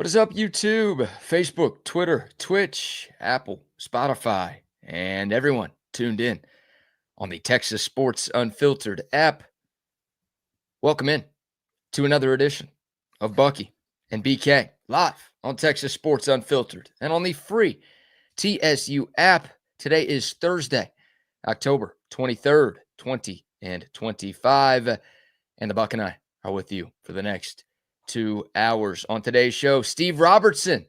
is up, YouTube, Facebook, Twitter, Twitch, Apple, Spotify, and everyone tuned in on the Texas Sports Unfiltered app? Welcome in to another edition of Bucky and BK live on Texas Sports Unfiltered and on the free TSU app. Today is Thursday, October 23rd, 2025, and the Buck and I are with you for the next 2 hours. On today's show, Steve Robertson,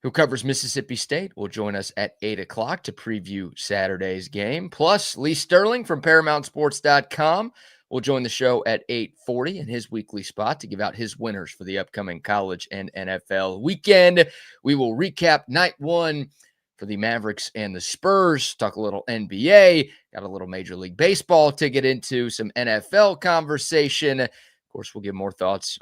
who covers Mississippi State, will join us at 8 o'clock to preview Saturday's game. Plus, Lee Sterling from ParamountSports.com will join the show at 8:40 in his weekly spot to give out his winners for the upcoming college and NFL weekend. We will recap night one for the Mavericks and the Spurs, talk a little NBA, got a little Major League Baseball to get into, some NFL conversation. Of course, we'll give more thoughts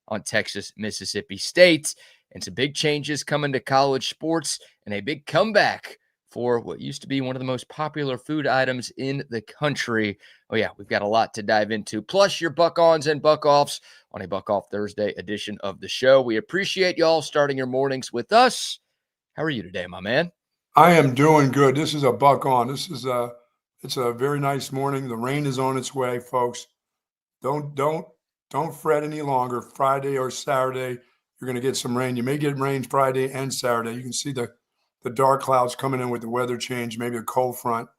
on Texas, Mississippi State, and some big changes coming to college sports and a big comeback for what used to be one of the most popular food items in the country. Oh, yeah, we've got a lot to dive into, plus your buck-ons and buck-offs on a Buck-Off Thursday edition of the show. We appreciate y'all starting your mornings with us. How are you today, my man? I am doing good. This is a buck on. It's a very nice morning. The rain is on its way, folks. Don't fret any longer. Friday or Saturday, you're going to get some rain. You may get rain Friday and Saturday. You can see the dark clouds coming in with the weather change, maybe a cold front.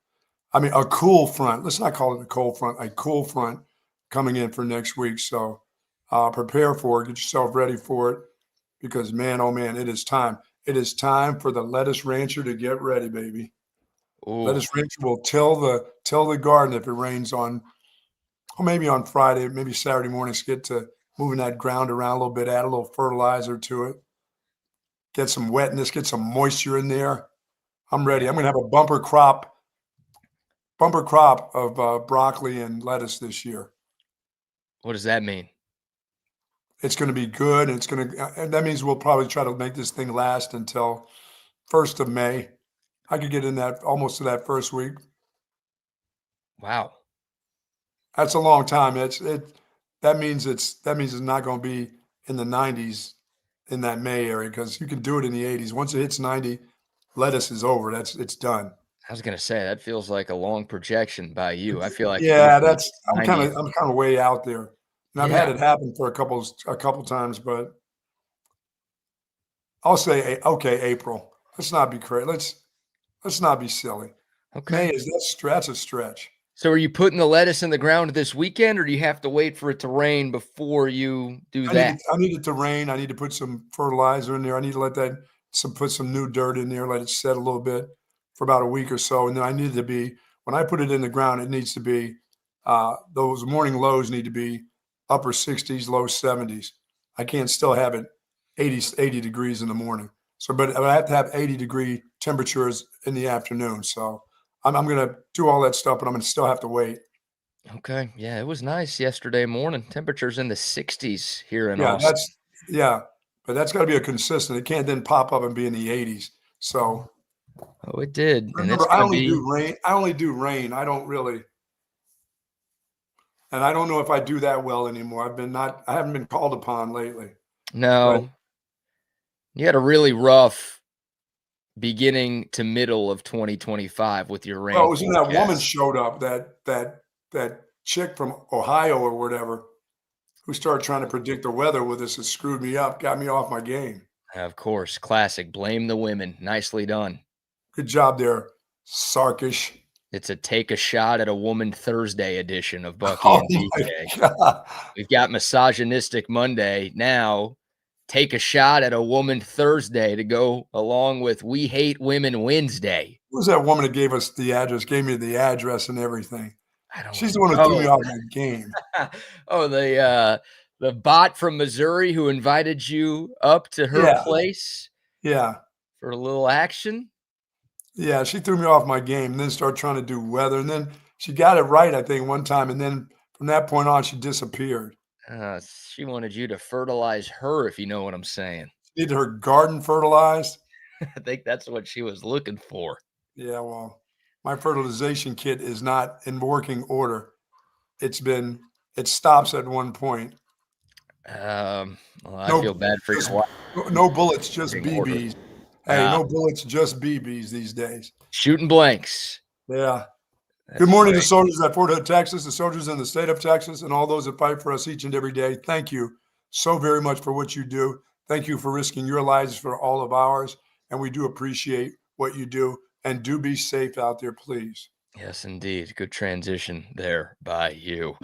A cool front. Let's not call it a cold front, a cool front coming in for next week. So prepare for it. Get yourself ready for it because, man, oh, man, it is time. It is time for the lettuce rancher to get ready, baby. Ooh. Lettuce rancher will till the garden if it rains on – or maybe on Friday, maybe Saturday mornings, get to moving that ground around a little bit, add a little fertilizer to it, get some wetness, get some moisture in there. I'm ready. I'm going to have a bumper crop of broccoli and lettuce this year. What does that mean? It's going to be good, and that means we'll probably try to make this thing last until 1st of May. I could get in that almost to that first week. Wow. That's a long time. That means it's not going to be in the 90s in that May area because you can do it in the 80s. Once it hits 90, lettuce is over. It's done. I was going to say that feels like a long projection by you. I feel like I'm kind of way out there, and I've had it happen for a couple times. But I'll say April. Let's not be crazy. Let's not be silly. Okay, May that's a stretch. So are you putting the lettuce in the ground this weekend, or do you have to wait for it to rain before you do that? I need it to rain. I need to put some fertilizer in there. I need to put some new dirt in there, let it set a little bit for about a week or so. And then when I put it in the ground, it needs to be, those morning lows need to be upper 60s, low 70s. I can't still have it 80 degrees in the morning. But I have to have 80-degree temperatures in the afternoon. So I'm going to do all that stuff, but I'm going to still have to wait. Okay. Yeah, it was nice yesterday morning. Temperatures in the 60s here in Austin. But that's got to be a consistent. It can't then pop up and be in the 80s. So. Oh, it did. Remember, I only do rain. I don't really. And I don't know if I do that well anymore. I haven't been called upon lately. No. You had a really rough beginning to middle of 2025 with your rain. Well, it was when that woman showed up, that chick from Ohio or whatever, who started trying to predict the weather with us. It screwed me up, got me off my game. Of course, classic. Blame the women. Nicely done. Good job there, Sarkish. It's a take a shot at a woman Thursday edition of Bucky and BK. We've got misogynistic Monday now. Take a shot at a woman Thursday to go along with We Hate Women Wednesday. Who was that woman that gave us the address, gave me the address and everything? She's the one who threw me off my game. The bot from Missouri who invited you up to her place? Yeah. For a little action? Yeah, she threw me off my game and then started trying to do weather. And then she got it right, I think, one time. And then from that point on, she disappeared. She wanted you to fertilize her, if you know what I'm saying. She needed her garden fertilized. I think that's what she was looking for. Yeah, well, my fertilization kit is not in working order. It stops at one point. Well, I feel bad for just, Kawhi. no bullets, just BBs. Hey, no bullets, just BBs these days. Shooting blanks. Yeah. That's Good morning right. to soldiers at Fort Hood, Texas, the soldiers in the state of Texas, and all those that fight for us each and every day. Thank you so very much for what you do. Thank you for risking your lives for all of ours, and we do appreciate what you do. And do be safe out there, please. Yes, indeed. Good transition there by you.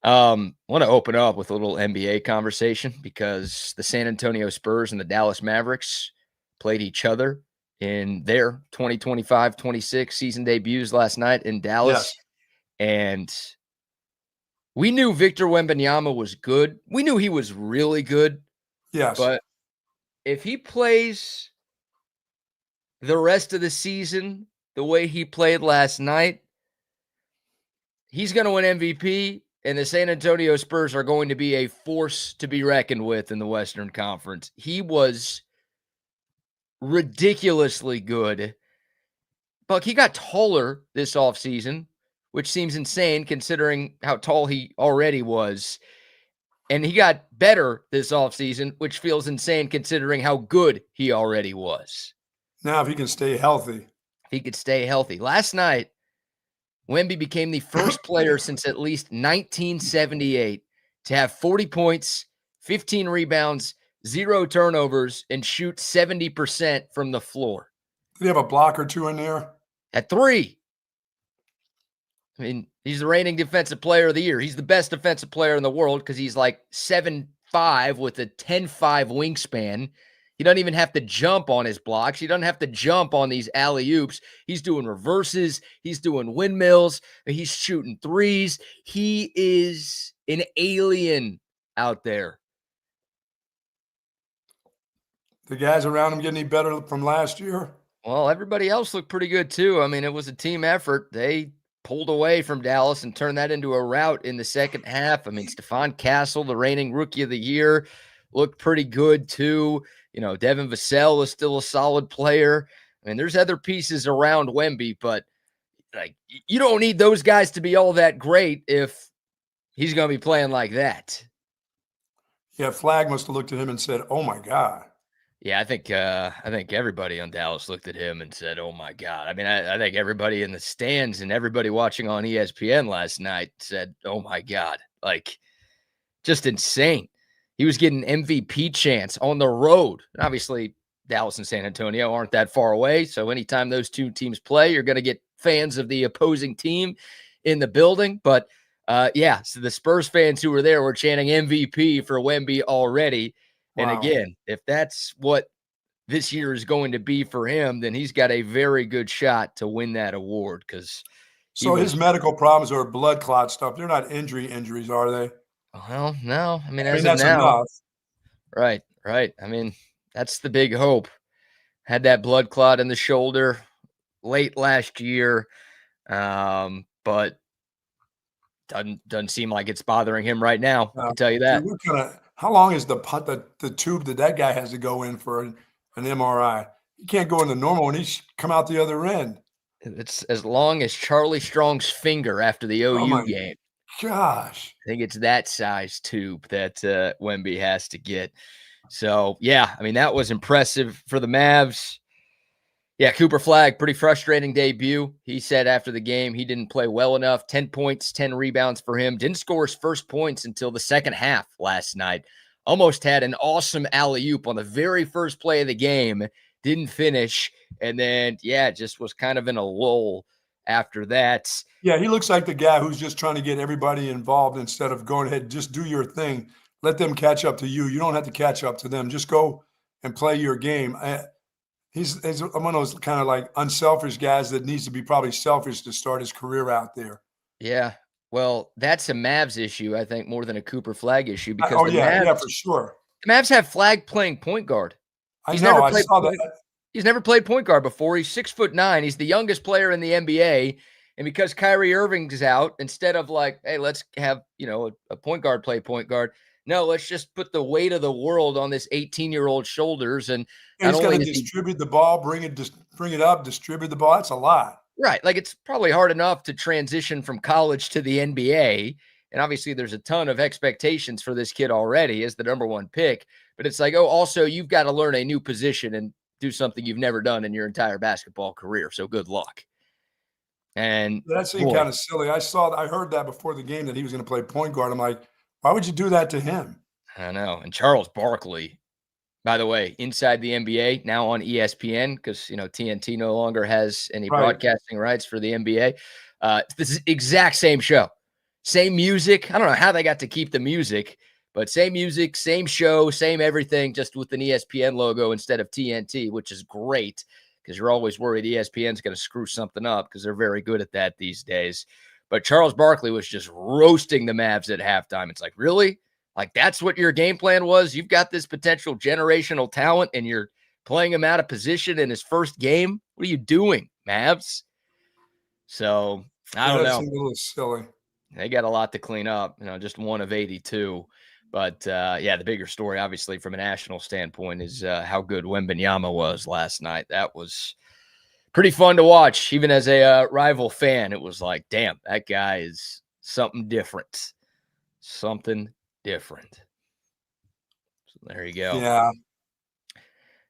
Want to open up with a little NBA conversation because the San Antonio Spurs and the Dallas Mavericks played each other in their 2025-26 season debuts last night in Dallas. Yes. And we knew Victor Wembanyama was good. We knew he was really good. Yes. But if he plays the rest of the season the way he played last night, he's going to win MVP, and the San Antonio Spurs are going to be a force to be reckoned with in the Western Conference. He was ridiculously good. Buck, he got taller this offseason, which seems insane considering how tall he already was. And he got better this offseason, which feels insane considering how good he already was. Now, if he can stay healthy. If he could stay healthy. Last night, Wemby became the first player since at least 1978 to have 40 points, 15 rebounds, 0 turnovers, and shoot 70% from the floor. Did he have a block or two in there? At 3. I mean, he's the reigning defensive player of the year. He's the best defensive player in the world because he's like 7'5" with a 10'5" wingspan. He doesn't even have to jump on his blocks. He doesn't have to jump on these alley-oops. He's doing reverses. He's doing windmills. He's shooting threes. He is an alien out there. The guys around him getting any better from last year? Well, everybody else looked pretty good too. I mean, it was a team effort. They pulled away from Dallas and turned that into a rout in the second half. I mean, Stephon Castle, the reigning rookie of the year, looked pretty good too. You know, Devin Vassell is still a solid player. I mean, there's other pieces around Wemby, but like you don't need those guys to be all that great if he's going to be playing like that. Yeah, Flag must have looked at him and said, "Oh my God." Yeah, I think everybody on Dallas looked at him and said, "Oh my God." I mean, I think everybody in the stands and everybody watching on ESPN last night said, "Oh my God." Like just insane. He was getting MVP chance on the road. And obviously, Dallas and San Antonio aren't that far away. So anytime those two teams play, you're going to get fans of the opposing team in the building. But yeah, so the Spurs fans who were there were chanting MVP for Wemby already. And Wow. again, if that's what this year is going to be for him, then he's got a very good shot to win that award. Because his medical problems are blood clot stuff. They're not injuries, are they? Well, no. I mean, as of that's now, enough. Right. I mean, that's the big hope. Had that blood clot in the shoulder late last year, but doesn't seem like it's bothering him right now. I can tell you that. How long is the tube that guy has to go in for an MRI? He can't go in the normal one. He's come out the other end. It's as long as Charlie Strong's finger after the OU game. Gosh. I think it's that size tube that Wemby has to get. So, yeah, I mean, that was impressive for the Mavs. Yeah, Cooper Flagg, pretty frustrating debut. He said after the game he didn't play well enough. 10 points, 10 rebounds for him. Didn't score his first points until the second half last night. Almost had an awesome alley-oop on the very first play of the game. Didn't finish. And then, yeah, just was kind of in a lull after that. Yeah, he looks like the guy who's just trying to get everybody involved instead of going ahead, just do your thing. Let them catch up to you. You don't have to catch up to them. Just go and play your game. He's one of those kind of like unselfish guys that needs to be probably selfish to start his career out there. Yeah. Well, that's a Mavs issue, I think, more than a Cooper Flagg issue because Mavs, for sure. The Mavs have Flagg playing point guard. I saw that. He's never played point guard before. He's 6'9". He's the youngest player in the NBA. And because Kyrie Irving's out, instead of like, hey, let's have, a point guard play point guard. No, let's just put the weight of the world on this 18-year-old shoulders. And he's got to distribute the ball, bring it up, distribute the ball. That's a lot. Right. Like it's probably hard enough to transition from college to the NBA. And obviously there's a ton of expectations for this kid already as the number 1 pick. But it's like, oh, also you've got to learn a new position and do something you've never done in your entire basketball career. So good luck. And that seemed kind of silly. I heard that before the game that he was going to play point guard. I'm like, why would you do that to him? I know. And Charles Barkley, by the way, inside the NBA, now on ESPN, because, TNT no longer has any broadcasting rights for the NBA. This is exact same show, same music. I don't know how they got to keep the music, but same music, same show, same everything, just with an ESPN logo instead of TNT, which is great because you're always worried ESPN's going to screw something up because they're very good at that these days. But Charles Barkley was just roasting the Mavs at halftime. It's like, really? Like, that's what your game plan was? You've got this potential generational talent and you're playing him out of position in his first game? What are you doing, Mavs? So, I don't know. That's a little silly. They got a lot to clean up, just one of 82. But, the bigger story, obviously, from a national standpoint is how good Wembanyama was last night. That was pretty fun to watch. Even as a rival fan, it was like, damn, that guy is something different. Something different. So there you go. Yeah.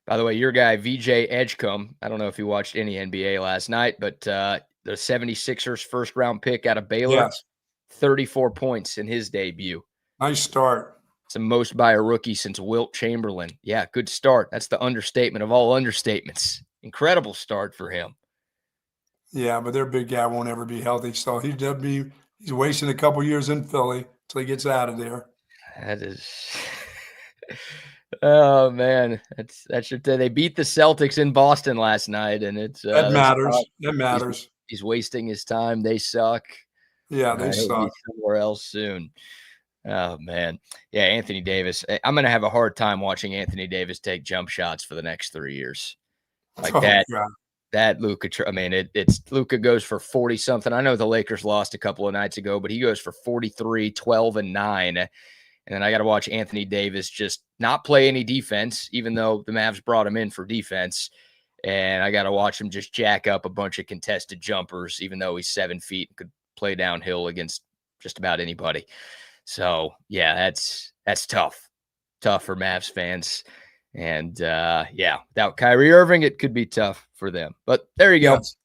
By the way, your guy, VJ Edgecombe, I don't know if you watched any NBA last night, but the 76ers first-round pick out of Baylor, yes. 34 points in his debut. Nice start. It's the most by a rookie since Wilt Chamberlain. Yeah, good start. That's the understatement of all understatements. Incredible start for him. Yeah, but their big guy won't ever be healthy, so he's wasting a couple years in Philly until he gets out of there. That is oh man, that's your they beat the Celtics in Boston last night, and it's that matters. That matters. He's wasting his time. They suck. Yeah, they suck. He'll be somewhere else soon. Oh man, yeah, Anthony Davis. I'm gonna have a hard time watching Anthony Davis take jump shots for the next 3 years. Like that. God. That Luka, I mean, it's Luka goes for 40 something. I know the Lakers lost a couple of nights ago, but he goes for 43, 12, and 9. And then I got to watch Anthony Davis just not play any defense, even though the Mavs brought him in for defense. And I got to watch him just jack up a bunch of contested jumpers, even though he's 7 feet and could play downhill against just about anybody. So, yeah, that's tough. Tough for Mavs fans. And, without Kyrie Irving, it could be tough for them. But there you go. Yes.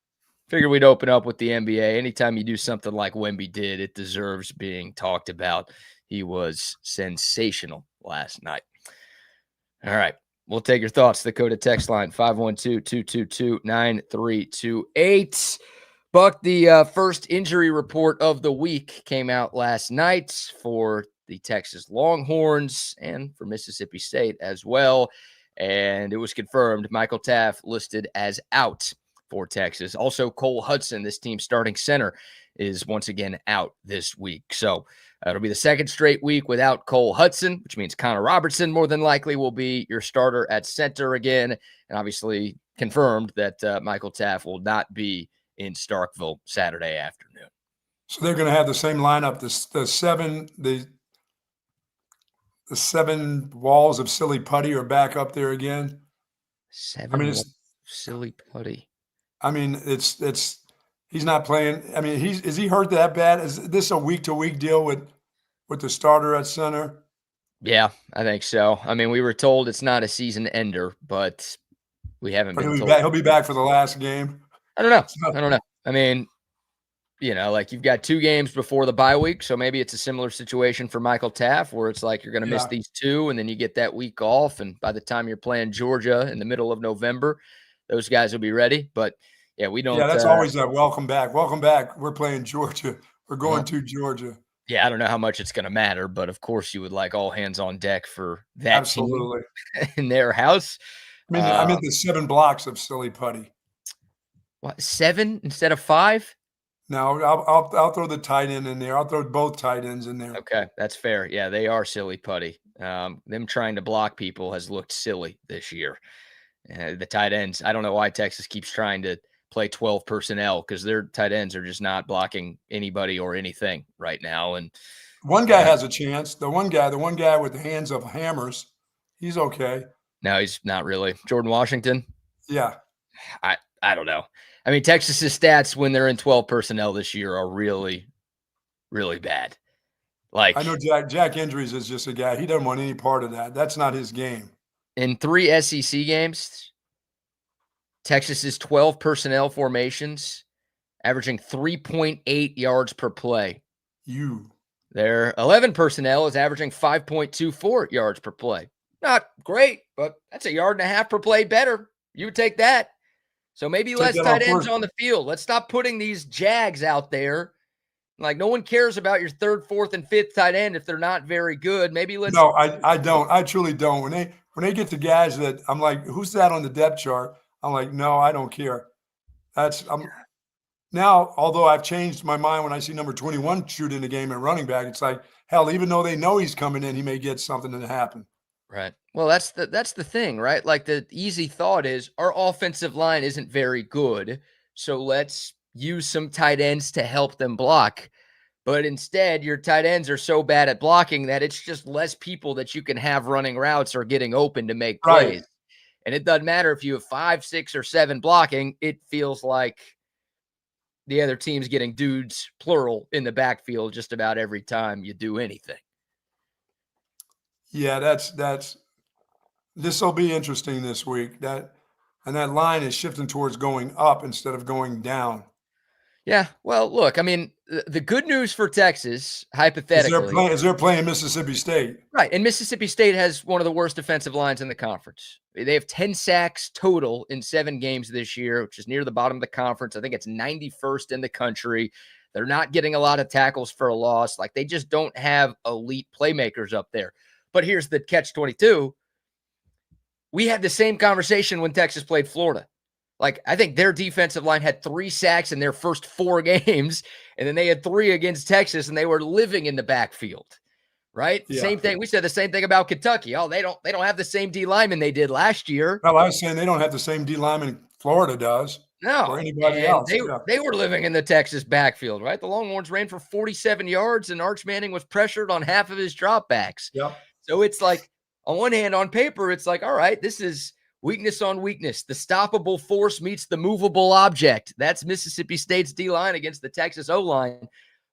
Figured we'd open up with the NBA. Anytime you do something like Wemby did, it deserves being talked about. He was sensational last night. All right. We'll take your thoughts. The code of text line, 512-222-9328. Buck, the first injury report of the week came out last night for the Texas Longhorns and for Mississippi State as well. And it was confirmed Michael Taft listed as out for Texas. Also, Cole Hudson, this team's starting center, is once again out this week. So it'll be the second straight week without Cole Hudson, which means Connor Robertson more than likely will be your starter at center again. And obviously confirmed that Michael Taft will not be in Starkville Saturday afternoon. So they're going to have the same lineup, the 7 walls of silly putty are back up there again. 7 walls silly putty. I mean, it's he's not playing. I mean, is he hurt that bad? Is this a week-to-week deal with the starter at center? Yeah, I think so. I mean, we were told it's not a season ender, but we haven't been told. He'll be back for the last game. I don't know. I mean, like you've got 2 games before the bye week, so maybe it's a similar situation for Michael Taft where it's like you're going to miss these 2 and then you get that week off, and by the time you're playing Georgia in the middle of November, those guys will be ready. But yeah, we don't. Yeah, that's always a welcome back. Welcome back. We're playing Georgia. We're going to Georgia. Yeah, I don't know how much it's going to matter, but of course you would like all hands on deck for that absolutely team in their house. I mean the 7 blocks of silly putty. What, 7 instead of 5? No, I'll throw the tight end in there. I'll throw both tight ends in there. Okay, that's fair. Yeah, they are silly putty. Them trying to block people has looked silly this year. The tight ends, I don't know why Texas keeps trying to play 12 personnel because their tight ends are just not blocking anybody or anything right now. And one guy has a chance. The one guy with the hands of hammers, he's okay. No, he's not really. Jordan Washington? Yeah. I don't know. I mean, Texas's stats when they're in 12 personnel this year are really, really bad. Like, I know Jack Injuries is just a guy. He doesn't want any part of that. That's not his game. in 3 SEC games, Texas's 12 personnel formations averaging 3.8 yards per play. Their 11 personnel is averaging 5.24 yards per play. Not great, but that's 1.5 yards per play better. You would take that. So maybe less tight ends on the field. Let's stop putting these Jags out there. Like, no one cares about your 3rd, 4th, and 5th tight end if they're not very good. Maybe let's. No, I don't. I truly don't. When they get to guys that I'm like, who's that on the depth chart? I'm like, no, I don't care. Now, although I've changed my mind when I see number 21 shoot in the game at running back, it's like, hell, even though they know he's coming in, he may get something to happen. Right. Well, that's the thing, right? Like, the easy thought is our offensive line isn't very good, so let's use some tight ends to help them block. But instead, your tight ends are so bad at blocking that it's just less people that you can have running routes or getting open to make plays. Right. And it doesn't matter if you have 5, 6, or 7 blocking. It feels like the other team's getting dudes, plural, in the backfield just about every time you do anything. Yeah, this will be interesting this week. That line is shifting towards going up instead of going down. Yeah, well, look, I mean, the good news for Texas, hypothetically, is they're playing Mississippi State. Right, and Mississippi State has one of the worst defensive lines in the conference. They have 10 sacks total in 7 games this year, which is near the bottom of the conference. I think it's 91st in the country. They're not getting a lot of tackles for a loss. Like, they just don't have elite playmakers up there. But here's the catch-22. We had the same conversation when Texas played Florida. Like, I think their defensive line had 3 sacks in their first 4 games, and then they had 3 against Texas, and they were living in the backfield, right? Yeah. Same thing. We said the same thing about Kentucky. Oh, they don't have the same D lineman they did last year. Well, I was saying they don't have the same D lineman Florida does. No, or anybody else. They were living in the Texas backfield, right? The Longhorns ran for 47 yards, and Arch Manning was pressured on half of his dropbacks. Yep. So it's like, on one hand, on paper, it's like, all right, this is weakness on weakness. The stoppable force meets the movable object. That's Mississippi State's D-line against the Texas O-line.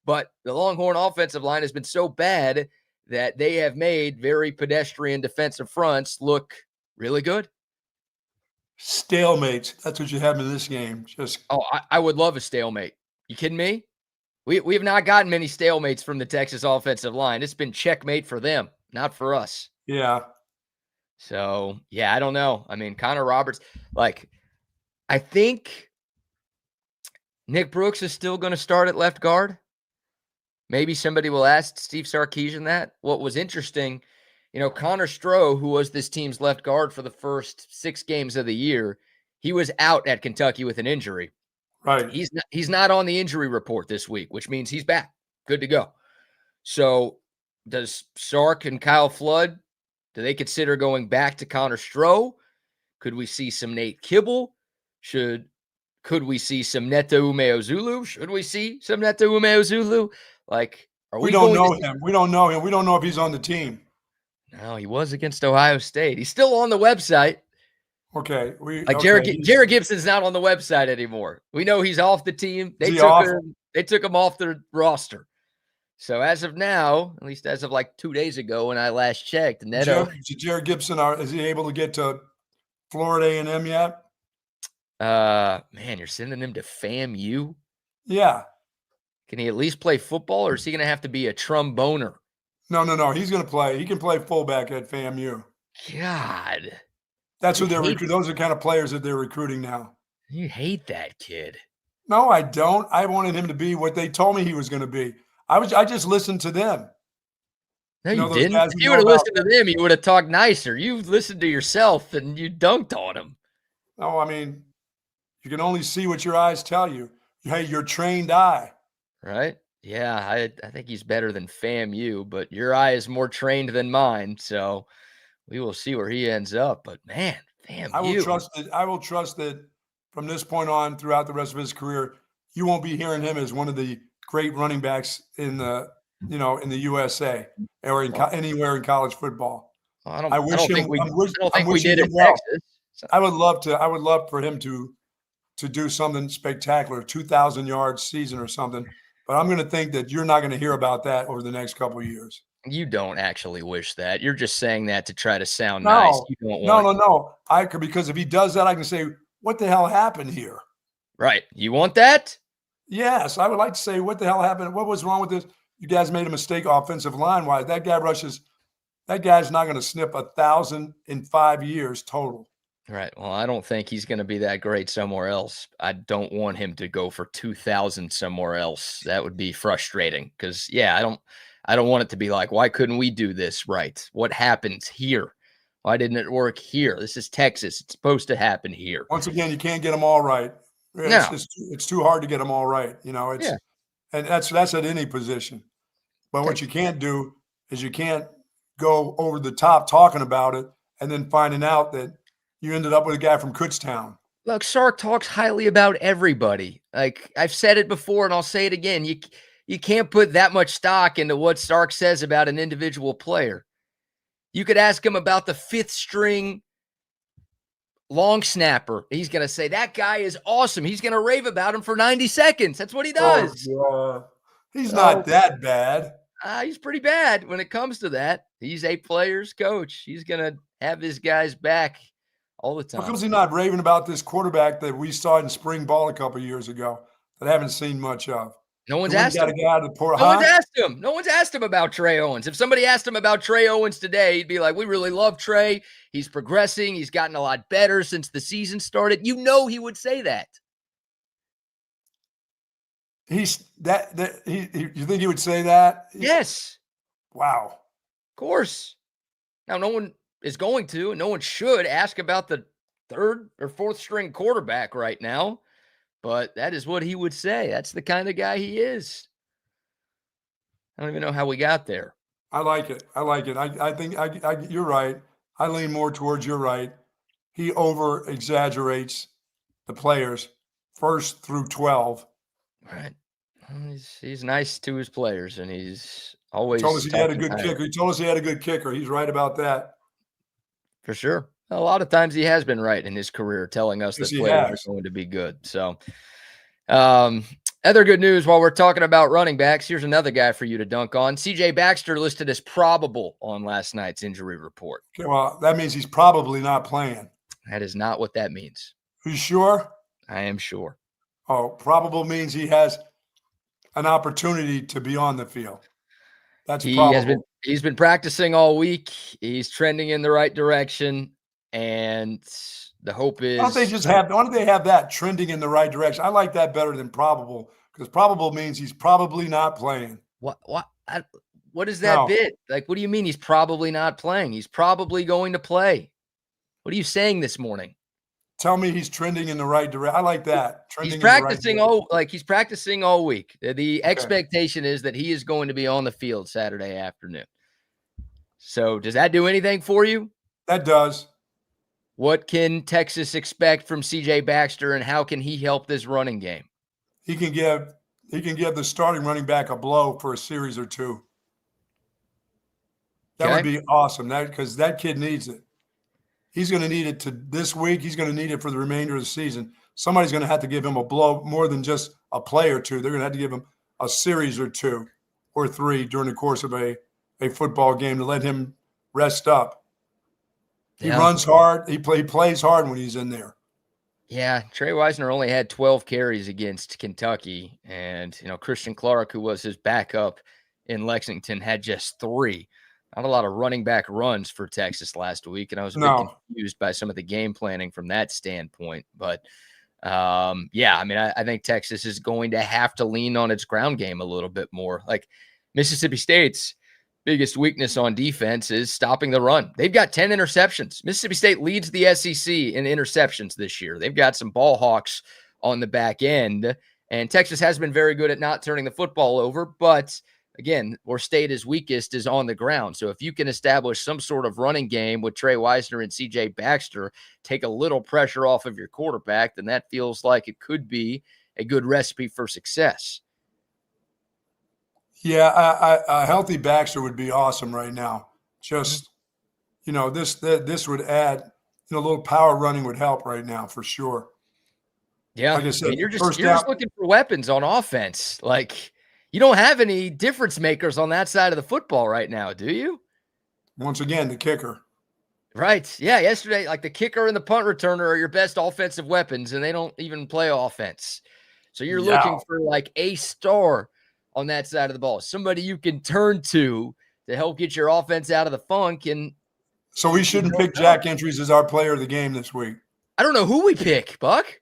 But the Longhorn offensive line has been so bad that they have made very pedestrian defensive fronts look really good. Stalemates. That's what you have in this game. I would love a stalemate. You kidding me? We have not gotten many stalemates from the Texas offensive line. It's been checkmate for them, not for us. Yeah. So, yeah, I don't know. I mean, Connor Roberts, like, I think Nick Brooks is still going to start at left guard. Maybe somebody will ask Steve Sarkisian that. What was interesting, Connor Stroh, who was this team's left guard for the first 6 games of the year, he was out at Kentucky with an injury. Right. He's not on the injury report this week, which means he's back. Good to go. So does Sark and Kyle Flood, do they consider going back to Connor Stroh? Could we see some Nate Kibble? Could we see some Neto Umeozulu? Should we see some Neto Umeozulu? Like, we don't know him. We don't know him. We don't know if he's on the team. No, he was against Ohio State. He's still on the website. Okay. Jared Gibson's not on the website anymore. We know he's off the team. They took him off their roster. So as of now, at least as of like 2 days ago when I last checked, Neto. Jared Gibson, is he able to get to Florida A&M yet? Man, you're sending him to FAMU? Yeah. Can he at least play football, or is he going to have to be a tromboner? No. He's going to play. He can play fullback at FAMU. God. That's what they're recruiting. Those are the kind of players that they're recruiting now. You hate that kid. No, I don't. I wanted him to be what they told me he was going to be. I just listened to them. No, you didn't. If you would have listened to them, you would have talked nicer. You listened to yourself and you dunked on him. No, I mean, you can only see what your eyes tell you. Hey, your trained eye. Right? Yeah, I think he's better than FAMU, but your eye is more trained than mine. So we will see where he ends up. But man, FAMU. I will trust that from this point on throughout the rest of his career, you won't be hearing him as one of the great running backs in the USA or anywhere in college football. Well, I don't think we did in Texas. So. I would love for him to do something spectacular, 2,000 yards season or something. But I'm going to think that you're not going to hear about that over the next couple of years. You don't actually wish that. You're just saying that to try to sound No, nice. You don't want no. I could, because if he does that, I can say, what the hell happened here? Right. You want that? Yes, I would like to say, what the hell happened? What was wrong with this? You guys made a mistake offensive line-wise. That guy's not going to snip 1,000 in 5 years total. Right. Well, I don't think he's going to be that great somewhere else. I don't want him to go for 2,000 somewhere else. That would be frustrating because, yeah, I don't want it to be like, why couldn't we do this right? What happened here? Why didn't it work here? This is Texas. It's supposed to happen here. Once again, you can't get them all right. It's too hard to get them all right. And that's at any position. But what you can't do is you can't go over the top talking about it and then finding out that you ended up with a guy from Kutztown. Look, Sark talks highly about everybody. Like I've said it before and I'll say it again. You can't put that much stock into what Sark says about an individual player. You could ask him about the 5th string long snapper. He's going to say, that guy is awesome. He's going to rave about him for 90 seconds. That's what he does. Oh, he's not that bad. He's pretty bad when it comes to that. He's a player's coach. He's going to have his guys back all the time. How comes he not raving about this quarterback that we saw in spring ball a couple of years ago that I haven't seen much of? No one's asked him. No one's asked him about Trey Owens. If somebody asked him about Trey Owens today, he'd be like, we really love Trey. He's progressing. He's gotten a lot better since the season started. You know he would say that. You think he would say that? Yes. Wow. Of course. Now, no one is going to, and no one should ask about the 3rd or 4th string quarterback right now. But that is what he would say. That's the kind of guy he is. I don't even know how we got there. I like it. I think you're right. I lean more towards you're right. He over-exaggerates the players 1st through 12. Right. He's nice to his players, and he's always told us he had a good kicker. He told us he had a good kicker. He's right about that. For sure. A lot of times he has been right in his career, telling us that players are going to be good. So, other good news while we're talking about running backs, here's another guy for you to dunk on. CJ Baxter listed as probable on last night's injury report. Okay, well, that means he's probably not playing. That is not what that means. Are you sure? I am sure. Oh, probable means he has an opportunity to be on the field. That's probable. He's been practicing all week. He's trending in the right direction. And the hope is, why don't they have that trending in the right direction? I like that better than probable, because probable means he's probably not playing. What is that bit? Like, what do you mean he's probably not playing? He's probably going to play. What are you saying this morning? Tell me he's trending in the right direction. I like that. He's practicing he's practicing all week. The expectation is that he is going to be on the field Saturday afternoon. So does that do anything for you? That does. What can Texas expect from CJ Baxter, and how can he help this running game? He can give the starting running back a blow for a series or two. That would be awesome. Because that kid needs it. He's going to need it this week. He's going to need it for the remainder of the season. Somebody's going to have to give him a blow more than just a play or two. They're going to have to give him a series or 2 or 3 during the course of a football game to let him rest up. He runs hard. He plays hard when he's in there. Yeah, Trey Wisner only had 12 carries against Kentucky. And, Christian Clark, who was his backup in Lexington, had just 3. Not a lot of running back runs for Texas last week. And I was a bit confused by some of the game planning from that standpoint. But, I think Texas is going to have to lean on its ground game a little bit more. Like Mississippi State's biggest weakness on defense is stopping the run. They've got 10 interceptions. Mississippi State leads the SEC in interceptions this year. They've got some ball hawks on the back end, and Texas has been very good at not turning the football over. But again, where State is weakest is on the ground. So if you can establish some sort of running game with Trey Wisner and CJ Baxter, take a little pressure off of your quarterback, then that feels like it could be a good recipe for success. Yeah, a healthy Baxter would be awesome right now. Just, this would add, a little power running would help right now for sure. Yeah, like I said, you're just looking for weapons on offense. Like You don't have any difference makers on that side of the football right now, do you? Once again, the kicker. Right. Yeah. Yesterday, like the kicker and the punt returner are your best offensive weapons, and they don't even play offense. So you're looking for like a star on that side of the ball, somebody you can turn to help get your offense out of the funk. And so we shouldn't pick Jack Entries as our player of the game this week. I don't know who we pick, Buck.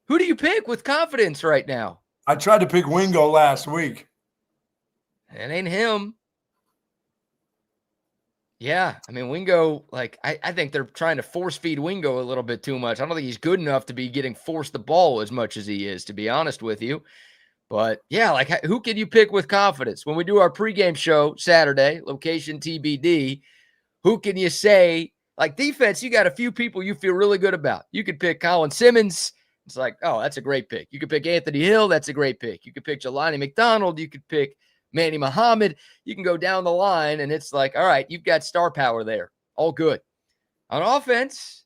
Who do you pick with confidence right now? I tried to pick Wingo last week. It ain't him. Yeah, I mean, Wingo, like, I think they're trying to force feed Wingo a little bit too much. I don't think he's good enough to be getting forced the ball as much as he is, to be honest with you. But, yeah, like, who can you pick with confidence? When we do our pregame show Saturday, location TBD, who can you say, like, defense, you got a few people you feel really good about. You could pick Colin Simmons. It's like, oh, that's a great pick. You could pick Anthony Hill. That's a great pick. You could pick Jelani McDonald. You could pick Manny Muhammad. You can go down the line, and it's like, all right, you've got star power there. All good. On offense,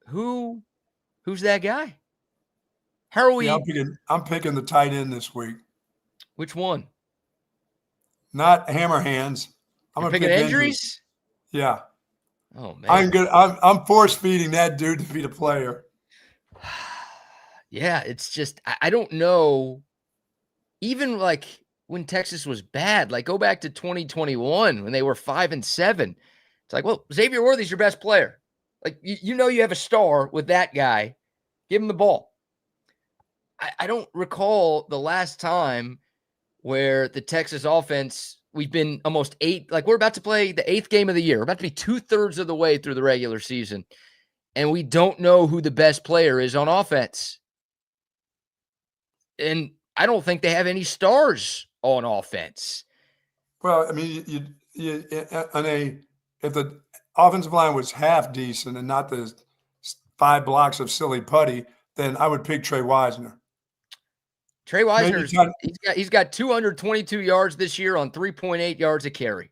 who's that guy? How are we? Yeah, I'm picking the tight end this week. Which one? Not hammer hands. I'm picking injuries? Yeah. Oh, man. I'm good. I'm force feeding that dude to be the player. Yeah, it's just I don't know. Even like when Texas was bad, like go back to 2021 when they were 5-7. It's like, well, Xavier Worthy's your best player. Like you know you have a star with that guy. Give him the ball. I don't recall the last time where the Texas offense, we've been almost we're about to play the 8th game of the year. We're about to be 2/3 of the way through the regular season. And we don't know who the best player is on offense. And I don't think they have any stars on offense. Well, I mean, if the offensive line was half decent and not the 5 blocks of silly putty, then I would pick Trey Wisner. Trey Wisner, he's got 222 yards this year on 3.8 yards a carry.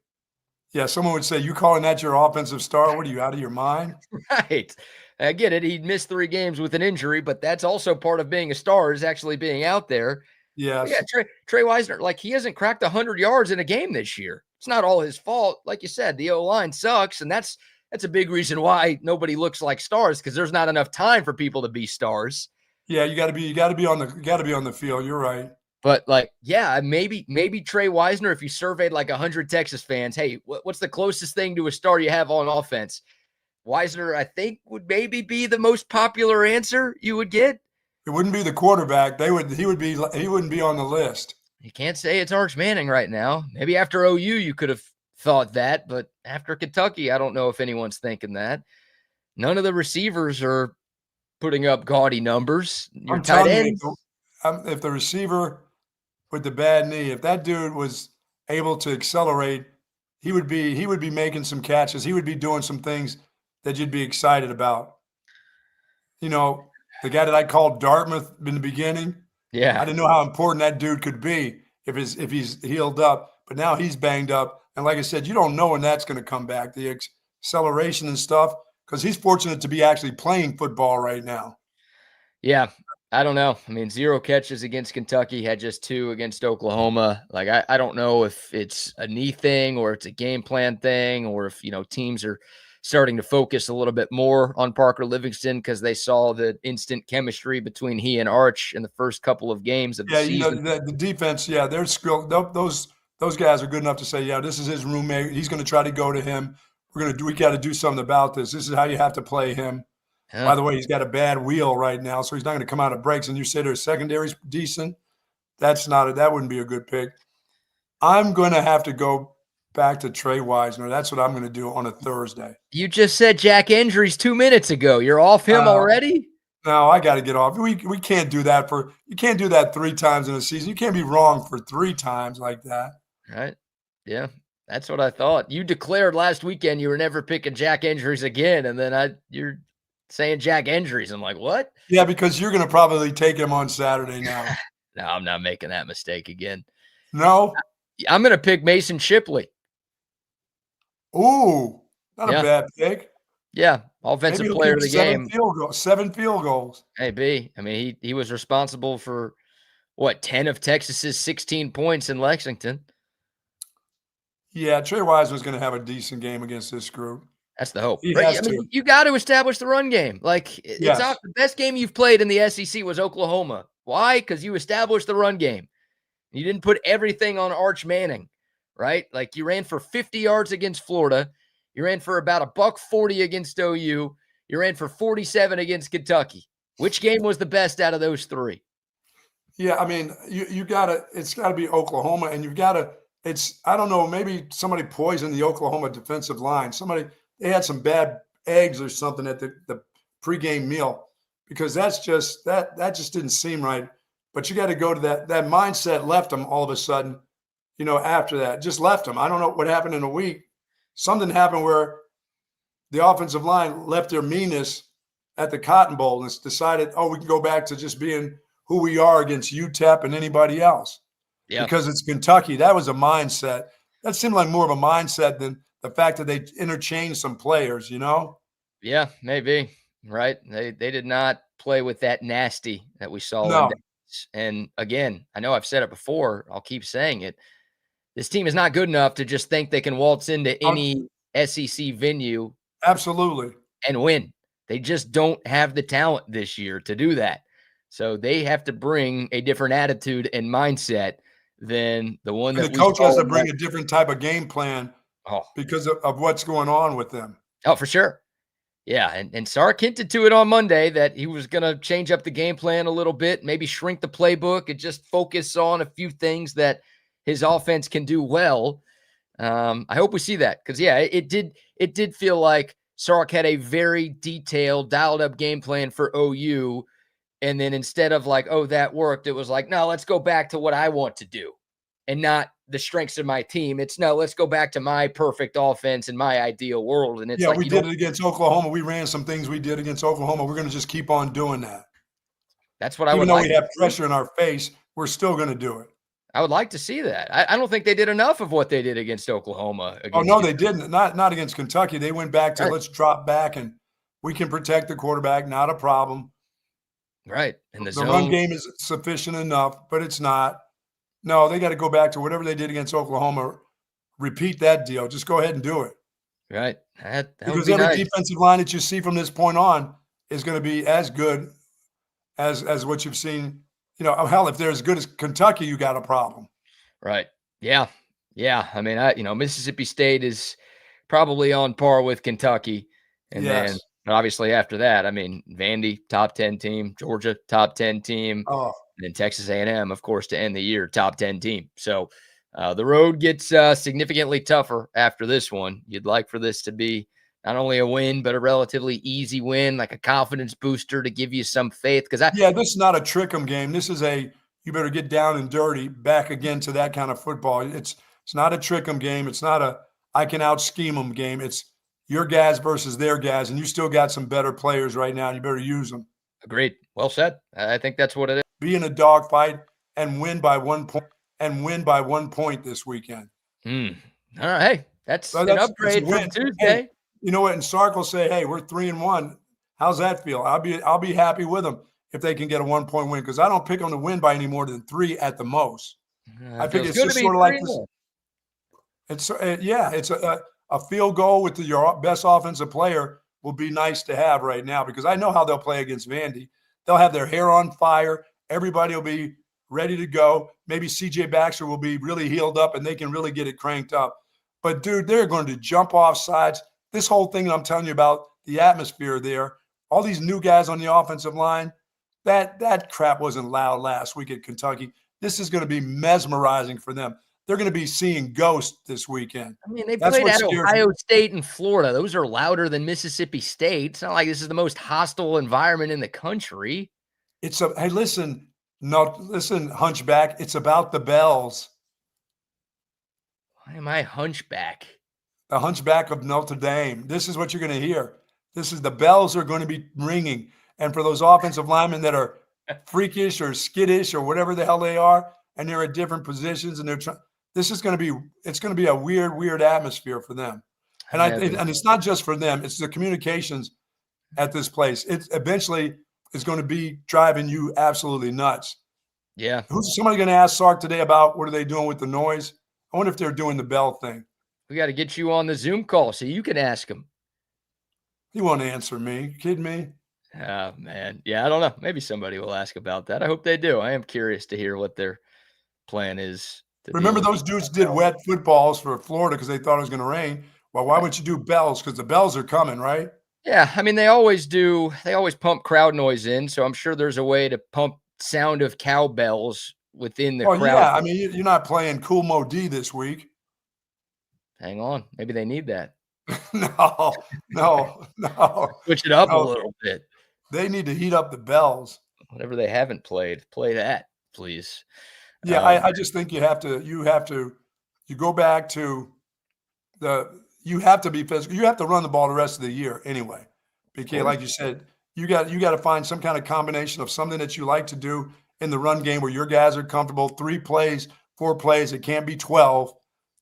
Yeah, someone would say, you calling that your offensive star? What are you, out of your mind? Right. I get it. He missed 3 games with an injury, but that's also part of being a star is actually being out there. Yes. Yeah, Trey Wisner, like he hasn't cracked 100 yards in a game this year. It's not all his fault. Like you said, the O-line sucks, and that's a big reason why nobody looks like stars because there's not enough time for people to be stars. Yeah, you got to be on the field. You're right. But like, yeah, maybe Trey Wisner, if you surveyed like 100 Texas fans, hey, what's the closest thing to a star you have on offense? Wisner, I think, would maybe be the most popular answer you would get. It wouldn't be the quarterback. He wouldn't be on the list. You can't say it's Arch Manning right now. Maybe after OU you could have thought that, but after Kentucky, I don't know if anyone's thinking that. None of the receivers are putting up gaudy numbers. Your tight ends. If the receiver with the bad knee, if that dude was able to accelerate, he would be making some catches. He would be doing some things that you'd be excited about. You know, the guy that I called Dartmouth in the beginning. Yeah. I didn't know how important that dude could be if he's healed up, but now he's banged up. And like I said, you don't know when that's going to come back, the acceleration and stuff, because he's fortunate to be actually playing football right now. Yeah. I don't know. I mean, 0 catches against Kentucky, had just 2 against Oklahoma. Like, I don't know if it's a knee thing or it's a game plan thing or if, teams are starting to focus a little bit more on Parker Livingston because they saw the instant chemistry between he and Arch in the first couple of games of the season. The defense, they're skilled. Those guys are good enough to say, yeah, this is his roommate. He's going to try to go to him. We got to do something about this. This is how you have to play him. Huh. By the way, he's got a bad wheel right now, so he's not going to come out of breaks. And you say their secondary's decent. That wouldn't be a good pick. I'm going to have to go back to Trey Wisner. That's what I'm going to do on a Thursday. You just said Jack Entries 2 minutes ago. You're off him already? No, I got to get off. We can't do that you can't do that 3 times in a season. You can't be wrong for 3 times like that. Right. Yeah. That's what I thought. You declared last weekend you were never picking Jack Entries again, and then you're saying Jack Entries. I'm like, what? Yeah, because you're going to probably take him on Saturday now. No, I'm not making that mistake again. No? I'm going to pick Mason Shipley. Ooh, not a bad pick. Yeah, offensive player of the game. 7 field goals. Hey, B. I mean, he was responsible for 10 of Texas's 16 points in Lexington. Yeah, Trey Wiseman's going to have a decent game against this group. That's the hope. He Right? has I mean, to. you got to establish the run game. Like, Yes. the best game you've played in the SEC was Oklahoma. Why? Because you established the run game. You didn't put everything on Arch Manning, right? Like, you ran for 50 yards against Florida. You ran for about $140 against OU. You ran for 47 against Kentucky. Which game was the best out of those three? Yeah, I mean, it's gotta be Oklahoma, and I don't know, maybe somebody poisoned the Oklahoma defensive line. They had some bad eggs or something at the pregame meal, because that just didn't seem right. But you got to go to that mindset left them all of a sudden, after that. Just left them. I don't know what happened in a week. Something happened where the offensive line left their meanness at the Cotton Bowl and decided, we can go back to just being who we are against UTEP and anybody else. Yeah. Because it's Kentucky. That was a mindset. That seemed like more of a mindset than the fact that they interchanged some players, Yeah, maybe. Right. They did not play with that nasty that we saw. No. And again, I know I've said it before. I'll keep saying it. This team is not good enough to just think they can waltz into any SEC venue. Absolutely. And win. They just don't have the talent this year to do that. So they have to bring a different attitude and mindset than the one that the coach has to bring a different type of game plan because of what's going on with them. Oh, for sure. Yeah, and Sark hinted to it on Monday that he was going to change up the game plan a little bit, maybe shrink the playbook and just focus on a few things that his offense can do well. I hope we see that because, yeah, it did feel like Sark had a very detailed, dialed-up game plan for OU, and then instead of like, that worked, it was like, no, let's go back to what I want to do and not the strengths of my team. It's no, let's go back to my perfect offense and my ideal world. And it's like, we did it against Oklahoma. We ran some things we did against Oklahoma. We're going to just keep on doing that. That's what I would like. Even though we have pressure in our face, we're still going to do it. I would like to see that. I don't think they did enough of what they did against Oklahoma. They didn't. Not against Kentucky. They went back to let's drop back and we can protect the quarterback. Not a problem. Right. And the run game is sufficient enough, but it's not. No, they got to go back to whatever they did against Oklahoma. Repeat that deal. Just go ahead and do it. Right. Because every defensive line that you see from this point on is going to be as good as what you've seen. Hell, if they're as good as Kentucky, you got a problem. Right. Yeah. Yeah. I mean, Mississippi State is probably on par with Kentucky. And then obviously after that, I mean, Vandy, top 10 team, Georgia, top 10 team. And then Texas A&M, of course, to end the year, top 10 team. So the road gets significantly tougher after this one. You'd like for this to be not only a win, but a relatively easy win, like a confidence booster to give you some faith. This is not a trick 'em game. This is you better get down and dirty back again to that kind of football. It's not a trick 'em game. It's not a I can out scheme them game. It's your guys versus their guys, and you still got some better players right now, and you better use them. Agreed. Well said. I think that's what it is. Be in a dogfight and win by 1 point this weekend. All right. Hey, that's an upgrade from Tuesday. Hey, you know what? And Sark will say, hey, we're 3-1. How's that feel? I'll be happy with them if they can get a 1 point win, because I don't pick them to win by any more than 3 at the most. I think it's just sort of like this. It's it's a field goal with your best offensive player will be nice to have right now, because I know how they'll play against Vandy. They'll have their hair on fire. Everybody will be ready to go. Maybe CJ Baxter will be really healed up and they can really get it cranked up. But, dude, they're going to jump off sides. This whole thing that I'm telling you about, the atmosphere there, all these new guys on the offensive line, that crap wasn't loud last week at Kentucky. This is going to be mesmerizing for them. They're going to be seeing ghosts this weekend. I mean, they played at Ohio State and Florida. Those are louder than Mississippi State. It's not like this is the most hostile environment in the country. Hey, listen, Hunchback, it's about the bells. Why am I Hunchback? The Hunchback of Notre Dame. This is what you're going to hear. The bells are going to be ringing. And for those offensive linemen that are freakish or skittish or whatever the hell they are, and they're at different positions, and it's going to be a weird atmosphere for them. And it's not just for them. It's the communications at this place. It eventually is going to be driving you absolutely nuts. Yeah. Who's somebody going to ask Sark today about what are they doing with the noise? I wonder if they're doing the bell thing. We got to get you on the Zoom call so you can ask him. He won't answer me. Kidding me? Oh, man. Yeah, I don't know. Maybe somebody will ask about that. I hope they do. I am curious to hear what their plan is. Remember those dudes did wet footballs for Florida because they thought it was going to rain. Well, why wouldn't you do bells? Because the bells are coming, right? Yeah, I mean, they always do. They always pump crowd noise in, so I'm sure there's a way to pump sound of cowbells within the crowd. Yeah, I mean, you're not playing Cool Mo D this week. Hang on. Maybe they need that. No. Switch it up a little bit. They need to heat up the bells. Whatever they haven't played, play that, please. Yeah, I just think you go back to you have to be physical. You have to run the ball the rest of the year anyway. Because like you said, you got to find some kind of combination of something that you like to do in the run game where your guys are comfortable. 3 plays, 4 plays. It can't be 12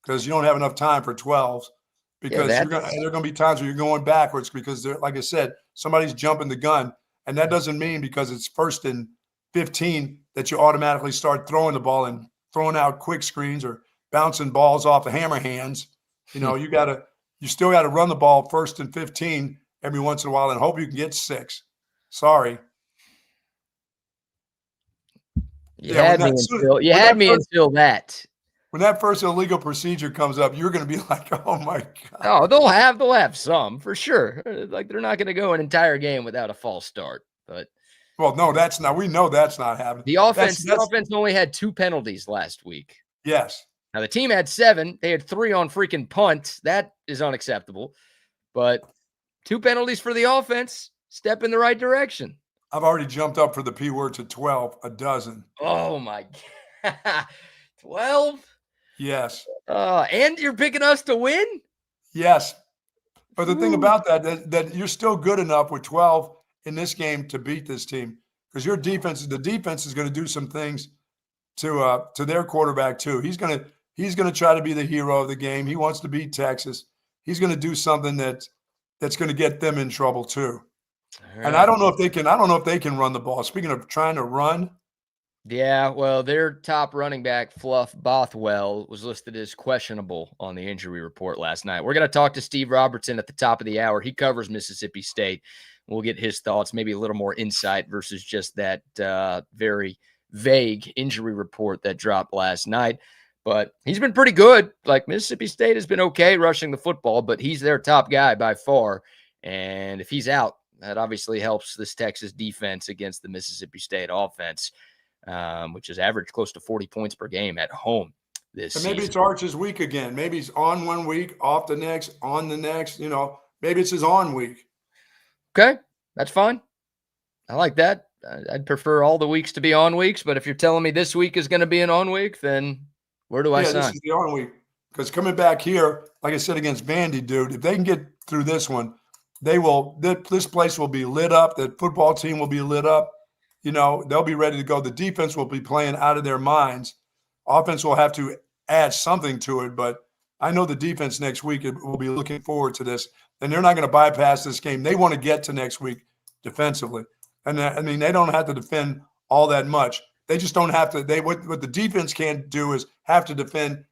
because you don't have enough time for 12s. Because there are going to be times where you're going backwards because, like I said, somebody's jumping the gun. And that doesn't mean because it's 1st and 15 that you automatically start throwing the ball and throwing out quick screens or bouncing balls off the hammer hands. You know, you still got to run the ball 1st and 15 every once in a while and hope you can get 6. Sorry. You had me until that. When that first illegal procedure comes up, you're going to be like, "Oh my God!" Oh, they'll have some for sure. Like they're not going to go an entire game without a false start. But no, that's not. We know that's not happening. The offense only had 2 penalties last week. Yes. Now the team had 7. They had 3 on freaking punts. That is unacceptable. But 2 penalties for the offense. Step in the right direction. I've already jumped up for the P word to 12, a dozen. Oh my God. 12? Yes. And you're picking us to win? Yes. But the thing about that you're still good enough with 12 in this game to beat this team because the defense is going to do some things to their quarterback too. He's going to try to be the hero of the game. He wants to beat Texas. He's going to do something that's going to get them in trouble too. Right. And I don't know if they can run the ball. Speaking of trying to run. Yeah, well, their top running back, Fluff Bothwell, was listed as questionable on the injury report last night. We're going to talk to Steve Robertson at the top of the hour. He covers Mississippi State. We'll get his thoughts, maybe a little more insight versus just that very vague injury report that dropped last night. But he's been pretty good. Like Mississippi State has been okay rushing the football, but he's their top guy by far. And if he's out, that obviously helps this Texas defense against the Mississippi State offense. Which has averaged close to 40 points per game at home this season. Maybe it's Arch's week again. Maybe he's on one week, off the next, on the next. You know, maybe it's his on week. Okay, that's fine. I like that. I'd prefer all the weeks to be on weeks, but if you're telling me this week is going to be an on week, then where do I sign? This is the on week. Because coming back here, like I said, against Vandy, dude, if they can get through this one, this place will be lit up. The football team will be lit up. You know, they'll be ready to go. The defense will be playing out of their minds. Offense will have to add something to it, but I know the defense next week will be looking forward to this. And they're not going to bypass this game. They want to get to next week defensively. And I mean, they don't have to defend all that much. They just don't have to. What the defense can't do is have to defend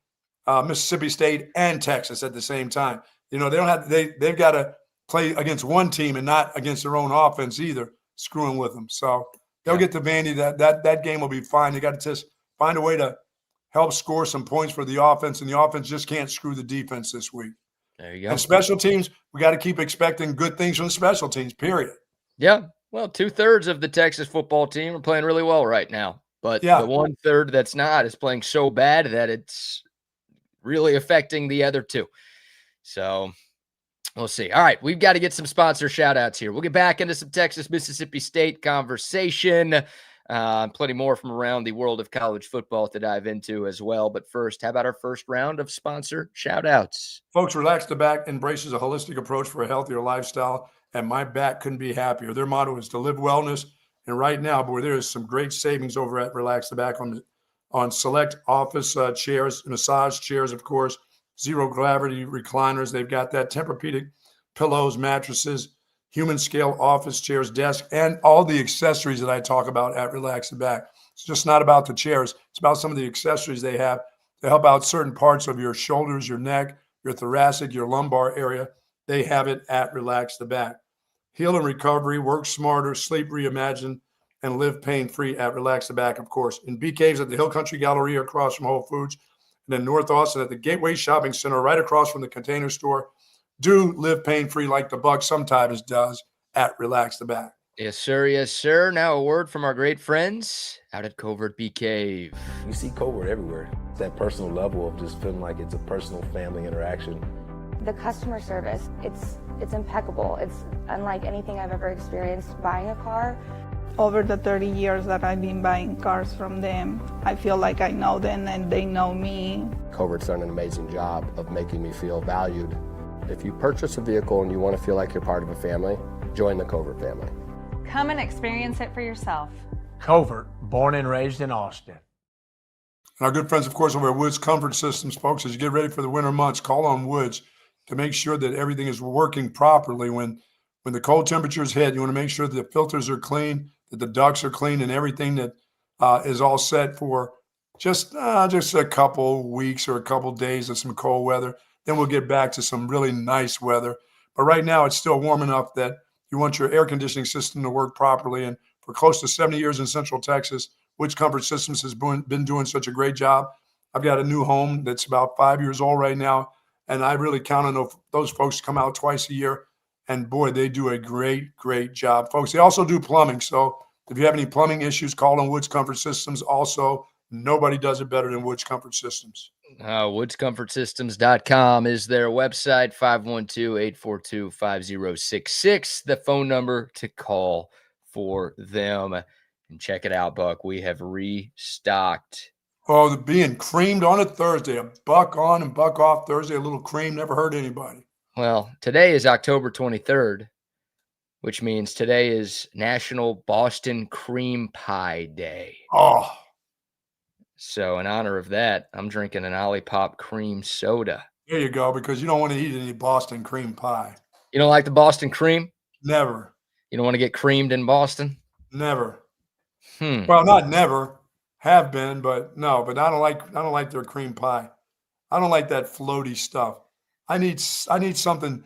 Mississippi State and Texas at the same time. You know, they don't have. They've got to play against one team and not against their own offense either, screwing with them. So they'll get to Vandy. That game will be fine. They got to just find a way to help score some points for the offense, and the offense just can't screw the defense this week. There you go. And special teams, we got to keep expecting good things from the special teams, period. Yeah. Well, 2/3 of the Texas football team are playing really well right now. But the 1/3 that's not is playing so bad that it's really affecting the other two. So we'll see. All right, we've got to get some sponsor shout-outs here. We'll get back into some Texas-Mississippi State conversation. Plenty more from around the world of college football to dive into as well. But first, how about our first round of sponsor shout-outs? Folks, Relax the Back embraces a holistic approach for a healthier lifestyle, and my back couldn't be happier. Their motto is to live wellness. And right now, boy, there is some great savings over at Relax the Back on select office chairs, massage chairs, of course, zero gravity recliners. They've got that Tempur-Pedic pillows, mattresses, human scale office chairs, desk, and all the accessories that I talk about at Relax the Back. It's just not about the chairs. It's about some of the accessories they have to help out certain parts of your shoulders, your neck, your thoracic, your lumbar area. They have it at Relax the Back. Heal and recovery, work smarter, sleep reimagined, and live pain-free at Relax the Back, of course. In BK's at the Hill Country Galleria across from Whole Foods, and in North Austin at the Gateway Shopping Center right across from the Container Store. Do live pain-free like the Buck sometimes does at Relax the Back. Yes, sir. Yes, sir. Now a word from our great friends out at Covert Bee Cave. You see Covert everywhere. It's that personal level of just feeling like it's a personal family interaction. The customer service, it's impeccable. It's unlike anything I've ever experienced buying a car. Over the 30 years that I've been buying cars from them, I feel like I know them and they know me. Covert's done an amazing job of making me feel valued. If you purchase a vehicle and you want to feel like you're part of a family, join the Covert family. Come and experience it for yourself. Covert, born and raised in Austin. And our good friends, of course, over at Woods Comfort Systems, folks, as you get ready for the winter months, call on Woods to make sure that everything is working properly. When the cold temperatures hit, you want to make sure that the filters are clean, that the ducts are clean, and everything that is all set for just a couple weeks or a couple days of some cold weather. Then we'll get back to some really nice weather. But right now, it's still warm enough that you want your air conditioning system to work properly. And for close to 70 years in Central Texas, Woods Comfort Systems has been doing such a great job. I've got a new home that's about 5 years old right now, and I really count on those folks to come out twice a year. And boy, they do a great, great job, folks. They also do plumbing. So if you have any plumbing issues, call on Woods Comfort Systems. Also, nobody does it better than Woods Comfort Systems. WoodsComfortSystems.com is their website, 512-842-5066, the phone number to call for them. And check it out, Buck. We have restocked. Oh, the being creamed on a Thursday, a buck on and buck off Thursday, a little cream, never hurt anybody. Well, today is October 23rd, which means today is National Boston Cream Pie Day. Oh. So in honor of that, I'm drinking an OLIPOP cream soda. There you go, because you don't want to eat any Boston cream pie. You don't like the Boston cream? Never. You don't want to get creamed in Boston? Never. Well, not never. Have been, but no. But I don't like their cream pie. I don't like that floaty stuff. I need something.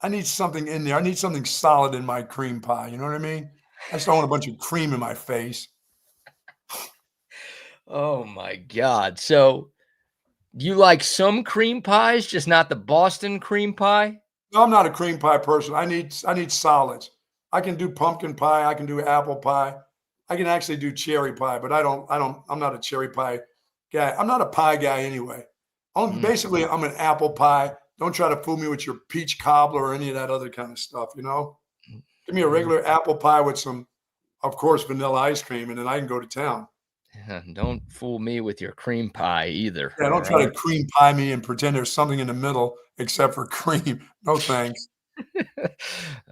I need something in there. I need something solid in my cream pie. You know what I mean? I just don't want a bunch of cream in my face. Oh my God. So you like some cream pies, just not the Boston cream pie? No, I'm not a cream pie person. I need solids. I can do pumpkin pie. I can do apple pie. I can actually do cherry pie, but I'm not a cherry pie guy. I'm not a pie guy anyway. Basically, I'm an apple pie. Don't try to fool me with your peach cobbler or any of that other kind of stuff, you know? Give me a regular apple pie with some, of course, vanilla ice cream, and then I can go to town. Don't fool me with your cream pie either. Yeah, don't try to cream pie me and pretend there's something in the middle except for cream. No thanks.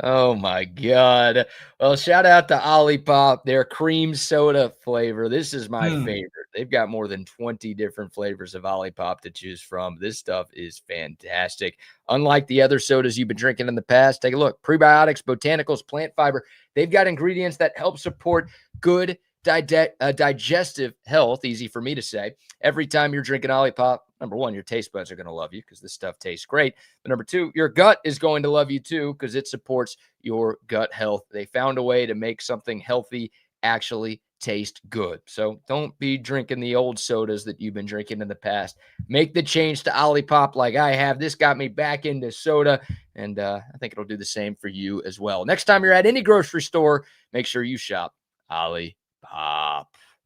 Oh my God. Well, shout out to OLIPOP, their cream soda flavor. This is my favorite. They've got more than 20 different flavors of OLIPOP to choose from. This stuff is fantastic. Unlike the other sodas you've been drinking in the past, take a look. Prebiotics, botanicals, plant fiber. They've got ingredients that help support good digestive health. Easy for me to say. Every time you're drinking OLIPOP, number one, your taste buds are going to love you because this stuff tastes great. But number two, your gut is going to love you too because it supports your gut health. They found a way to make something healthy actually taste good. So don't be drinking the old sodas that you've been drinking in the past. Make the change to OLIPOP like I have. This got me back into soda, and I think it'll do the same for you as well. Next time you're at any grocery store, make sure you shop OLIPOP.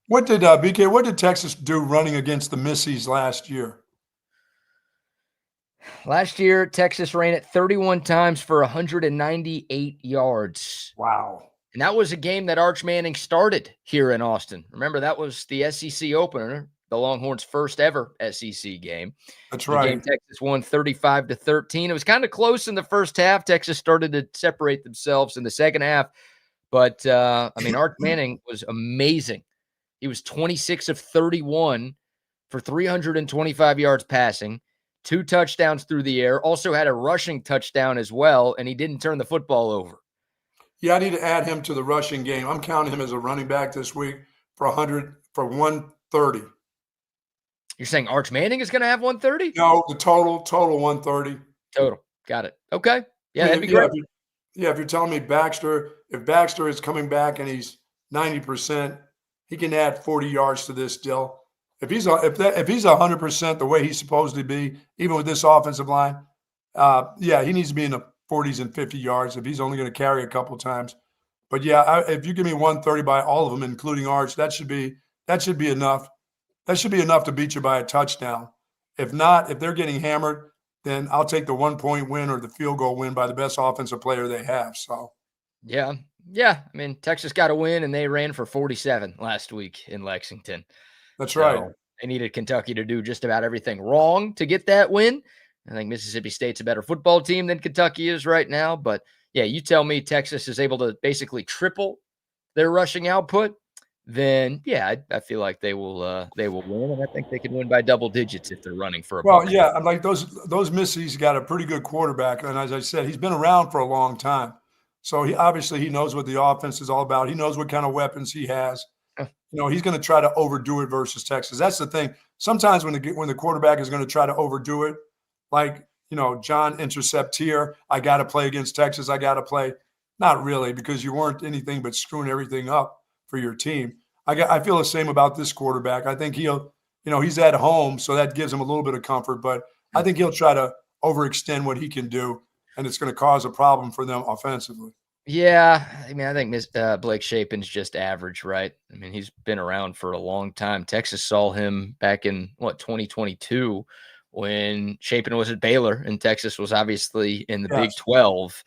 What did BK? What did Texas do running against the Missies last year? Last year, Texas ran it 31 times for 198 yards. Wow. And that was a game that Arch Manning started here in Austin. Remember, that was the SEC opener, the Longhorns' first ever SEC game. That's right. Game Texas won 35-13. It was kind of close in the first half. Texas started to separate themselves in the second half. But, Arch Manning was amazing. He was 26 of 31 for 325 yards passing, 2 touchdowns through the air, also had a rushing touchdown as well, and he didn't turn the football over. Yeah, I need to add him to the rushing game. I'm counting him as a running back this week. for 130. You're saying Arch Manning is going to have 130? No, the total 130. Total. Got it. Okay. Yeah, that'd be great. If you're telling me if Baxter is coming back and he's 90%, he can add 40 yards to this still. If he's 100% the way he's supposed to be, even with this offensive line, he needs to be in the 40s and 50 yards if he's only going to carry a couple times. But if you give me 130 by all of them, including Arch, that should be enough. That should be enough to beat you by a touchdown. If not, if they're getting hammered, then I'll take the 1-point win or the field goal win by the best offensive player they have. So, yeah. I mean, Texas got a win, and they ran for 47 last week in Lexington. That's right. They needed Kentucky to do just about everything wrong to get that win. I think Mississippi State's a better football team than Kentucky is right now. But, yeah, you tell me Texas is able to basically triple their rushing output, then, yeah, I feel like they will win, and I think they can win by double digits if they're running for a buck. Yeah, I'm like those Missies got a pretty good quarterback, and as I said, he's been around for a long time. So he knows what the offense is all about. He knows what kind of weapons he has. He's going to try to overdo it versus Texas. That's the thing. Sometimes when the quarterback is going to try to overdo it, like, John intercept here, I got to play against Texas. I got to play. Not really, because you weren't anything but screwing everything up for your team. I feel the same about this quarterback. I think he's at home, so that gives him a little bit of comfort, but I think he'll try to overextend what he can do, and it's going to cause a problem for them offensively. Yeah, I mean, I think Blake Shapen's just average, right? I mean, he's been around for a long time. Texas saw him back in, 2022 when Shapen was at Baylor, and Texas was obviously in the Big 12.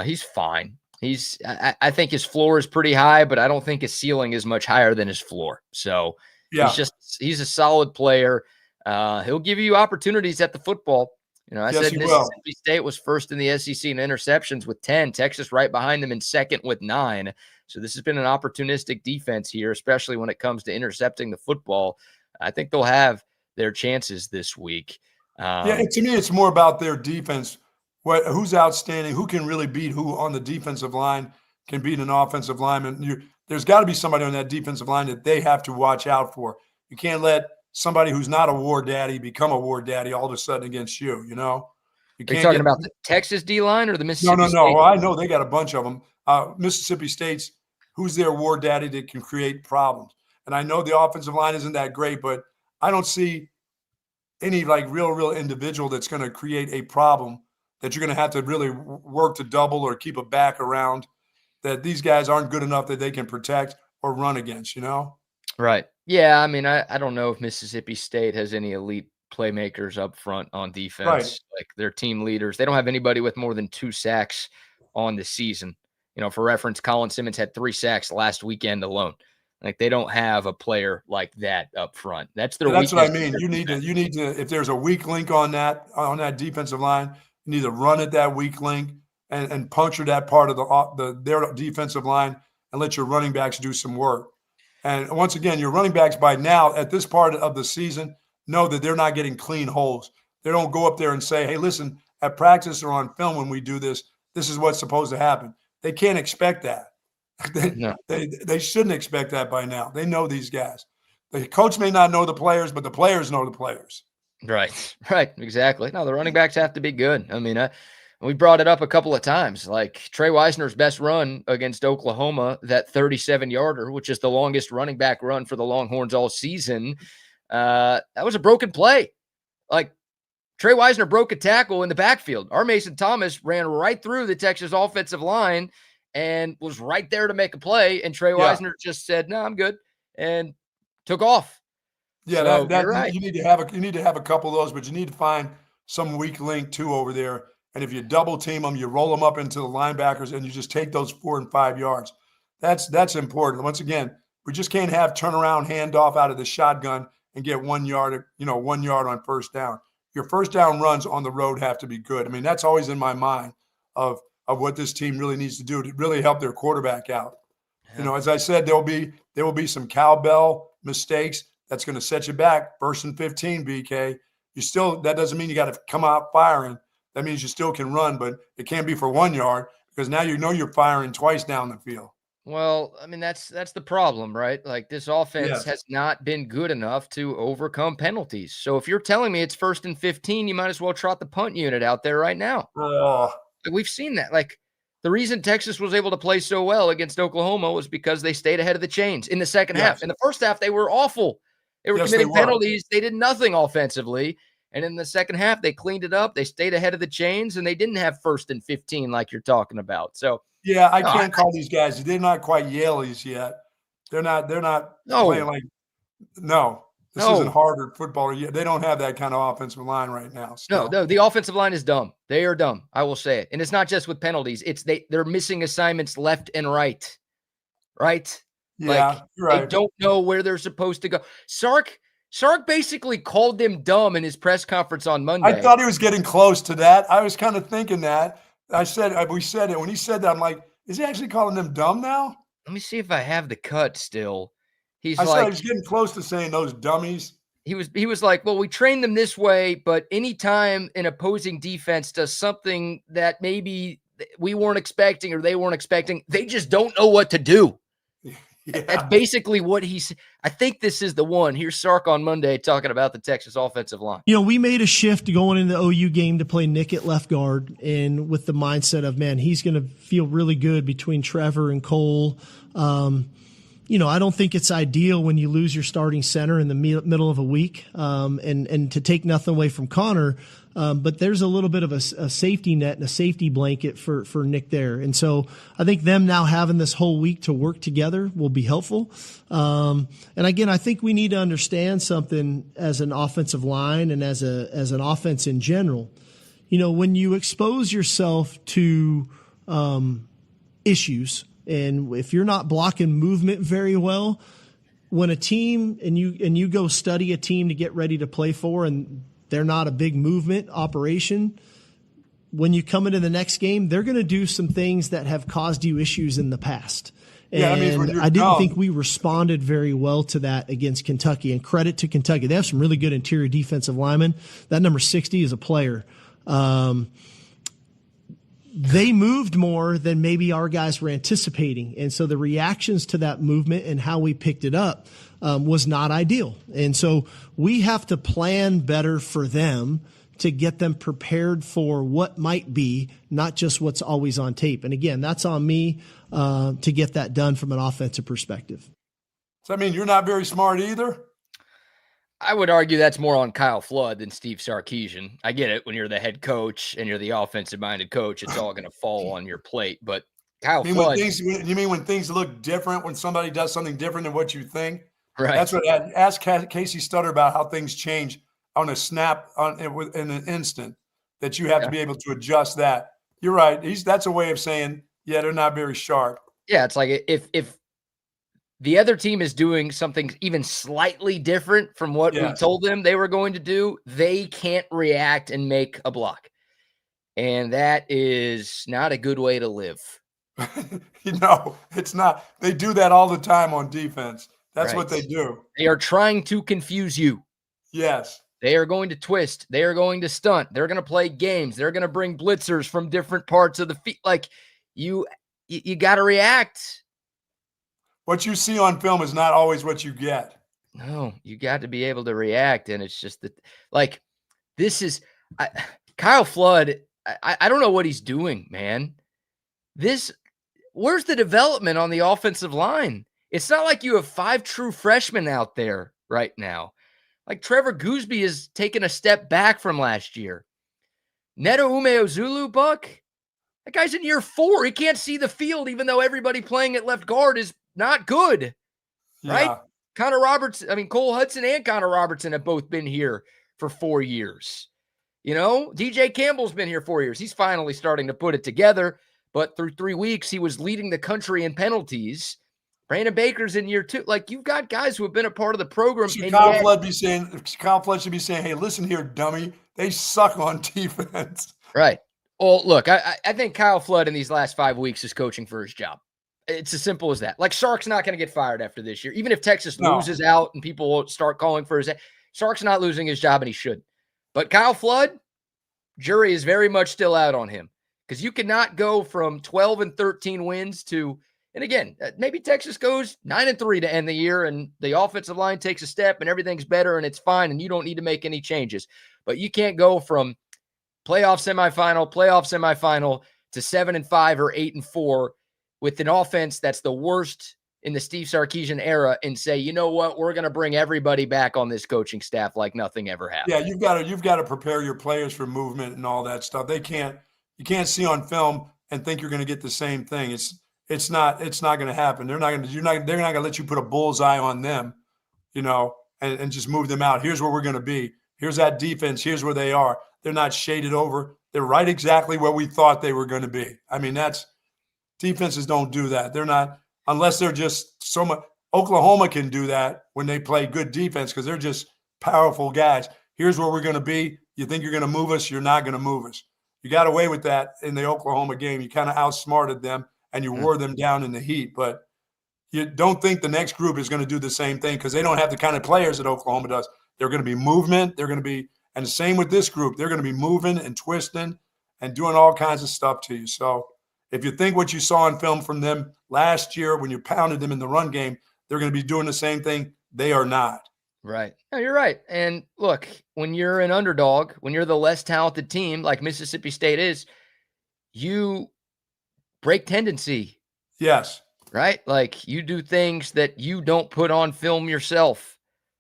He's fine. I think his floor is pretty high, but I don't think his ceiling is much higher than his floor. So he's a solid player. He'll give you opportunities at the football. I said Mississippi State was first in the SEC in interceptions with 10, Texas right behind them in second with 9. So this has been an opportunistic defense here, especially when it comes to intercepting the football. I think they'll have their chances this week. To me, it's more about their defense. Who's outstanding, who can really beat who on the defensive line, can beat an offensive lineman. There's got to be somebody on that defensive line that they have to watch out for. You can't let somebody who's not a war daddy become a war daddy all of a sudden against you, Are you talking about the Texas D-line or the Mississippi State? No. Well, I know they got a bunch of them. Mississippi State's, who's their war daddy that can create problems? And I know the offensive line isn't that great, but I don't see any real individual that's going to create a problem that you're going to have to really work to double or keep a back around, that these guys aren't good enough that they can protect or run against, Right. Yeah, I mean, I don't know if Mississippi State has any elite playmakers up front on defense. Right. Like their team leaders. They don't have anybody with more than 2 sacks on the season. For reference, Colin Simmons had 3 sacks last weekend alone. Like they don't have a player like that up front. That's their weakness. That's what I mean. You need to, if there's a weak link on that defensive line, you need to run at that weak link and puncture that part of their defensive line and let your running backs do some work. And once again, your running backs by now at this part of the season know that they're not getting clean holes. They don't go up there and say, hey, listen, at practice or on film when we do this, this is what's supposed to happen. They can't expect that. They shouldn't expect that by now. They know these guys. The coach may not know the players, but the players know the players. Right, exactly. No, the running backs have to be good. I mean, we brought it up a couple of times. Like Trey Wisner's best run against Oklahoma, that 37-yarder, which is the longest running back run for the Longhorns all season, that was a broken play. Like Trey Wisner broke a tackle in the backfield. Our Mason Thomas ran right through the Texas offensive line and was right there to make a play. And Trey Wisner just said, no, I'm good, and took off. Yeah, so you're right. You need to have a couple of those, but you need to find some weak link too over there. And if you double team them, you roll them up into the linebackers, and you just take those 4 and 5 yards. That's important. Once again, we just can't have turnaround handoff out of the shotgun and get 1 yard, 1 yard on first down. Your first down runs on the road have to be good. I mean, that's always in my mind of what this team really needs to do to really help their quarterback out. Yeah. As I said, there will be some cowbell mistakes. That's going to set you back. 1st and 15, BK. That doesn't mean you got to come out firing. That means you still can run, but it can't be for 1 yard because now you're firing twice down the field. Well, I mean, that's the problem, right? Like this offense Yes. has not been good enough to overcome penalties. So if you're telling me it's 1st and 15, you might as well trot the punt unit out there right now. Oh, Like, we've seen that. Like the reason Texas was able to play so well against Oklahoma was because they stayed ahead of the chains in the second half. yes. In the first half, they were awful. They were Yes, committing they were. penalties. They did nothing offensively. And in the second half, they cleaned it up. They stayed ahead of the chains, and they didn't have 1st and 15 like you're talking about. So Yeah, I no, can't call these guys. They're not quite Yaleys yet. They're not No. playing like no. This No. isn't Harvard football yet. They don't have that kind of offensive line right now. Still. No, the offensive line is dumb. They are dumb. I will say it. And it's not just with penalties. It's they're missing assignments left and right. Right? Yeah, Like you're right. they don't know where they're supposed to go. Sark basically called them dumb in his press conference on Monday. I thought he was getting close to that. I was kind of thinking that. We said it when he said that. I'm like, is he actually calling them dumb now? Let me see if I have the cut still. He's I said like, he was getting close to saying those dummies. he was like, well, we train them this way, but anytime an opposing defense does something that maybe we weren't expecting or they weren't expecting, they just don't know what to do. Yeah. That's basically what he's. I think this is the one. Here's Sark on Monday talking about the Texas offensive line. You know, we made a shift going into the OU game to play Nick at left guard, and with the mindset of, man, he's going to feel really good between Trevor and Cole. You know, I don't think it's ideal when you lose your starting center in the middle of a week, and to take nothing away from Connor. But there's a little bit of a safety net and a safety blanket for Nick there. And so I think them now having this whole week to work together will be helpful. And again, I think we need to understand something as an offensive line and as an offense in general. You know, when you expose yourself to issues, and if you're not blocking movement very well, when a team and you go study a team to get ready to play for, and they're not a big movement operation, when you come into the next game, they're going to do some things that have caused you issues in the past. Yeah, And I didn't think we responded very well to that against Kentucky. And credit to Kentucky. They have some really good interior defensive linemen. That number 60 is a player. They moved more than maybe our guys were anticipating. And so the reactions to that movement and how we picked it up was not ideal. And so we have to plan better for them to get them prepared for what might be, not just what's always on tape. And again, that's on me to get that done from an offensive perspective. Does that mean you're not very smart either? I would argue that's more on Kyle Flood than Steve Sarkisian. I get it. When you're the head coach and you're the offensive-minded coach, it's all going to fall on your plate. But Kyle Flood. You mean when things look different, when somebody does something different than what you think? Right. That's what ask Casey Stutter about how things change on a snap in an instant, that you have to be able to adjust that. You're right. That's a way of saying, yeah, they're not very sharp. Yeah, it's like if the other team is doing something even slightly different from what we told them they were going to do, they can't react and make a block. And that is not a good way to live. No, it's not. They do that all the time on defense. That's Right. what they do. They are trying to confuse you. Yes. They are going to twist. They are going to stunt. They're going to play games. They're going to bring blitzers from different parts of the field. Like, you got to react. What you see on film is not always what you get. No, you got to be able to react. And it's just that, like, this is Kyle Flood. I don't know what he's doing, man. Where's the development on the offensive line? It's not like you have 5 true freshmen out there right now. Like, Trevor Gooseby has taken a step back from last year. Neto Umeozulu, Buck, that guy's in year 4. He can't see the field, even though everybody playing at left guard is not good, right? Yeah. Cole Hudson and Connor Robertson have both been here for 4 years. You know, DJ Campbell's been here 4 years. He's finally starting to put it together, but through 3 weeks, he was leading the country in penalties. Brandon Baker's in year 2. Like, you've got guys who have been a part of the program. Kyle Flood should be saying, hey, listen here, dummy. They suck on defense. Right. Well, look, I think Kyle Flood in these last 5 weeks is coaching for his job. It's as simple as that. Like, Sark's not going to get fired after this year. Even if Texas loses out and people will start calling for his head, Sark's not losing his job, and he shouldn't. But Kyle Flood, jury is very much still out on him, because you cannot go from 12 and 13 wins to And again, maybe Texas goes 9-3 to end the year and the offensive line takes a step and everything's better and it's fine and you don't need to make any changes. But you can't go from playoff semifinal to 7-5 or 8-4 with an offense that's the worst in the Steve Sarkisian era and say, you know what, we're going to bring everybody back on this coaching staff like nothing ever happened. Yeah, you've got to prepare your players for movement and all that stuff. You can't see on film and think you're going to get the same thing. It's not going to happen. They're not going to let you put a bullseye on them, and just move them out. Here's where we're going to be. Here's that defense. Here's where they are. They're not shaded over. They're right exactly where we thought they were going to be. I mean, defenses don't do that. They're not, unless they're just so much. Oklahoma can do that when they play good defense because they're just powerful guys. Here's where we're going to be. You think you're going to move us? You're not going to move us. You got away with that in the Oklahoma game. You kind of outsmarted them and you wore them down in the heat. But you don't think the next group is going to do the same thing because they don't have the kind of players that Oklahoma does. They're going to be movement. They're going to be, and the same with this group. They're going to be moving and twisting and doing all kinds of stuff to you. So if you think what you saw in film from them last year when you pounded them in the run game, they're going to be doing the same thing. They are not. Right. No, you're right. And look, when you're an underdog, when you're the less talented team like Mississippi State is, you break tendency. Yes. Right? Like you do things that you don't put on film yourself.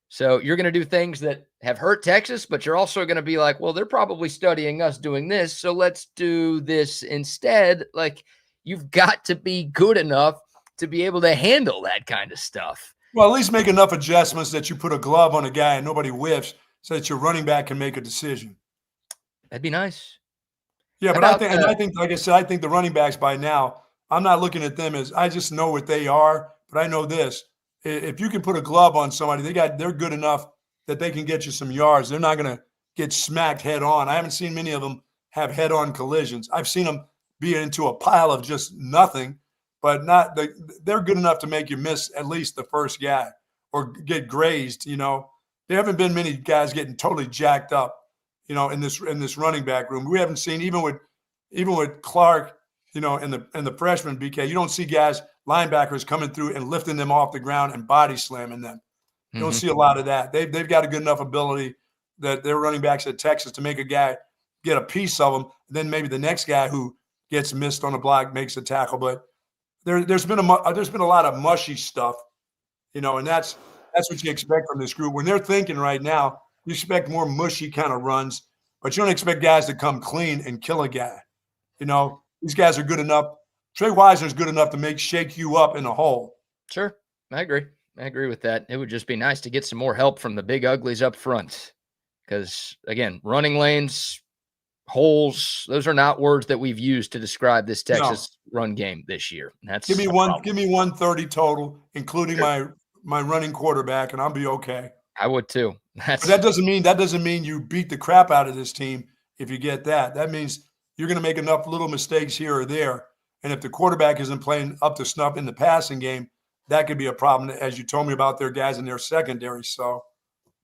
So you're going to do things that have hurt Texas, but you're also going to be like, well, they're probably studying us doing this, so let's do this instead. Like you've got to be good enough to be able to handle that kind of stuff. Well, at least make enough adjustments that you put a glove on a guy and nobody whiffs so that your running back can make a decision. That'd be nice. Yeah, but I think, like I said, I think the running backs by now, I'm not looking at them as I just know what they are, but I know this. If you can put a glove on somebody, they're good enough that they can get you some yards. They're not going to get smacked head on. I haven't seen many of them have head on collisions. I've seen them be into a pile of just nothing, but they're good enough to make you miss at least the first guy or get grazed. There haven't been many guys getting totally jacked up, in this running back room. We haven't seen even with Clark, and the freshman BK. You don't see guys, linebackers coming through and lifting them off the ground and body slamming them. You don't see a lot of that. They've got a good enough ability that they're running backs at Texas to make a guy get a piece of them. And then maybe the next guy who gets missed on a block makes a tackle. But there's been a lot of mushy stuff, and that's what you expect from this group. When they're thinking right now, you expect more mushy kind of runs, but you don't expect guys to come clean and kill a guy. These guys are good enough. Trey Wisner's good enough to shake you up in a hole. Sure. I agree with that. It would just be nice to get some more help from the big uglies up front. Because, again, running lanes, holes, those are not words that we've used to describe this Texas run game this year. Give me 130 total, including my running quarterback, and I'll be okay. I would too. But that doesn't mean you beat the crap out of this team if you get that. That means you're going to make enough little mistakes here or there. And if the quarterback isn't playing up to snuff in the passing game, that could be a problem, as you told me about their guys in their secondary. So,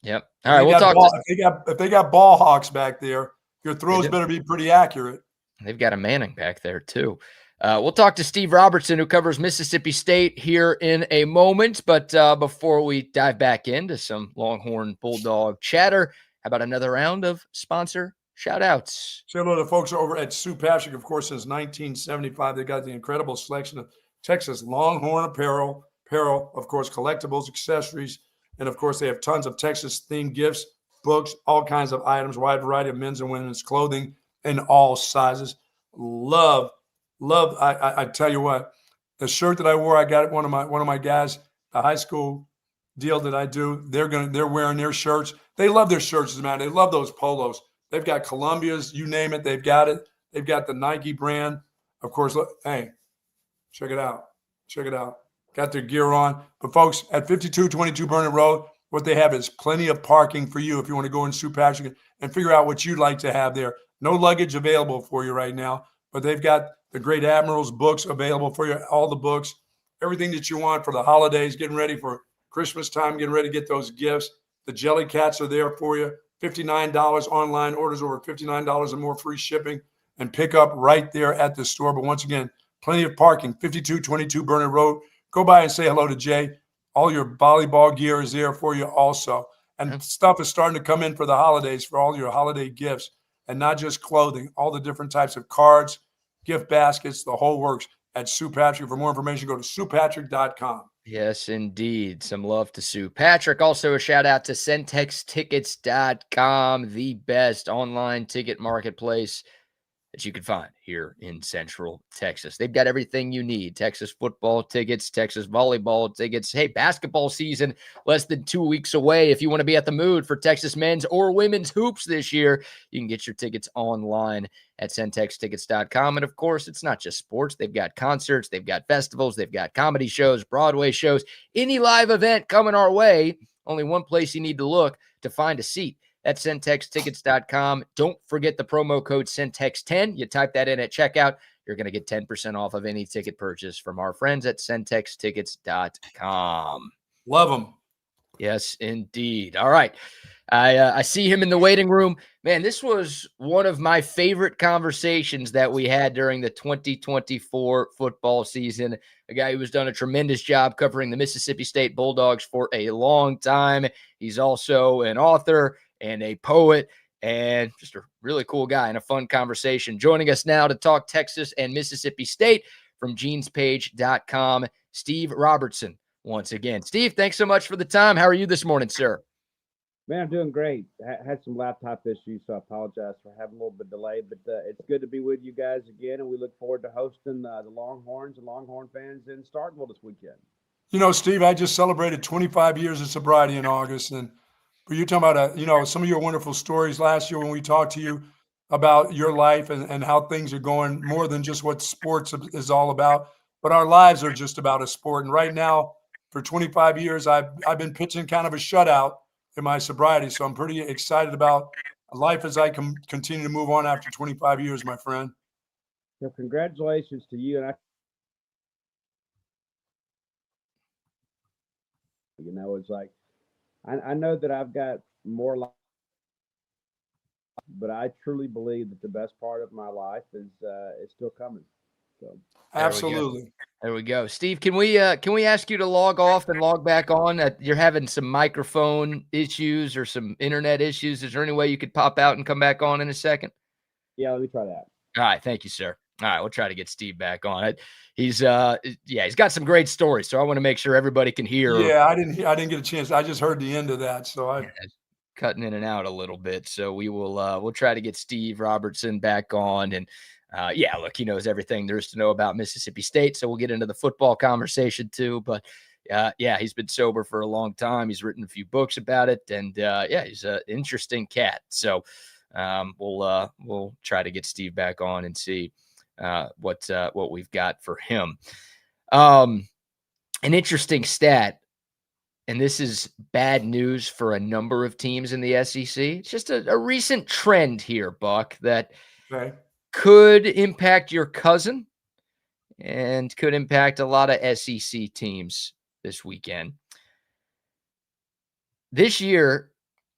yep. All right, we'll talk. If they got ball hawks back there, your throws better be pretty accurate. They've got a Manning back there too. We'll talk to Steve Robertson, who covers Mississippi State, here in a moment. But before we dive back into some Longhorn Bulldog chatter, how about another round of sponsor shout-outs? Say hello to folks over at Sue Patrick. Of course, since 1975, they got the incredible selection of Texas Longhorn apparel, of course, collectibles, accessories, and of course, they have tons of Texas-themed gifts, books, all kinds of items, wide variety of men's and women's clothing in all sizes. Love. I tell you what, the shirt that I wore, I got it. One of my guys, the high school deal that I do, they're wearing their shirts. They love their shirts, man. They love those polos. They've got Columbia's, you name it, they've got it. They've got the Nike brand. Of course, look, hey, check it out. Got their gear on. But folks, at 5222 Burnett Road, what they have is plenty of parking for you if you want to go in Sue Patrick and figure out what you'd like to have there. No luggage available for you right now, but they've got the Great Admiral's books available for you, all the books, everything that you want for the holidays, getting ready for Christmas time, getting ready to get those gifts. The Jelly Cats are there for you. $59 online, orders over $59 and more, free shipping and pick up right there at the store. But once again, Plenty of parking, 5222 Burnett Road. Go by and say hello to Jay. All your volleyball gear is there for you also. And stuff is starting to come in for the holidays, for all your holiday gifts, and not just clothing, all the different types of cards, gift baskets, the whole works at Sue Patrick. For more information, go to SuePatrick.com. Yes, indeed. Some love to Sue Patrick. Also, a shout out to CentexTickets.com, the best online ticket marketplace that you can find here in Central Texas. They've got everything you need. Texas football tickets, Texas volleyball tickets. Hey, basketball season less than 2 weeks away. If you want to be at the mood for Texas men's or women's hoops this year, you can get your tickets online at CentexTickets.com. And of course, it's not just sports. They've got concerts, they've got festivals, they've got comedy shows, Broadway shows, any live event coming our way. Only one place you need to look to find a seat. At CentexTickets.com. Don't forget the promo code CENTEX10. You type that in at checkout. You're going to get 10% off of any ticket purchase from our friends at CentexTickets.com. Love them. Yes, indeed. All right. I see him in the waiting room. Man, this was one of my favorite conversations that we had during the 2024 football season. A guy who has done a tremendous job covering the Mississippi State Bulldogs for a long time. He's also an author and a poet, and just a really cool guy and a fun conversation. Joining us now to talk Texas and Mississippi State from genespage.com, Steve Robertson once again. Steve, thanks so much for the time. How are you this morning, sir? Man, I'm doing great. Had some laptop issues, so I apologize for having a little bit of delay, but it's good to be with you guys again, and we look forward to hosting the Longhorns and Longhorn fans in Starkville this weekend. You know, Steve, I just celebrated 25 years of sobriety in August, and you're talking about, some of your wonderful stories last year when we talked to you about your life and how things are going, more than just what sports is all about, but our lives are just about a sport. And right now, for 25 years, I've been pitching kind of a shutout in my sobriety, so I'm pretty excited about life as I continue to move on after 25 years, my friend. So congratulations to you. And it's like, I know that I've got more life, but I truly believe that the best part of my life is still coming. So absolutely. There we go. Steve, can we ask you to log off and log back on? You're having some microphone issues or some internet issues. Is there any way you could pop out and come back on in a second? Yeah, let me try that. All right. Thank you, sir. All right. We'll try to get Steve back on. He's got some great stories. So I want to make sure everybody can hear. Yeah, I didn't get a chance. I just heard the end of that. So cutting in and out a little bit. So we'll try to get Steve Robertson back on. And look, he knows everything there is to know about Mississippi State. So we'll get into the football conversation too. But he's been sober for a long time. He's written a few books about it. And he's an interesting cat. So we'll try to get Steve back on and see what we've got for him. An interesting stat, and this is bad news for a number of teams in the SEC. It's just a recent trend here, Buck, that could impact your cousin and could impact a lot of SEC teams this weekend. This year,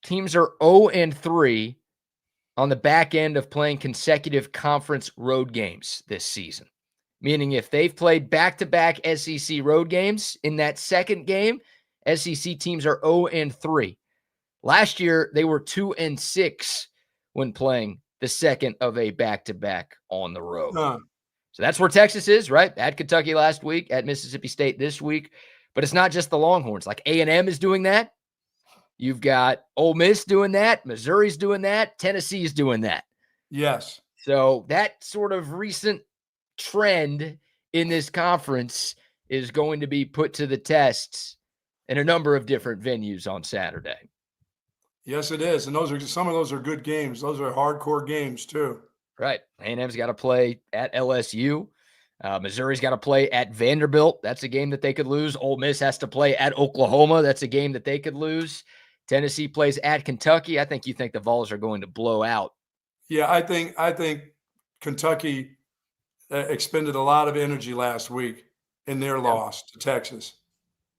teams are 0-3 on the back end of playing consecutive conference road games this season. Meaning if they've played back-to-back SEC road games, in that second game, SEC teams are 0-3. Last year, they were 2-6 when playing the second of a back-to-back on the road. So that's where Texas is, right? At Kentucky last week, at Mississippi State this week. But it's not just the Longhorns. Like A&M is doing that. You've got Ole Miss doing that. Missouri's doing that. Tennessee's doing that. Yes. So that sort of recent trend in this conference is going to be put to the test in a number of different venues on Saturday. Yes, it is. And some of those are good games. Those are hardcore games too. Right. A&M's got to play at LSU. Missouri's got to play at Vanderbilt. That's a game that they could lose. Ole Miss has to play at Oklahoma. That's a game that they could lose. Tennessee plays at Kentucky. I think you think the Vols are going to blow out. Yeah, I think Kentucky expended a lot of energy last week in their loss to Texas.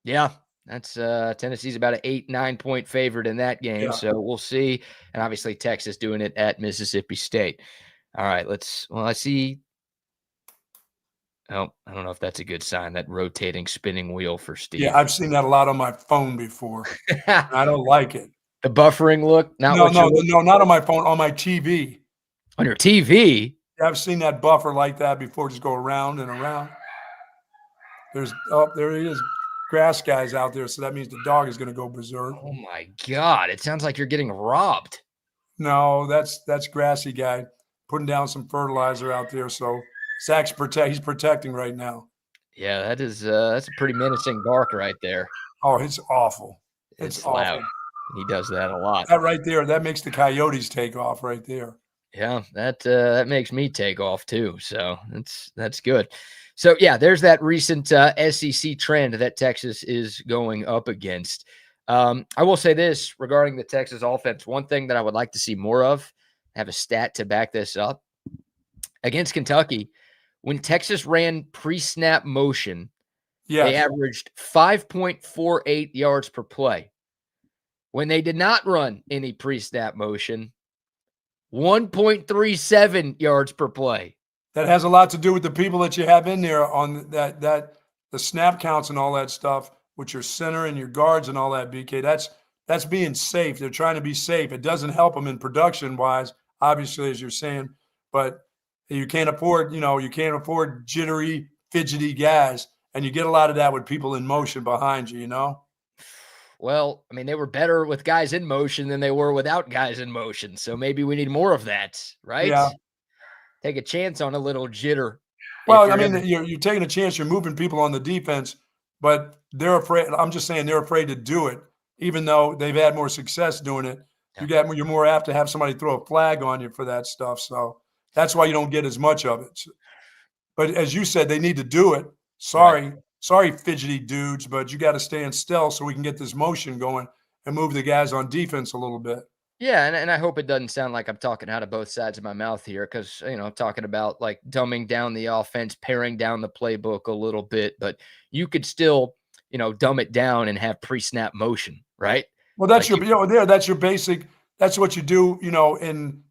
Yeah, that's Tennessee's about an 8-9 point favorite in that game. Yeah. So we'll see. And obviously Texas doing it at Mississippi State. All right, I see Oh, I don't know if that's a good sign, that rotating spinning wheel for Steve. Yeah, I've seen that a lot on my phone before. And I don't like it. The buffering look, not No, what you're no, not on my phone, on my TV. on your TV. Yeah, I've seen that buffer like that before, just go around and around. There he is. Grass guys out there, so that means the dog is going to go berserk. Oh my God! It sounds like you're getting robbed. No, that's Grassy guy putting down some fertilizer out there. So Zach's he's protecting right now. Yeah, that's a pretty menacing bark right there. Oh, it's awful. It's awful. loud. He does that a lot. That right there, that makes the coyotes take off right there. Yeah, that makes me take off too. So that's good. So yeah, there's that recent SEC trend that Texas is going up against. I will say this regarding the Texas offense. One thing that I would like to see more of, have a stat to back this up. Against Kentucky, when Texas ran pre-snap motion, they averaged 5.48 yards per play. When they did not run any pre-snap motion, 1.37 yards per play. That has a lot to do with the people that you have in there on that the snap counts and all that stuff with your center and your guards and all that, BK. That's being safe. They're trying to be safe. It doesn't help them in production wise, obviously, as you're saying, but you can't afford jittery, fidgety guys, and you get a lot of that with people in motion behind you, Well, I mean, they were better with guys in motion than they were without guys in motion. So maybe we need more of that, right? Yeah. Take a chance on a little jitter. Well, I mean, you're taking a chance. You're moving people on the defense, but they're afraid. I'm just saying they're afraid to do it, even though they've had more success doing it. Yeah. You're more apt to have somebody throw a flag on you for that stuff. So that's why you don't get as much of it. But as you said, they need to do it. Sorry, fidgety dudes, but you got to stand still so we can get this motion going and move the guys on defense a little bit. Yeah, and I hope it doesn't sound like I'm talking out of both sides of my mouth here because, I'm talking about like dumbing down the offense, paring down the playbook a little bit, but you could still, dumb it down and have pre-snap motion, right? Well, that's that's your basic, that's what you do, in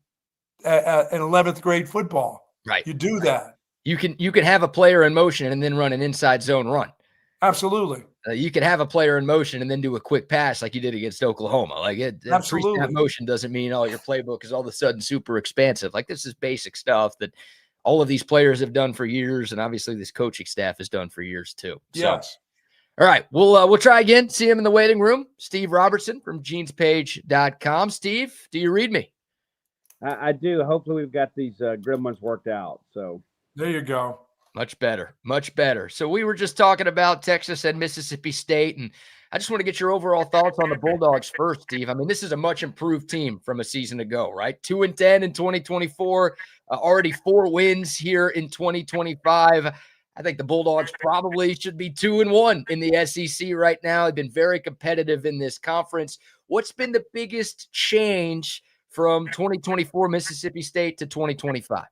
11th grade football. Right. You do that. You can have a player in motion and then run an inside zone run. Absolutely. You could have a player in motion and then do a quick pass like you did against Oklahoma. Like pre-snap motion doesn't mean your playbook is all of a sudden super expansive. Like this is basic stuff that all of these players have done for years, and obviously this coaching staff has done for years too. Yes. So, all right, we'll try again. See him in the waiting room. Steve Robertson from genespage.com. Steve, do you read me? I do. Hopefully we've got these gremlins worked out. So there you go. Much better. Much better. So we were just talking about Texas and Mississippi State, and I just want to get your overall thoughts on the Bulldogs first, Steve. I mean, this is a much improved team from a season ago, right? 2-10 in 2024, already 4 wins here in 2025. I think the Bulldogs probably should be 2-1 in the SEC right now. They've been very competitive in this conference. What's been the biggest change from 2024 Mississippi State to 2025?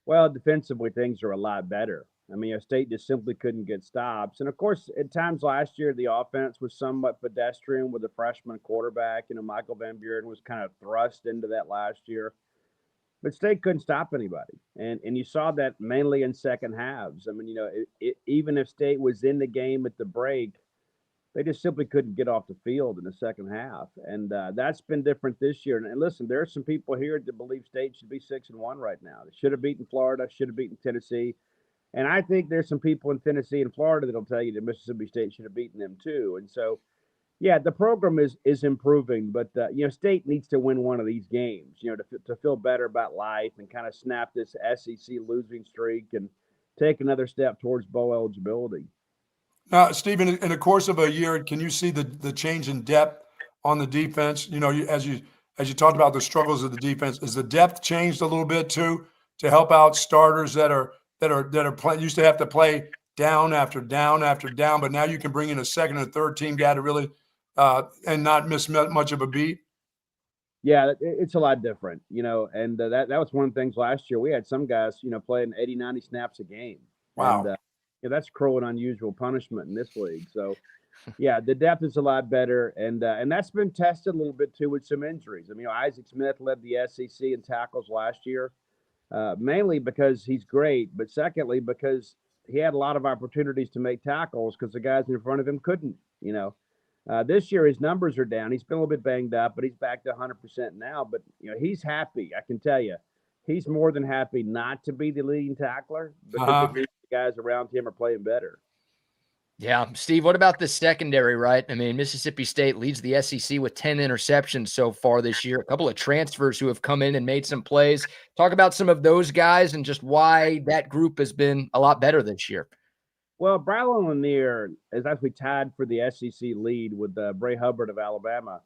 Well, defensively, things are a lot better. I mean, State just simply couldn't get stops. And, of course, at times last year, the offense was somewhat pedestrian with a freshman quarterback. Michael Van Buren was kind of thrust into that last year. But State couldn't stop anybody. And you saw that mainly in second halves. I mean, even if State was in the game at the break, they just simply couldn't get off the field in the second half. And that's been different this year. And listen, there are some people here that believe State should be 6-1 right now. They should have beaten Florida, should have beaten Tennessee. And I think there's some people in Tennessee and Florida that'll tell you that Mississippi State should have beaten them too. And so, yeah, the program is improving, but State needs to win one of these games, to feel better about life and kind of snap this SEC losing streak and take another step towards bowl eligibility. Now, Stephen, in the course of a year, can you see the change in depth on the defense? As you talked about the struggles of the defense, is the depth changed a little bit too to help out starters that are playing, used to have to play down after down after down, but now you can bring in a second or third team guy to really and not miss much of a beat? Yeah, it's a lot different, and that was one of the things last year. We had some guys, playing 80, 90 snaps a game. Wow. And, that's cruel and unusual punishment in this league. So, yeah, the depth is a lot better, and that's been tested a little bit too with some injuries. I mean, Isaac Smith led the SEC in tackles last year, mainly because he's great, but secondly because he had a lot of opportunities to make tackles because the guys in front of him couldn't, This year, his numbers are down. He's been a little bit banged up, but he's back to 100% now. But, he's happy. I can tell you, he's more than happy not to be the leading tackler because it means the guys around him are playing better. Yeah. Steve, what about the secondary, right? I mean, Mississippi State leads the SEC with 10 interceptions so far this year. A couple of transfers who have come in and made some plays. Talk about some of those guys and just why that group has been a lot better this year. Well, Braylon Lanier is actually tied for the SEC lead with Bray Hubbard of Alabama.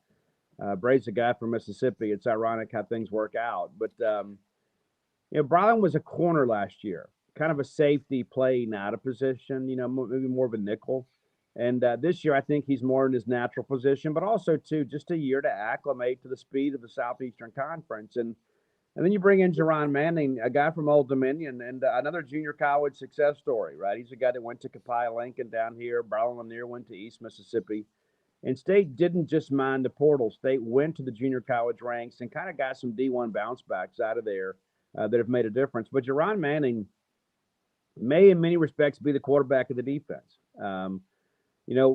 Bray's a guy from Mississippi. It's ironic how things work out. But, Braylon was a corner last year, kind of a safety playing out of position, maybe more of a nickel. And this year, I think he's more in his natural position, but also, too, just a year to acclimate to the speed of the Southeastern Conference. And then you bring in Jerron Manning, a guy from Old Dominion, and another junior college success story, right? He's a guy that went to Copiah Lincoln down here. Braylon Lanier went to East Mississippi. And State didn't just mind the portal. State went to the junior college ranks and kind of got some D1 bounce backs out of there that have made a difference. But Jerron Manning may, in many respects, be the quarterback of the defense. When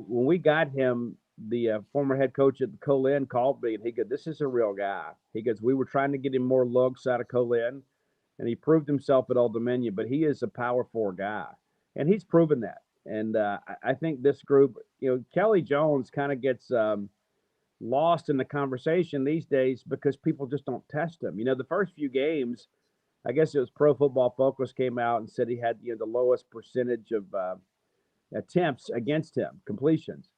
we got him, the former head coach at Collier called me, and he goes, "This is a real guy." He goes, "We were trying to get him more looks out of Collier, and he proved himself at Old Dominion, but he is a Power 4 guy, and he's proven that." And I think this group, Kelly Jones kind of gets lost in the conversation these days because people just don't test him. The first few games, I guess it was Pro Football Focus came out and said he had the lowest percentage of attempts against him, completions.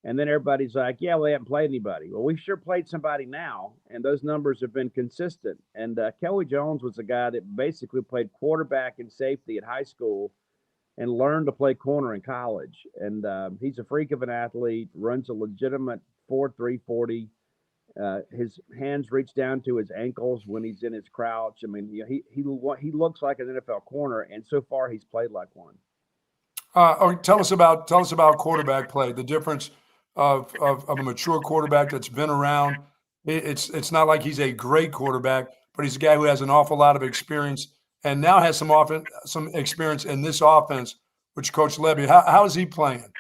And then everybody's like, yeah, well, they haven't played anybody. Well, we've sure played somebody now, and those numbers have been consistent. And Kelly Jones was a guy that basically played quarterback and safety at high school and learned to play corner in college. And he's a freak of an athlete, runs a legitimate 4.3 40. His hands reach down to his ankles when he's in his crouch. I mean, he looks like an NFL corner, and so far he's played like one. Tell us about quarterback play, the difference of a mature quarterback that's been around. It's not like he's a great quarterback, but he's a guy who has an awful lot of experience and now has some experience in this offense, which Coach Levy, how is he playing?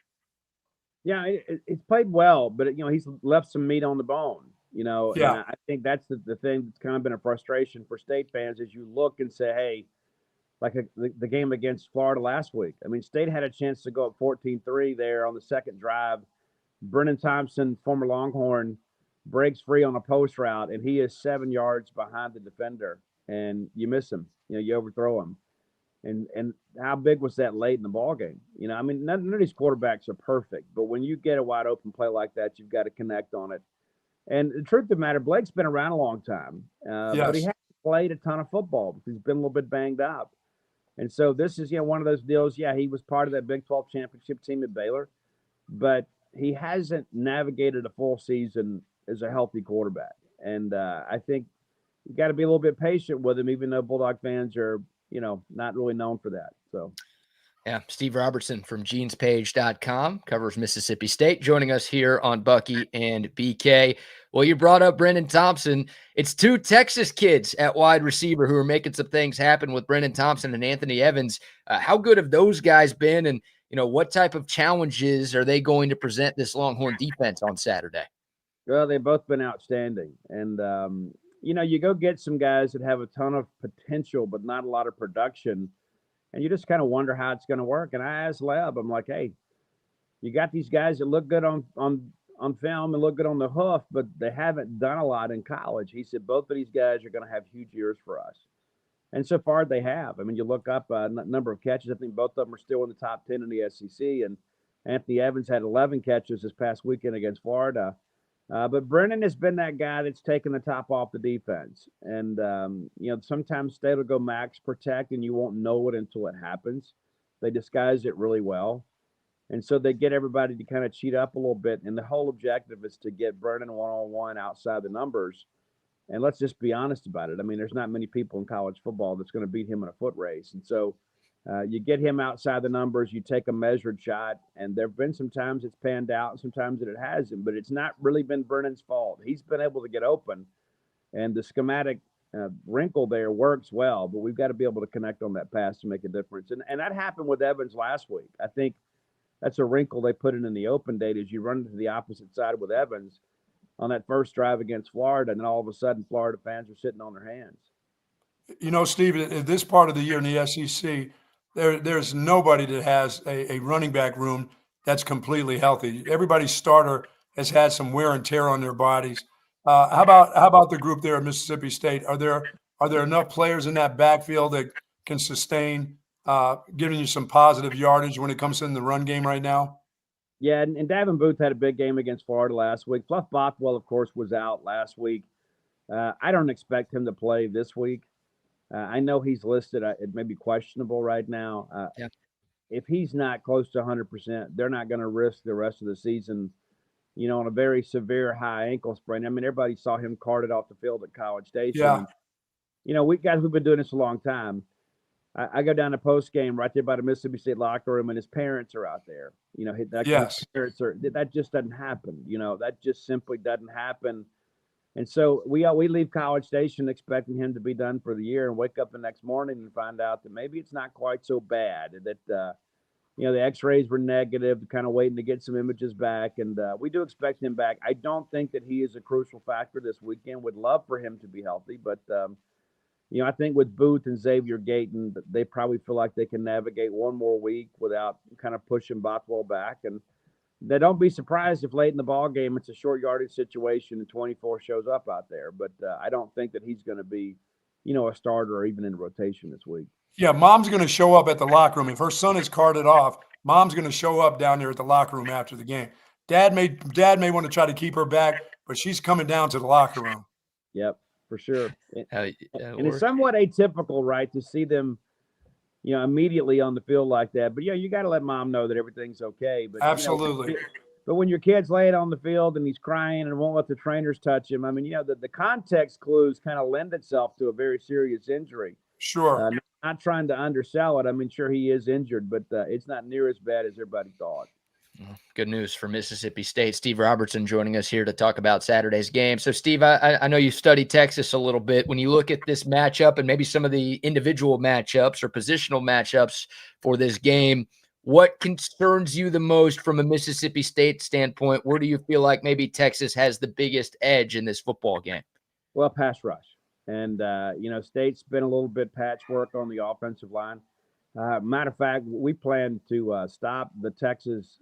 Yeah, it's played well, but he's left some meat on the bone. Yeah. And I think that's the thing that's kind of been a frustration for State fans as you look and say, hey, like the game against Florida last week. I mean, State had a chance to go up 14-3 there on the second drive. Brennan Thompson, former Longhorn, breaks free on a post route, and he is 7 yards behind the defender, and you miss him. You overthrow him. And how big was that late in the ballgame? I mean, none of these quarterbacks are perfect, but when you get a wide open play like that, you've got to connect on it. And the truth of the matter, Blake's been around a long time, but he hasn't played a ton of football because he's been a little bit banged up. And so this is, one of those deals. Yeah, he was part of that Big 12 championship team at Baylor, but he hasn't navigated a full season as a healthy quarterback. And I think you got to be a little bit patient with him, even though Bulldog fans are, not really known for that. So, yeah, Steve Robertson from genespage.com covers Mississippi State, joining us here on Bucky and BK. Well, you brought up Brennan Thompson. It's two Texas kids at wide receiver who are making some things happen with Brennan Thompson and Anthony Evans. How good have those guys been? And, what type of challenges are they going to present this Longhorn defense on Saturday? Well, they've both been outstanding. And, you go get some guys that have a ton of potential, but not a lot of production. And you just kind of wonder how it's going to work. And I asked Leb, I'm like, hey, you got these guys that look good on film and look good on the hoof, but they haven't done a lot in college. He said both of these guys are going to have huge years for us. And so far they have. I mean, you look up a number of catches. I think both of them are still in the top 10 in the SEC. And Anthony Evans had 11 catches this past weekend against Florida. But Brennan has been that guy that's taken the top off the defense. And, sometimes State will go max protect and you won't know it until it happens. They disguise it really well. And so they get everybody to kind of cheat up a little bit. And the whole objective is to get Brennan one-on-one outside the numbers. And let's just be honest about it. I mean, there's not many people in college football that's going to beat him in a foot race. And so you get him outside the numbers, you take a measured shot, and there have been some times it's panned out and sometimes that it hasn't, but it's not really been Brennan's fault. He's been able to get open, and the schematic wrinkle there works well, but we've got to be able to connect on that pass to make a difference. And that happened with Evans last week. I think that's a wrinkle they put in the open date as you run to the opposite side with Evans on that first drive against Florida, and then all of a sudden Florida fans are sitting on their hands. You know, Steve, at this part of the year in the SEC, there's nobody that has a running back room that's completely healthy. Everybody's starter has had some wear and tear on their bodies. How about the group there at Mississippi State? Are there enough players in that backfield that can sustain giving you some positive yardage when it comes in the run game right now? Yeah, and Davin Booth had a big game against Florida last week. Fluff Bothwell, of course, was out last week. I don't expect him to play this week. I know he's listed it may be questionable right now. Yeah. If he's not close to 100%, they're not going to risk the rest of the season, on a very severe high ankle sprain. I mean, everybody saw him carted off the field at College Station. Yeah. We've been doing this a long time. I go down to post game right there by the Mississippi State locker room, and his parents are out there. Yes. That just doesn't happen. That just simply doesn't happen. And so we leave College Station expecting him to be done for the year and wake up the next morning and find out that maybe it's not quite so bad, that, the x-rays were negative, kind of waiting to get some images back. And we do expect him back. I don't think that he is a crucial factor this weekend. Would love for him to be healthy. But, I think with Booth and Xavier Gayton, they probably feel like they can navigate one more week without kind of pushing Bothwell back. And they don't be surprised if late in the ball game it's a short yardage situation and 24 shows up out there. But I don't think that he's going to be, a starter or even in rotation this week. Yeah, mom's going to show up at the locker room. If her son is carted off, mom's going to show up down there at the locker room after the game. Dad may want to try to keep her back, but she's coming down to the locker room. Yep, for sure. And and it's somewhat atypical, right, to see them immediately on the field like that. But you got to let mom know that everything's okay. But absolutely. But when your kid's laying on the field and he's crying and won't let the trainers touch him, I mean, the context clues kind of lend itself to a very serious injury. Sure. Not trying to undersell it. I mean, sure, he is injured, but it's not near as bad as everybody thought. Good news for Mississippi State. Steve Robertson joining us here to talk about Saturday's game. So, Steve, I know you studied Texas a little bit. When you look at this matchup and maybe some of the individual matchups or positional matchups for this game, what concerns you the most from a Mississippi State standpoint? Where do you feel like maybe Texas has the biggest edge in this football game? Well, pass rush. And, State's been a little bit patchwork on the offensive line. Matter of fact, we plan to stop the Texas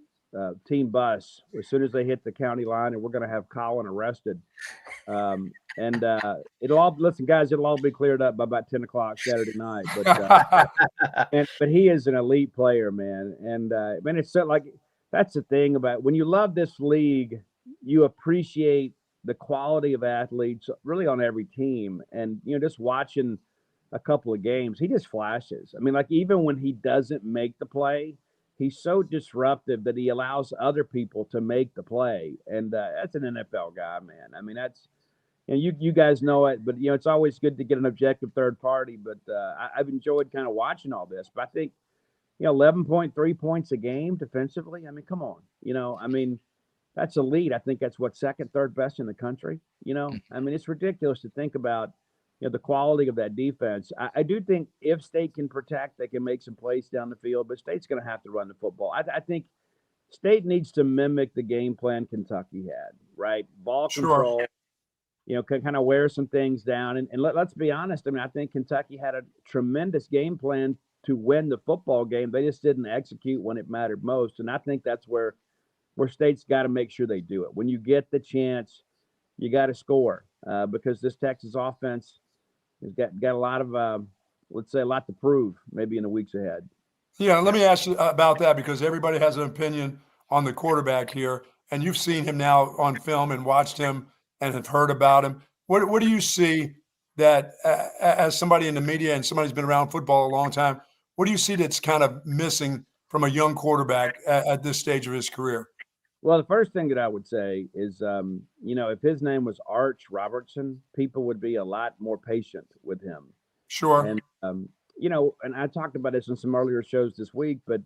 team bus as soon as they hit the county line, and we're going to have Colin arrested. It'll all be cleared up by about 10 o'clock Saturday night. But he is an elite player, man. And it's so, like, that's the thing about when you love this league, you appreciate the quality of athletes really on every team. And, just watching a couple of games, he just flashes. I mean, like, even when he doesn't make the play, he's so disruptive that he allows other people to make the play. And that's an NFL guy, man. I mean, that's, you guys know it, but, it's always good to get an objective third party. But I've enjoyed kind of watching all this. But I think, 11.3 points a game defensively. I mean, come on. That's elite. I think that's second, third best in the country. I mean, it's ridiculous to think about, the quality of that defense. I do think if State can protect, they can make some plays down the field, but State's going to have to run the football. I think State needs to mimic the game plan Kentucky had, right? Ball control, can kind of wear some things down. And let's be honest. I mean, I think Kentucky had a tremendous game plan to win the football game. They just didn't execute when it mattered most. And I think that's where State's got to make sure they do it. When you get the chance, you got to score because this Texas offense has got a lot of, let's say, a lot to prove maybe in the weeks ahead. Yeah, let me ask you about that because everybody has an opinion on the quarterback here, and you've seen him now on film and watched him and have heard about him. What do you see that as somebody in the media and somebody who's been around football a long time, what do you see that's kind of missing from a young quarterback at this stage of his career? Well, the first thing that I would say is, if his name was Arch Robertson, people would be a lot more patient with him. Sure. And, and I talked about this in some earlier shows this week, but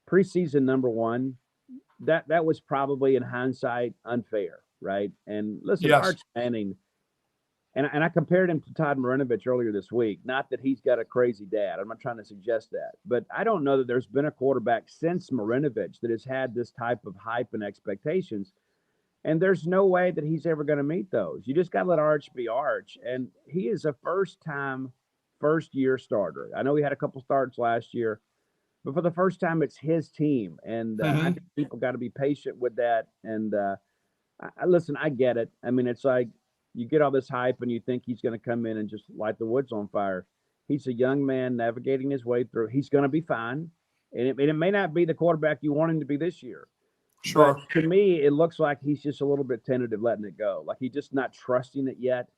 preseason number one, that was probably in hindsight unfair, right? And listen, yes. Arch Manning And I compared him to Todd Marinovich earlier this week. Not that he's got a crazy dad. I'm not trying to suggest that. But I don't know that there's been a quarterback since Marinovich that has had this type of hype and expectations. And there's no way that he's ever going to meet those. You just got to let Arch be Arch. And he is a first-year starter. I know he had a couple starts last year, but for the first time, it's his team. And I think people got to be patient with that. And listen, I get it. I mean, it's like you get all this hype and you think he's going to come in and just light the woods on fire. He's a young man navigating his way through. He's going to be fine. And it may not be the quarterback you want him to be this year. Sure. But to me, it looks like he's just a little bit tentative letting it go. Like he's just not trusting it yet.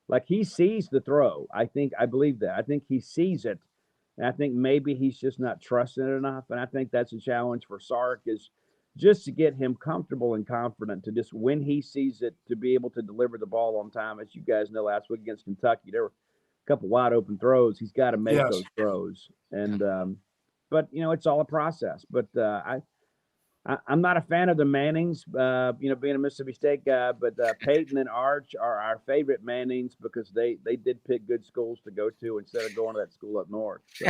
Like he sees the throw. I believe that. I think he sees it. And I think maybe he's just not trusting it enough. And I think that's a challenge for Sark, is just to get him comfortable and confident to just, when he sees it, to be able to deliver the ball on time. As you guys know, last week against Kentucky, there were a couple wide open throws. He's got to make those throws. And, but, it's all a process. But I'm not a fan of the Mannings, being a Mississippi State guy, but Peyton and Arch are our favorite Mannings because they did pick good schools to go to instead of going to that school up north. So.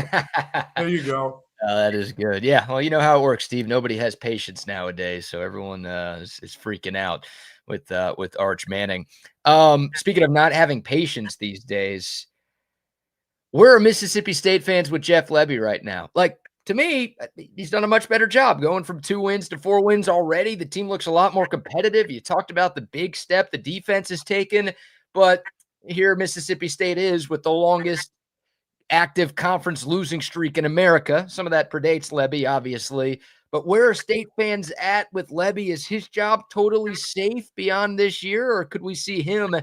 There you go. That is good. Yeah. Well, you know how it works, Steve. Nobody has patience nowadays, so everyone is freaking out with Arch Manning. Speaking of not having patience these days, where are Mississippi State fans with Jeff Lebby right now? Like, to me, he's done a much better job going from 2 wins to 4 wins already. The team looks a lot more competitive. You talked about the big step the defense has taken, but here Mississippi State is with the longest active conference losing streak in America. Some of that predates Lebby, obviously, but where are State fans at with Lebby? Is his job totally safe beyond this year, or could we see him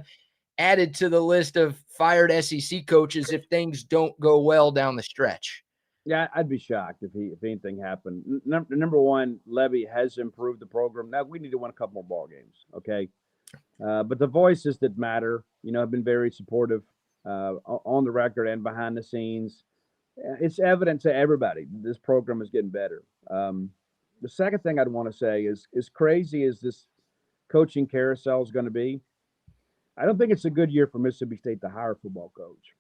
added to the list of fired SEC coaches if things don't go well down the stretch? Yeah, I'd be shocked if anything happened. Number one, Lebby has improved the program. Now we need to win a couple more ball games, okay? But the voices that matter, have been very supportive on the record and behind the scenes. It's evident to everybody this program is getting better. The second thing I'd want to say is, as crazy as this coaching carousel is going to be, I don't think it's a good year for Mississippi State to hire a football coach.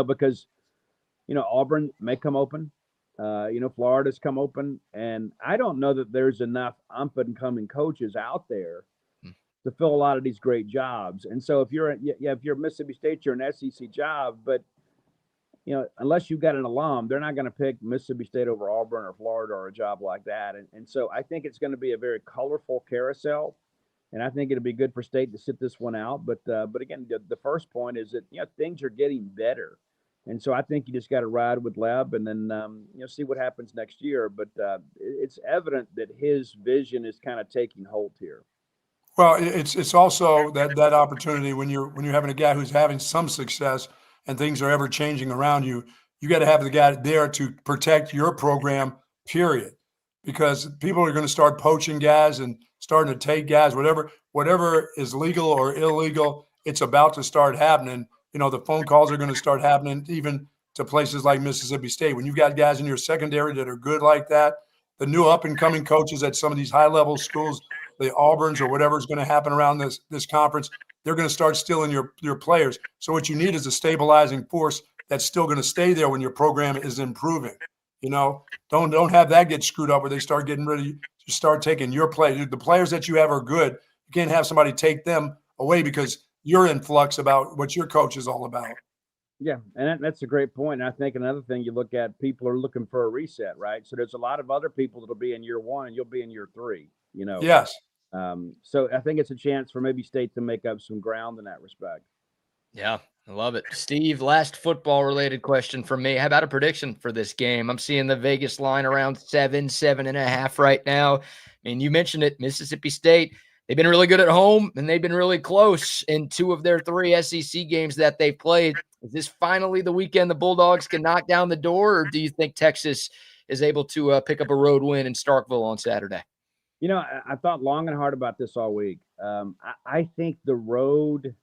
Because Auburn may come open. Florida's come open. And I don't know that there's enough up-and-coming coaches out there to fill a lot of these great jobs. And so if you're Mississippi State, you're an SEC job. But, unless you've got an alum, they're not going to pick Mississippi State over Auburn or Florida or a job like that. And so I think it's going to be a very colorful carousel. And I think it'll be good for State to sit this one out. But again, the first point is that, things are getting better. And so I think you just got to ride with Leb and then, see what happens next year. But it's evident that his vision is kind of taking hold here. Well, it's also that opportunity when you're having a guy who's having some success and things are ever changing around you. You got to have the guy there to protect your program, period. Because people are going to start poaching guys and starting to take guys, whatever is legal or illegal, it's about to start happening. The phone calls are going to start happening even to places like Mississippi State. When you've got guys in your secondary that are good like that, the new up-and-coming coaches at some of these high-level schools, the Auburns or whatever is going to happen around this conference, they're going to start stealing your players. So what you need is a stabilizing force that's still going to stay there when your program is improving. Don't have that get screwed up where they start getting ready to start taking your play. The players that you have are good. You can't have somebody take them away because you're in flux about what your coach is all about. Yeah, and that's a great point. And I think another thing you look at, people are looking for a reset, right? So there's a lot of other people that'll be in year one and you'll be in year 3, Yes. So I think it's a chance for maybe State to make up some ground in that respect. Yeah, I love it. Steve, last football-related question from me. How about a prediction for this game? I'm seeing the Vegas line around 7.5 right now. I mean, you mentioned it, Mississippi State. They've been really good at home, and they've been really close in 2 of their 3 SEC games that they've played. Is this finally the weekend the Bulldogs can knock down the door, or do you think Texas is able to pick up a road win in Starkville on Saturday? I thought long and hard about this all week. I think the road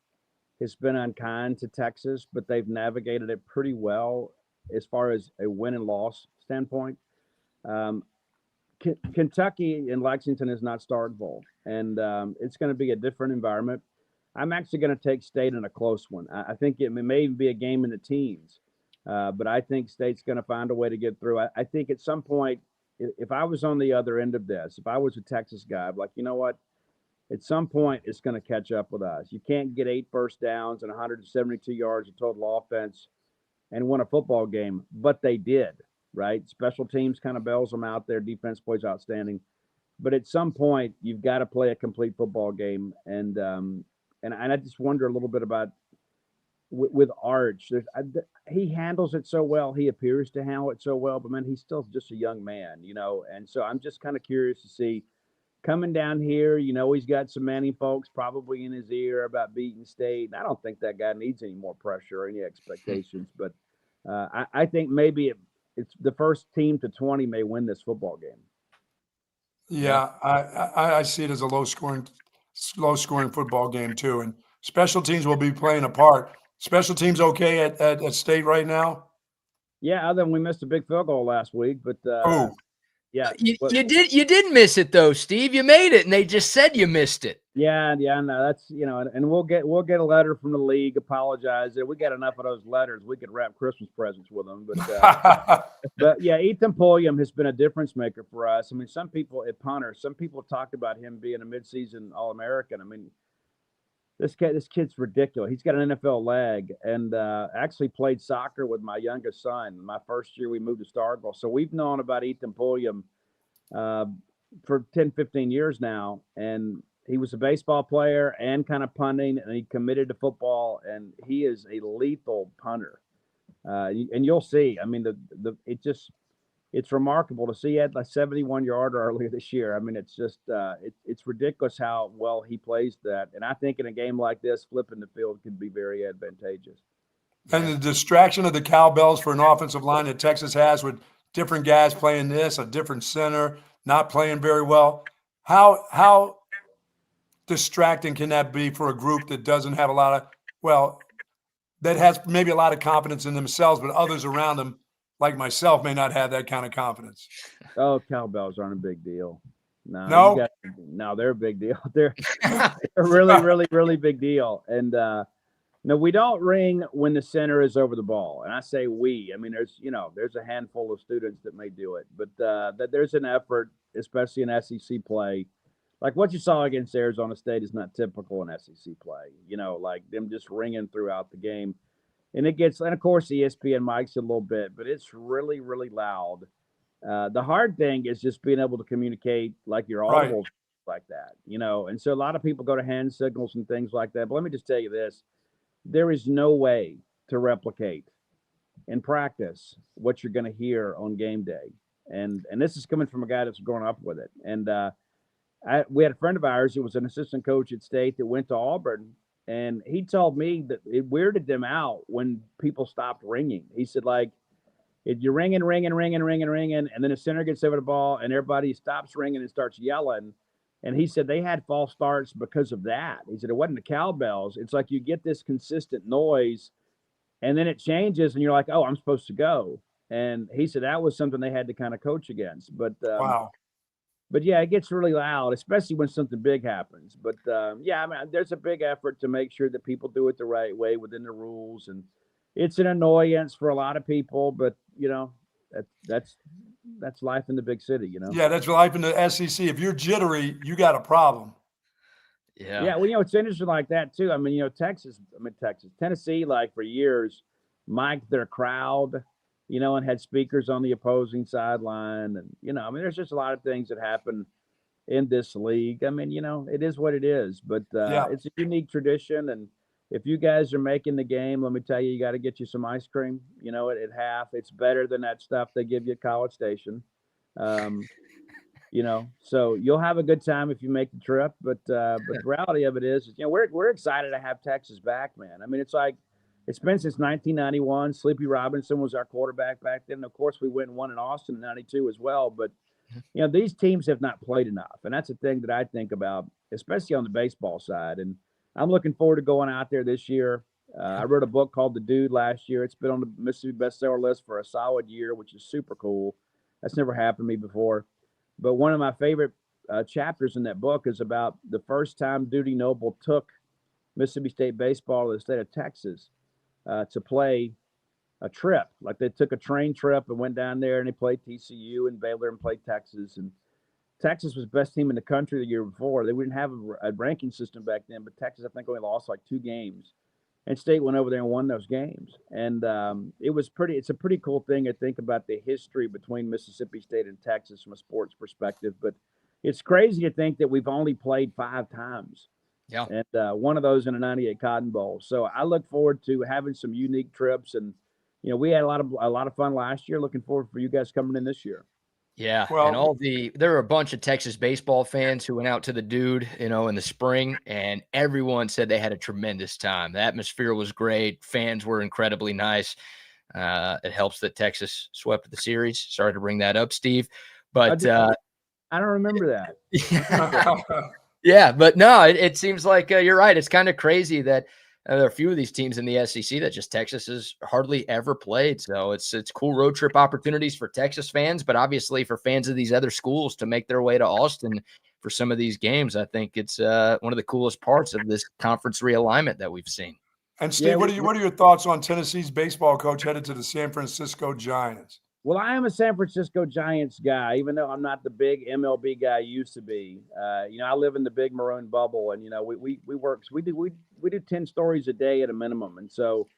has been unkind to Texas, but they've navigated it pretty well as far as a win and loss standpoint. Kentucky in Lexington is not Starkville, and it's going to be a different environment. I'm actually going to take State in a close one. I think it may even be a game in the teens, but I think State's going to find a way to get through. I think at some point, if I was on the other end of this, if I was a Texas guy, I'd be like, you know what? At some point, it's going to catch up with us. You can't get 8 first downs and 172 yards of total offense and win a football game, but they did, right? Special teams kind of bails them out there. Defense plays outstanding. But at some point, you've got to play a complete football game. And I just wonder a little bit about with Arch. He handles it so well. He appears to handle it so well. But, man, he's still just a young man, you know. And so I'm just kind of curious to see coming down here, you know, he's got some Manning folks probably in his ear about beating State. And I don't think that guy needs any more pressure or any expectations. But I think maybe it's the first team to 20 may win this football game. Yeah, I see it as a low scoring football game too. And special teams will be playing a part. Special teams okay at State right now? Yeah, other than we missed a big field goal last week, but yeah, you did miss it though, Steve. You made it, and they just said you missed it. Yeah, no, that's and we'll get a letter from the league apologizing. We got enough of those letters. We could wrap Christmas presents with them, but but yeah, Ethan Pulliam has been a difference maker for us. I mean, some people at punter, some people talked about him being a midseason All-American. I mean, this kid's ridiculous. He's got an NFL leg, and actually played soccer with my youngest son. My first year we moved to Starkville, so we've known about Ethan Pulliam for 10, 15 years now, and he was a baseball player and kind of punting, and he committed to football, and he is a lethal punter. And you'll see. I mean, it's remarkable to see. He had a 71-yarder earlier this year. I mean, it's just it's ridiculous how well he plays that. And I think in a game like this, flipping the field could be very advantageous. And the distraction of the cowbells for an offensive line that Texas has with different guys playing this, a different center, not playing very well. How distracting can that be for a group that doesn't have that has maybe a lot of confidence in themselves, but others around them, like myself, may not have that kind of confidence? Oh, cowbells aren't a big deal. No, they're a big deal. They're a really, really, really big deal. And no, we don't ring when the center is over the ball. And I say we. I mean, there's a handful of students that may do it, but that there's an effort, especially in SEC play. Like what you saw against Arizona State is not typical in SEC play. You know, like them just ringing throughout the game. And of course, ESPN mics a little bit, but it's really, really loud. The hard thing is just being able to communicate like your audible like that, you know. And so a lot of people go to hand signals and things like that. But let me just tell you this. There is no way to replicate in practice what you're going to hear on game day. And this is coming from a guy that's grown up with it. And we had a friend of ours who was an assistant coach at State that went to Auburn. And he told me that it weirded them out when people stopped ringing. He said, like, if you're ringing, and then the center gets over the ball and everybody stops ringing and starts yelling. And he said they had false starts because of that. He said it wasn't the cowbells. It's like you get this consistent noise and then it changes and you're like, oh, I'm supposed to go. And he said that was something they had to kind of coach against. But wow. But yeah, it gets really loud, especially when something big happens. But yeah, I mean, there's a big effort to make sure that people do it the right way within the rules, and it's an annoyance for a lot of people. But you know, that's life in the big city. You know. Yeah, that's life in the SEC. If you're jittery, you got a problem. Yeah. Yeah. Well, you know, it's interesting like that too. I mean, you know, Tennessee, like for years, mic'd their crowd. You know, and had speakers on the opposing sideline. And, you know, I mean, there's just a lot of things that happen in this league. I mean, you know, it is what it is, but it's a unique tradition. And if you guys are making the game, let me tell you, you got to get you some ice cream, you know, at half. It's better than that stuff they give you at College Station. You know, so you'll have a good time if you make the trip. But the reality of it is, you know, we're excited to have Texas back, man. I mean, it's like, it's been since 1991. Sleepy Robinson was our quarterback back then. Of course, we went and won in Austin in 92 as well. But, you know, these teams have not played enough. And that's a thing that I think about, especially on the baseball side. And I'm looking forward to going out there this year. I wrote a book called The Dude last year. It's been on the Mississippi bestseller list for a solid year, which is super cool. That's never happened to me before. But one of my favorite chapters in that book is about the first time Dudy Noble took Mississippi State baseball to the state of Texas to play a trip. Like they took a train trip and went down there and they played TCU and Baylor and played Texas. And Texas was the best team in the country the year before. They didn't have a ranking system back then, but Texas, I think, only lost like 2 games. And State went over there and won those games. And it's a pretty cool thing to think about the history between Mississippi State and Texas from a sports perspective. But it's crazy to think that we've only played 5 times. Yeah. And one of those in a 98 Cotton Bowl. So I look forward to having some unique trips. And, we had a lot of fun last year. Looking forward for you guys coming in this year. Yeah, Well, and there were a bunch of Texas baseball fans who went out to the Dude, in the spring, and everyone said they had a tremendous time. The atmosphere was great. Fans were incredibly nice. It helps that Texas swept the series. Sorry to bring that up, Steve, but I don't remember that. Yeah, but no, it seems like you're right. It's kind of crazy that there are a few of these teams in the SEC that just Texas has hardly ever played. So it's cool road trip opportunities for Texas fans, but obviously for fans of these other schools to make their way to Austin for some of these games. I think it's one of the coolest parts of this conference realignment that we've seen. And Steve, what are your thoughts on Tennessee's baseball coach headed to the San Francisco Giants? Well, I am a San Francisco Giants guy, even though I'm not the big MLB guy I used to be. I live in the big maroon bubble, and we do 10 stories a day at a minimum, and so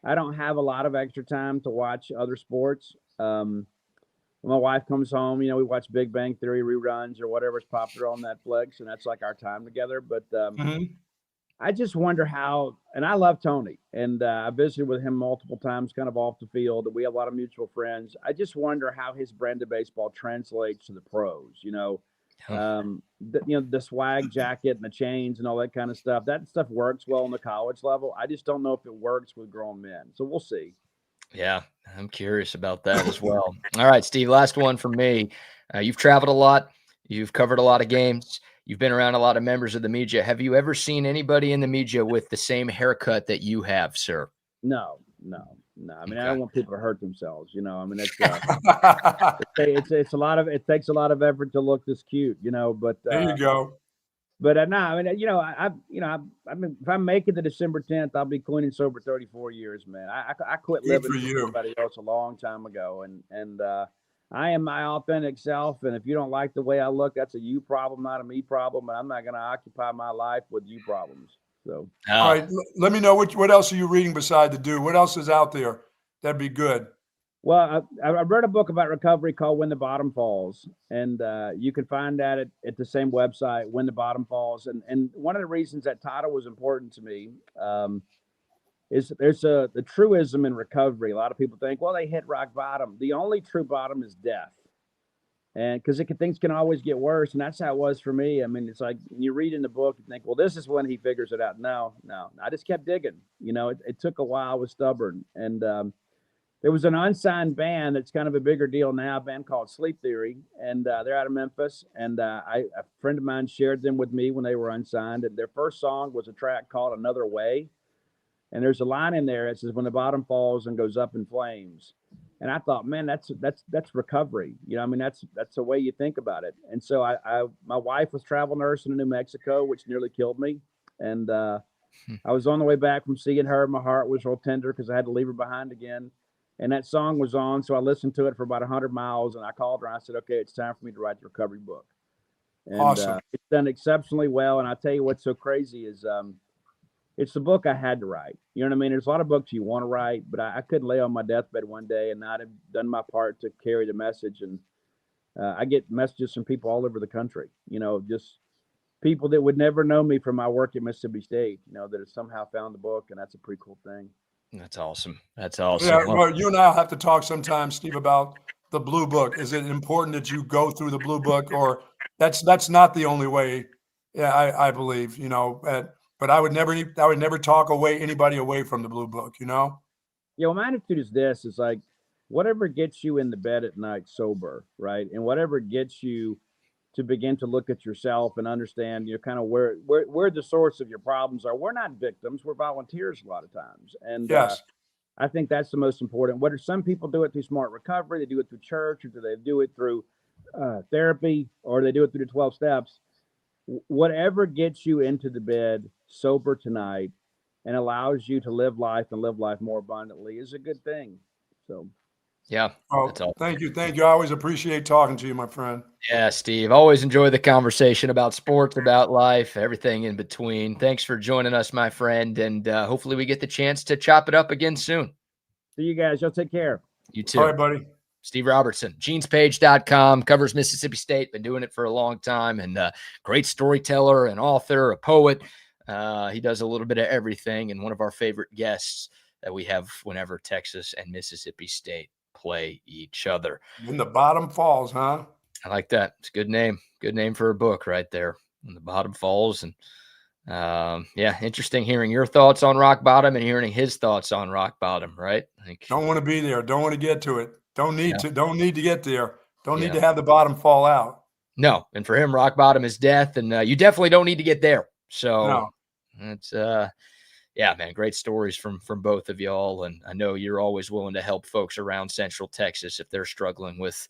I don't have a lot of extra time to watch other sports. When my wife comes home, we watch Big Bang Theory reruns or whatever's popular on Netflix, and that's like our time together. But I just wonder how, and I love Tony, and I visited with him multiple times, kind of off the field. We have a lot of mutual friends. I just wonder how his brand of baseball translates to the pros. The swag jacket and the chains and all that kind of stuff. That stuff works well on the college level. I just don't know if it works with grown men. So we'll see. Yeah, I'm curious about that as well. All right, Steve, last one from me. You've traveled a lot. You've covered a lot of games. You've been around a lot of members of the media. Have you ever seen anybody in the media with the same haircut that you have, sir? No. I mean, I don't want people to hurt themselves. It's a lot of, it takes a lot of effort to look this cute, but there you go. But no, I mean, if I'm making the December 10th, I'll be clean and sober 34 years, man. I quit living for everybody else a long time ago, and I am my authentic self, and if you don't like the way I look, that's a you problem, not a me problem. And I'm not going to occupy my life with you problems. So, all right, let me know what else are you reading beside the Dude? What else is out there? That'd be good. Well, I read a book about recovery called When the Bottom Falls, and you can find that at the same website, When the Bottom Falls. And one of the reasons that title was important to me is there's the truism in recovery. A lot of people think, well, they hit rock bottom. The only true bottom is death. And because things can always get worse. And that's how it was for me. I mean, it's like you read in the book, you think, well, this is when he figures it out. No. I just kept digging. It took a while. I was stubborn. And there was an unsigned band that's kind of a bigger deal now, a band called Sleep Theory. And they're out of Memphis. And a friend of mine shared them with me when they were unsigned. And their first song was a track called Another Way. And there's a line in there that says, when the bottom falls and goes up in flames. And I thought, man, that's recovery. That's the way you think about it. And so my wife was travel nursing in New Mexico, which nearly killed me. And I was on the way back from seeing her. My heart was real tender because I had to leave her behind again. And that song was on. So I listened to it for about 100 miles and I called her and I said, okay, it's time for me to write the recovery book. And awesome. It's done exceptionally well. And I'll tell you what's so crazy is, it's the book I had to write. You know what I mean? There's a lot of books you want to write, but I couldn't lay on my deathbed one day and not have done my part to carry the message. And I get messages from people all over the country, just people that would never know me from my work at Mississippi State, that have somehow found the book. And that's a pretty cool thing. That's awesome. That's awesome. Yeah, well, you and I will have to talk sometime, Steve, about the Blue Book. Is it important that you go through the Blue Book, or that's not the only way? Yeah, I believe, but I would never talk anybody away from the Blue Book, Yeah, well, my attitude is this: is like whatever gets you in the bed at night sober, right, and whatever gets you to begin to look at yourself and understand, kind of where the source of your problems are. We're not victims; we're volunteers a lot of times, and yes. I think that's the most important. Whether some people do it through Smart Recovery, they do it through church, or do they do it through therapy, or they do it through the 12 steps. whatever gets you into the bed sober tonight and allows you to live life and live life more abundantly is a good thing. So, Yeah. Oh, That's all. thank you. Thank you. I always appreciate talking to you, my friend. Yeah, Steve. Always enjoy the conversation about sports, about life, everything in between. Thanks for joining us, my friend. And hopefully we get the chance to chop it up again soon. see you guys. Y'all take care. You too. All right, buddy. Steve Robertson, genespage.com, covers Mississippi State, been doing it for a long time, and great storyteller, an author, a poet. He does a little bit of everything, and one of our favorite guests that we have whenever Texas and Mississippi State play each other. In the bottom falls, huh? I like that. It's a good name. Good name for a book right there. In the bottom falls. And yeah, interesting hearing your thoughts on rock bottom and hearing his thoughts on rock bottom, right? I think, Don't want to be there. Don't want to get to it. Don't need to get there. Don't need Yeah. to have the bottom fall out. no. And for him, rock bottom is death. And you definitely don't need to get there. So No. it's yeah, man, great stories from both of y'all. And I know you're always willing to help folks around Central Texas if they're struggling with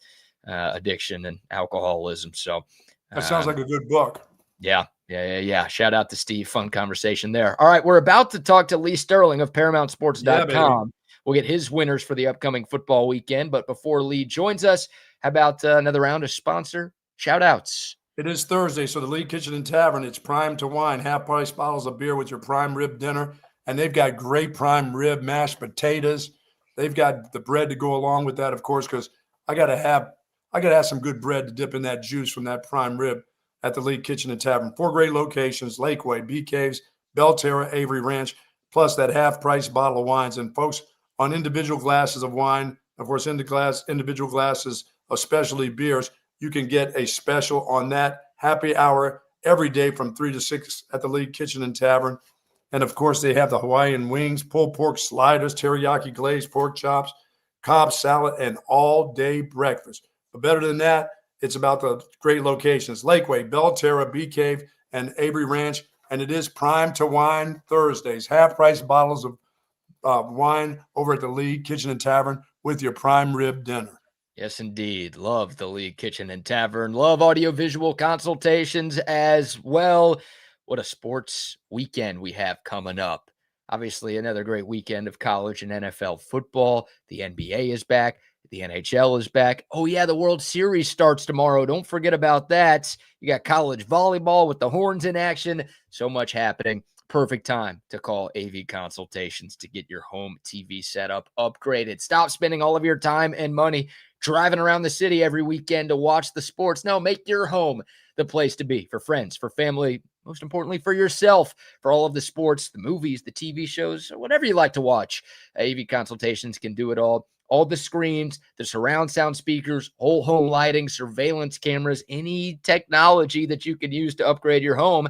addiction and alcoholism. So That sounds like a good book. yeah. Shout out to Steve. Fun conversation there. All right, we're about to talk to Lee Sterling of ParamountSports.com. We'll get his winners for the upcoming football weekend. But before Lee joins us, how about another round of sponsor shout outs? It is Thursday, so the Lee Kitchen and Tavern, it's prime to wine, half-price bottles of beer with your prime rib dinner, and they've got great prime rib, mashed potatoes. They've got the bread to go along with that, of course, because I gotta have some good bread to dip in that juice from that prime rib at the Lee Kitchen and Tavern. 4 great locations: Lakeway, Bee Caves, Belterra, Avery Ranch, plus that half-price bottle of wines. And folks, on individual glasses of wine, of course, individual glasses of specialty beers, you can get a special on that happy hour every day from 3 to 6 at the Lee Kitchen and Tavern. And, of course, they have the Hawaiian wings, pulled pork sliders, teriyaki glazed pork chops, Cobb salad, and all-day breakfast. But better than that, it's about the great locations: Lakeway, Belterra, Bee Cave, and Avery Ranch. And it is prime to wine Thursdays, half-price bottles of wine over at the Lee Kitchen and Tavern with your prime rib dinner. Yes, indeed. Love the Lee Kitchen and Tavern. Love audiovisual consultations as well. What a sports weekend we have coming up. Obviously, another great weekend of college and NFL football. The NBA is back. The NHL is back. Oh, yeah, the World Series starts tomorrow. Don't forget about that. You got college volleyball with the Horns in action. So much happening. Perfect time to call AV Consultations to get your home TV setup upgraded. Stop spending all of your time and money driving around the city every weekend to watch the sports. No, make your home the place to be for friends, for family, most importantly for yourself, for all of the sports, the movies, the TV shows, whatever you like to watch. AV Consultations can do it all. All the screens, the surround sound speakers, whole home lighting, surveillance cameras, any technology that you can use to upgrade your home.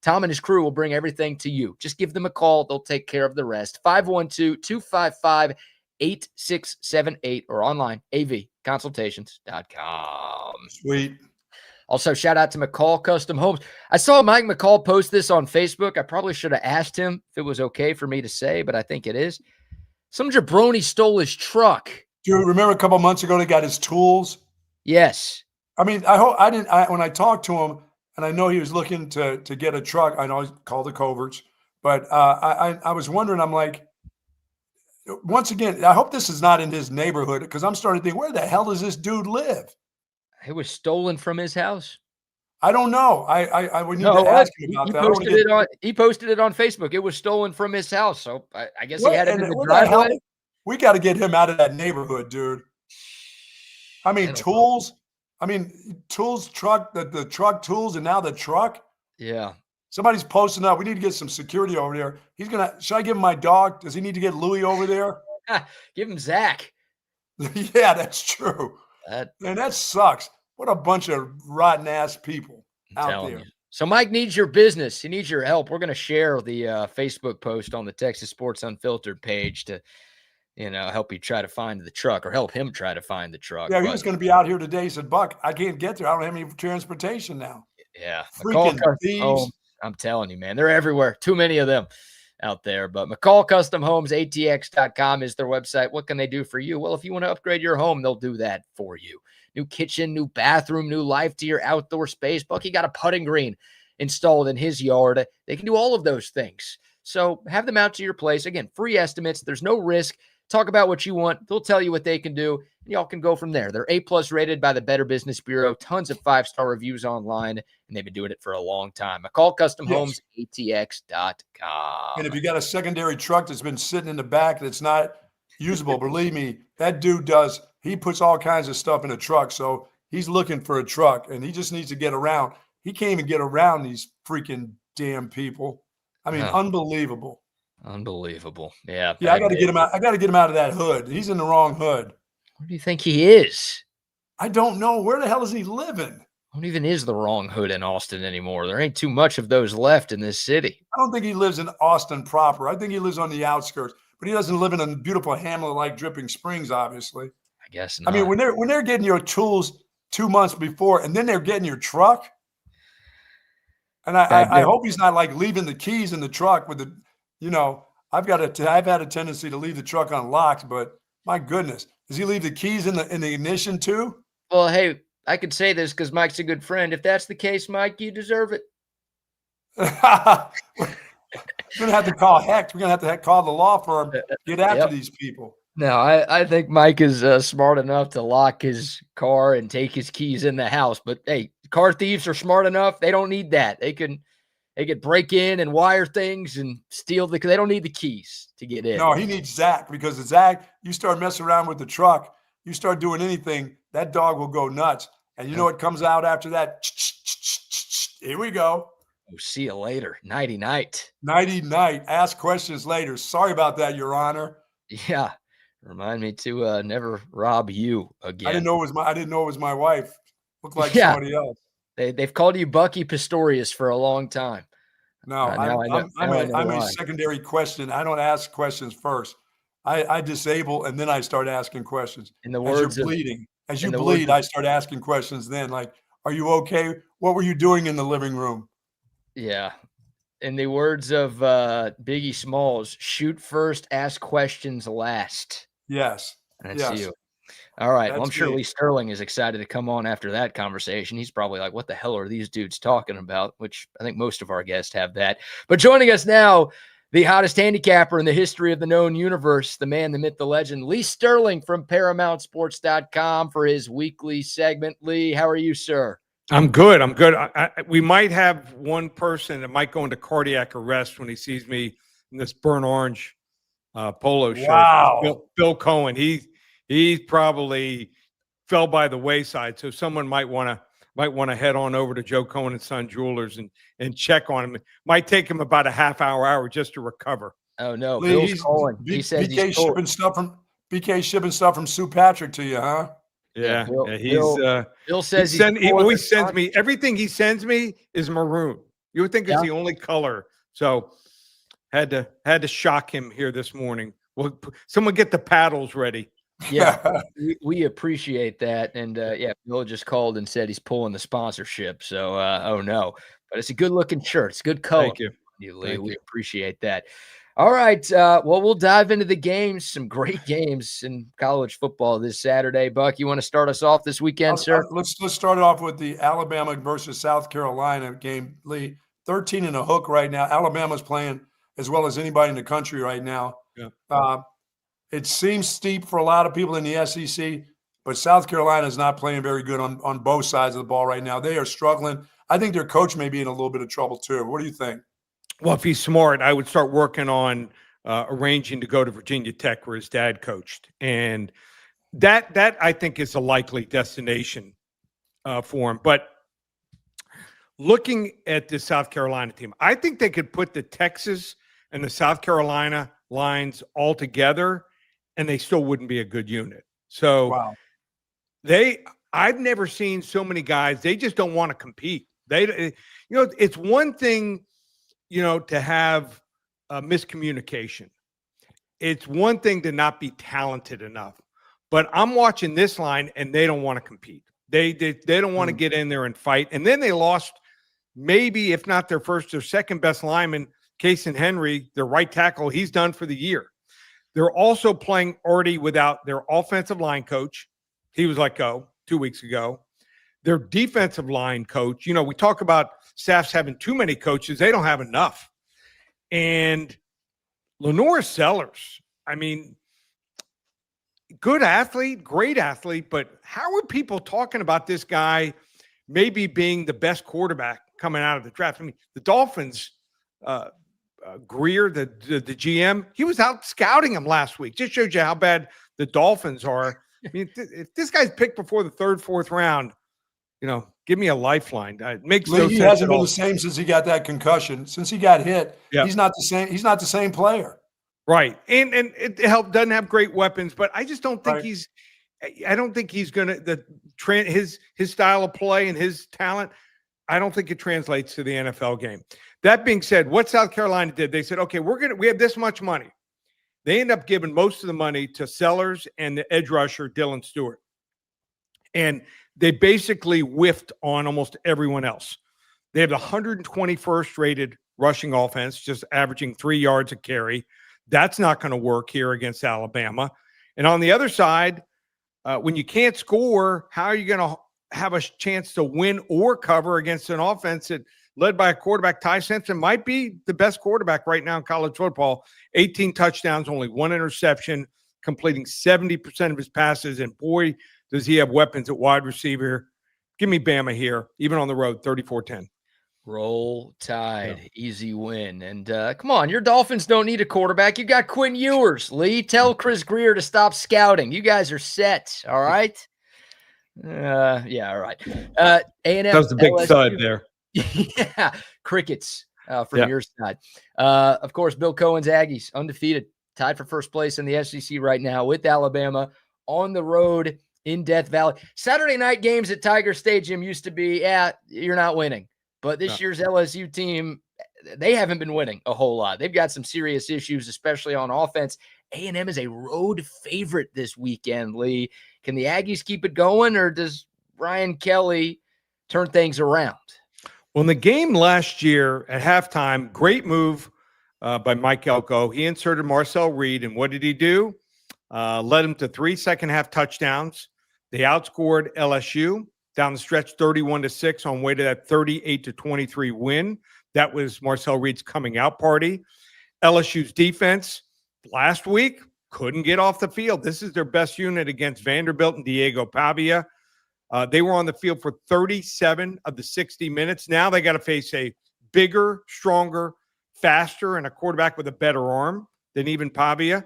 Tom and his crew will bring everything to you. Just give them a call. They'll take care of the rest. 512-255-8678 or online, avconsultations.com. Sweet. Also, shout out to McCall Custom Homes. I saw Mike McCall post this on Facebook. I probably should have asked him if it was okay for me to say, but I think it is. Some jabroni stole his truck. Do you remember a couple months ago they got his tools? Yes. I mean, when I talked to him, and I know he was looking to get a truck. I know he's called the Coverts, but I was wondering, I'm like, once again, I hope this is not in his neighborhood, because I'm starting to think, where the hell does this dude live? It was stolen from his house. I don't know. I would need to ask him about that. He posted it on Facebook. It was stolen from his house. So I guess he had it in the driveway. driveway. We got to get him out of that neighborhood, dude. I mean, tools. Tools, truck, the truck tools, and now the truck. Yeah. Somebody's posting up. We need to get some security over there. Should I give him my dog? Does he need to get Louis over there? Give him Zach. Yeah, that's true. Man, that sucks. What a bunch of rotten ass people out there. So Mike needs your business. He needs your help. We're going to share the Facebook post on the Texas Sports Unfiltered page to, help you try to find the truck, or help him try to find the truck. Yeah, he was going to be out here today. He said, Buck, I can't get there. I don't have any transportation now. Yeah. Freaking thieves. I'm telling you, man, they're everywhere. Too many of them out there. But McCall Custom Homes, ATX.com is their website. What can they do for you? Well, if you want to upgrade your home, they'll do that for you. New kitchen, new bathroom, new life to your outdoor space. Bucky got a putting green installed in his yard. They can do all of those things. So have them out to your place. Again, free estimates. There's no risk. Talk about what you want. They'll tell you what they can do. Y'all can go from there. They're A+ rated by the Better Business Bureau. Tons of 5-star reviews online, and they've been doing it for a long time. McCall Custom Homes, ATX.com. And if you got a secondary truck that's been sitting in the back that's not usable, believe me, that dude does. He puts all kinds of stuff in a truck. So he's looking for a truck, and he just needs to get around. He can't even get around these freaking damn people. I mean, unbelievable. Unbelievable. Yeah. Yeah, I got to get him out. I got to get him out of that hood. He's in the wrong hood. Where do you think he is? I don't know. Where the hell is he living? What even is the wrong hood in Austin anymore? There ain't too much of those left in this city. I don't think he lives in Austin proper. I think he lives on the outskirts, but he doesn't live in a beautiful hamlet like Dripping Springs, obviously. I guess not. I mean, when they're getting your tools 2 months before, and then they're getting your truck. And I hope he's not like leaving the keys in the truck with the, I've had a tendency to leave the truck unlocked, but my goodness, does he leave the keys in the ignition too? Well, hey, I could say this because Mike's a good friend. If that's the case, Mike, you deserve it. We're gonna have to call Hecht. We're gonna have to call the law firm. Get after these people. No, I think Mike is smart enough to lock his car and take his keys in the house. But hey, car thieves are smart enough. They don't need that. They could break in and wire things and steal they don't need the keys to get in. No, he needs Zach, because Zach, you start messing around with the truck, you start doing anything, that dog will go nuts. And you know what comes out after that? Here we go. Oh, see you later. Nighty night. Nighty night. Ask questions later. Sorry about that, Your Honor. Yeah. Remind me to never rob you again. I didn't know it was my wife. Looked like somebody else. They've called you Bucky Pistorius for a long time. No, I'm a secondary question. I don't ask questions first. I disable, and then I start asking questions. In the words you're bleeding, as you bleed, I start asking questions. Then, like, are you okay? What were you doing in the living room? Yeah. In the words of Biggie Smalls, shoot first, ask questions last. Yes. That's you. All right. Well, I'm sure Lee Sterling is excited to come on after that conversation. He's probably like, what the hell are these dudes talking about? Which I think most of our guests have that. But joining us now, the hottest handicapper in the history of the known universe, the man, the myth, the legend, Lee Sterling from ParamountSports.com for his weekly segment. Lee, how are you, sir? I'm good. We might have one person that might go into cardiac arrest when he sees me in this burnt orange polo shirt. Wow. Bill Cohen. He probably fell by the wayside. So someone might want to head on over to Joe Cohen and Son Jewelers and check on him. It might take him about a half hour just to recover. Oh no, Bill's calling. He says BK shipping stuff from Sue Patrick to you, huh? Yeah, Bill says he always sends me everything. He sends me is maroon. You would think it's the only color. So had to shock him here this morning. Well, someone get the paddles ready. Yeah, we appreciate that. And Bill just called and said he's pulling the sponsorship. So oh no, but it's a good looking shirt. It's good color. Thank you, Lee. We appreciate that. All right. Well, we'll dive into the games. Some great games in college football this Saturday. Buck, you want to start us off this weekend, sir? Let's start it off with the Alabama versus South Carolina game. Lee, 13 and a hook right now. Alabama's playing as well as anybody in the country right now. Yeah. It seems steep for a lot of people in the SEC, but South Carolina is not playing very good on both sides of the ball right now. They are struggling. I think their coach may be in a little bit of trouble too. What do you think? Well, if he's smart, I would start working on arranging to go to Virginia Tech where his dad coached. And that I think is a likely destination for him. But looking at the South Carolina team, I think they could put the Texas and the South Carolina lines all together and they still wouldn't be a good unit. So wow. I've never seen so many guys. They just don't want to compete. It's one thing, to have miscommunication. It's one thing to not be talented enough. But I'm watching this line, and they don't want to compete. They don't want to get in there and fight. And then they lost maybe, if not their first or second best lineman, Casey Henry, their right tackle. He's done for the year. They're also playing already without their offensive line coach. He was let go 2 weeks ago. their defensive line coach, you know, we talk about staffs having too many coaches. They don't have enough. And Lenore Sellers, I mean, good athlete, great athlete, but how are people talking about this guy maybe being the best quarterback coming out of the draft? I mean, the Dolphins, Greer, the GM, he was out scouting him last week. Just shows you how bad the Dolphins are. I mean, if this guy's picked before the third, fourth round, you know, give me a lifeline. It makes no sense. He hasn't been the same since he got that concussion. Since he got hit, he's not the same. He's not the same player. Right. And it doesn't have great weapons, but I just don't think I don't think he's going to his style of play and his talent. I don't think it translates to the NFL game. That being said, what South Carolina did, they said, okay, we have this much money. They end up giving most of the money to Sellers and the edge rusher, Dylan Stewart. And they basically whiffed on almost everyone else. They have the 121st rated rushing offense, just averaging 3 yards a carry. That's not going to work here against Alabama. And on the other side, when you can't score, how are you going to have a chance to win or cover against an offense that led by a quarterback? Ty Simpson might be the best quarterback right now in college football. 18 touchdowns, only 1 interception, completing 70% of his passes. And boy, does he have weapons at wide receiver. Give me Bama here, even on the road, 34-10. Roll Tide, easy win. And come on, your Dolphins don't need a quarterback. You got Quinn Ewers. Lee, tell Chris Greer to stop scouting. You guys are set, all right? Yeah, all right. A&M. That was the big LSU. thud there. Yeah, crickets from your side. Of course, Bill Cohen's Aggies, undefeated, tied for first place in the SEC right now with Alabama on the road in Death Valley. Saturday night games at Tiger Stadium used to be, you're not winning. But this year's LSU team, they haven't been winning a whole lot. They've got some serious issues, especially on offense. A&M is a road favorite this weekend, Lee. Can the Aggies keep it going, or does Brian Kelly turn things around? Well, in the game last year at halftime, great move by Mike Elko. He inserted Marcel Reed, and what did he do? Led him to 3 second-half touchdowns. They outscored LSU down the stretch 31-6 on way to that 38-23 win. That was Marcel Reed's coming out party. LSU's defense last week couldn't get off the field. This is their best unit against Vanderbilt and Diego Pavia. They were on the field for 37 of the 60 minutes. Now they got to face a bigger, stronger, faster, and a quarterback with a better arm than even Pavia.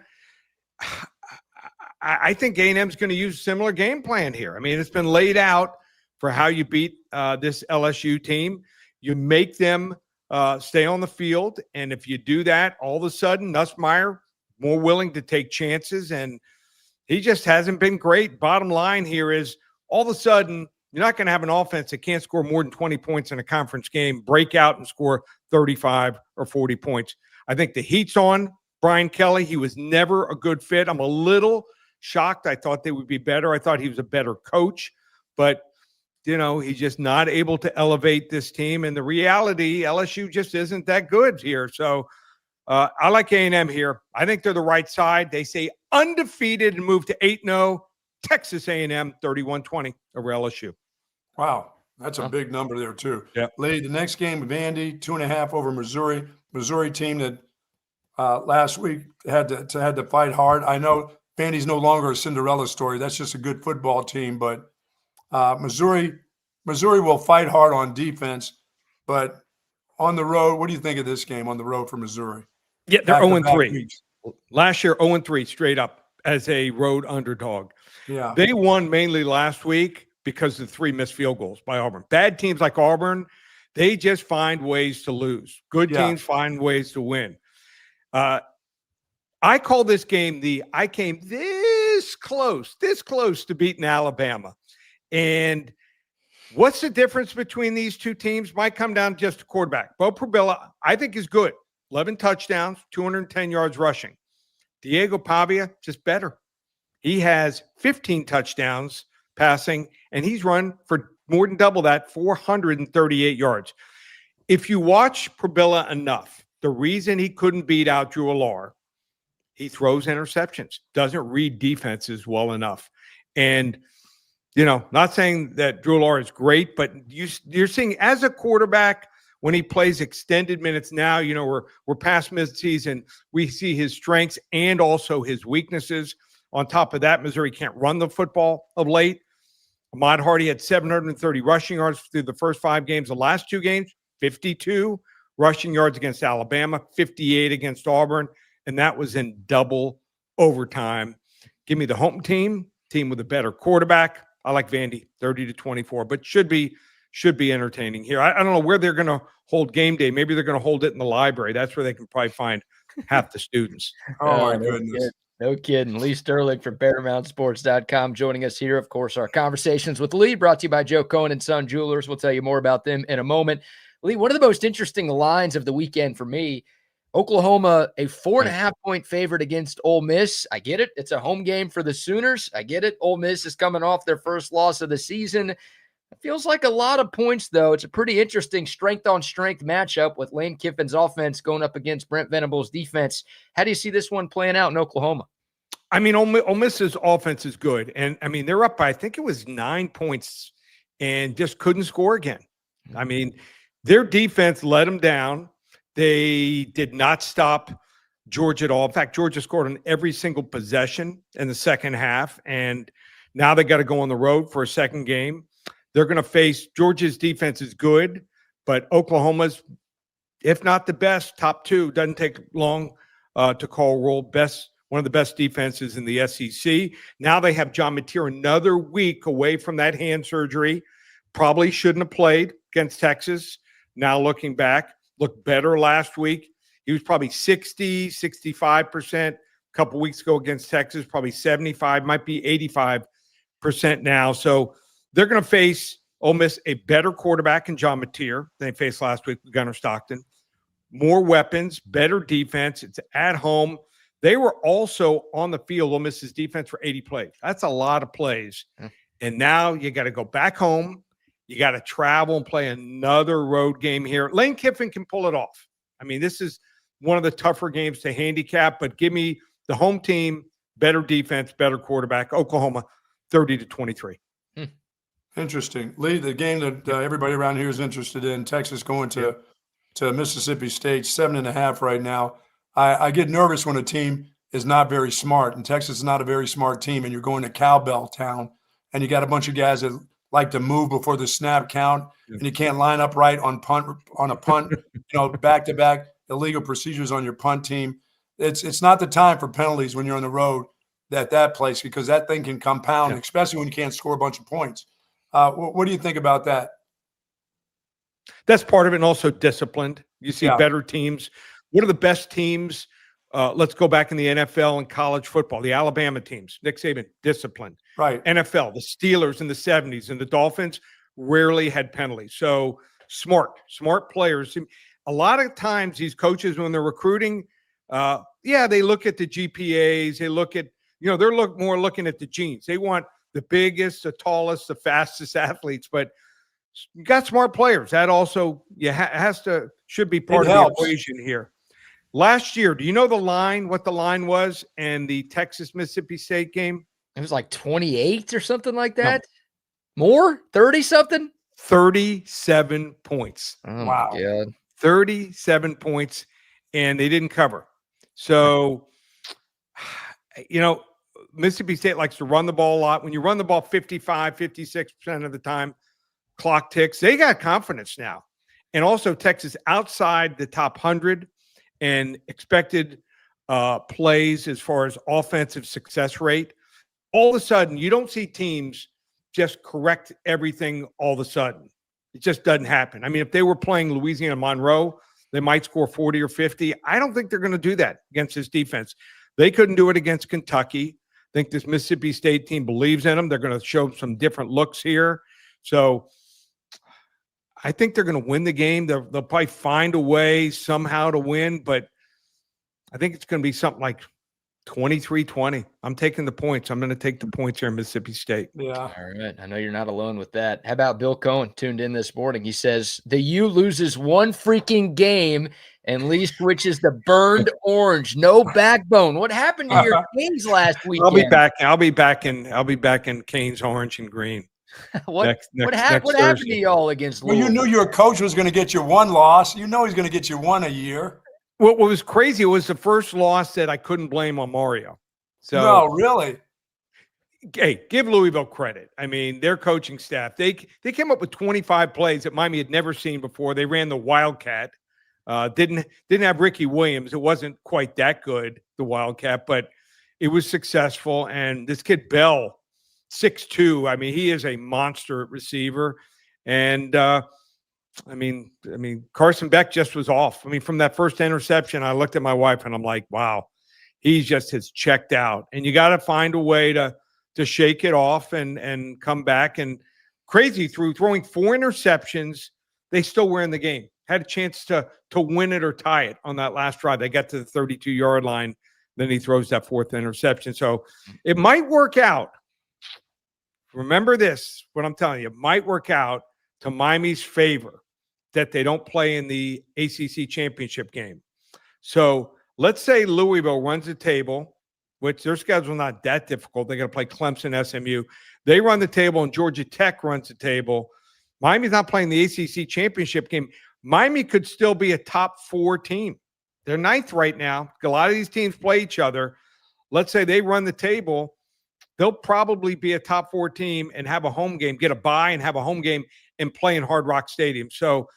I think A&M's going to use a similar game plan here. I mean, it's been laid out for how you beat this LSU team. You make them stay on the field, and if you do that, all of a sudden, Nussmeier more willing to take chances, and he just hasn't been great. Bottom line here is, all of a sudden, you're not going to have an offense that can't score more than 20 points in a conference game, break out and score 35 or 40 points. I think the heat's on Brian Kelly. He was never a good fit. I'm a little shocked. I thought they would be better. I thought he was a better coach, but you know, he's just not able to elevate this team. And the reality, LSU just isn't that good here. So I like A&M here. I think they're the right side. They say undefeated and move to 8-0. Texas A&M 31-20 over LSU. Wow, that's a big number there too. Yeah. Lee, the next game, Vandy 2.5 over Missouri. Missouri team that last week had to fight hard. I know Vandy's no longer a Cinderella story. That's just a good football team, but Missouri will fight hard on defense, but on the road, what do you think of this game on the road for Missouri? Yeah, they're 0-3. Last year, 0-3 straight up as a road underdog. Yeah. They won mainly last week because of the 3 missed field goals by Auburn. Bad teams like Auburn, they just find ways to lose. Good teams find ways to win. I call this game I came this close to beating Alabama. And what's the difference between these two teams? Might come down to just a quarterback. Bo Prabilla, I think, is good. 11 touchdowns, 210 yards rushing. Diego Pavia, just better. He has 15 touchdowns passing, and he's run for more than double that, 438 yards. If you watch Prabilla enough, the reason he couldn't beat out Drew Allar, he throws interceptions, doesn't read defenses well enough. And Not saying that Drew Lohr is great, but you're seeing as a quarterback when he plays extended minutes now, we're past midseason. We see his strengths and also his weaknesses. On top of that, Missouri can't run the football of late. Ahmad Hardy had 730 rushing yards through the first 5 games. The last 2 games, 52 rushing yards against Alabama, 58 against Auburn, and that was in double overtime. Give me the home team with a better quarterback. I like Vandy, 30-24, but should be entertaining here. I don't know where they're going to hold game day. Maybe they're going to hold it in the library. That's where they can probably find half the students. Oh, my goodness. No kidding. Lee Sterling from ParamountSports.com joining us here. Of course, our Conversations with Lee brought to you by Joe Cohen and Son Jewelers. We'll tell you more about them in a moment. Lee, one of the most interesting lines of the weekend for me, Oklahoma, a 4.5-point favorite against Ole Miss. I get it. It's a home game for the Sooners. I get it. Ole Miss is coming off their first loss of the season. It feels like a lot of points, though. It's a pretty interesting strength-on-strength matchup with Lane Kiffin's offense going up against Brent Venables' defense. How do you see this one playing out in Oklahoma? I mean, Ole Miss's offense is good. And, I mean, they're up by, I think it was 9 points and just couldn't score again. I mean, their defense let them down. They did not stop Georgia at all. In fact, Georgia scored on every single possession in the second half, and now they got to go on the road for a second game. They're going to face Georgia's defense is good, but Oklahoma's, if not the best, top 2. Doesn't take long to call roll. One of the best defenses in the SEC. Now they have John Mateer another week away from that hand surgery. Probably shouldn't have played against Texas. Now looking back, looked better last week. He was probably 60, 65% a couple weeks ago against Texas, probably 75, might be 85% now. So they're going to face Ole Miss, a better quarterback in John Mateer than they faced last week with Gunnar Stockton. More weapons, better defense. It's at home. They were also on the field, Ole Miss's defense, for 80 plays. That's a lot of plays. And now you got to go back home. You got to travel and play another road game here. Lane Kiffin can pull it off. I mean, this is one of the tougher games to handicap, but give me the home team, better defense, better quarterback. Oklahoma, 30-23. Interesting. Lee, the game that everybody around here is interested in, Texas going to Mississippi State, 7.5 right now. I get nervous when a team is not very smart, and Texas is not a very smart team, and you're going to cowbell town, and you got a bunch of guys that like to move before the snap count, and you can't line up right on a punt, back to back, illegal procedures on your punt team. It's not the time for penalties when you're on the road at that place, because that thing can compound, especially when you can't score a bunch of points. What do you think about that? That's part of it, and also disciplined. You see better teams. What are the best teams? Let's go back in the NFL and college football. The Alabama teams, Nick Saban, disciplined. Right. NFL, the Steelers in the 70s and the Dolphins rarely had penalties. So smart players. A lot of times these coaches, when they're recruiting, they look at the GPAs. They look at, they're more looking at the genes. They want the biggest, the tallest, the fastest athletes. But you got smart players. That also should be part of the equation here. Last year, do you know what the line was in the Texas-Mississippi State game? It was like 28 or something like that. No. More? 30-something? 37 points. Oh, wow. My God. 37 points, and they didn't cover. So, Mississippi State likes to run the ball a lot. When you run the ball 55, 56% of the time, clock ticks. They got confidence now. And also Texas outside the top 100 and expected plays as far as offensive success rate. All of a sudden, you don't see teams just correct everything all of a sudden. It just doesn't happen. I mean, if they were playing Louisiana Monroe, they might score 40 or 50. I don't think they're going to do that against this defense. They couldn't do it against Kentucky. I think this Mississippi State team believes in them. They're going to show some different looks here. So I think they're going to win the game. They'll probably find a way somehow to win, but I think it's going to be something like 23-20. I'm taking the points. I'm going to take the points here in Mississippi State. Yeah. All right. I know you're not alone with that. How about Bill Cohen tuned in this morning? He says, the U loses one freaking game and Lee switches to burned orange. No backbone. What happened to your Kings last weekend? I'll be back in Canes orange and green. What happened to y'all against Louisville? Well, you knew your coach was going to get you one loss. You know he's going to get you one a year. What was crazy was the first loss that I couldn't blame on Mario. So no, really. Hey, give Louisville credit. I mean, their coaching staff, they came up with 25 plays that Miami had never seen before. They ran the Wildcat. Didn't have Ricky Williams. It wasn't quite that good, the Wildcat, but it was successful. And this kid Bell, 6'2", I mean, he is a monster receiver. And I mean, Carson Beck just was off. I mean, from that first interception, I looked at my wife and I'm like, wow, he just has checked out. And you got to find a way to shake it off and come back. And crazy, throwing 4 interceptions, they still were in the game. Had a chance to win it or tie it on that last drive. They got to the 32-yard line. Then he throws that 4th interception. So it might work out. Remember this, what I'm telling you, it might work out to Miami's favor that they don't play in the ACC championship game. So let's say Louisville runs the table, which their schedule is not that difficult. They're going to play Clemson, SMU. They run the table, and Georgia Tech runs the table. Miami's not playing the ACC championship game. Miami could still be a top 4 team. They're 9th right now. A lot of these teams play each other. Let's say they run the table. They'll probably be a top 4 team and have a home game, get a bye and have a home game and play in Hard Rock Stadium. So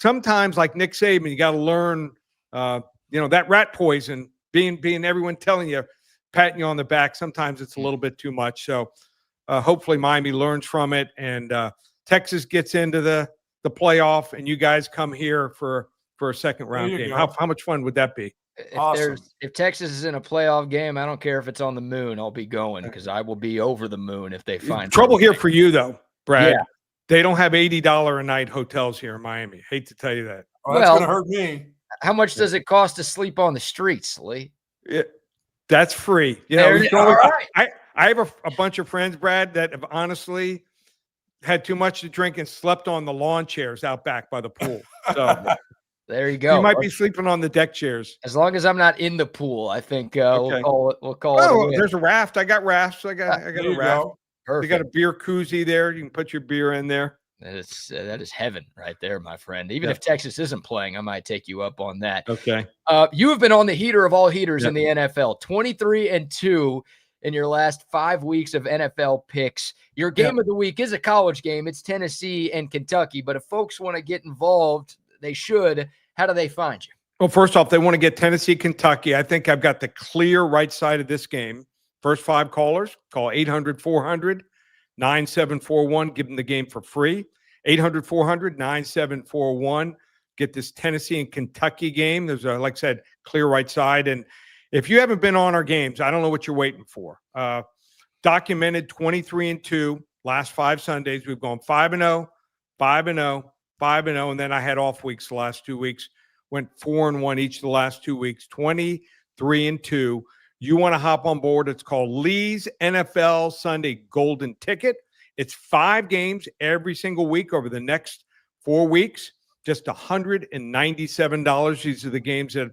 sometimes, like Nick Saban, you got to learn, that rat poison, being everyone telling you, patting you on the back. Sometimes it's a little bit too much. So hopefully Miami learns from it, and Texas gets into the playoff, and you guys come here for a second round game. How much fun would that be? If Texas is in a playoff game, I don't care if it's on the moon. I'll be going because I will be over the moon if they find trouble here for you, though, Brad. Yeah. They don't have $80 a night hotels here in Miami. Hate to tell you that. Well, that's going to hurt me. How much does it cost to sleep on the streets, Lee? That's free. I have a bunch of friends, Brad, that have honestly had too much to drink and slept on the lawn chairs out back by the pool. So there you go. You might be sleeping on the deck chairs. As long as I'm not in the pool, I think we'll call it. There's a raft. I got rafts. I got a raft. You got a beer koozie there. You can put your beer in there. That is heaven right there, my friend. Even if Texas isn't playing, I might take you up on that. Okay. You have been on the heater of all heaters in the NFL, 23-2 in your last 5 weeks of NFL picks. Your game of the week is a college game. It's Tennessee and Kentucky. But if folks want to get involved, they should. How do they find you? Well, first off, they want to get Tennessee, Kentucky. I think I've got the clear right side of this game. First 5 callers, call 800-400-9741. Give them the game for free. 800-400-9741. Get this Tennessee and Kentucky game. There's a, like I said, clear right side. And if you haven't been on our games, I don't know what you're waiting for. Documented 23-2 last 5 Sundays. We've gone 5-0, 5-0, 5-0, and then I had off weeks the last 2 weeks. Went 4-1 each of the last 2 weeks. 23-2. You want to hop on board? It's called Lee's NFL Sunday Golden Ticket. It's 5 games every single week over the next 4 weeks. Just $197. These are the games that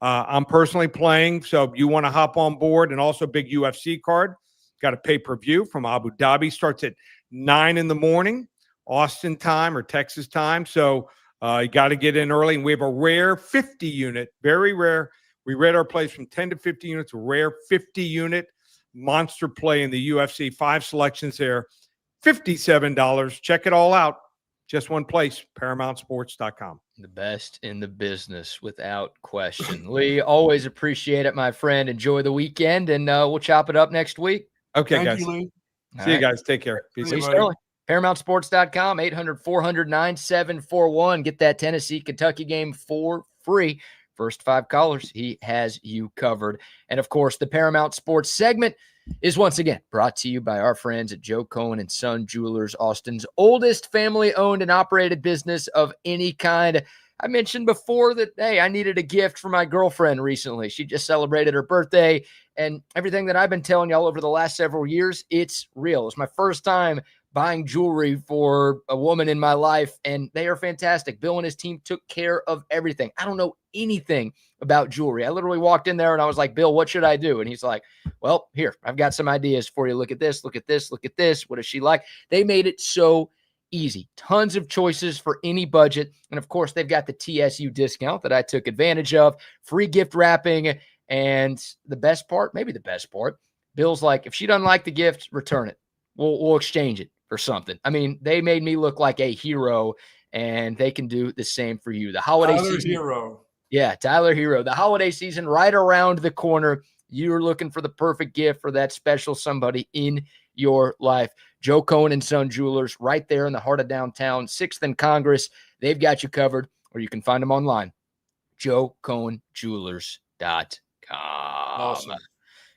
I'm personally playing. So you want to hop on board, and also big UFC card. Got a pay-per-view from Abu Dhabi. Starts at 9 in the morning, Austin time or Texas time. So you got to get in early. And we have a rare 50 unit, very rare. We read our plays from 10 to 50 units, a rare 50 unit monster play in the UFC. 5 selections there, $57. Check it all out. Just one place, ParamountSports.com. The best in the business, without question. Lee, always appreciate it, my friend. Enjoy the weekend, and we'll chop it up next week. Okay, Thank guys. you, Lee. See you guys. Take care. Peace. ParamountSports.com, 800-400-9741. Get that Tennessee-Kentucky game for free. First 5 callers, he has you covered. And, of course, the Paramount Sports segment is once again brought to you by our friends at Joe Cohen & Son Jewelers, Austin's oldest family-owned and operated business of any kind. I mentioned before that, hey, I needed a gift for my girlfriend recently. She just celebrated her birthday, and everything that I've been telling y'all over the last several years, it's real. It's my first time buying jewelry for a woman in my life, and they are fantastic. Bill and his team took care of everything. I don't know anything about jewelry. I literally walked in there and I was like, Bill, what should I do? And he's like, well, here, I've got some ideas for you. Look at this, look at this, look at this. What does she like? They made it so easy. Tons of choices for any budget. And of course, they've got the TSU discount that I took advantage of, free gift wrapping. And the best part, maybe the best part, Bill's like, if she doesn't like the gift, return it. We'll exchange it for something. I mean, they made me look like a hero, and they can do the same for you. The holiday season. Hero. Yeah, Tyler Hero. The holiday season right around the corner. You're looking for the perfect gift for that special somebody in your life. Joe Cohen and Son Jewelers right there in the heart of downtown, 6th and Congress. They've got you covered, or you can find them online. JoeCohenJewelers.com. Awesome.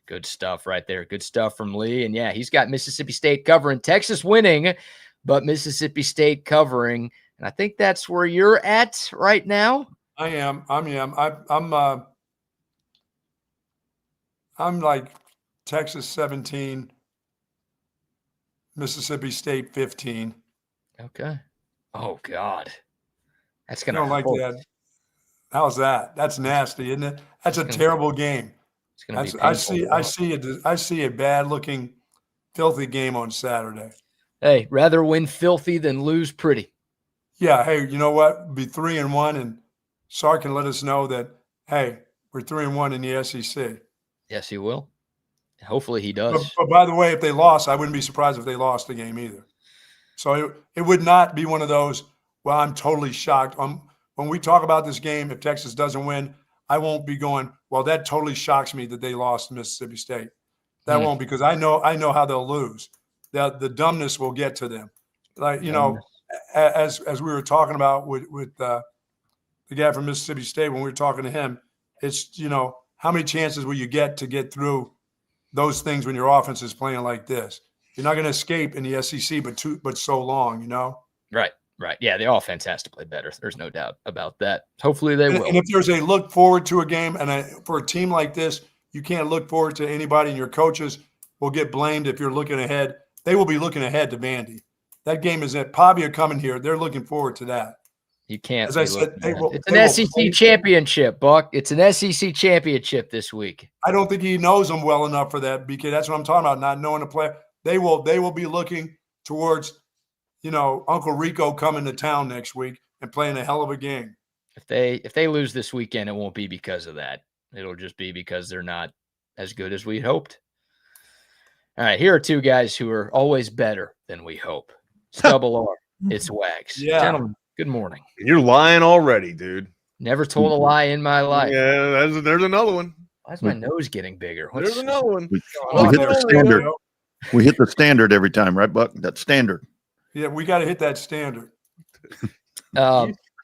Good stuff right there. Good stuff from Lee. And yeah, he's got Mississippi State covering, Texas winning, but Mississippi State covering. And I think that's where you're at right now. I am. I'm like Texas 17, Mississippi State 15. Okay. Oh God. That's I gonna don't like hurt. that. How's that? That's nasty, isn't it? That's a terrible game. It's gonna be I painful. I see a bad looking, filthy game on Saturday. Hey, rather win filthy than lose pretty. Yeah. Hey, you know what? Be 3-1, and Sark can let us know that, hey, we're 3-1 in the SEC. Yes, he will. Hopefully he does. But by the way, if they lost, I wouldn't be surprised if they lost the game either. So it would not be one of those, well, I'm totally shocked. When we talk about this game, if Texas doesn't win, I won't be going, well, that totally shocks me that they lost to Mississippi State. That won't, because I know how they'll lose. The dumbness will get to them. Like, you know, as we were talking about with the guy from Mississippi State, when we were talking to him, it's, you know, how many chances will you get to get through those things when your offense is playing like this? You're not going to escape in the SEC, but so long, you know? Right. Yeah, the offense has to play better. There's no doubt about that. Hopefully they will. And if there's a look forward to a game, and for a team like this, you can't look forward to anybody, and your coaches will get blamed if you're looking ahead. They will be looking ahead to Vandy. That game is at Pavia coming here. They're looking forward to that. You can't. As I said, it's an SEC championship, Buck. It's an SEC championship this week. I don't think he knows them well enough for that, BK. That's what I'm talking about, not knowing the player. They will be looking towards, you know, Uncle Rico coming to town next week and playing a hell of a game. If they lose this weekend, it won't be because of that. It'll just be because they're not as good as we hoped. All right, here are two guys who are always better than we hope. It's Double R. It's Wags. Yeah. Gentlemen, good morning. You're lying already, dude. Never told a lie in my life. Yeah, there's another one. Why is my nose getting bigger? There's another one. We hit the standard. We hit the standard every time, right, Buck? That's standard. Yeah, we got to hit that standard.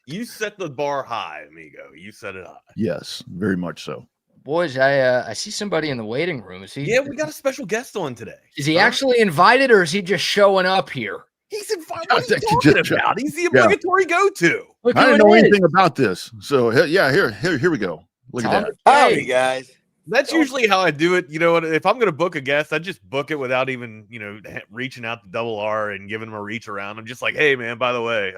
You set the bar high, amigo. You set it high. Yes, very much so. Boys, I see somebody in the waiting room. Is he? Yeah, we got a special guest on today. Is he actually invited, or is he just showing up here? He's invited. What are you talking about? He's the obligatory go-to. Look I who didn't know it is. anything about this. So yeah, here we go. Look at that. Howdy, guys. That's usually how I do it. You know, if I'm going to book a guest, I just book it without even, you know, reaching out to Double R and giving him a reach around. I'm just like, hey, man, by the way,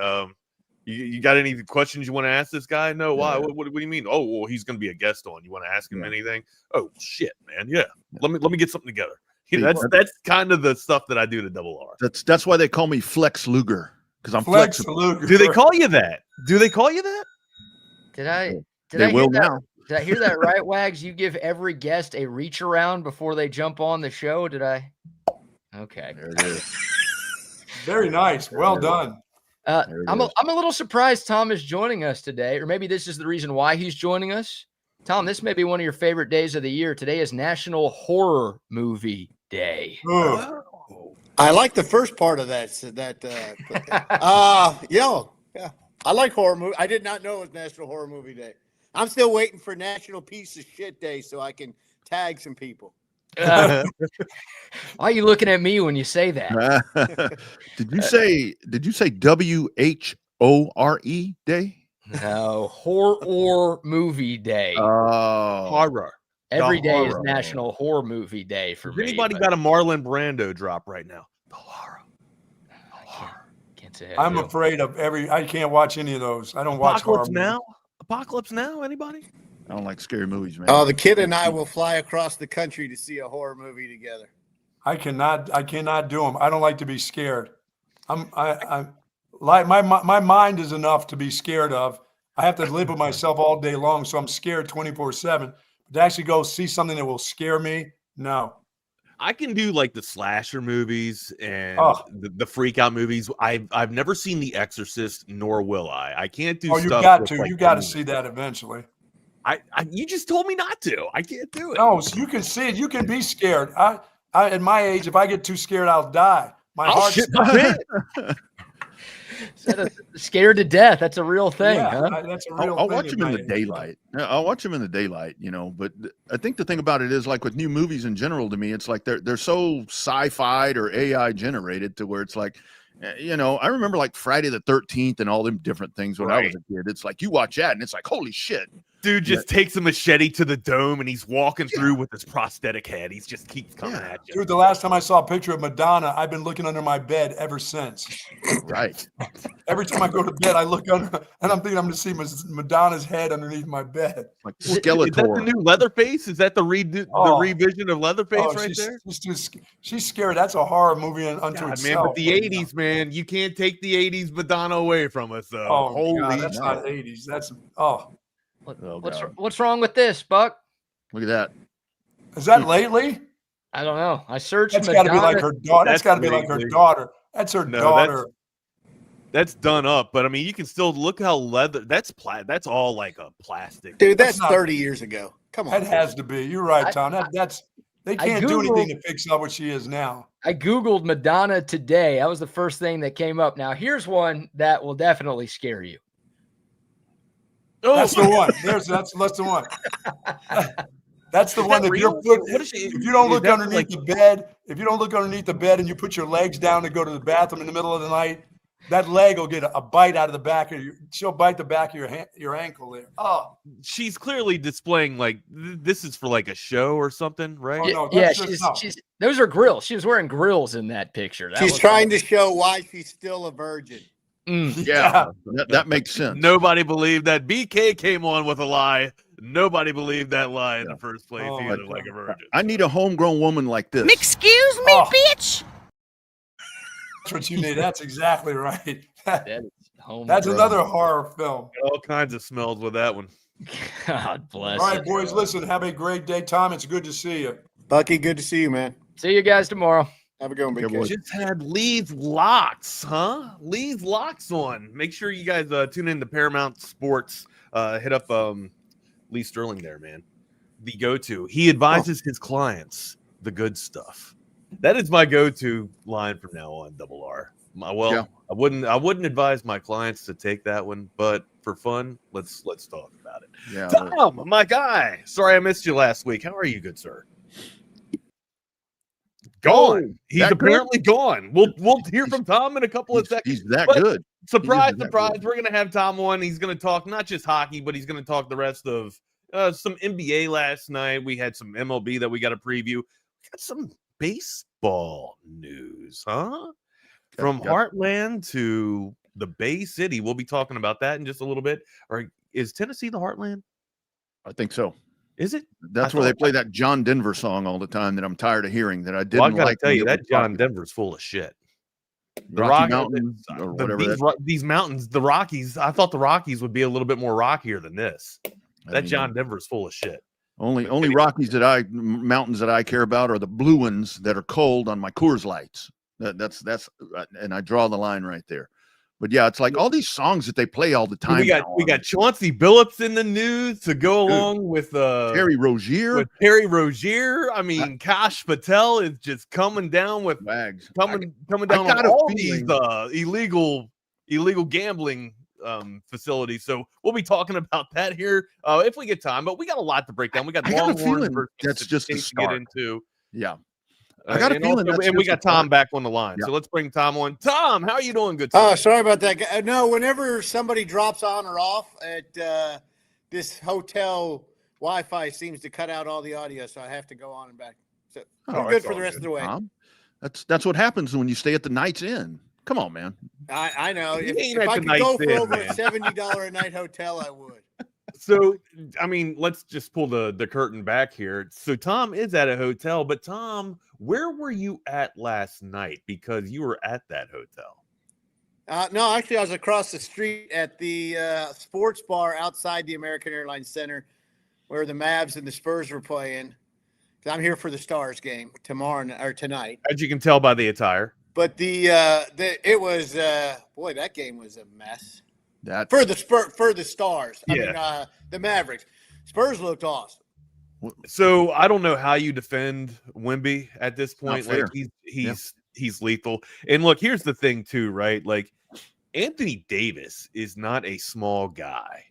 you got any questions you want to ask this guy? No, why? What do you mean? Oh, well, he's going to be a guest on. You want to ask him anything? Oh, shit, man. Yeah. Let me get something together. You know, that's kind of the stuff that I do to Double R. That's why they call me Flex Luger, because I'm Flex flexible. Luger. Do they call you that? Do they call you that? They will now. Did I hear that right, Wags? You give every guest a reach around before they jump on the show? Did I? Okay. There it is. Very nice. Well done. I'm a little surprised Tom is joining us today, or maybe this is the reason why he's joining us. Tom, this may be one of your favorite days of the year. Today is National Horror Movie Day. I like the first part of that. Yeah. I like horror movie. I did not know it was National Horror Movie Day. I'm still waiting for National Piece of Shit Day so I can tag some people. Why are you looking at me when you say that? Did you say WHORE day? No, Horror Movie Day. Oh, horror. Every day is National Horror Movie Day for me. Anybody got a Marlon Brando drop right now? The horror. I'm afraid of I can't watch any of those. I don't watch horror Apocalypse movies. Now. Apocalypse Now. Anybody? I don't like scary movies, man. Oh, the kid and I will fly across the country to see a horror movie together. I cannot do them. I don't like to be scared. I'm like my mind is enough to be scared of. I have to live with myself all day long, so I'm scared 24/7. But to actually go see something that will scare me, no. I can do like the slasher movies and Oh. the freak out movies. I've never seen The Exorcist, nor will I. I can't do. Oh, you stuff got with, to. like, You got to see that eventually. You just told me not to. I can't do it. No, so you can see it. You can be scared. I at my age, if I get too scared, I'll die. My I'll heart shit my pants. Scared to death. That's a real thing, Yeah, huh? that's a real I'll thing watch at them in my the age. daylight. I'll watch them in the daylight, but I think the thing about it is, like with new movies in general, to me, it's like they're so sci-fied or AI generated to where it's like, I remember like Friday the 13th and all them different things when I was a kid. It's like you watch that and it's like, holy shit. Dude just takes a machete to the dome and he's walking through with his prosthetic head. He just keeps coming at you. Dude, the last time I saw a picture of Madonna, I've been looking under my bed ever since. Right. Every time I go to bed, I look under, and I'm thinking I'm going to see Madonna's head underneath my bed. Like Skeletor. Is that the new Leatherface? Is that the revision of Leatherface there? She's scary. That's a horror movie unto God, itself. man, but the 80s, man, you can't take the 80s Madonna away from us, though. Oh, holy God, that's not 80s. That's What's wrong with this, Buck? Look at that. Is that lately? I don't know. I searched. That's got to be like her daughter. That's got to be like her daughter. That's her daughter. That's done up, but I mean, you can still look how leather. That's all like a plastic. Dude, that's 30 years ago. Come on. That has to be. You're right, Tom. They can't do anything to fix up what she is now. I Googled Madonna today. That was the first thing that came up. Now, here's one that will definitely scare you. That's the one. That's the one. That's the one that you're put. If you don't look underneath the bed, and you put your legs down to go to the bathroom in the middle of the night, that leg will get a bite out of the back of she'll bite the back of your ankle there. Oh, she's clearly displaying like this is for like a show or something, right? Oh, no, yeah, she's those are grills. She was wearing grills in that picture. She's trying to show why she's still a virgin. Yeah, that makes sense. Nobody believed that BK came on with a lie. Nobody believed that lie in the first place. He looked like a virgin. I need a homegrown woman like this. Excuse me, bitch. That's what you need. That's exactly right. That's another horror film. All kinds of smells with that one. God bless. All right, boys, listen, have a great day. Tom, it's good to see you. Bucky, good to see you, man. See you guys tomorrow. Have a good one, big kid. Just had Lee's Locks, huh? Lee's Locks on. Make sure you guys tune in to Paramount Sports. Hit up Lee Sterling there, man. The go-to. He advises his clients the good stuff. That is my go-to line from now on, Double R. I wouldn't advise my clients to take that one, but for fun, let's talk about it. Yeah, Tom, my guy. Sorry I missed you last week. How are you, good sir? Gone. He's apparently gone. We'll hear from Tom in a couple of seconds. He's that good. Surprise. We're gonna have Tom on. He's gonna talk not just hockey, but he's gonna talk the rest of some NBA last night. We had some MLB that we got to preview. We got some baseball news, huh? From Heartland to the Bay City. We'll be talking about that in just a little bit. Or is Tennessee the Heartland? I think so. Is it? That's where they play that John Denver song all the time that I'm tired of hearing. That I didn't I gotta like. tell you, that John Denver's full of shit. The Rocky Mountains or whatever. These mountains, the Rockies. I thought the Rockies would be a little bit more rockier than this. John Denver's full of shit. Only mountains that I care about are the blue ones that are cold on my Coors Lights. That's and I draw the line right there. But yeah, it's like all these songs that they play all the time. We got Chauncey Billups in the news to go along with Terry Rozier. I mean, Kash Patel is just coming down with bags. Coming down on all these illegal gambling facilities. So we'll be talking about that here if we get time. But we got a lot to break down. We got Longhorns that's just a start. Get into. Yeah. I got a feeling and we got Tom back on the line. Yeah. So let's bring Tom on. Tom, how are you doing? Good. Oh, sorry about that. No, whenever somebody drops on or off at this hotel, Wi-Fi seems to cut out all the audio, so I have to go on and back. So I'm good for the rest of the way. Tom. That's what happens when you stay at the Knights Inn. Come on, man. I know. You If ain't I at the could Night's go for Inn, over man. a $70 a night hotel, I would. So, I mean, let's just pull the curtain back here. So, Tom is at a hotel, but Tom, where were you at last night? Because you were at that hotel. No, actually, I was across the street at the sports bar outside the American Airlines Center where the Mavs and the Spurs were playing. I'm here for the Stars game tonight. As you can tell by the attire. But it was boy, that game was a mess. That for the Stars. Yeah. I mean, the Mavericks. Spurs looked awesome. So I don't know how you defend Wemby at this point. Like he's lethal. And look, here's the thing too, right? Like Anthony Davis is not a small guy,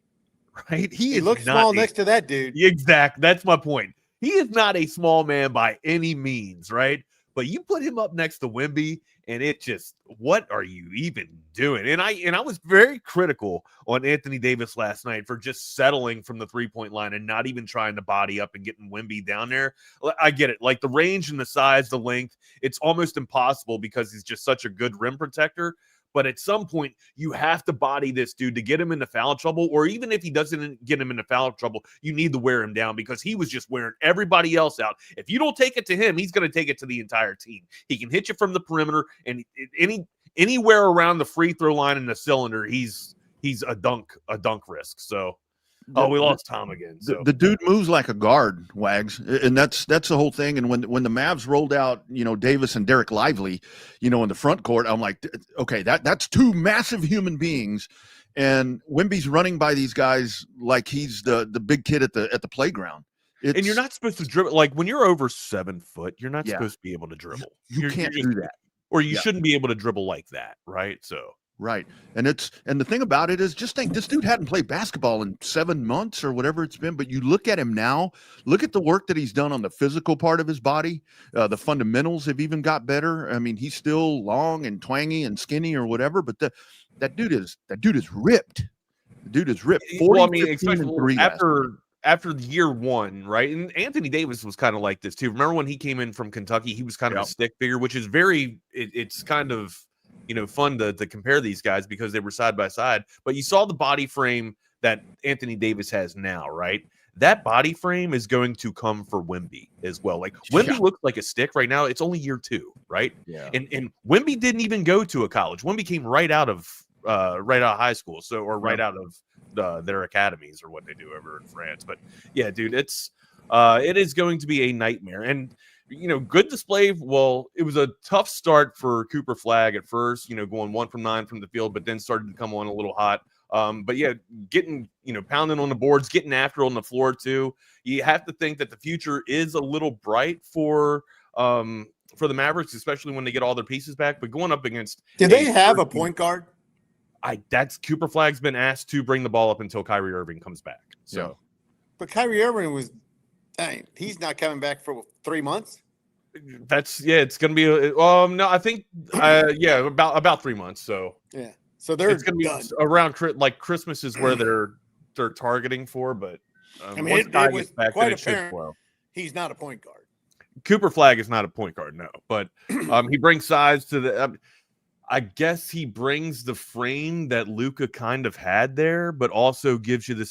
right? He looks small next to that dude. Exactly. That's my point. He is not a small man by any means, right? But you put him up next to Wemby, and it just, what are you even doing? And I was very critical on Anthony Davis last night for just settling from the 3-point line and not even trying to body up and getting Wemby down there. I get it. Like the range and the size, the length, it's almost impossible because he's just such a good rim protector. But at some point, you have to body this dude to get him into foul trouble, or even if he doesn't get him into foul trouble, you need to wear him down because he was just wearing everybody else out. If you don't take it to him, he's going to take it to the entire team. He can hit you from the perimeter, and anywhere around the free throw line in the cylinder, he's a dunk risk. So. We lost Tom again. So. The dude moves like a guard, Wags, and that's the whole thing. And when the Mavs rolled out, Davis and Derek Lively, in the front court, I'm like, okay, that's two massive human beings, and Wemby's running by these guys like he's the big kid at the playground. And you're not supposed to dribble. Like when you're over 7 foot, you're not supposed to be able to dribble. You can't do that, or you shouldn't be able to dribble like that, right? So. Right. And the thing about it is, just think, this dude hadn't played basketball in 7 months or whatever it's been, but you look at him now, look at the work that he's done on the physical part of his body. The fundamentals have even got better. I mean, he's still long and twangy and skinny or whatever, but that dude is ripped. The dude is ripped. 40, well, I mean, 15, and 3 after year one, right? And Anthony Davis was kind of like this too. Remember when he came in from Kentucky, he was kind of a stick figure, which is it's kind of, fun to compare these guys because they were side by side. But you saw the body frame that Anthony Davis has now, right? That body frame is going to come for Wemby as well. Like Wemby looks like a stick right now. It's only year 2, right? Yeah. And Wemby didn't even go to a college. Wemby came right out of high school, right out of their academies or what they do over in France. But yeah, dude, it is going to be a nightmare. And good display. Well, it was a tough start for Cooper Flagg at first, going 1 from 9 from the field, but then started to come on a little hot. But yeah, getting, pounding on the boards, getting after on the floor too. You have to think that the future is a little bright for the Mavericks, especially when they get all their pieces back. But going up against, did they have a point guard? That's Cooper Flagg's been asked to bring the ball up until Kyrie Irving comes back. So, but Kyrie Irving was. He's not coming back for 3 months. It's going to be no, I think about 3 months. So yeah, so it's going to be around like Christmas is where they're targeting for. But I mean, it was quite apparent he's not a point guard. Cooper Flagg is not a point guard, no, but he brings size to the. I guess he brings the frame that Luka kind of had there, but also gives you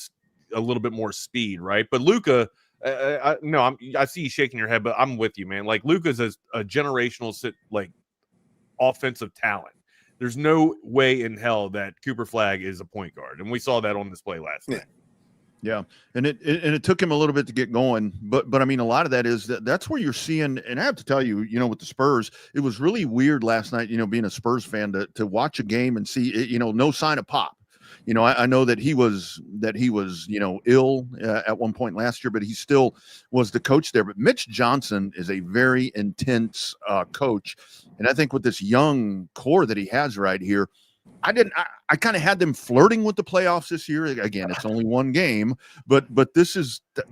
a little bit more speed, right? But Luka. I see you shaking your head, but I'm with you, man. Like Luka's a generational offensive talent. There's no way in hell that Cooper Flagg is a point guard, and we saw that on display last night. Yeah, and it took him a little bit to get going, but I mean, a lot of that is that's where you're seeing. And I have to tell you, with the Spurs, it was really weird last night. Being a Spurs fan to watch a game and see, no sign of pop. I know that he was ill at one point last year, but he still was the coach there. But Mitch Johnson is a very intense coach. And I think with this young core that he has right here, I kind of had them flirting with the playoffs this year. Again, it's only one game, but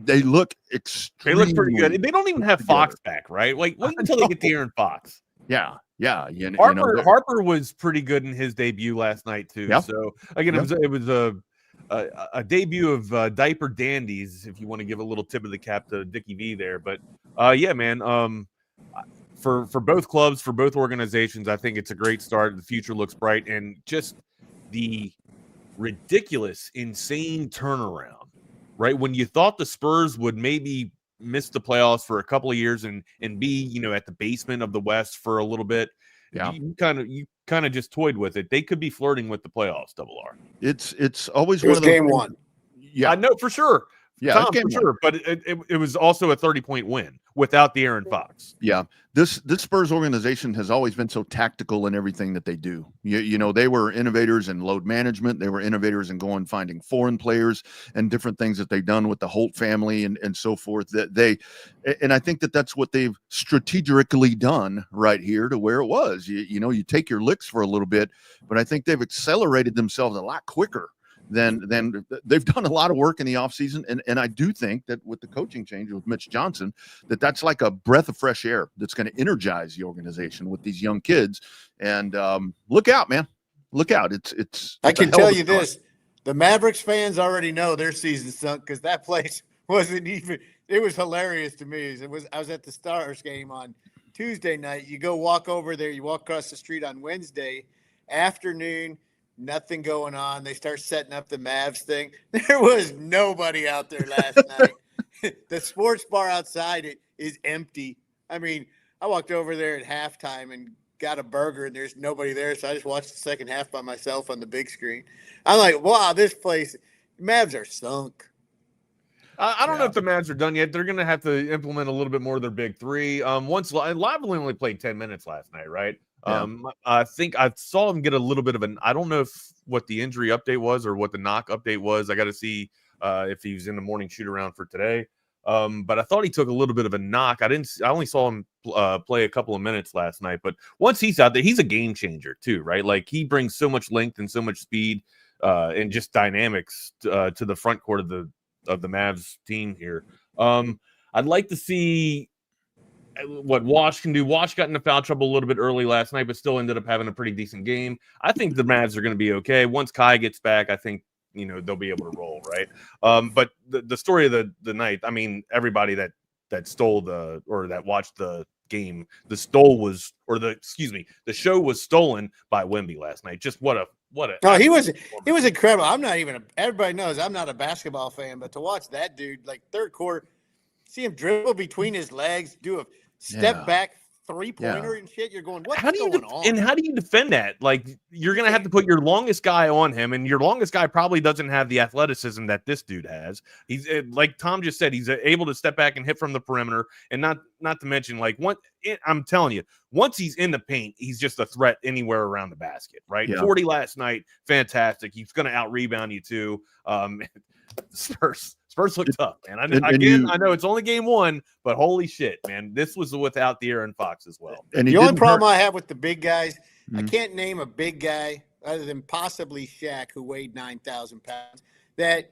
they look extremely. They look pretty good. They don't even have Fox back, right? Like, wait until they get De'Aaron Fox. Yeah. Harper was pretty good in his debut last night too. Yep. So again, it was a debut of diaper dandies. If you want to give a little tip of the cap to Dickie V there, but yeah, man. for both clubs, for both organizations, I think it's a great start. The future looks bright, and just the ridiculous, insane turnaround, right? When you thought the Spurs would maybe miss the playoffs for a couple of years and be, at the basement of the West for a little bit, you kind of just toyed with it. They could be flirting with the playoffs. Double R. It's always It one was of those game things- one. Yeah, I know for sure. Yeah, Tom, it's game for sure. But it was also a 30-point win without the Aaron Fox. Yeah, this Spurs organization has always been so tactical in everything that they do. They were innovators in load management. They were innovators in finding foreign players and different things that they've done with the Holt family and so forth. And I think that's what they've strategically done right here to where it was. You take your licks for a little bit, but I think they've accelerated themselves a lot quicker than they've done a lot of work in the offseason. And I do think that with the coaching change with Mitch Johnson, that's like a breath of fresh air that's going to energize the organization with these young kids. And look out, man. Look out. It's I can tell you this. The Mavericks fans already know their season sunk because that place wasn't even – it was hilarious to me. I was at the Stars game on Tuesday night. You go walk over there. You walk across the street on Wednesday afternoon – nothing going on. They start setting up the Mavs thing. There was nobody out there last night. The sports bar outside is empty. I mean, I walked over there at halftime and got a burger, and there's nobody there, so I just watched the second half by myself on the big screen. I'm like, wow, this place, Mavs are sunk. I don't know if the Mavs are done yet. They're going to have to implement a little bit more of their big three. Once Lively only played 10 minutes last night, right? Yeah. I think I saw him get a little bit of I don't know what the injury update was or what the knock update was. I got to see if he was in the morning shoot around for today. But I thought he took a little bit of a knock. I only saw him play a couple of minutes last night, but once he's out there, he's a game changer too, right? Like he brings so much length and so much speed and just dynamics to the front court of the Mavs team here. I'd like to see what Wash can do. Wash got into foul trouble a little bit early last night, but still ended up having a pretty decent game. I think the Mavs are going to be okay. Once Kai gets back, I think, they'll be able to roll, right? But the story of the night, I mean, everybody that stole that watched the game, the show was stolen by Wemby last night. Just what a no, he was incredible. Everybody knows I'm not a basketball fan, but to watch that dude, like third quarter, see him dribble between his legs, do a step back three-pointer and shit, you're going, what's going on? And how do you defend that? Like, you're going to have to put your longest guy on him, and your longest guy probably doesn't have the athleticism that this dude has. He's like Tom just said, he's able to step back and hit from the perimeter, and not to mention, like, I'm telling you, once he's in the paint, he's just a threat anywhere around the basket, right? Yeah. 40 last night, fantastic. He's going to out-rebound you, too. Spurs look tough, man. I know it's only game one, but holy shit, man. This was without the Aaron Fox as well. And the only problem I have with the big guys, I can't name a big guy other than possibly Shaq, who weighed 9,000 pounds, that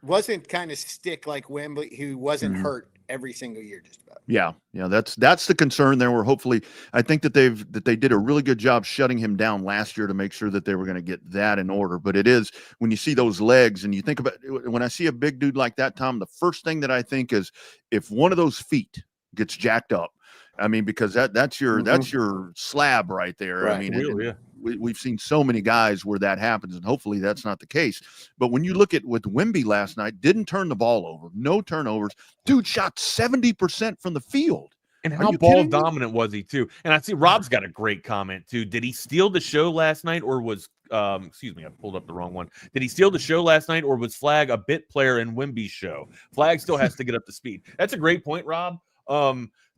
wasn't kind of stick like Wembley, who wasn't hurt every single year just about. Yeah, that's the concern there. Where hopefully, I think that they did a really good job shutting him down last year to make sure that they were going to get that in order. But it is when you see those legs and you think about when I see a big dude like that, Tom, the first thing that I think is if one of those feet gets jacked up. I mean, because that's your slab right there. Right. I mean, we've seen so many guys where that happens, and hopefully that's not the case. But when you look at with Wemby last night, didn't turn the ball over, no turnovers. Dude shot 70% from the field. And how ball dominant was he too? And I see Rob's got a great comment too. Did he steal the show last night, or was excuse me, I pulled up the wrong one. Did he steal the show last night, or was Flag a bit player in Wemby's show? Flag still has to get up to speed. That's a great point, Rob.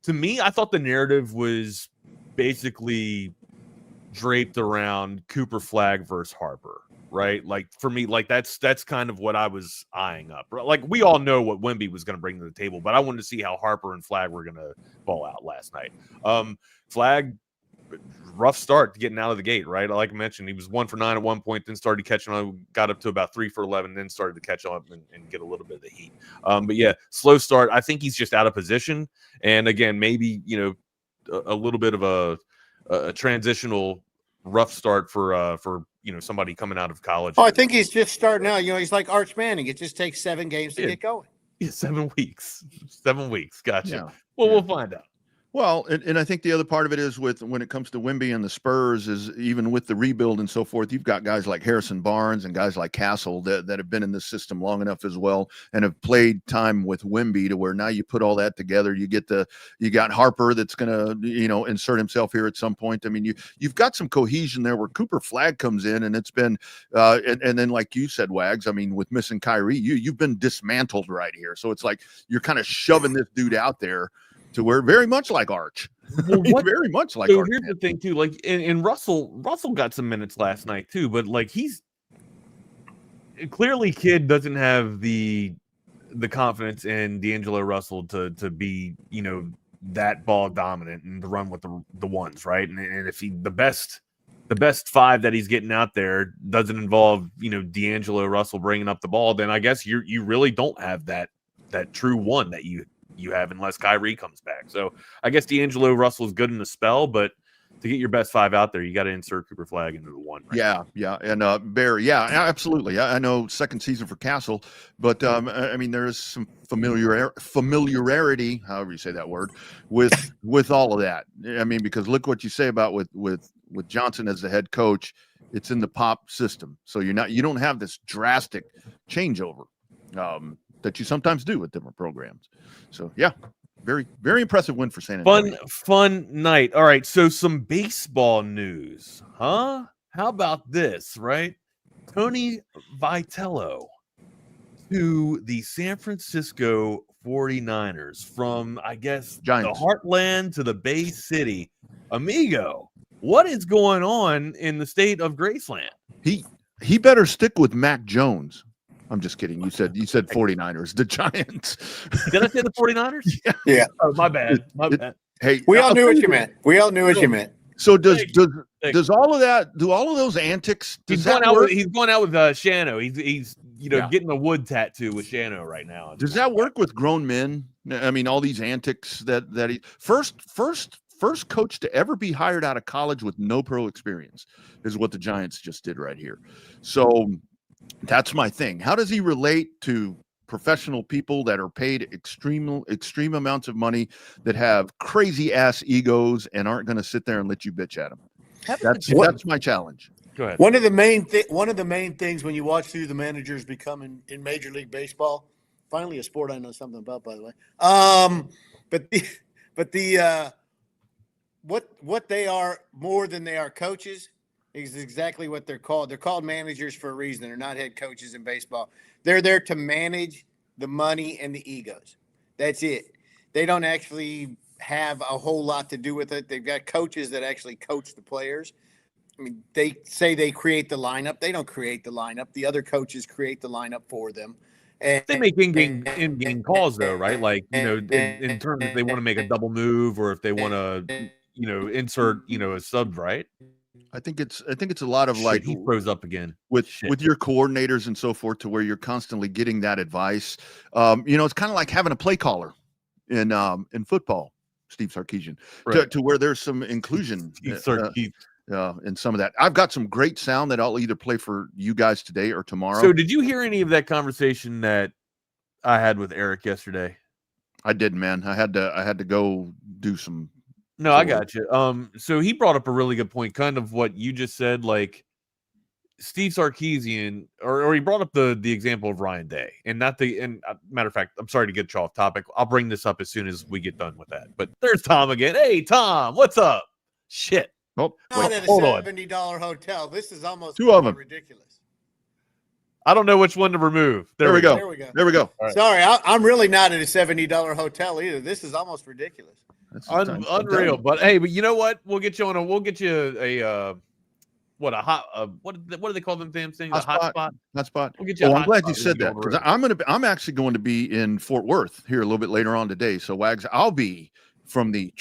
To me, I thought the narrative was basically draped around Cooper Flag versus Harper, right? Like for me, like that's kind of what I was eyeing up. Like we all know what Wemby was going to bring to the table, but I wanted to see how Harper and Flag were going to ball out last night. Flag, rough start getting out of the gate, right? Like I mentioned, he was 1 for 9 at one point, then started catching on, got up to about 3 for 11, then started to catch up and get a little bit of the heat. But yeah, slow start. I think he's just out of position. And again, maybe, a little bit of a transitional rough start for somebody coming out of college. Oh, I think he's just starting out. He's like Arch Manning. It just takes 7 games to get going. Yeah, 7 weeks. 7 weeks. Gotcha. Yeah. Well, we'll find out. Well, and I think the other part of it is when it comes to Wemby and the Spurs is even with the rebuild and so forth, you've got guys like Harrison Barnes and guys like Castle that have been in the system long enough as well and have played time with Wemby to where now you put all that together. You got Harper that's going to, insert himself here at some point. I mean, you've got some cohesion there where Cooper Flagg comes in and it's been, and then like you said, Wags, I mean, with missing Kyrie, you've been dismantled right here. So it's like you're kind of shoving this dude out there to where very much like Arch. Well, very much like so Arch. here's the thing too, like and Russell got some minutes last night too, but like he's clearly kid doesn't have the confidence in D'Angelo Russell to be, that ball dominant and to run with the ones, right? And if the best five that he's getting out there doesn't involve, D'Angelo Russell bringing up the ball, then I guess you really don't have that true one that you have unless Kyrie comes back. So I guess D'Angelo Russell is good in the spell, but to get your best five out there, you got to insert Cooper Flagg into the one. Right? Yeah. And Barry, yeah, absolutely. I know second season for Castle, but I mean, there is some familiarity, however you say that word, with all of that. I mean, because look what you say about with Johnson as the head coach, it's in the pop system. So you don't have this drastic changeover that you sometimes do with different programs. So yeah, very, very impressive win for San Antonio. Fun night. All right, so some baseball news, huh? How about this, right? Tony Vitello to the San Francisco 49ers from, I guess, Giants. The heartland to the Bay City. Amigo, what is going on in the state of Graceland? He better stick with Mac Jones. I'm just kidding. You said 49ers, the Giants. Did I say the 49ers? Yeah. Oh, my bad. Hey, we all knew what you meant. So does all of that? Do all of those antics? He's going out with Shano. He's getting a wood tattoo with Shano right now. Does that work with grown men? I mean, all these antics that he first coach to ever be hired out of college with no pro experience is what the Giants just did right here. So that's my thing. How does he relate to professional people that are paid extreme amounts of money that have crazy ass egos and aren't going to sit there and let you bitch at them? That's my challenge. Go ahead. One of the main things when you watch through the managers become in Major League Baseball, finally a sport I know something about, by the way. What they are more than they are coaches is exactly what they're called. They're called managers for a reason. They're not head coaches in baseball. They're there to manage the money and the egos. That's it. They don't actually have a whole lot to do with it. They've got coaches that actually coach the players. I mean, they say they create the lineup. They don't create the lineup. The other coaches create the lineup for them. And they make in-game calls, though, right? Like, in terms if they want to make a double move or if they want to, insert, a sub, right? I think it's a lot of like he froze up again with your coordinators and so forth to where you're constantly getting that advice. It's kind of like having a play caller in football, Steve Sarkisian, right. to where there's some inclusion in some of that. I've got some great sound that I'll either play for you guys today or tomorrow. So did you hear any of that conversation that I had with Eric yesterday? I didn't, man. I had to go do some. No, I got you. So he brought up a really good point, kind of what you just said, like Steve Sarkisian, or he brought up the example of Ryan Day, and matter of fact, I'm sorry to get you off topic. I'll bring this up as soon as we get done with that. But there's Tom again. Hey, Tom, what's up? Shit. Oh, not at a $70 hotel. This is almost two of them. Ridiculous. I don't know which one to remove. There we go. There we go. Right. Sorry, I'm really not at a $70 hotel either. This is almost ridiculous. Unreal, but hey, but you know what? We'll get you a what do they call them damn things? A hot spot. Hot spot. We'll get you I'm glad you said that because I'm actually going to be in Fort Worth here a little bit later on today. So Wags, I'll be from the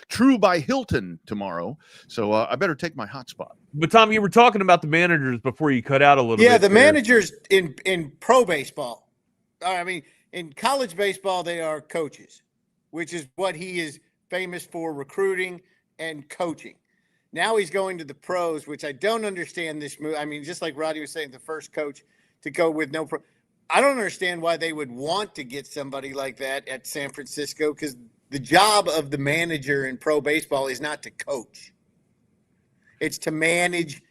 True by Hilton tomorrow. So I better take my hot spot. But Tom, you were talking about the managers before you cut out a little bit. Yeah, the managers in pro baseball. I mean, in college baseball, they are coaches, which is what he is famous for, recruiting and coaching. Now he's going to the pros, which I don't understand this move. I mean, just like Rodney was saying, the first coach to go with no pro. I don't understand why they would want to get somebody like that at San Francisco because the job of the manager in pro baseball is not to coach. It's to manage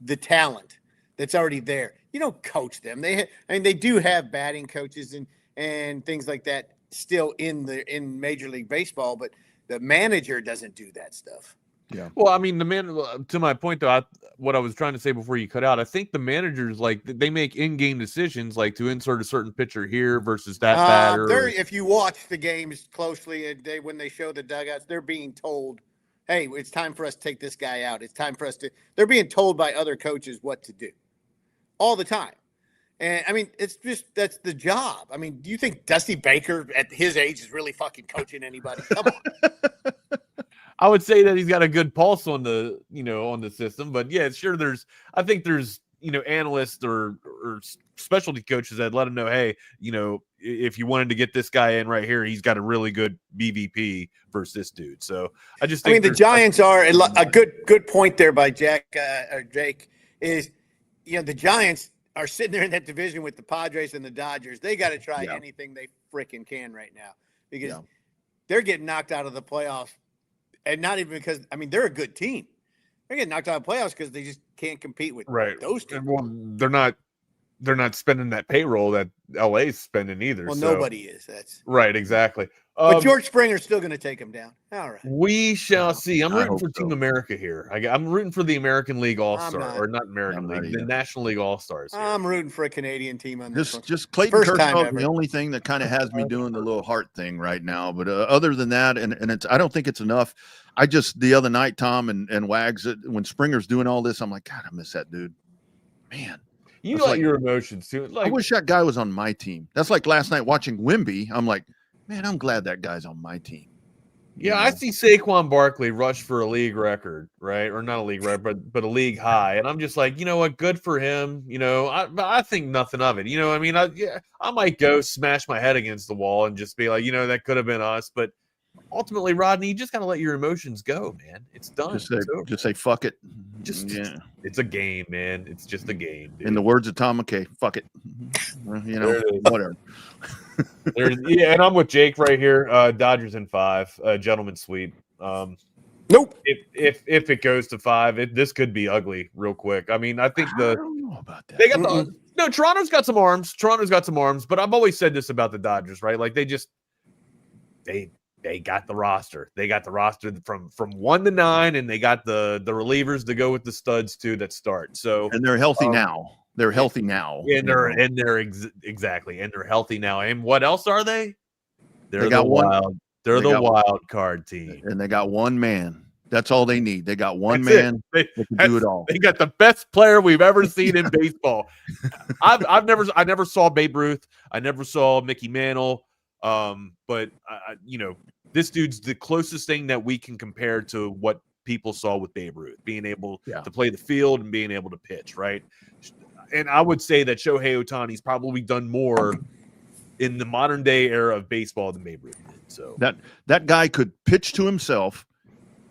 the talent that's already there. You don't coach them. They do have batting coaches and things like that still in Major League Baseball, but the manager doesn't do that stuff. Yeah. Well, I mean, to my point though, what I was trying to say before you cut out, I think the managers, like, they make in-game decisions, like to insert a certain pitcher here versus that batter. If you watch the games closely, when they show the dugouts, they're being told, "Hey, it's time for us to take this guy out. It's time for us to." They're being told by other coaches what to do all the time. And I mean, that's the job. I mean, do you think Dusty Baker at his age is really fucking coaching anybody? Come on. I would say that he's got a good pulse on the system, but yeah, sure. I think there's analysts or specialty coaches that let him know, hey, if you wanted to get this guy in right here, he's got a really good BVP versus this dude. So I think the Giants are a good point there by Jake is, the Giants are sitting there in that division with the Padres and the Dodgers. They got to try anything they freaking can right now because they're getting knocked out of the playoffs. And not even because, they're a good team. They're getting knocked out of the playoffs because they just can't compete with those teams. Well, they're not spending that payroll that LA's spending either. Well, nobody is. That's right, exactly. But George Springer's still going to take them down. All right. We shall see. I'm rooting for Team America here. I'm rooting for the American League All-Star, or not American League, the National League All-Stars. I'm rooting for a Canadian team on this one. Just Clayton Kershaw, the only thing that kind of has me doing the little heart thing right now. But other than that, and I don't think it's enough. The other night, Tom and Wags, when Springer's doing all this, I'm like, God, I miss that dude. Man. You let your emotions too. I wish that guy was on my team. That's like last night watching Wemby. I'm like, man, I'm glad that guy's on my team. Yeah, I see Saquon Barkley rush for a league record, right? Or not a league record, but a league high. And I'm just like, you know what? Good for him. I think nothing of it. I might go smash my head against the wall and just be like, that could have been us. But ultimately, Rodney, you just got to let your emotions go, man. It's done. Just say fuck it. It's a game, man. It's just a game. Dude. In the words of Tom McKay, fuck it. Whatever. And I'm with Jake right here. Dodgers in 5, gentleman's sweep. Nope. If it goes to 5, this could be ugly real quick. I think I don't know about that. They got Toronto's got some arms. But I've always said this about the Dodgers, right? Like they got the roster. They got the roster from 1 to 9, and they got the relievers to go with the studs too that start. So and they're healthy now. They're healthy now. Exactly. And they're healthy now. And what else are they? They're the wild card team. And they got one man. That's all they need. They got one man that can do it all. They got the best player we've ever seen in baseball. I never saw Babe Ruth. I never saw Mickey Mantle. But this dude's the closest thing that we can compare to what people saw with Babe Ruth, being able to play the field and being able to pitch, right? And I would say that Shohei Ohtani's probably done more in the modern day era of baseball than Babe Ruth did. So that guy could pitch to himself,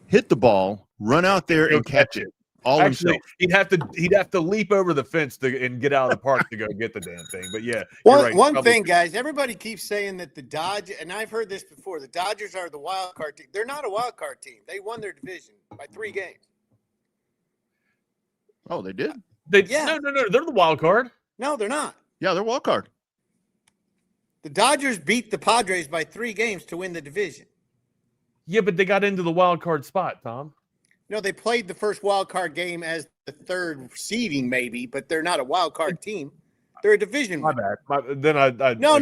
hit the ball, run out there and catch it. All Actually, himself. He'd have to leap over the fence and get out of the park to go get the damn thing. But yeah, one thing, guys, everybody keeps saying that the Dodgers, and I've heard this before, the Dodgers are the wild card team. They're not a wild card team. They won their division by 3 games. Oh, they did? No, they're the wild card. No, they're not. Yeah, they're wild card. The Dodgers beat the Padres by 3 games to win the division. Yeah, but they got into the wild card spot, Tom. No, they played the first wild card game as the 3rd seeding, maybe, but they're not a wild card team. They're a division. My bad. No.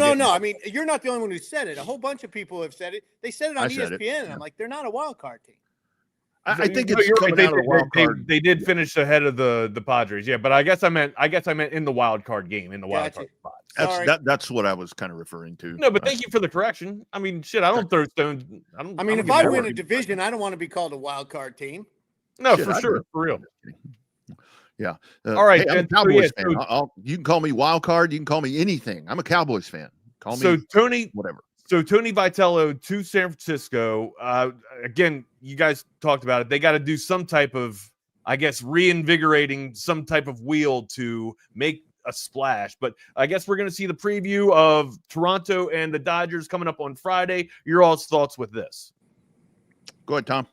You're not the only one who said it. A whole bunch of people have said it. They said it on ESPN, and I'm like, they're not a wild card team. I think it's coming out of the wild card. They did finish ahead of the Padres, yeah. But I guess I meant in the wild card game, in the wild card spot. That's what I was kind of referring to. No, but thank you for the correction. I don't throw stones. If I win a division, I don't want to be called a wild card team. No, for sure, for real. Yeah. All right. Hey, I'm a Cowboys fan. You can call me wild card. You can call me anything. I'm a Cowboys fan. Call me Tony. Whatever. So Tony Vitello to San Francisco. Again, you guys talked about it. They got to do some type of, I guess, reinvigorating some type of wheel to make a splash. But I guess we're going to see the preview of Toronto and the Dodgers coming up on Friday. Your all's thoughts with this? Go ahead, Tom.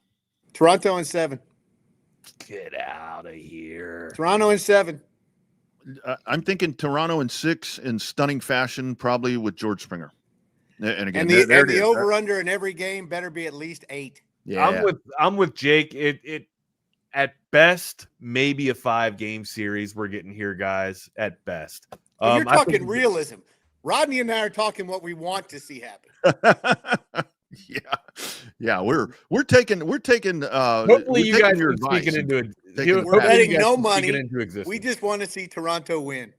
Toronto in 7. Get out of here. Toronto in 7. I'm thinking Toronto in 6 in stunning fashion, probably with George Springer. And again, and the over-under in every game better be at least 8. Yeah, I'm with Jake. It at best maybe a 5-game series we're getting here, guys. At best, But you're talking realism. Rodney and I are talking what we want to see happen. Yeah, we're taking. Hopefully, you guys are speaking into it. We're betting no money. Into existence. We just want to see Toronto win.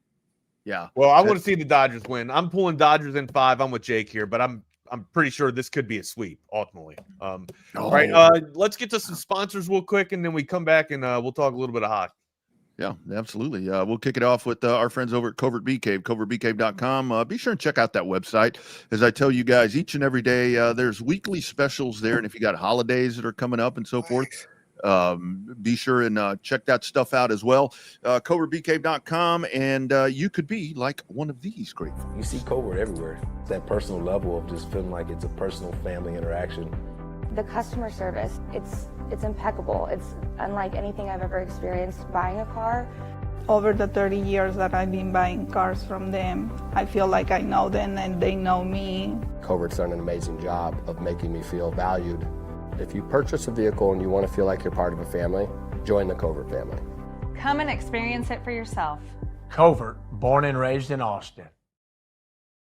Yeah. Well, I want to see the Dodgers win. I'm pulling Dodgers in 5. I'm with Jake here, but I'm pretty sure this could be a sweep ultimately. All right. Let's get to some sponsors real quick, and then we come back and we'll talk a little bit of hockey. Yeah, absolutely. We'll kick it off with our friends over at Covert Bee Cave, covertbeecave.com. Be sure and check out that website. As I tell you guys, each and every day, there's weekly specials there. And if you got holidays that are coming up and so forth, be sure and check that stuff out as well. Covertbeecave.com, and you could be like one of these great folks. You see Covert everywhere. It's that personal level of just feeling like it's a personal family interaction. The customer service, it's impeccable. It's unlike anything I've ever experienced buying a car. Over the 30 years that I've been buying cars from them, I feel like I know them and they know me. Covert's done an amazing job of making me feel valued. If you purchase a vehicle and you want to feel like you're part of a family, join the Covert family. Come and experience it for yourself. Covert, born and raised in Austin.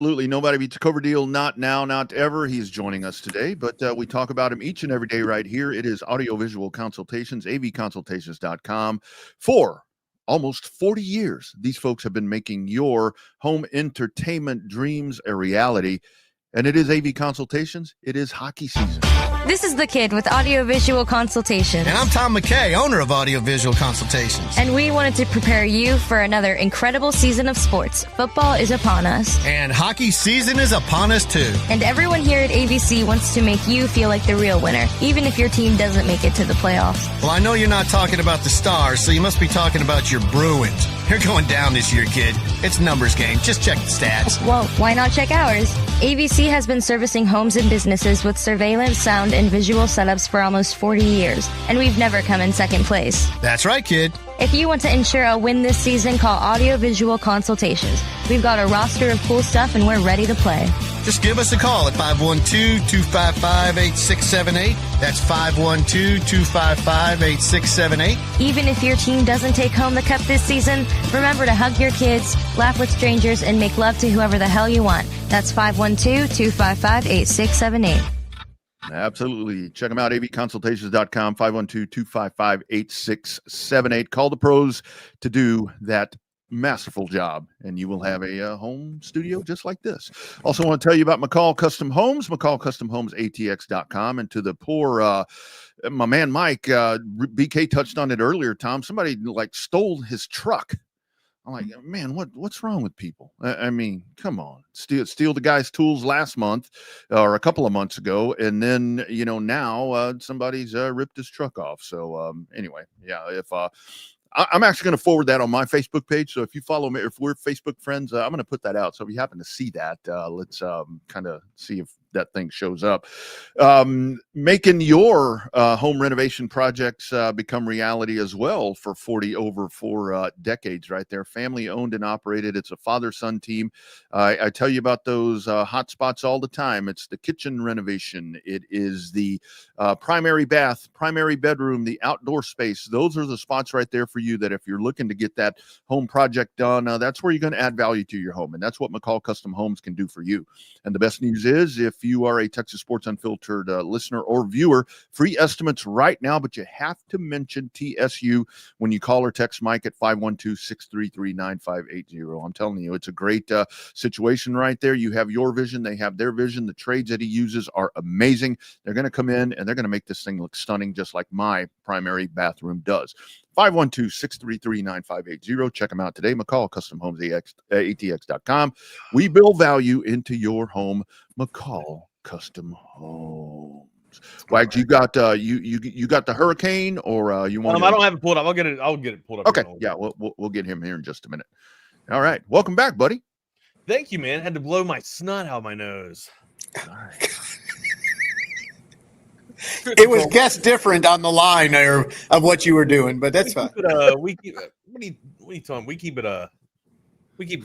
Absolutely. Nobody beats a Covert deal. Not now, not ever. He's joining us today, but we talk about him each and every day right here. It is audiovisual consultations, avconsultations.com. For almost 40 years, these folks have been making your home entertainment dreams a reality. And it is AV Consultations. It is hockey season. This is The Kid with Audiovisual Consultations. And I'm Tom McKay, owner of Audiovisual Consultations. And we wanted to prepare you for another incredible season of sports. Football is upon us. And hockey season is upon us too. And everyone here at ABC wants to make you feel like the real winner, even if your team doesn't make it to the playoffs. Well, I know you're not talking about the Stars, so you must be talking about your Bruins. You're going down this year, kid. It's a numbers game. Just check the stats. Well, why not check ours? ABC has been servicing homes and businesses with surveillance, sound, and visual setups for almost 40 years, and we've never come in second place. That's right, kid. If you want to ensure a win this season, call Audiovisual Consultations. We've got a roster of cool stuff, and we're ready to play. Just give us a call at 512-255-8678. That's 512-255-8678. Even if your team doesn't take home the cup this season, remember to hug your kids, laugh with strangers, and make love to whoever the hell you want. That's 512-255-8678. Absolutely. Check them out, avconsultations.com, 512-255-8678. Call the pros to do that masterful job, and you will have a home studio just like this. Also want to tell you about McCall Custom Homes, McCallCustomHomesATX.com. And to the poor, my man Mike, BK touched on it earlier, Tom. Somebody like stole his truck. I'm like, man, what's wrong with people? I mean, come on, steal the guy's tools last month or a couple of months ago, and then now somebody's ripped his truck off. So anyway, yeah, if I'm actually going to forward that on my Facebook page. So if you follow me, if we're Facebook friends, I'm going to put that out. So if you happen to see that, let's kind of see if that thing shows up. Making your home renovation projects become reality as well for 4 decades right there. Family owned and operated. It's a father-son team. I tell you about those hot spots all the time. It's the kitchen renovation. It is the primary bath, primary bedroom, the outdoor space. Those are the spots right there for you that if you're looking to get that home project done, that's where you're going to add value to your home. And that's what McCall Custom Homes can do for you. And the best news is if you are a Texas Sports Unfiltered listener or viewer, free estimates right now, but you have to mention TSU when you call or text Mike at 512-633-9580. I'm telling you, it's a great situation right there. You have your vision. They have their vision. The trades that he uses are amazing. They're going to come in and they're going to make this thing look stunning, just like my primary bathroom does. 512-633-9580. Check them out today. McCall Custom Homes ATX.com. We build value into your home. McCall Custom Homes. Wags, you got you got the Hurricane, or you want? I don't have it pulled up. I'll get it pulled up. Okay, yeah, we'll get him here in just a minute. All right. Welcome back, buddy. Thank you, man. Had to blow my snot out of my nose. All right. It was guessed different on the line of what you were doing, but that's fine. What are you talking? We keep it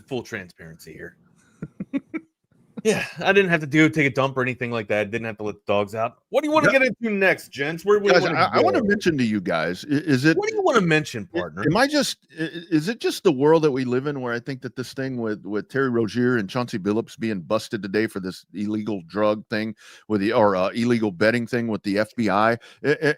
full transparency here. Yeah, I didn't have to take a dump or anything like that. Didn't have to let the dogs out. What do you want to get into next, gents? Where Guys, do you I want to mention to you guys, is it? What do you want to mention, partner? Is it just the world that we live in where I think that this thing with Terry Rozier and Chauncey Billups being busted today for this illegal drug thing illegal betting thing with the FBI?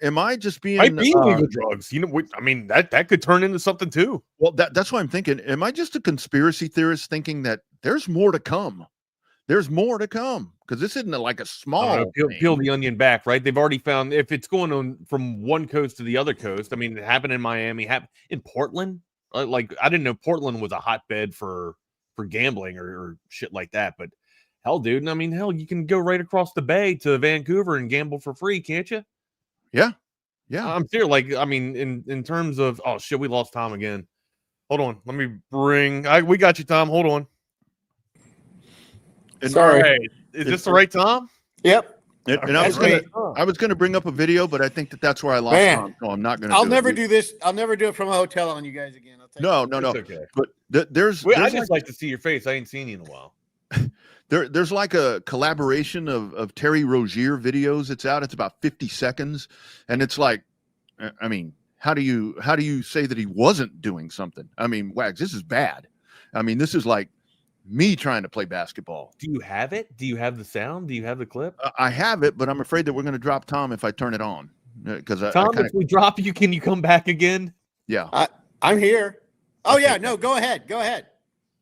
Am I just being might be illegal drugs? I mean that could turn into something too. Well, that's what I'm thinking. Am I just a conspiracy theorist thinking that there's more to come? There's more to come because this isn't like a small peel the onion back, right? They've already found if it's going on from one coast to the other coast. I mean, it happened in Miami, happened in Portland. Like I didn't know Portland was a hotbed for gambling or shit like that. But hell, dude, I mean, hell, you can go right across the bay to Vancouver and gamble for free, can't you? Yeah. I'm serious. Like, I mean, in terms of shit, we lost Tom again. Hold on, let me we got you, Tom. Hold on. Sorry. Right. Is this the right Tom? Yep. And I was gonna bring up a video, but I think that's where I lost Tom, so I'm not gonna. I'll never do this. I'll never do it from a hotel on you guys again. No. Okay. But there's I just like to see your face. I ain't seen you in a while. There's like a collaboration of Terry Rozier videos. It's out. It's about 50 seconds, and it's like, I mean, how do you say that he wasn't doing something? I mean, Wags, this is bad. I mean, this is like me trying to play basketball. Do you have it? Do you have the sound? Do you have the clip? I have it, but I'm afraid that we're going to drop Tom if I turn it on. Because if we drop you, can you come back again? Yeah, I'm here. Oh okay. Yeah, no, go ahead. Okay,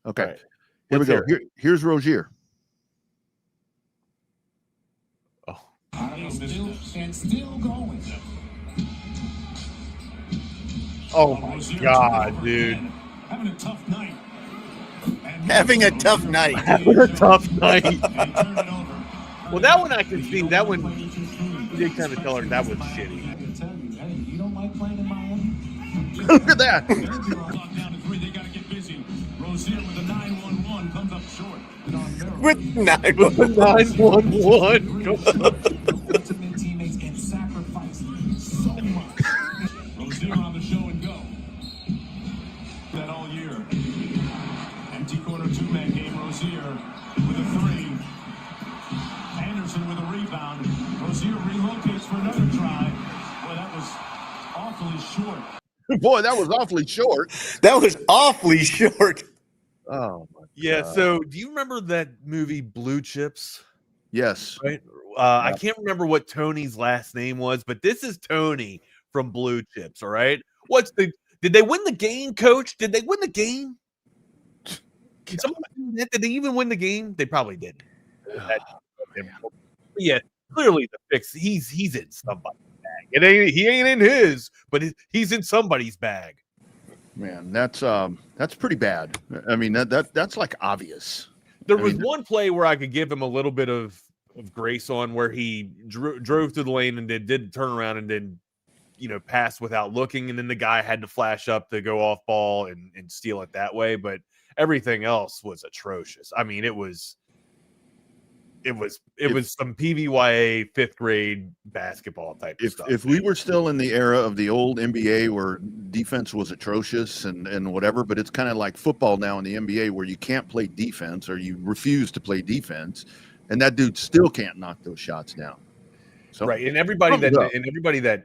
right. Here we go. Here's Rozier. Oh, still going. Oh my God, dude! Having a tough night. Having a tough night. Well, that one I can see. That one, you did kind of tell her that was shitty. You don't like playing in Miami? Look at that. They got to get busy. Rozier with a 9-1-1 comes up short. With 9-1-1. Teammates get sacrificed so much. Rozier on the show and go. That all year. Empty corner two-man game. Rozier with a 3. Anderson with a rebound. Rozier relocates for another try. Boy, that was awfully short. Boy, that was awfully short. That was awfully short. Oh my yeah. God. So, do you remember that movie Blue Chips? Yes. Right. I can't remember what Tony's last name was, but this is Tony from Blue Chips. All right. Did they win the game, Coach? Did they win the game? Did they even win the game? They probably did. Yeah, clearly the fix. He's in somebody's bag. He ain't in his, but he's in somebody's bag. Man, that's pretty bad. I mean, that's like obvious. There was one play where I could give him a little bit of grace on, where he drove through the lane and did turn around and then pass without looking, and then the guy had to flash up to go off ball and steal it that way. But everything else was atrocious. I mean, it was some PVYA 5th grade basketball type of stuff. If we were still in the era of the old NBA where defense was atrocious and whatever, but it's kind of like football now in the NBA where you can't play defense or you refuse to play defense, and that dude still can't knock those shots down. So, right, and everybody that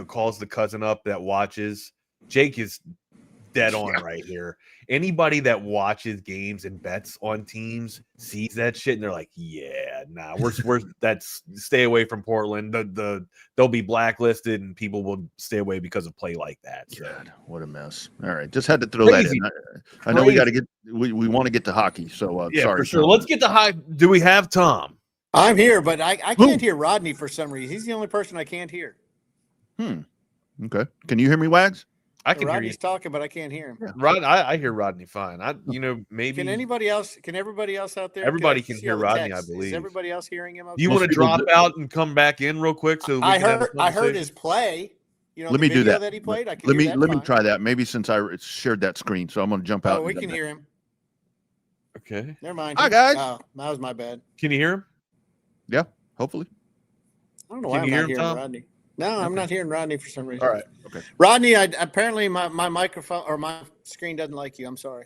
calls the cousin up that watches, Jake is dead on right here. Anybody that watches games and bets on teams sees that shit and they're like, yeah, nah, we're that's stay away from Portland. They'll be blacklisted and people will stay away because of play like that. So. God, what a mess. All right, just had to throw that in. I know we got to get we want to get to hockey, so yeah, sorry. For sure. Let's get to high. Do we have Tom? I'm here, but I can't hear Rodney for some reason. He's the only person I can't hear. Okay. Can you hear me, Wags? I can Rodney's hear you. Talking, but I can't hear him. Yeah. I hear Rodney fine. Maybe. Can anybody else? Can everybody else out there? Everybody can hear Rodney, I believe. Is everybody else hearing him? Okay? Do you want to drop out and come back in real quick? So I heard his play. You know, Let the me do video that. he played. I can let hear me that let me fine. try that. Maybe since I shared that screen, so I'm going to jump out. Oh, we can hear him. Okay. Never mind. Hi, guys. Oh, that was my bad. Can you hear him? Yeah, hopefully. I don't know Can why I'm you hear not him, hearing Tom? Rodney. No, I'm not hearing Rodney for some reason. All right. Okay. Rodney, apparently my microphone or my screen doesn't like you. I'm sorry.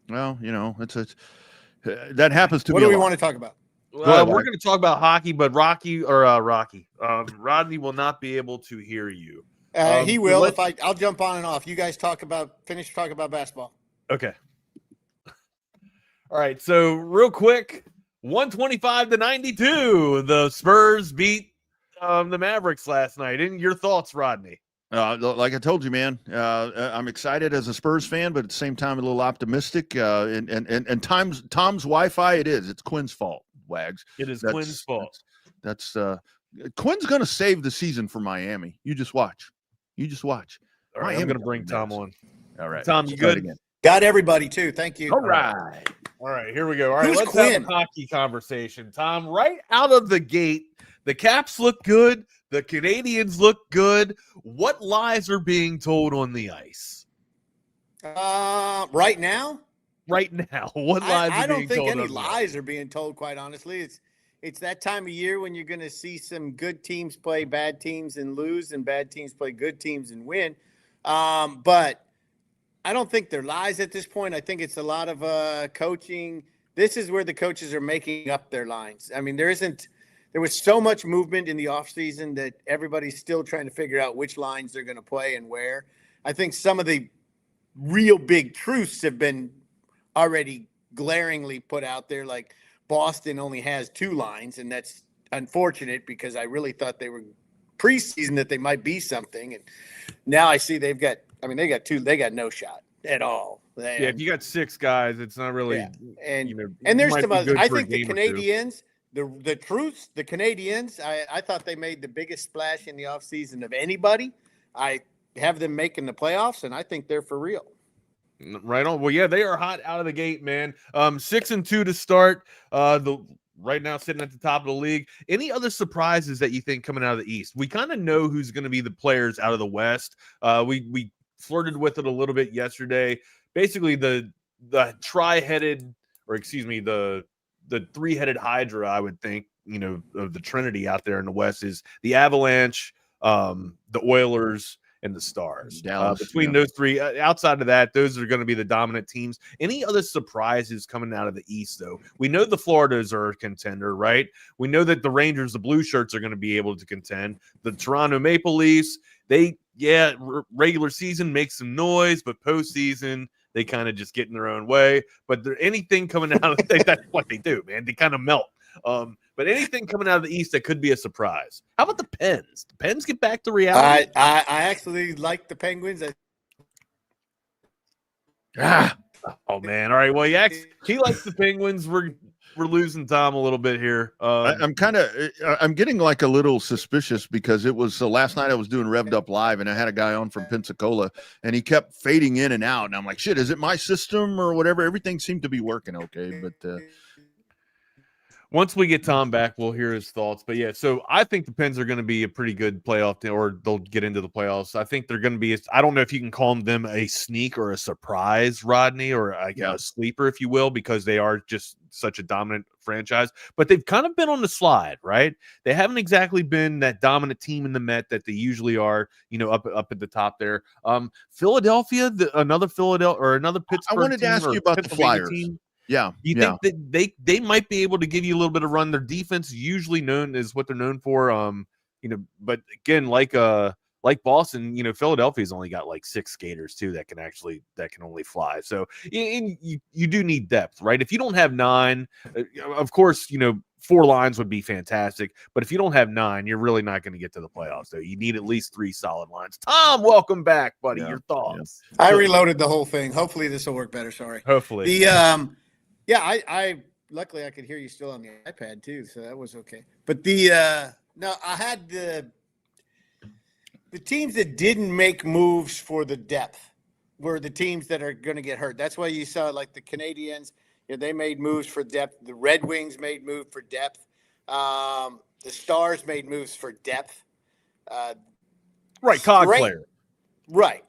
Well, that happens to What me. do we a lot. want to talk about? Go ahead, We're Wag. going to talk about hockey, but Rodney will not be able to hear you. He so will let's- if I'll jump on and off. You guys finish talking about basketball. Okay. All right. So real quick, 125-92, the Spurs beat the Mavericks last night. And your thoughts, Rodney? Like I told you, man, I'm excited as a Spurs fan, but at the same time, a little optimistic. And Tom's Wi-Fi, it's Quinn's fault. Wags. It is Quinn's fault. That's Quinn's going to save the season for Miami. You just watch. All right, I'm going to bring Tom on. All right, Tom, you good? Again. Got everybody too. Thank you. All right, here we go. All right, Who's let's Quinn? have a hockey conversation. Tom, right out of the gate, the Caps look good. The Canadians look good. What lies are being told on the ice? Right now? Right now. What lies I are don't being think told any on the ice? lies are being told, quite honestly. It's that time of year when you're going to see some good teams play bad teams and lose, and bad teams play good teams and win. But I don't think they're lies at this point. I think it's a lot of coaching. This is where the coaches are making up their lines. I mean, there was so much movement in the offseason that everybody's still trying to figure out which lines they're going to play and where. I think some of the real big truths have been already glaringly put out there, like Boston only has 2 lines, and that's unfortunate because I really thought they were preseason that they might be something, and now I see they got 2. They got no shot at all. If you got 6 guys, it's not really. And you know, and there's might some be other. good I for a think the game or two. Canadians, the truths, the Canadians. I thought they made the biggest splash in the offseason of anybody. I have them making the playoffs, and I think they're for real. Right on. Well, yeah, they are hot out of the gate, man. 6-2 to start. Right now sitting at the top of the league. Any other surprises that you think coming out of the East? We kind of know who's going to be the players out of the West. We flirted with it a little bit yesterday. Basically, the tri-headed, or excuse me, the 3-headed Hydra, I would think, of the Trinity out there in the West is the Avalanche, the Oilers, and the Stars. Between those 3, outside of that, those are going to be the dominant teams. Any other surprises coming out of the East, though? We know the Floridas are a contender, right? We know that the Rangers, the Blue Shirts, are going to be able to contend. The Toronto Maple Leafs, regular season makes some noise, but postseason, they kind of just get in their own way. But anything coming out of that's what they do, man. They kind of melt. But anything coming out of the East that could be a surprise. How about the Pens? The Pens get back to reality? I actually like the Penguins. Oh man! All right. Well, he likes the Penguins. We're losing Tom a little bit here. I'm getting like a little suspicious because it was last night I was doing Revved Up Live and I had a guy on from Pensacola and he kept fading in and out and I'm like, shit, is it my system or whatever? Everything seemed to be working okay, but once we get Tom back, we'll hear his thoughts. But yeah, so I think the Pens are going to be a pretty good playoff team, or they'll get into the playoffs. I think they're going to be, I don't know if you can call them a sneak or a surprise, Rodney, or a sleeper, if you will, because they are just such a dominant franchise. But they've kind of been on the slide, right? They haven't exactly been that dominant team in the Met that they usually are, up at the top there. Philadelphia, another Pittsburgh. I wanted to ask you about the Flyers. Team. Yeah. You think that they might be able to give you a little bit of run? Their defense is usually known as what they're known for. But again, like Boston, Philadelphia's only got like 6 skaters too that can only fly. So you do need depth, right? If you don't have 9, of course, 4 lines would be fantastic. But if you don't have 9, you're really not going to get to the playoffs. So you need at least 3 solid lines. Tom, welcome back, buddy. Your thoughts? I reloaded the whole thing. Hopefully this will work better. Sorry. Hopefully. I luckily I could hear you still on the iPad too, so that was okay. But no, I had the teams that didn't make moves for the depth were the teams that are going to get hurt. That's why you saw like the Canadians, they made moves for depth. The Red Wings made moves for depth. The Stars made moves for depth. Right, COG Great. player. Right.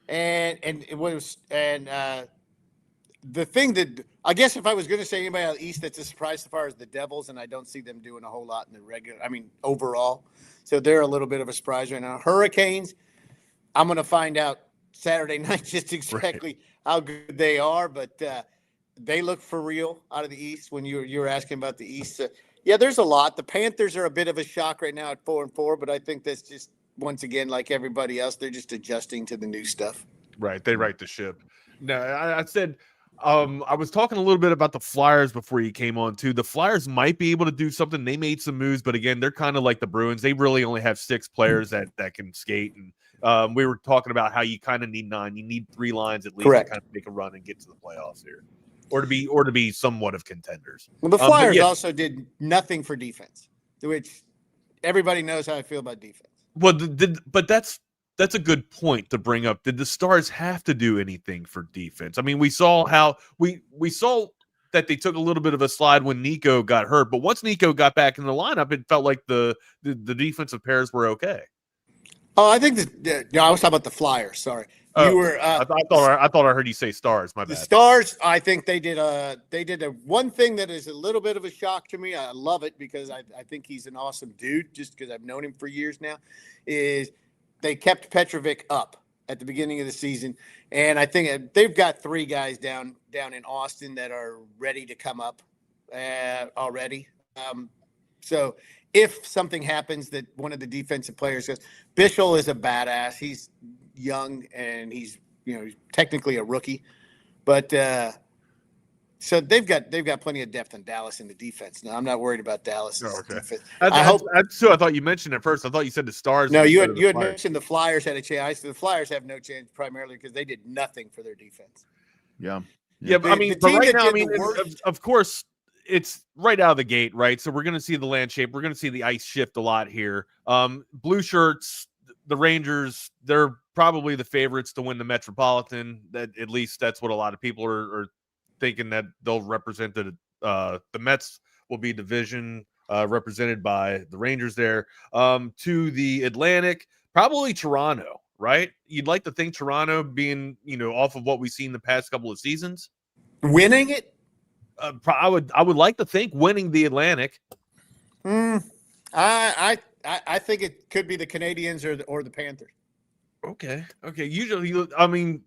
And it was the thing that I guess if I was going to say anybody out east that's a surprise as far as the Devils, and I don't see them doing a whole lot in the overall. So they're a little bit of a surprise right now. Hurricanes, I'm going to find out Saturday night just exactly how good they are, but they look for real out of the East when you were asking about the East. Yeah, there's a lot. The Panthers are a bit of a shock right now at 4-4, but I think that's just, once again, like everybody else, they're just adjusting to the new stuff. Right. They right the ship. No, I said I was talking a little bit about the Flyers before you came on too. The Flyers might be able to do something. They made some moves, but again, they're kind of like the Bruins. They really only have 6 players that can skate. And we were talking about how you kind of need 9. You need 3 lines at least to kind of make a run and get to the playoffs here, or to be somewhat of contenders. Well, the Flyers also did nothing for defense, which everybody knows how I feel about defense. Well, but that's a good point to bring up. Did the Stars have to do anything for defense? I mean, we saw how we saw that they took a little bit of a slide when Nico got hurt, but once Nico got back in the lineup, it felt like the defensive pairs were okay. Oh, I think I was talking about the Flyers. Sorry, you were. I thought I heard you say Stars. My bad. The Stars. I think they did a one thing that is a little bit of a shock to me. I love it because I think he's an awesome dude. Just because I've known him for years now, is they kept Petrovic up at the beginning of the season, and I think they've got 3 guys down in Austin that are ready to come up already. So if something happens that one of the defensive players goes, Bischel is a badass. He's young and he's technically a rookie, but so they've got plenty of depth in Dallas in the defense. Now I'm not worried about Dallas. Defense. I thought you mentioned it first. I thought you said the Stars. No, you had mentioned the Flyers had a chance. I said the Flyers have no chance primarily because they did nothing for their defense. Yeah. I mean, but right now, of course, it's right out of the gate, right? So we're going to see the land shape. We're going to see the ice shift a lot here. Blue shirts, the Rangers, they're probably the favorites to win the Metropolitan. That at least that's what a lot of people are thinking, that they'll represent the Mets will be division represented by the Rangers there. To the Atlantic, probably Toronto, right? You'd like to think Toronto, being off of what we've seen the past couple of seasons, winning it. I would like to think winning the Atlantic. I think it could be the Canadians or the Panthers. Okay. Usually, I mean,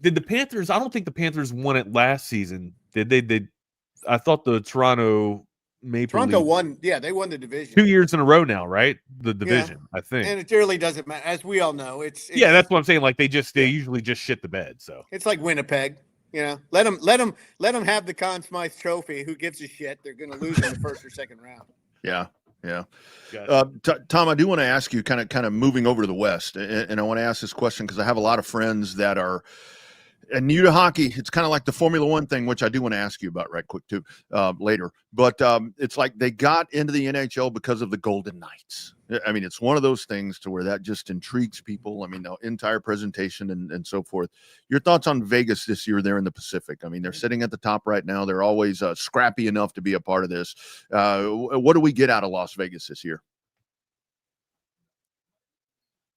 did the Panthers? I don't think the Panthers won it last season. Did they? I thought the Toronto Toronto won. Yeah, they won the division 2 years in a row now, right? The division, I think. And it really doesn't matter, as we all know. It's that's what I'm saying. Like they usually just shit the bed. So it's like Winnipeg. Let them have the Conn Smythe Trophy. Who gives a shit? They're going to lose in the first or second round. Yeah. Tom, I do want to ask you, kind of moving over to the West, and I want to ask this question because I have a lot of friends that are new to hockey. It's kind of like the Formula One thing, which I do want to ask you about right quick too later. But it's like they got into the NHL because of the Golden Knights. I mean, it's one of those things to where that just intrigues people. I mean, the entire presentation and so forth. Your thoughts on Vegas this year there in the Pacific? I mean, they're sitting at the top right now. They're always scrappy enough to be a part of this. What do we get out of Las Vegas this year?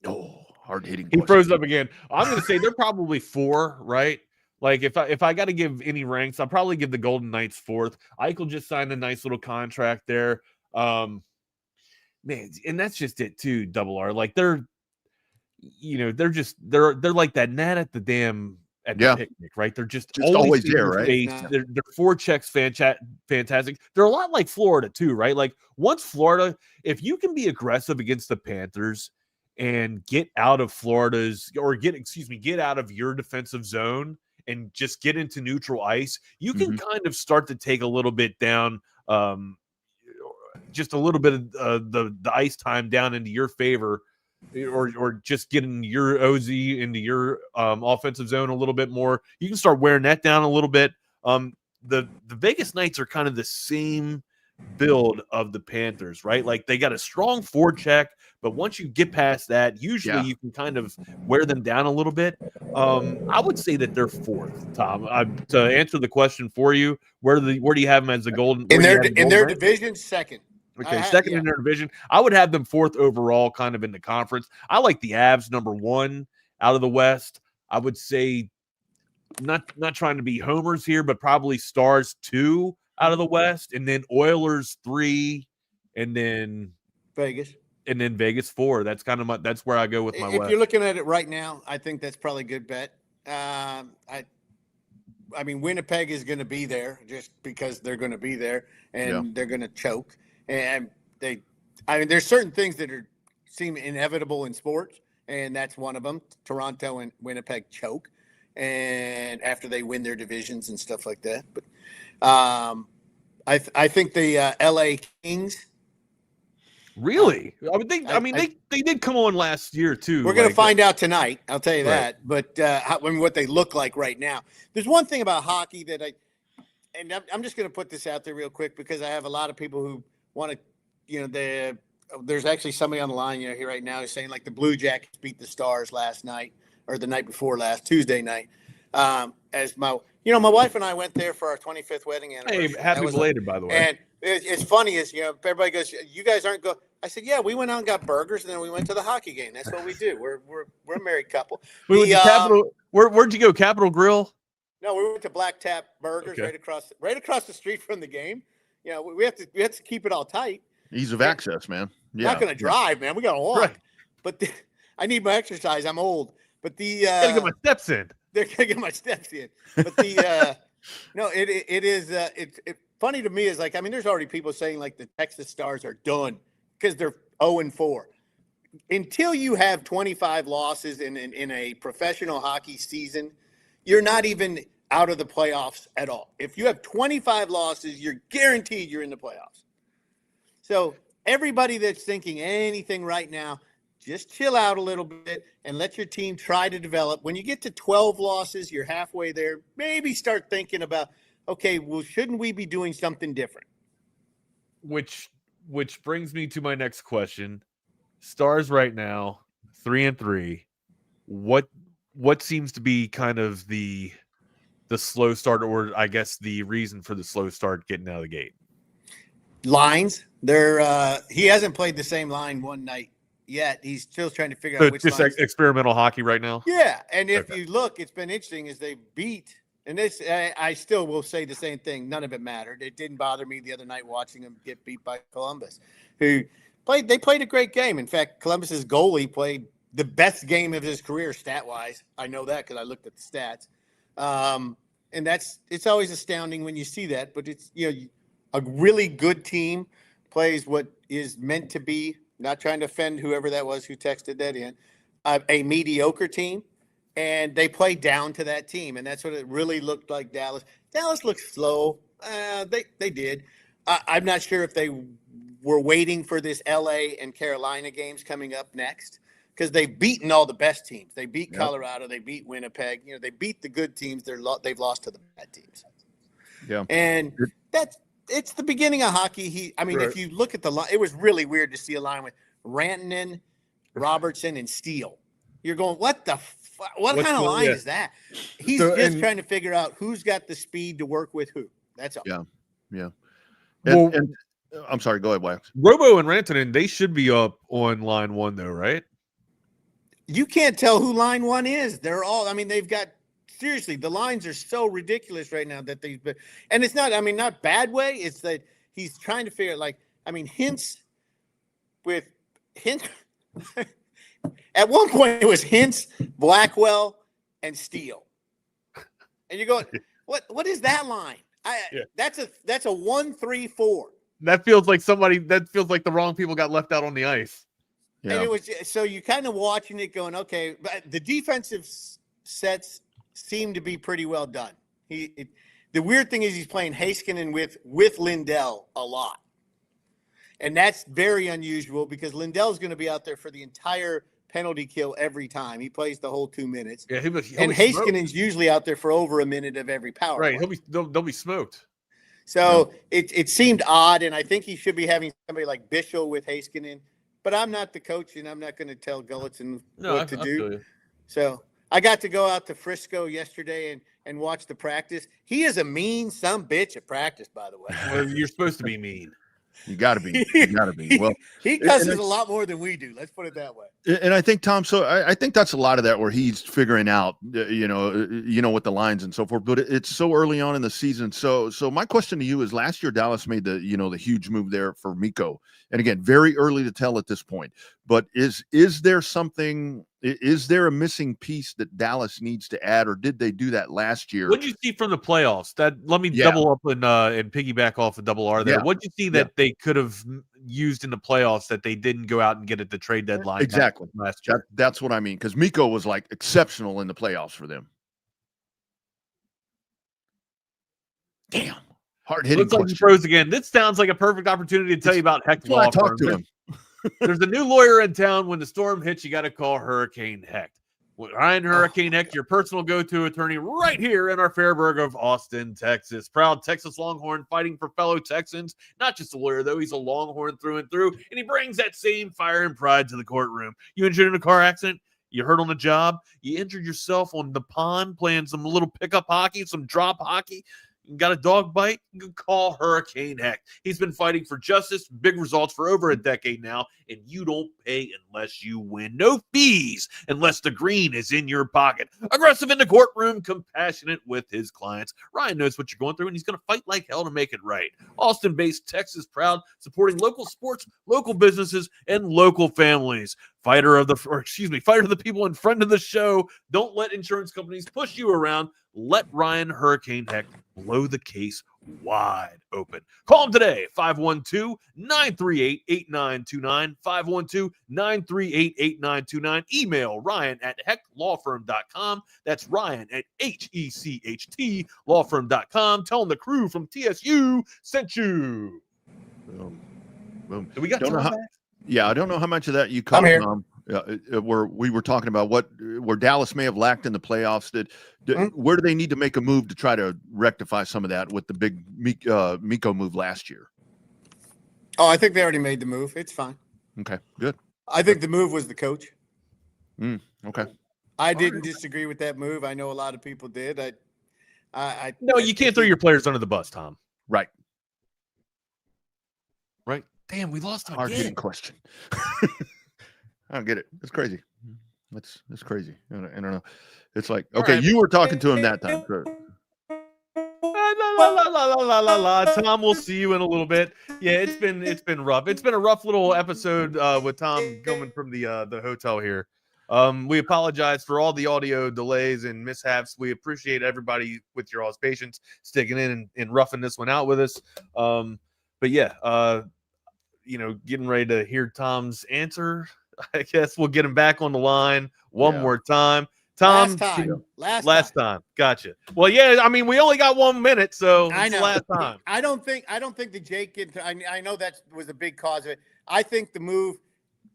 Oh, hard-hitting. He froze up again. I'm going to say they're probably 4, right? Like if I got to give any ranks, I'll probably give the Golden Knights 4th. Eichel just signed a nice little contract there. Man, and that's just it too, Double R. Like they're like that gnat at the dam at the picnic, right? They're just always there, right? Their forechecks fantastic. They're a lot like Florida too, right? Like once Florida, if you can be aggressive against the Panthers and get out of get out of your defensive zone and just get into neutral ice, you can kind of start to take a little bit down, just a little bit of the ice time down into your favor, or just getting your OZ into your offensive zone a little bit more. You can start wearing that down a little bit. The Vegas Knights are kind of the same build of the Panthers, right? Like they got a strong forecheck, but once you get past that, usually you can kind of wear them down a little bit. I would say that they're 4th, Tom. To answer the question for you, where do you have them as the Golden? In their division, 2nd. Okay, second in their division. I would have them fourth overall, kind of in the conference. I like the Avs number 1 out of the West. I would say not trying to be homers here, but probably Stars 2 out of the West, and then Oilers 3, and then Vegas 4. That's kind of that's where I go with my If West. you're looking at it right now, I think that's probably a good bet. I mean, Winnipeg is going to be there just because they're going to be there and they're going to choke. And there's certain things that seem inevitable in sports, and that's one of them. Toronto and Winnipeg choke, and after they win their divisions and stuff like that. But I think the LA Kings. Really? I would think. They did come on last year too. We're going to find out tonight. I'll tell you that. But what they look like right now. There's one thing about hockey that I'm just going to put this out there real quick because I have a lot of people who want to. There's actually somebody on the line here right now who's saying like the Blue Jackets beat the Stars last night or the night before last, Tuesday night. As my wife and I went there for our 25th wedding anniversary. Hey, happy belated, by the way. And it's funny is everybody goes, you guys aren't going. I said, yeah, we went out and got burgers, and then we went to the hockey game. That's what we do. We're a married couple. We went to Capitol. Where'd you go? Capitol Grill? No, we went to Black Tap Burgers right across the street from the game. We have to keep it all tight. Ease of access, man. Yeah. Not going to drive, man. We got to walk. Right. But I need my exercise. I'm old. But gotta get my steps in. They're gonna get my steps in. But no, it is. It's funny to me is like there's already people saying like the Texas Stars are done because they're 0-4. Until you have 25 losses in a professional hockey season, you're not even out of the playoffs at all. If you have 25 losses, you're guaranteed you're in the playoffs. So everybody that's thinking anything right now, just chill out a little bit and let your team try to develop. When you get to 12 losses, you're halfway there. Maybe start thinking about, okay, well, shouldn't we be doing something different? Which brings me to my next question. Stars right now, 3-3. What seems to be kind of the slow start, or I guess the reason for the slow start getting out of the gate? Lines. He hasn't played the same line one night yet. He's still trying to figure out which just lines. Experimental hockey right now. Yeah, and if you look, it's been interesting as they beat. And this, I still will say the same thing. None of it mattered. It didn't bother me the other night watching them get beat by Columbus, who played a great game. In fact, Columbus's goalie played the best game of his career stat-wise. I know that because I looked at the stats. And it's always astounding when you see that. But it's a really good team plays what is meant to be. Not trying to offend whoever that was who texted that in. A mediocre team. And they play down to that team, and that's what it really looked like. Dallas looked slow. They did. I'm not sure if they were waiting for this LA and Carolina games coming up next because they've beaten all the best teams. They beat Colorado. They beat Winnipeg. They beat the good teams. They've lost to the bad teams. Yeah, and it's the beginning of hockey. If you look at the line, it was really weird to see a line with Rantanen, Robertson, and Steele. You're going, what kind of line is that? He's trying to figure out who's got the speed to work with who. That's all. Yeah. And I'm sorry. Go ahead, Wax. Robo and Rantanen, they should be up on line 1, though, right? You can't tell who line 1 is. They're all. They've got seriously. The lines are so ridiculous right now that and it's not. Not bad way. It's that he's trying to figure out. Hintz with Hintz. At one point, it was Hintz, Blackwell, and Steele. And you're going, what is that line? That's a 1-3-4. That feels like the wrong people got left out on the ice. Yeah. And it was so you kind of watching it going, okay, but the defensive sets seem to be pretty well done. The weird thing is he's playing Heiskanen with Lindell a lot. And that's very unusual because Lindell's going to be out there for the entire penalty kill every time. He plays the whole 2 minutes. Yeah, and Heiskanen's usually out there for over a minute of every power. Right, they'll be smoked. So it seemed odd, and I think he should be having somebody like Bischel with Heiskanen. But I'm not the coach, and I'm not going to tell Galatzan what to do. So I got to go out to Frisco yesterday and watch the practice. He is a mean sumbitch at practice, by the way. Well, you're supposed to be mean. You got to be. You got to be. Well, he cusses a lot more than we do. Let's put it that way. And I think, Tom, so I think that's a lot of that where he's figuring out, with the lines and so forth. But it's so early on in the season. So my question to you is: last year Dallas made the huge move there for Miko, and again, very early to tell at this point. But is there something? Is there a missing piece that Dallas needs to add, or did they do that last year? What did you see from the playoffs? Let me double up and piggyback off of double R there. Yeah. What did you see that they could have used in the playoffs that they didn't go out and get at the trade deadline? Exactly. Last year. That's what I mean, because Miko was like exceptional in the playoffs for them. Damn. Hard-hitting Looks like he froze again. This sounds like a perfect opportunity to tell you about Hecht Law Firm. There's a new lawyer in town. When the storm hits, you got to call Hurricane Hecht. Ryan Hurricane Hecht, your personal go-to attorney right here in our Fairburg of Austin, Texas. Proud Texas Longhorn fighting for fellow Texans. Not just a lawyer, though. He's a Longhorn through and through, and he brings that same fire and pride to the courtroom. You injured in a car accident? You hurt on the job? You injured yourself on the pond playing some little pickup hockey, some drop hockey? You got a dog bite? You can call Hurricane Hecht. He's been fighting for justice, big results for over a decade now, and you don't pay unless you win. No fees unless the green is in your pocket. Aggressive in the courtroom, compassionate with his clients. Ryan knows what you're going through, and he's going to fight like hell to make it right. Austin-based Texas proud, supporting local sports, local businesses, and local families. Fighter of the people and friend of the show. Don't let insurance companies push you around. Let Ryan Hurricane Hecht blow the case wide open. Call him today, 512-938-8929, 512-938-8929. Email Ryan at hechtlawfirm.com. That's Ryan at HECHT lawfirm.com. Tell him the crew from TSU sent you. Boom. Boom. Do we got Tom back? Yeah, I don't know how much of that you caught, Tom. Where we were talking about where Dallas may have lacked in the playoffs. Where do they need to make a move to try to rectify some of that with the big Miko move last year? Oh, I think they already made the move. It's fine. Okay, good. I think the move was the coach. Okay. I didn't disagree with that move. I know a lot of people did. No, you can't throw your players under the bus, Tom. Right. Right. Damn, we lost him again. Hard-hitting question. I don't get it. It's crazy. It's crazy. I don't know. It's like, okay, right. You were talking to him that time. Tom, we'll see you in a little bit. Yeah, it's been rough. It's been a rough little episode with Tom coming from the hotel here. We apologize for all the audio delays and mishaps. We appreciate everybody with your all's patience sticking in and roughing this one out with us. But yeah, getting ready to hear Tom's answer. I guess we'll get him back on the line one more time. Tom, last time. Gotcha. Well, yeah, I mean, we only got 1 minute, so I know. Last time. I don't think the Jake I know that was a big cause of it. I think the move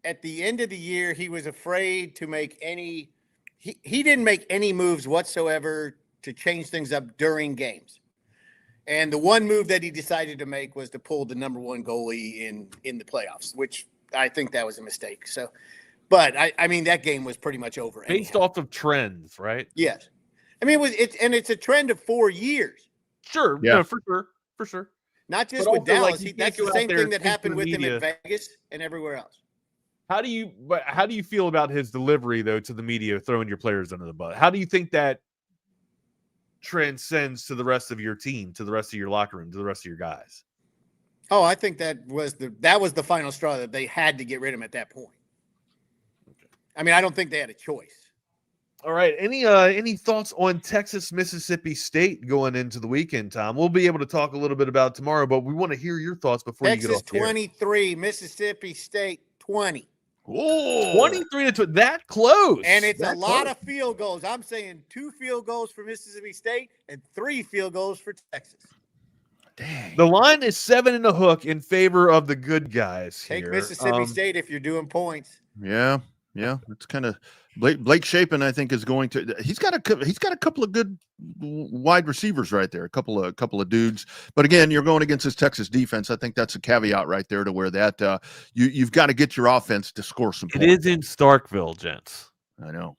at the end of the year, he was afraid to make any he didn't make any moves whatsoever to change things up during games. And the one move that he decided to make was to pull the number one goalie in the playoffs, which I think that was a mistake. So, but I mean, that game was pretty much over. Based off of trends, right? Yes. I mean, it's a trend of 4 years. Sure. Yeah, no, for sure. Not just with Dallas. That's the same thing that happened with him at Vegas and everywhere else. How do you feel about his delivery, though, to the media, throwing your players under the bus? How do you think that transcends to the rest of your team, to the rest of your locker room, to the rest of your guys? Oh, I think that was the final straw that they had to get rid of him at that point. Okay. I mean, I don't think they had a choice. All right. Any thoughts on Texas, Mississippi State going into the weekend, Tom? We'll be able to talk a little bit about it tomorrow, but we want to hear your thoughts before you get off the air. 23, Mississippi State 20. Oh, 23-20, that close. And it's a lot of field goals. I'm saying 2 field goals for Mississippi State and 3 field goals for Texas. Dang. The line is 7 in the hook in favor of the good guys here. Take Mississippi State if you're doing points. Yeah. It's kind of Blake Shapen, I think, is going to. He's got a couple of good wide receivers right there, a couple of dudes. But again, you're going against this Texas defense. I think that's a caveat right there to where that you've got to get your offense to score some points. It is in Starkville, gents. I know.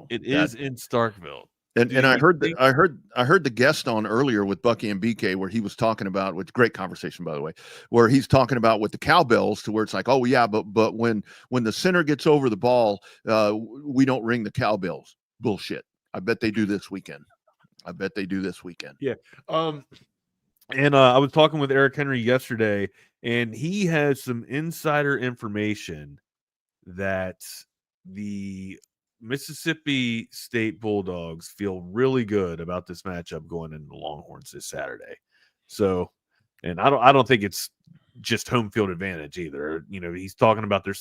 It is in Starkville. And I heard the guest on earlier with Bucky and BK where he was talking about, which great conversation by the way, where he's talking about with the cowbells to where it's like, oh yeah, but when the center gets over the ball, we don't ring the cowbells. Bullshit. I bet they do this weekend. Yeah. And I was talking with Eric Henry yesterday, and he has some insider information that the Mississippi State Bulldogs feel really good about this matchup going into the Longhorns this Saturday. So, and I don't think it's just home field advantage either. You know, he's talking about the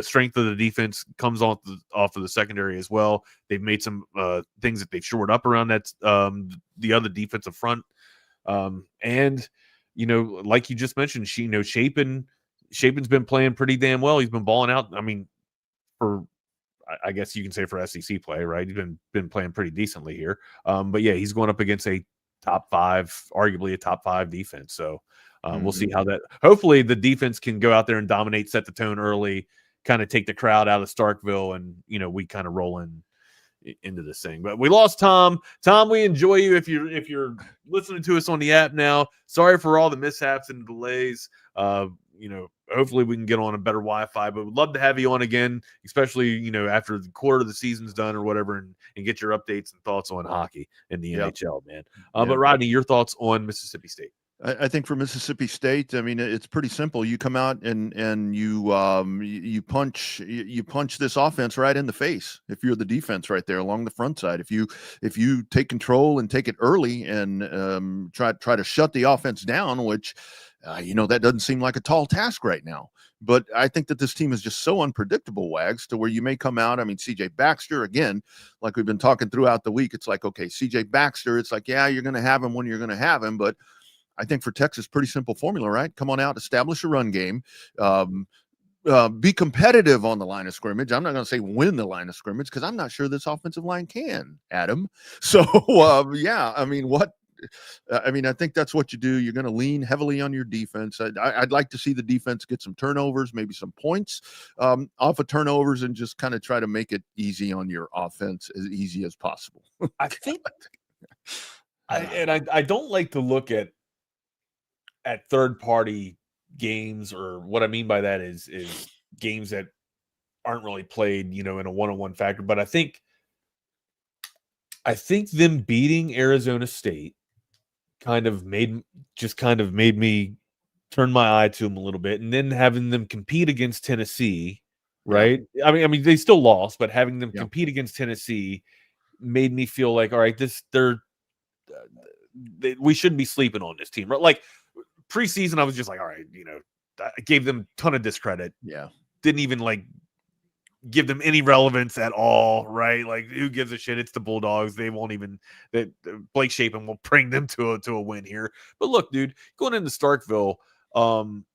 strength of the defense comes off of the secondary as well. They've made some things that they've shored up around that the other defensive front. And you know, like you just mentioned, Shapen's been playing pretty damn well. He's been balling out. I mean, I guess you can say for SEC play, right? He's been playing pretty decently here. But yeah, he's going up against a top 5, arguably a top 5 defense. So we'll see how that. Hopefully, the defense can go out there and dominate, set the tone early, kind of take the crowd out of Starkville, and we kind of roll into this thing. But we lost Tom. Tom, we enjoy you if you're listening to us on the app now. Sorry for all the mishaps and delays. Hopefully we can get on a better Wi-Fi, but we'd love to have you on again, especially, after the quarter of the season's done or whatever, and get your updates and thoughts on hockey in the NHL, man. But Rodney, your thoughts on Mississippi State? I think for Mississippi State, I mean, it's pretty simple. You come out and you punch this offense right in the face. If you're the defense right there along the front side, if you take control and take it early and try to shut the offense down, which that doesn't seem like a tall task right now. But I think that this team is just so unpredictable, Wags, to where you may come out. I mean, CJ Baxter, again, like we've been talking throughout the week, it's like, okay, CJ Baxter, it's like, yeah, you're going to have him when you're going to have him, but I think for Texas, pretty simple formula, right? Come on out, establish a run game, be competitive on the line of scrimmage. I'm not going to say win the line of scrimmage because I'm not sure this offensive line can, Adam. So, I think that's what you do. You're going to lean heavily on your defense. I'd like to see the defense get some turnovers, maybe some points off of turnovers, and just kind of try to make it easy on your offense, as easy as possible. I think, I don't like to look at third-party games, or what I mean by that is games that aren't really played, in a one-on-one factor. But I think them beating Arizona State kind of made me turn my eye to them a little bit, and then having them compete against Tennessee, right? Yeah. I mean they still lost, but having them compete against Tennessee made me feel like, all right, we shouldn't be sleeping on this team, right? Like preseason, I was just like, all right, I gave them a ton of discredit. Yeah, didn't even give them any relevance at all, right? Like, who gives a shit? It's the Bulldogs. They won't even Blake Shapen will bring them to a win here. But look, dude, going into Starkville,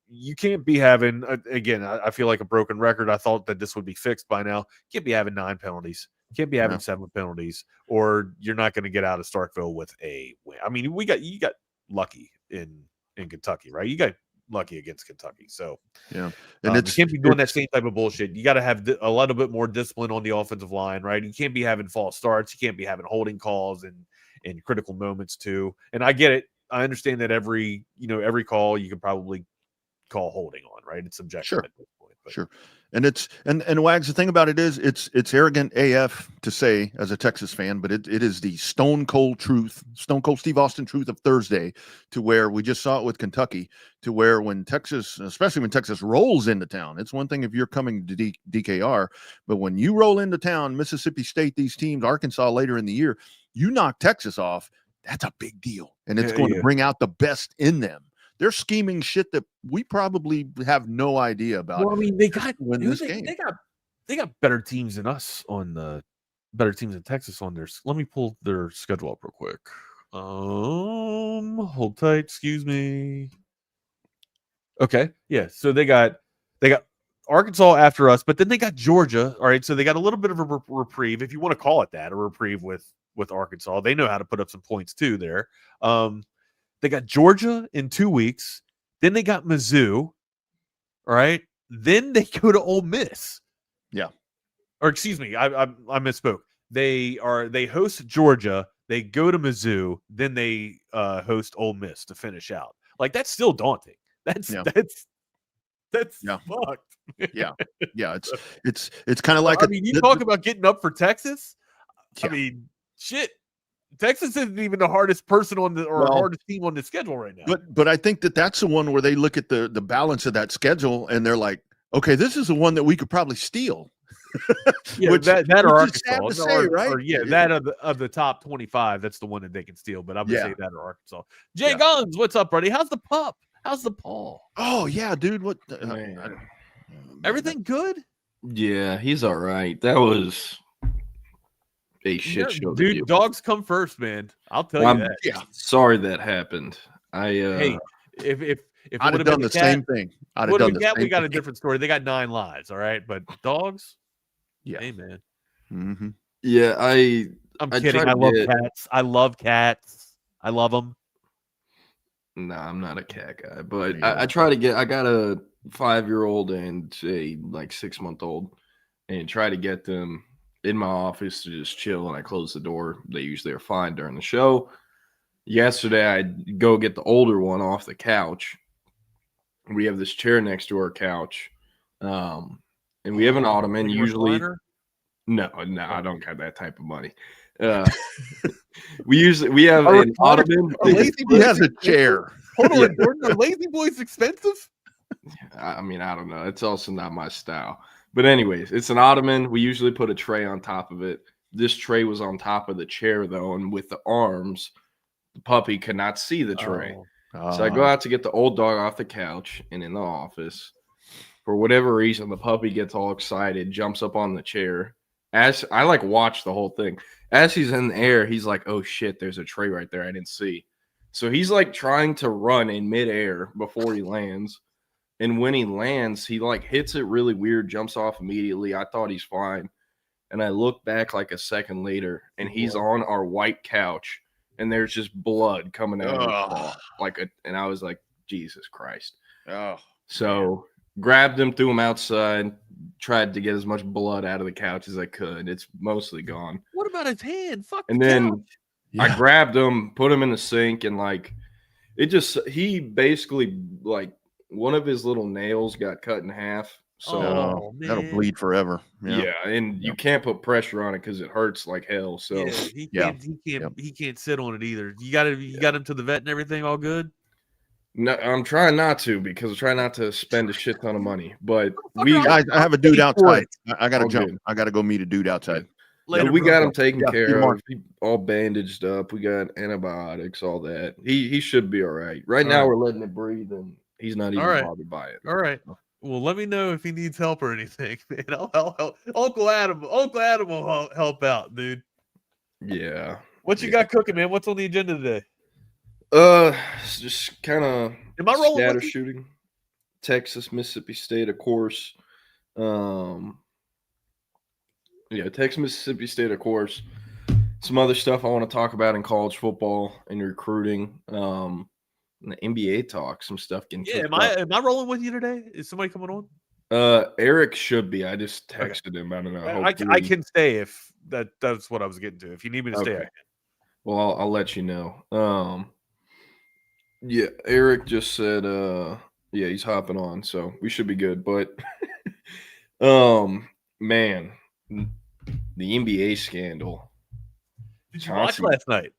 you can't be having again. I feel like a broken record. I thought that this would be fixed by now. You can't be having 9 penalties. You can't be having 7 penalties, or you're not going to get out of Starkville with a win. I mean, you got lucky in Kentucky, right? You got lucky against Kentucky. So yeah, and you can't be doing that same type of bullshit. You got to have a little bit more discipline on the offensive line, right? You can't be having false starts. You can't be having holding calls and critical moments too. And I get it. I understand that every call you can probably call holding on, right? It's subjective. Sure. At this point, but. Sure. And it's and Wags, the thing about it is it's arrogant AF to say as a Texas fan, but it is the stone cold Steve Austin truth of Thursday, to where we just saw it with Kentucky, to where when Texas, especially when Texas rolls into town, it's one thing if you're coming to DKR, but when you roll into town, Mississippi State, these teams, Arkansas later in the year, you knock Texas off, that's a big deal. And it's going to bring out the best in them. They're scheming shit that we probably have no idea about. Well, I mean, they got this game. They got better teams than us better teams than Texas on their. Let me pull their schedule up real quick. Hold tight. Excuse me. Okay, yeah. So they got Arkansas after us, but then they got Georgia. All right, so they got a little bit of a reprieve, if you want to call it that, a reprieve with Arkansas. They know how to put up some points too there. They got Georgia in 2 weeks. Then they got Mizzou. All right. Then they go to Ole Miss. Yeah. Or excuse me, I misspoke. they host Georgia, they go to Mizzou, then they host Ole Miss to finish out. Like, that's still daunting. That's fucked. Yeah. It's kind of like you talk about getting up for Texas. I mean, shit. Texas isn't even the hardest person hardest team on the schedule right now. But I think that's the one where they look at the balance of that schedule and they're like, okay, this is the one that we could probably steal. Yeah, which or Arkansas, to say, right? That of the top 25, that's the one that they can steal. But I'm gonna say that or Arkansas. Jay Guns, what's up, buddy? How's the pup? How's the paw? Oh yeah, dude. What? Everything good? Yeah, he's all right. That was a shit show, dude. Dogs come first, man. I'll tell you that. Yeah, sorry that happened. Hey, if I'd have done the same thing. I'd have done the same we got thing. a different story. They got 9 lives, all right. But dogs, hey man. Mm-hmm. Yeah, I'm kidding. I love cats. I love cats. I love them. No, I'm not a cat guy, but I try to get. I got a 5-year-old and a 6-month-old, and try to get them in my office to just chill. And I close the door. They usually are fine during the show. Yesterday, I go get the older one off the couch. We have this chair next to our couch, and we have an ottoman. Usually, no, I don't have that type of money. We have an ottoman. He has a chair. Hold on, Gordon. Are Lazy Boys expensive? I mean, I don't know. It's also not my style. But anyways, it's an ottoman. We usually put a tray on top of it. This tray was on top of the chair, though, and with the arms, the puppy could not see the tray. So I go out to get the old dog off the couch, and in the office, for whatever reason, the puppy gets all excited, jumps up on the chair. As I watch the whole thing. As he's in the air, he's like, oh shit, there's a tray right there I didn't see. So he's trying to run in midair before he lands. And when he lands, he hits it really weird, jumps off immediately. I thought he's fine. And I look back a second later, and he's on our white couch, and there's just blood coming out of his paw. And I was like, Jesus Christ. Oh. So grabbed him, threw him outside, tried to get as much blood out of the couch as I could. It's mostly gone. What about his hand? Fuck. And then I grabbed him, put him in the sink, and he basically one of his little nails got cut in half. So that'll bleed forever. Yeah, and you can't put pressure on it because it hurts like hell. So he can't sit on it either. You got him to the vet and everything all good? No, I'm trying not to because I'm trying not to spend a shit ton of money. But I have a dude outside. I gotta jump. I gotta go meet a dude outside. We got him taken care of. All bandaged up. We got antibiotics, all that. He should be all right. Right now we're letting it breathe, and he's not even bothered by it. All right. Well, let me know if he needs help or anything, man. I'll help. Uncle Adam will help out, dude. Yeah. What you got cooking, man? What's on the agenda today? It's just kind of am I rolling scatter shooting. Texas, Mississippi State, of course. Texas, Mississippi State, of course. Some other stuff I want to talk about in college football and recruiting. And the NBA talk, some stuff getting. Yeah, am I rolling with you today? Is somebody coming on? Eric should be. I just texted him. I don't know. I can stay if that's what I was getting to. If you need me to stay, I can. Well, I'll let you know. Yeah, Eric just said, he's hopping on, so we should be good. But, man, the NBA scandal. Did you watch last night?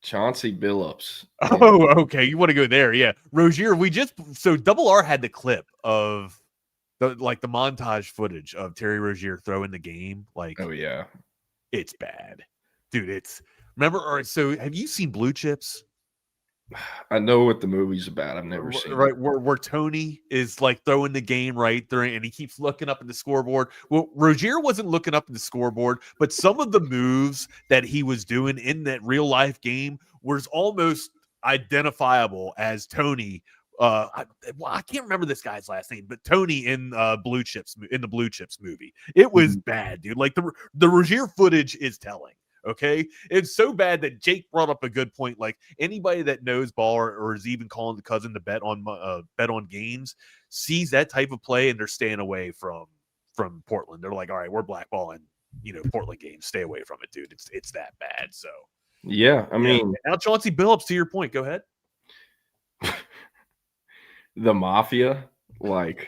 Chauncey Billups. Oh, okay. You want to go there? Yeah, Rozier. Double R had the clip of the montage footage of Terry Rozier throwing the game. Oh yeah, it's bad, dude. Remember. All right. So have you seen Blue Chips? I know what the movie's about. I've never seen it. Where Tony is throwing the game right there, and he keeps looking up at the scoreboard. Well, Rozier wasn't looking up at the scoreboard, but some of the moves that he was doing in that real life game was almost identifiable as Tony. I can't remember this guy's last name, but Tony in the Blue Chips movie. It was bad, dude. The Rozier footage is telling. Okay, it's so bad that Jake brought up a good point. Anybody that knows ball or is even calling the cousin to bet on games sees that type of play, and they're staying away from Portland. They're like, all right, we're blackballing Portland games. Stay away from it, dude. It's that bad. So Yeah, I mean, now Chauncey Billups, to your point, go ahead. the Mafia, like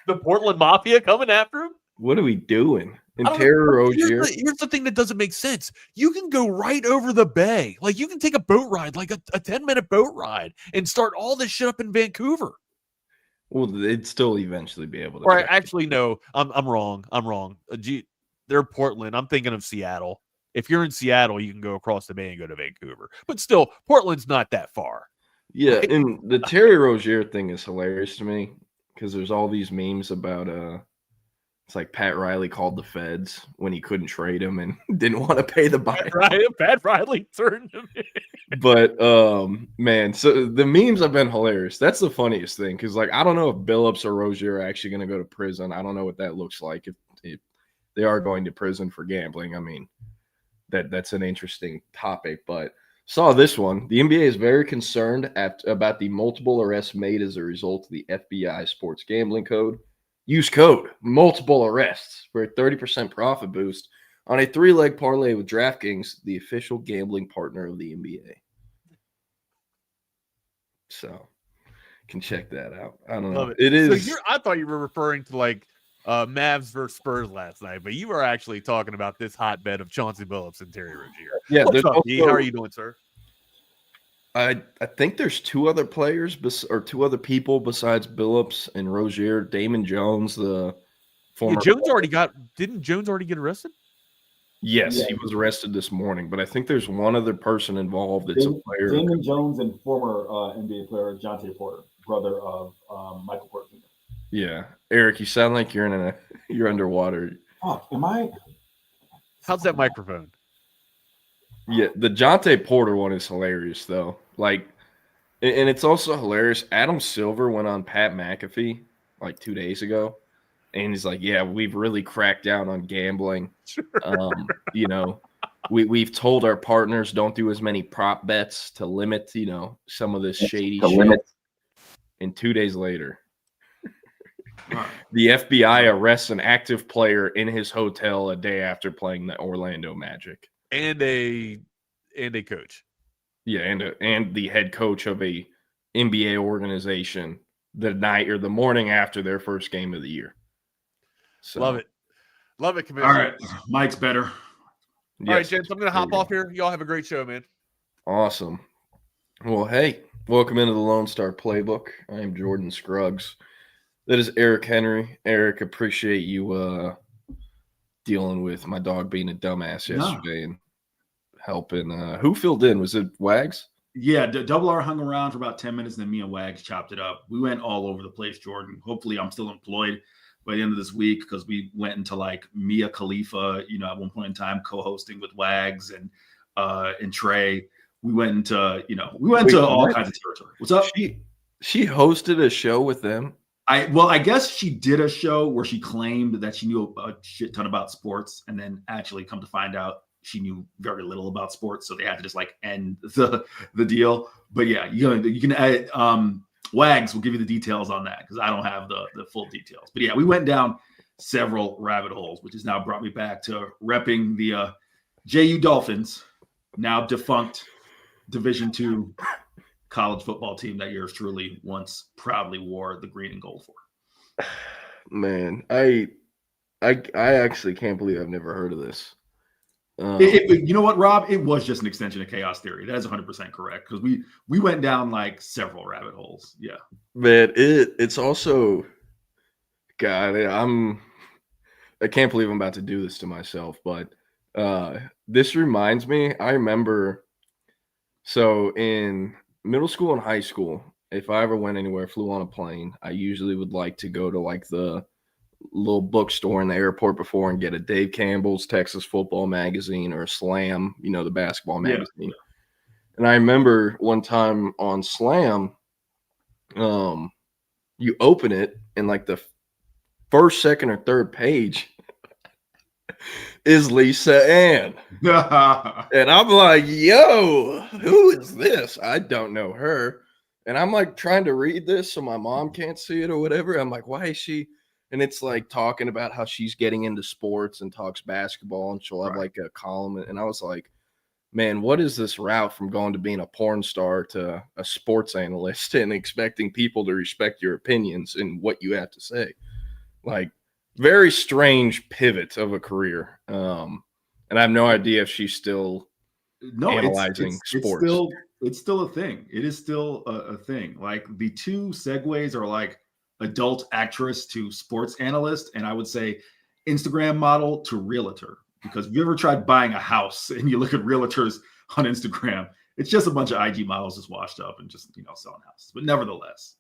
the Portland Mafia coming after him. What are we doing? And I don't Terry know. Rozier. Here's the thing that doesn't make sense. You can go right over the bay. Like, you can take a boat ride, like a 10-minute boat ride, and start all this shit up in Vancouver. Well, they'd still eventually be able to. Right? Actually, no. I'm wrong. They're Portland. I'm thinking of Seattle. If you're in Seattle, you can go across the bay and go to Vancouver. But still, Portland's not that far. Yeah, and the Terry Rozier thing is hilarious to me because there's all these memes about it's like Pat Riley called the feds when he couldn't trade him and didn't want to pay the buy. Pat Riley turned him in. But man, so the memes have been hilarious. That's the funniest thing because, like, I don't know if Billups or Rozier are actually going to go to prison. I don't know what that looks like if they are going to prison for gambling. I mean, that's an interesting topic. But saw this one. The NBA is very concerned about the multiple arrests made as a result of the FBI sports gambling code. Use code multiple arrests for a 30% profit boost on a 3-leg parlay with DraftKings, the official gambling partner of the NBA. So, can check that out. I don't know. It is. So I thought you were referring to like Mavs versus Spurs last night, but you were actually talking about this hotbed of Chauncey Billups and Terry Rozier. Yeah. What's up, D? How are you doing, sir? I think there's two other players or two other people besides Billups and Rozier. Damon Jones, the former. Yeah, didn't Jones already get arrested? Yes, he was arrested this morning, but I think there's one other person involved. It's a player. Damon Jones and former NBA player Jonte Porter, brother of Michael Porter Jr. Yeah, Eric, you sound like you're underwater. Oh, am I? How's that microphone? Yeah, the Jonte Porter one is hilarious though. Like, and it's also hilarious. Adam Silver went on Pat McAfee like 2 days ago, and he's like, "Yeah, we've really cracked down on gambling. We've told our partners don't do as many prop bets to limit, some of this shady shit." And 2 days later, the FBI arrests an active player in his hotel a day after playing the Orlando Magic. And a coach. Yeah, and the head coach of a NBA organization the night or the morning after their first game of the year. So, love it, Commissioner. All right, Mike's better. All right, gents, I'm going to hop off here. Y'all have a great show, man. Awesome. Well, hey, welcome into the Lone Star Playbook. I am Jordan Scruggs. That is Eric Henry. Eric, appreciate you dealing with my dog being a dumbass yesterday and helping. Who filled in? Was it Wags? Yeah, Double R hung around for about 10 minutes, and then me and Wags chopped it up. We went all over the place, Jordan. Hopefully I'm still employed by the end of this week because we went into like Mia Khalifa, at one point in time, co-hosting with Wags and Trey. We went into, all kinds of territory. What's up? She hosted a show with them. I guess she did a show where she claimed that she knew a shit ton about sports, and then actually come to find out she knew very little about sports, so they had to just like end the deal. But yeah, you can Wags will give you the details on that because I don't have the full details. But yeah, we went down several rabbit holes, which has now brought me back to repping the JU Dolphins, now defunct Division II college football team that yours truly once proudly wore the green and gold for. Man, I actually can't believe I've never heard of this. You know what, Rob? It was just an extension of chaos theory. That is 100% correct because we went down like several rabbit holes. Yeah, man. It's also, God, I can't believe I'm about to do this to myself, but this reminds me. I remember, so in middle school and high school, if I ever went anywhere, flew on a plane, I usually would like to go to like the little bookstore in the airport before and get a Dave Campbell's Texas Football magazine or a Slam, the basketball magazine. Yeah. And I remember one time on Slam, you open it and like the first, second, or third page is Lisa Ann. And I'm like, yo, who is this? I don't know her. And I'm like trying to read this so my mom can't see it or whatever. I'm like, why is she? And it's like talking about how she's getting into sports and talks basketball, and she'll have like a column. And I was like, man, what is this route from going to being a porn star to a sports analyst and expecting people to respect your opinions and what you have to say? Like, very strange pivot of a career. And I have no idea if she's still analyzing sports. It's still a thing. It is still a thing. Like, the two segues are like adult actress to sports analyst, and I would say Instagram model to realtor. Because if you ever tried buying a house and you look at realtors on Instagram, it's just a bunch of IG models just washed up and just, selling houses. But nevertheless,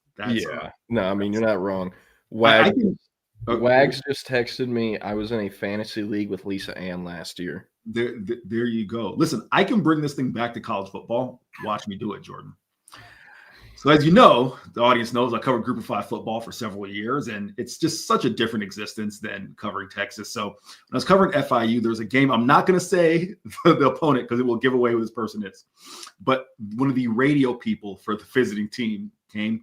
no, I mean, you're not wrong. Wags just texted me. I was in a fantasy league with Lisa Ann last year. There you go. Listen, I can bring this thing back to college football. Watch me do it, Jordan. So as you know, the audience knows I covered Group of 5 football for several years, and it's just such a different existence than covering Texas. So when I was covering FIU, there was a game. I'm not going to say the opponent because it will give away who this person is. But one of the radio people for the visiting team came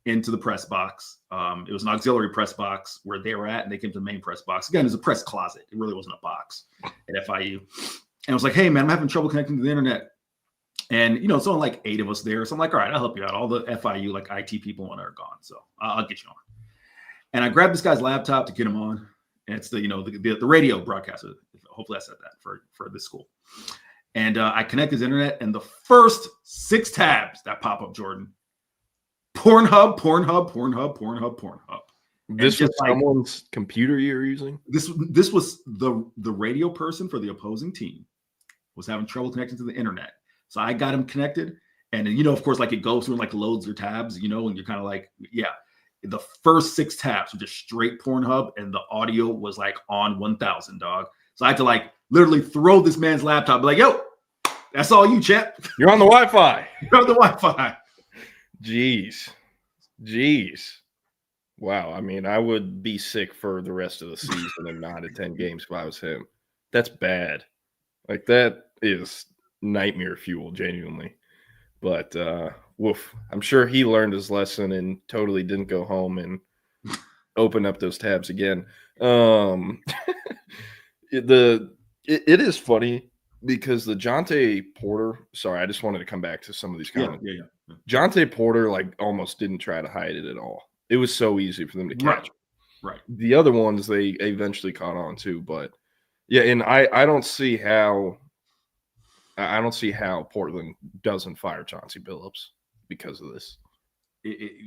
into the press box. It was an auxiliary press box where they were at, and they came to the main press box. Again, it was a press closet. It really wasn't a box at FIU. And I was like, hey, man, I'm having trouble connecting to the internet. And, it's only like 8 of us there. So I'm like, all right, I'll help you out. All the FIU, like IT people are gone. So I'll get you on. And I grabbed this guy's laptop to get him on. And it's the radio broadcaster. Hopefully I said that for this school. And I connect his internet, and the first 6 tabs that pop up, Jordan, Pornhub. This was someone's computer you're using? This was the radio person for the opposing team was having trouble connecting to the internet. So I got him connected, and then, of course, like it goes through and like loads your tabs, and you're kind of like, yeah. The first 6 tabs were just straight Pornhub, and the audio was like on 1,000, dog. So I had to like literally throw this man's laptop, be like, yo, that's all you, champ. You're on the Wi-Fi. You're on the Wi-Fi. Jeez. Wow. I mean, I would be sick for the rest of the season and not attend games if I was him. That's bad. Like, that is nightmare fuel, genuinely. But woof, I'm sure he learned his lesson and totally didn't go home and open up those tabs again. It is funny because the Jonte Porter, sorry, I just wanted to come back to some of these comments. Yeah. Jonte Porter like almost didn't try to hide it at all. It was so easy for them to catch. Right. The other ones they eventually caught on to, but yeah, and I don't see how Portland doesn't fire Chauncey Billups because of this.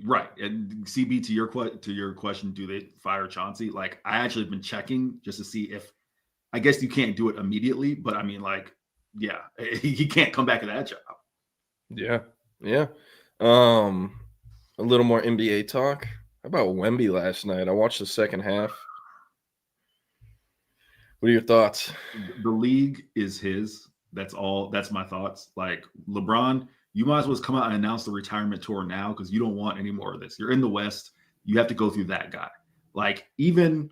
Right. And CB, to your question, do they fire Chauncey? Like, I actually have been checking just to see if, I guess you can't do it immediately, but I mean, like, yeah, he can't come back to that job. Yeah. A little more NBA talk. How about Wemby last night? I watched the second half. What are your thoughts? The league is his. That's all. That's my thoughts. Like, LeBron, you might as well come out and announce the retirement tour now because you don't want any more of this. You're in the West. You have to go through that guy. Like, even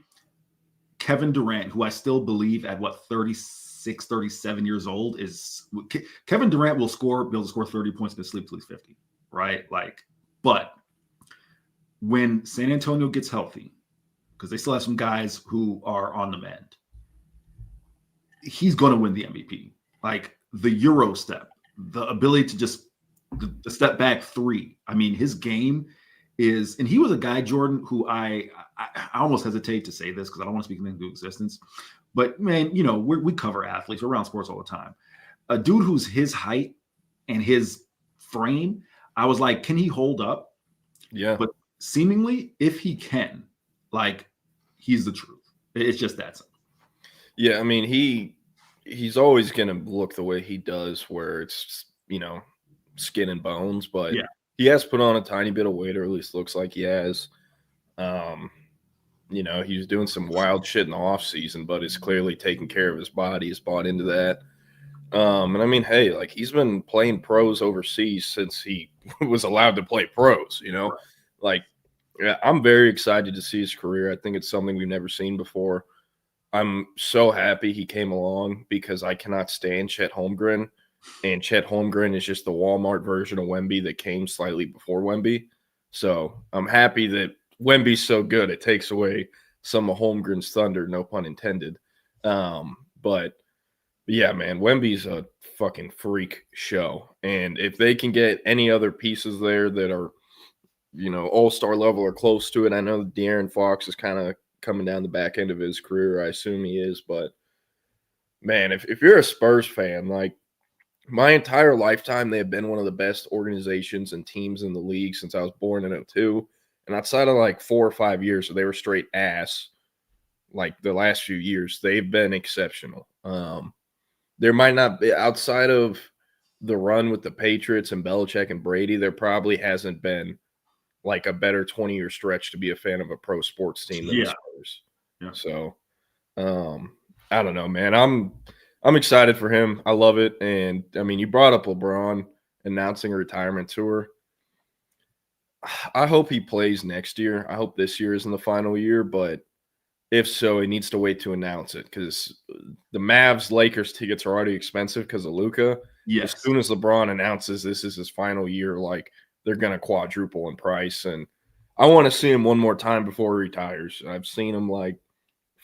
Kevin Durant, who I still believe at 36, 37 years old, is Kevin Durant will be able to score 30 points in his sleep till he's 50, right? Like, but when San Antonio gets healthy, because they still have some guys who are on the mend, he's going to win the MVP. Like, the Euro step, the ability to just the step back 3. I mean, his game is, and he was a guy, Jordan, who I almost hesitate to say this because I don't want to speak into existence, but man, we cover athletes, we're around sports all the time. A dude who's his height and his frame, I was like, can he hold up? Yeah. But seemingly, if he can, like, he's the truth. It's just that simple. Yeah, I mean, he's always going to look the way he does, where it's, skin and bones, but yeah, he has put on a tiny bit of weight, or at least looks like he has. He was doing some wild shit in the off season, but is clearly taking care of his body. He's bought into that. And I mean, hey, like, he's been playing pros overseas since he was allowed to play pros, Right. Like, yeah, I'm very excited to see his career. I think it's something we've never seen before. I'm so happy he came along because I cannot stand Chet Holmgren. And Chet Holmgren is just the Walmart version of Wemby that came slightly before Wemby. So I'm happy that Wemby's so good. It takes away some of Holmgren's thunder, no pun intended. But yeah, man, Wemby's a fucking freak show. And if they can get any other pieces there that are, all-star level or close to it, I know De'Aaron Fox is kind of coming down the back end of his career. I assume he is. But, man, if you're a Spurs fan, like, my entire lifetime, they have been one of the best organizations and teams in the league since I was born in 2002. And outside of like 4 or 5 years, so they were straight ass, like the last few years, they've been exceptional. There might not be, outside of the run with the Patriots and Belichick and Brady, there probably hasn't been like a better 20-year stretch to be a fan of a pro sports team than the Spurs. Yeah. So, I don't know, man. I'm excited for him. I love it. And, I mean, you brought up LeBron announcing a retirement tour. I hope he plays next year. I hope this year isn't the final year, but if so, he needs to wait to announce it because the Mavs-Lakers tickets are already expensive because of Luka. Yes. As soon as LeBron announces this is his final year, like, they're going to quadruple in price. And I want to see him one more time before he retires. I've seen him like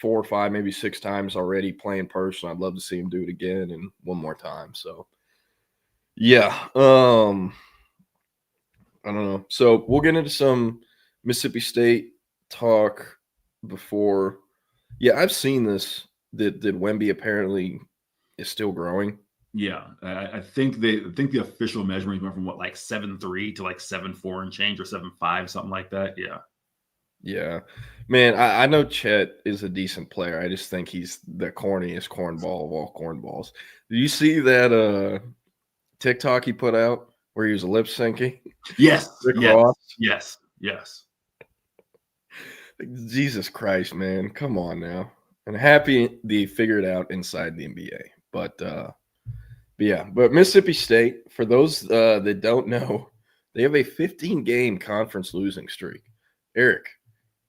4 or 5, maybe 6 times already play in person. I'd love to see him do it again and one more time. So, yeah. I don't know. So we'll get into some Mississippi State talk before. Yeah, I've seen this, that Wemby apparently is still growing. Yeah, I think the official measurement went from like 7'3" to like 7'4" and change, or 7'5", something like that. Yeah. Yeah, man, I know Chet is a decent player. I just think he's the corniest cornball of all cornballs. Did you see that TikTok he put out where he was lip syncing? Yes, Ross? yes. Jesus Christ, man, come on now. And happy they figured it out inside the NBA, but Mississippi State, for those that don't know, they have a 15-game conference losing streak. Eric,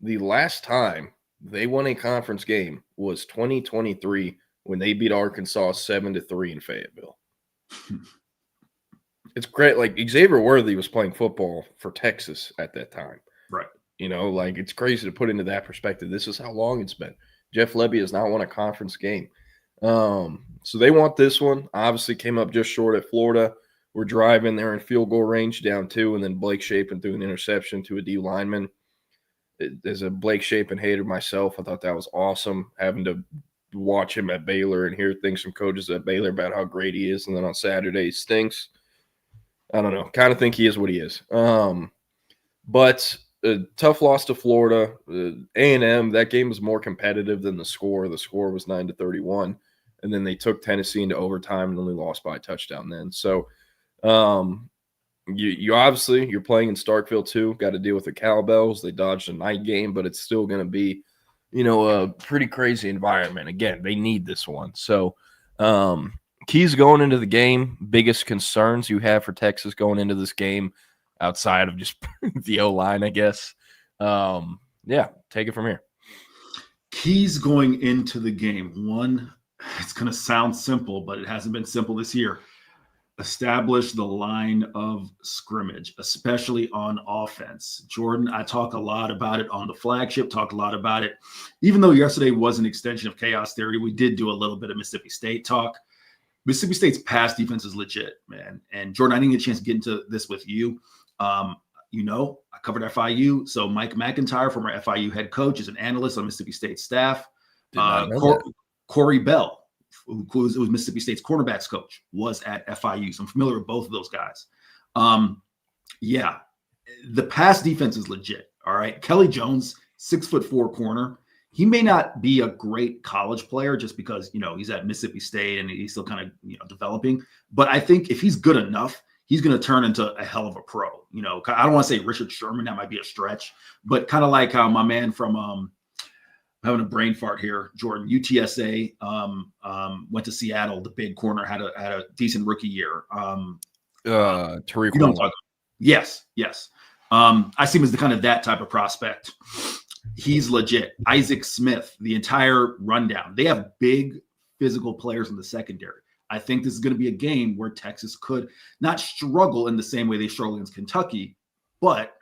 the last time they won a conference game was 2023 when they beat Arkansas 7-3 in Fayetteville. It's great. Like, Xavier Worthy was playing football for Texas at that time. Right. Like, it's crazy to put into that perspective. This is how long it's been. Jeff Lebby has not won a conference game. So they want this one. Obviously came up just short at Florida. We're driving there in field goal range, down 2, and then Blake Shapen threw an interception to a D lineman. As a Blake Shapen hater myself, I thought that was awesome, having to watch him at Baylor and hear things from coaches at Baylor about how great he is, and then on Saturday he stinks. I don't know. Kind of think he is what he is. But a tough loss to Florida. A&M, that game was more competitive than the score. The score was 9-31. And then they took Tennessee into overtime and only lost by a touchdown then. So you obviously, you're playing in Starkville too. Got to deal with the Cowbells. They dodged a night game, but it's still going to be, a pretty crazy environment. Again, they need this one. So keys going into the game, biggest concerns you have for Texas going into this game outside of just the O-line, I guess. Yeah, take it from here. Keys going into the game. One, it's going to sound simple, but it hasn't been simple this year. Establish the line of scrimmage, especially on offense. Jordan, I talk a lot about it on the flagship, talked a lot about it. Even though yesterday was an extension of Chaos Theory, we did do a little bit of Mississippi State talk. Mississippi State's pass defense is legit, man. And Jordan, I didn't get a chance to get into this with you. I covered FIU. So Mike McIntyre, former FIU head coach, is an analyst on Mississippi State staff. Corey Bell, who was Mississippi State's cornerbacks coach, was at FIU. So I'm familiar with both of those guys. The pass defense is legit. All right. Kelly Jones, 6'4" corner. He may not be a great college player just because, he's at Mississippi State and he's still kind of, developing. But I think if he's good enough, he's going to turn into a hell of a pro. I don't want to say Richard Sherman. That might be a stretch. But kind of like how my man from I'm having a brain fart here, Jordan, UTSA, went to Seattle. The big corner had a decent rookie year. Tariq. You know what I'm talking about. Yes. I see him as the kind of that type of prospect. He's legit. Isaac Smith, the entire rundown. They have big physical players in the secondary. I think this is going to be a game where Texas could not struggle in the same way they struggled against Kentucky, but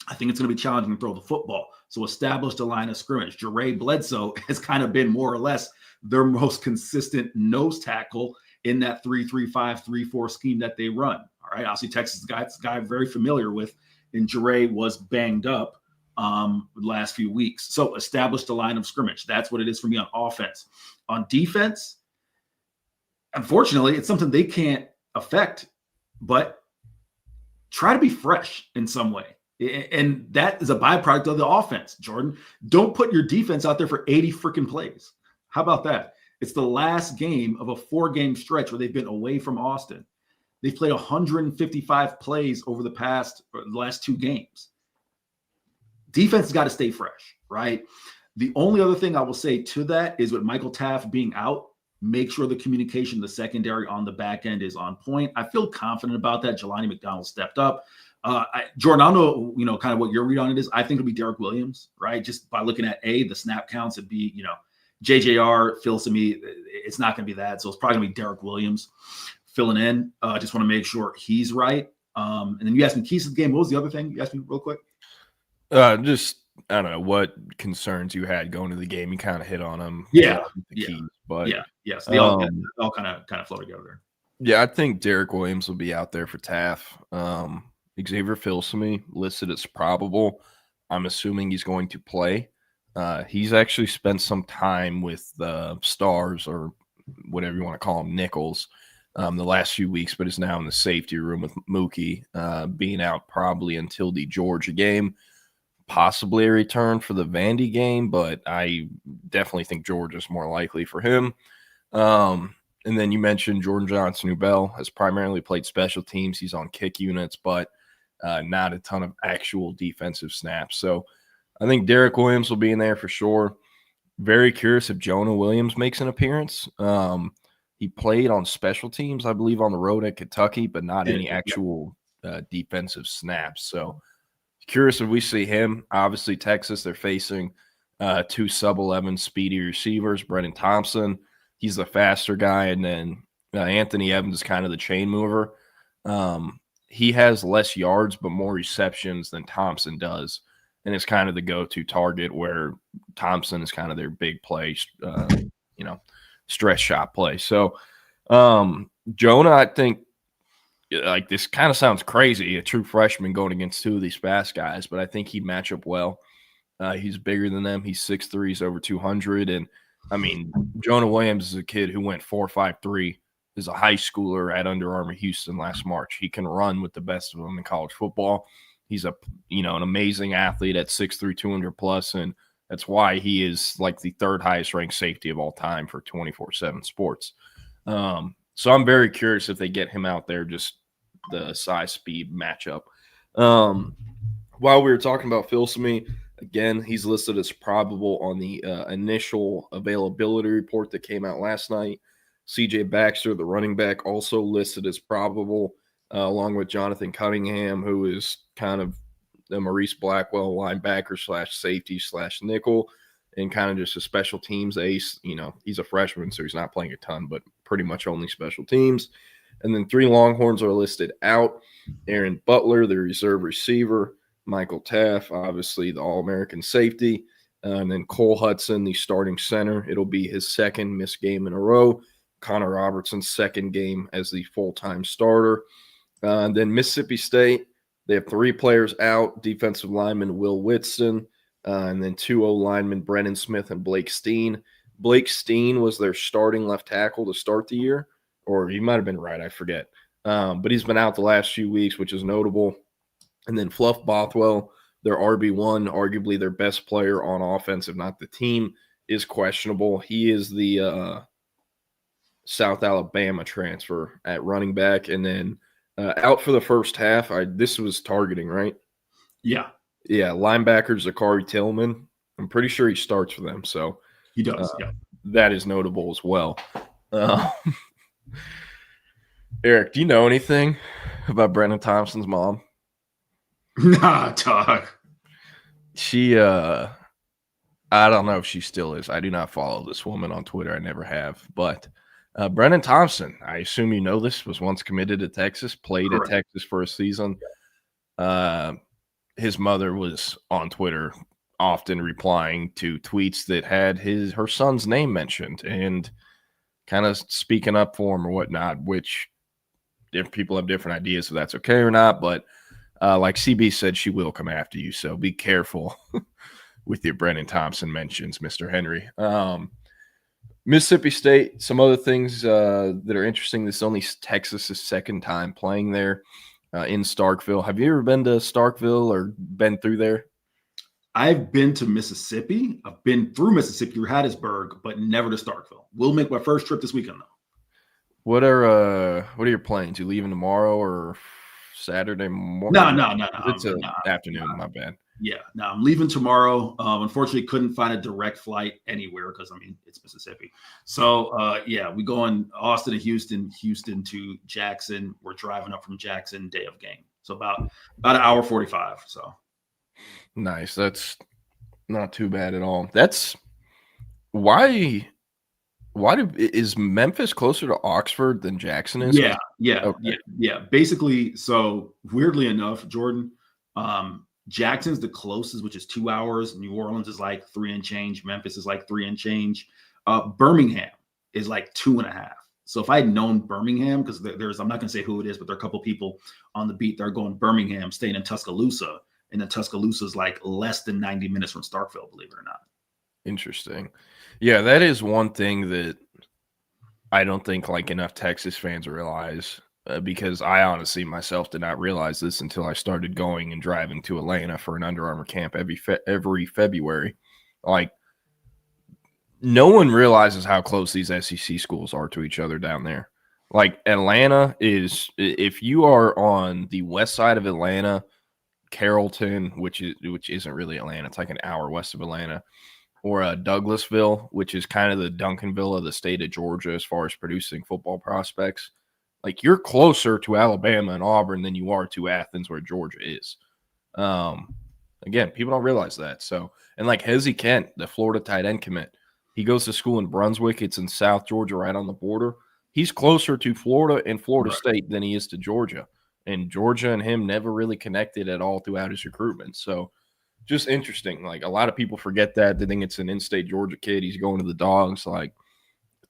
I think it's going to be challenging to throw the football. So establish the line of scrimmage. Jure Bledsoe has kind of been more or less their most consistent nose tackle in that 3-3-5, 3-4 scheme that they run. All right. Obviously, Texas guy I'm very familiar with, and Jure was banged up the last few weeks. So establish the line of scrimmage. That's what it is for me on offense. On defense, unfortunately, it's something they can't affect, but try to be fresh in some way. And that is a byproduct of the offense, Jordan. Don't put your defense out there for 80 freaking plays. How about that? It's the last game of a 4-game stretch where they've been away from Austin. They've played 155 plays over the last 2 games. Defense has got to stay fresh, right? The only other thing I will say to that is with Michael Taft being out, make sure the communication, the secondary on the back end is on point. I feel confident about that. Jelani McDonald stepped up. Jordan, I don't know, kind of what your read on it is. I think it'll be Derek Williams, right? Just by looking at the snap counts, it'd be, JJR feels to me it's not going to be that. So it's probably going to be Derek Williams filling in. Just want to make sure he's right. And then you asked me keys to the game. What was the other thing you asked me real quick? Just, I don't know what concerns you had going to the game. You kind of hit on them. Yeah. Keys, but yes. They all kind of flow together there. Yeah, I think Derek Williams will be out there for Taft. Xavier Filsaime listed as probable. I'm assuming he's going to play. He's actually spent some time with the Stars, or whatever you want to call them, Nichols, the last few weeks, but is now in the safety room with Mookie, being out probably until the Georgia game, possibly a return for the Vandy game, but I definitely think Georgia's more likely for him. And then you mentioned Jordan Johnson-Ubell has primarily played special teams. He's on kick units, but not a ton of actual defensive snaps. So I think Derek Williams will be in there for sure. Very curious if Jonah Williams makes an appearance. He played on special teams, I believe, on the road at Kentucky, but not any actual defensive snaps. So curious if we see him. Obviously, Texas, they're facing 2 sub-11 speedy receivers, Brennan Thompson. He's the faster guy, and then Anthony Evans is kind of the chain mover. He has less yards but more receptions than Thompson does, and it's kind of the go-to target where Thompson is kind of their big play, stretch shot play. So Jonah, I think, like, this kind of sounds crazy, a true freshman going against 2 of these fast guys, but I think he'd match up well. He's bigger than them. He's 6'3", he's over 200, and I mean, Jonah Williams is a kid who went 4.53 as a high schooler at Under Armour Houston last March. He can run with the best of them in college football. He's an amazing athlete at 6'3", 200 plus, and that's why he is like the 3rd highest ranked safety of all time for 24/7 Sports. So I'm very curious if they get him out there, just the size speed matchup. While we were talking about Filsaime, again, he's listed as probable on the initial availability report that came out last night. CJ Baxter, the running back, also listed as probable, along with Jonathan Cunningham, who is kind of the Maurice Blackwell linebacker / safety / nickel, and kind of just a special teams ace. He's a freshman, so he's not playing a ton, but pretty much only special teams. And then 3 Longhorns are listed out. Aaron Butler, the reserve receiver. Michael Taft, obviously the All-American safety. And then Cole Hudson, the starting center. It'll be his 2nd missed game in a row. Connor Robertson's 2nd game as the full-time starter. And then Mississippi State, they have 3 players out. Defensive lineman Will Whitston, and then 2 O-linemen, Brennan Smith and Blake Steen. Blake Steen was their starting left tackle to start the year, or he might have been right, I forget. But he's been out the last few weeks, which is notable. And then Fluff Bothwell, their RB1, arguably their best player on offense, if not the team, is questionable. He is the South Alabama transfer at running back. And then out for the first half, this was targeting, right? Yeah. Yeah, linebacker Zachary Tillman. I'm pretty sure he starts for them. So he does, yeah. That is notable as well. Eric, do you know anything about Brennan Thompson's mom? Nah, dog. She, I don't know if she still is. I do not follow this woman on Twitter. I never have. But Brennan Thompson, I assume you know this, was once committed to Texas, played at Texas for a season. his mother was on Twitter often replying to tweets that had her son's name mentioned and kind of speaking up for him or whatnot, which if people have different ideas if that's okay or not, but like CB said, she will come after you, so be careful with your Brennan Thompson mentions, Mr. Henry. Mississippi State, some other things that are interesting. This is only Texas's second time playing there in Starkville. Have you ever been to Starkville or been through there? I've been to Mississippi. I've been through Mississippi through Hattiesburg, but never to Starkville. We'll make my first trip this weekend, though. What are your plans? You leaving tomorrow or Saturday morning? No. It's an afternoon. My bad. Yeah, no, I'm leaving tomorrow. Unfortunately, couldn't find a direct flight anywhere because, I mean, it's Mississippi. So, yeah, we go in Austin to Houston to Jackson. We're driving up from Jackson day of game. So about an hour 45. So nice. That's not too bad at all. That's why is Memphis closer to Oxford than Jackson is? Yeah. Basically, so weirdly enough, Jordan, Jackson's the closest, which is 2 hours. New Orleans is like 3 and change. Memphis is like 3 and change. Birmingham is like 2.5. So if I had known Birmingham, because I'm not going to say who it is, but there are a couple people on the beat that are going Birmingham, staying in Tuscaloosa, and then Tuscaloosa is like less than 90 minutes from Starkville, believe it or not. Interesting. Yeah, that is one thing that I don't think like enough Texas fans realize. Because I honestly myself did not realize this until I started going and driving to Atlanta for an Under Armour camp every February. Like, no one realizes how close these SEC schools are to each other down there. Like, Atlanta is, if you are on the west side of Atlanta, Carrollton, which isn't really Atlanta, it's like an hour west of Atlanta, or Douglasville, which is kind of the Duncanville of the state of Georgia as far as producing football prospects. Like, you're closer to Alabama and Auburn than you are to Athens, where Georgia is. Again, people don't realize that. So, and like Hezzy Kent, the Florida tight end commit, he goes to school in Brunswick. It's in South Georgia, right on the border. He's closer to Florida and Florida State than he is to Georgia. And Georgia and him never really connected at all throughout his recruitment. So, just interesting. Like, a lot of people forget that. They think it's an in-state Georgia kid. He's going to the Dogs. Like,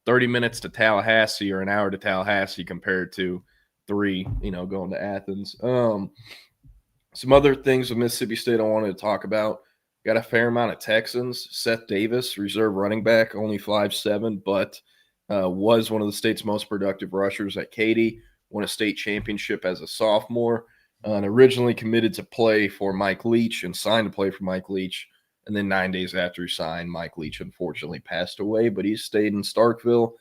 30 minutes to Tallahassee or an hour to Tallahassee compared to 3, going to Athens. Some other things with Mississippi State I wanted to talk about. Got a fair amount of Texans. Seth Davis, reserve running back, only 5'7", but was one of the state's most productive rushers at Katy. Won a state championship as a sophomore. And originally committed to play for Mike Leach and signed to play for Mike Leach. And then 9 days after he signed, Mike Leach unfortunately passed away, but he stayed in Starkville.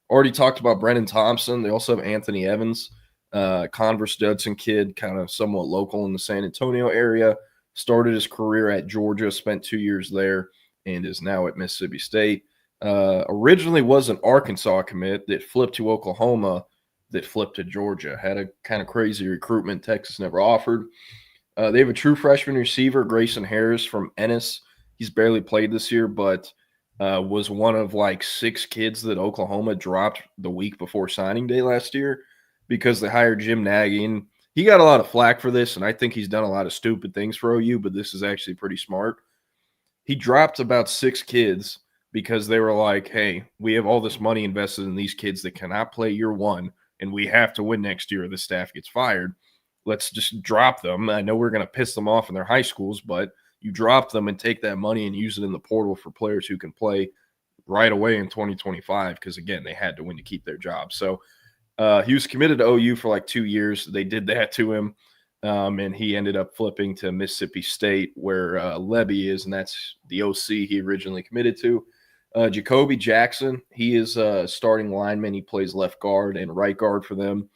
Already talked about Brennan Thompson. They also have Anthony Evans, Converse Judson kid, kind of somewhat local in the San Antonio area. Started his career at Georgia, spent 2 years there, and is now at Mississippi State. Originally was an Arkansas commit that flipped to Oklahoma, that flipped to Georgia. Had a kind of crazy recruitment Texas never offered. They have a true freshman receiver, Grayson Harris from Ennis. He's barely played this year, but was one of like 6 kids that Oklahoma dropped the week before signing day last year because they hired Jim Nagy. And he got a lot of flack for this, and I think he's done a lot of stupid things for OU, but this is actually pretty smart. He dropped about 6 kids because they were like, hey, we have all this money invested in these kids that cannot play year one, and we have to win next year or the staff gets fired. Let's just drop them. I know we're going to piss them off in their high schools, but you drop them and take that money and use it in the portal for players who can play right away in 2025 because, again, they had to win to keep their job. So he was committed to OU for like 2 years. They did that to him, and he ended up flipping to Mississippi State where Levy is, and that's the OC he originally committed to. Jacoby Jackson, he is a starting lineman. He plays left guard and right guard for them.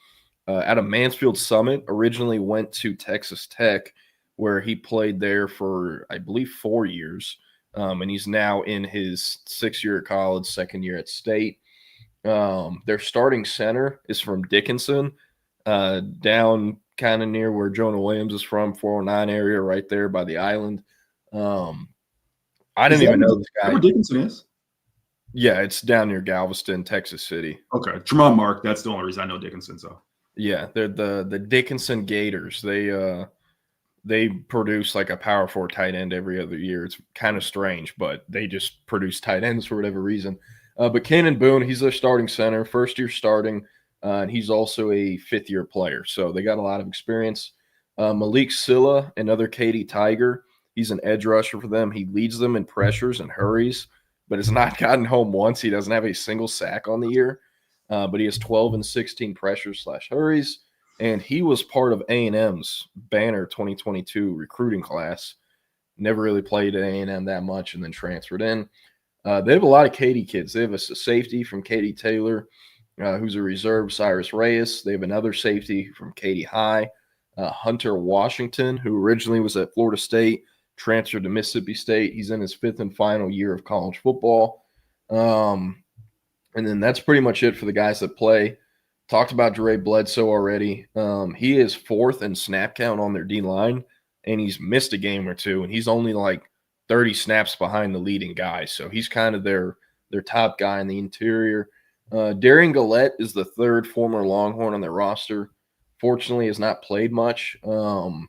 Out of Mansfield Summit, originally went to Texas Tech, where he played there for, I believe, 4 years. And he's now in his 6th year at college, 2nd year at state. Their starting center is from Dickinson, down kind of near where Jonah Williams is from, 409 area, right there by the island. I didn't even know this guy. Where Dickinson is? Yeah, it's down near Galveston, Texas City. Okay. Tremont Mark, that's the only reason I know Dickinson. So yeah, they're the Dickinson Gators. They they produce like a power 4 tight end every other year. It's kind of strange, but they just produce tight ends for whatever reason. But Cannon Boone, he's their starting center, first year starting, and he's also a 5th-year player. So they got a lot of experience. Malik Silla, another Katy Tiger, he's an edge rusher for them. He leads them in pressures and hurries, but has not gotten home once. He doesn't have a single sack on the year, but he has 12 and 16 pressures/hurries. And he was part of A&M's banner 2022 recruiting class. Never really played at A&M that much and then transferred in. They have a lot of Katy kids. They have a safety from Katy Taylor, who's a reserve, Cyrus Reyes. They have another safety from Katy High, Hunter Washington, who originally was at Florida State, transferred to Mississippi State. He's in his 5th and final year of college football. And then that's pretty much it for the guys that play. Talked about Dre Bledsoe already. He is 4th in snap count on their D-line, and he's missed a game or two, and he's only like 30 snaps behind the leading guy. So he's kind of their top guy in the interior. Darian Gillette is the 3rd former Longhorn on their roster. Fortunately, has not played much. Oh,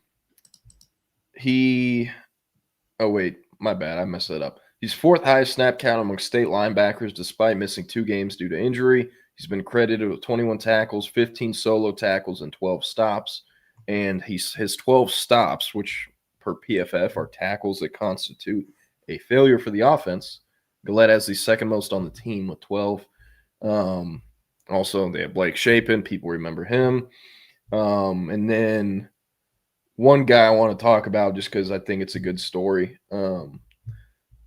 wait, my bad. I messed that up. He's 4th highest snap count among state linebackers despite missing 2 games due to injury. He's been credited with 21 tackles, 15 solo tackles, and 12 stops. And his 12 stops, which per PFF are tackles that constitute a failure for the offense. Gillette has the 2nd most on the team with 12. Also, they have Blake Shapen. People remember him. And then one guy I want to talk about just because I think it's a good story.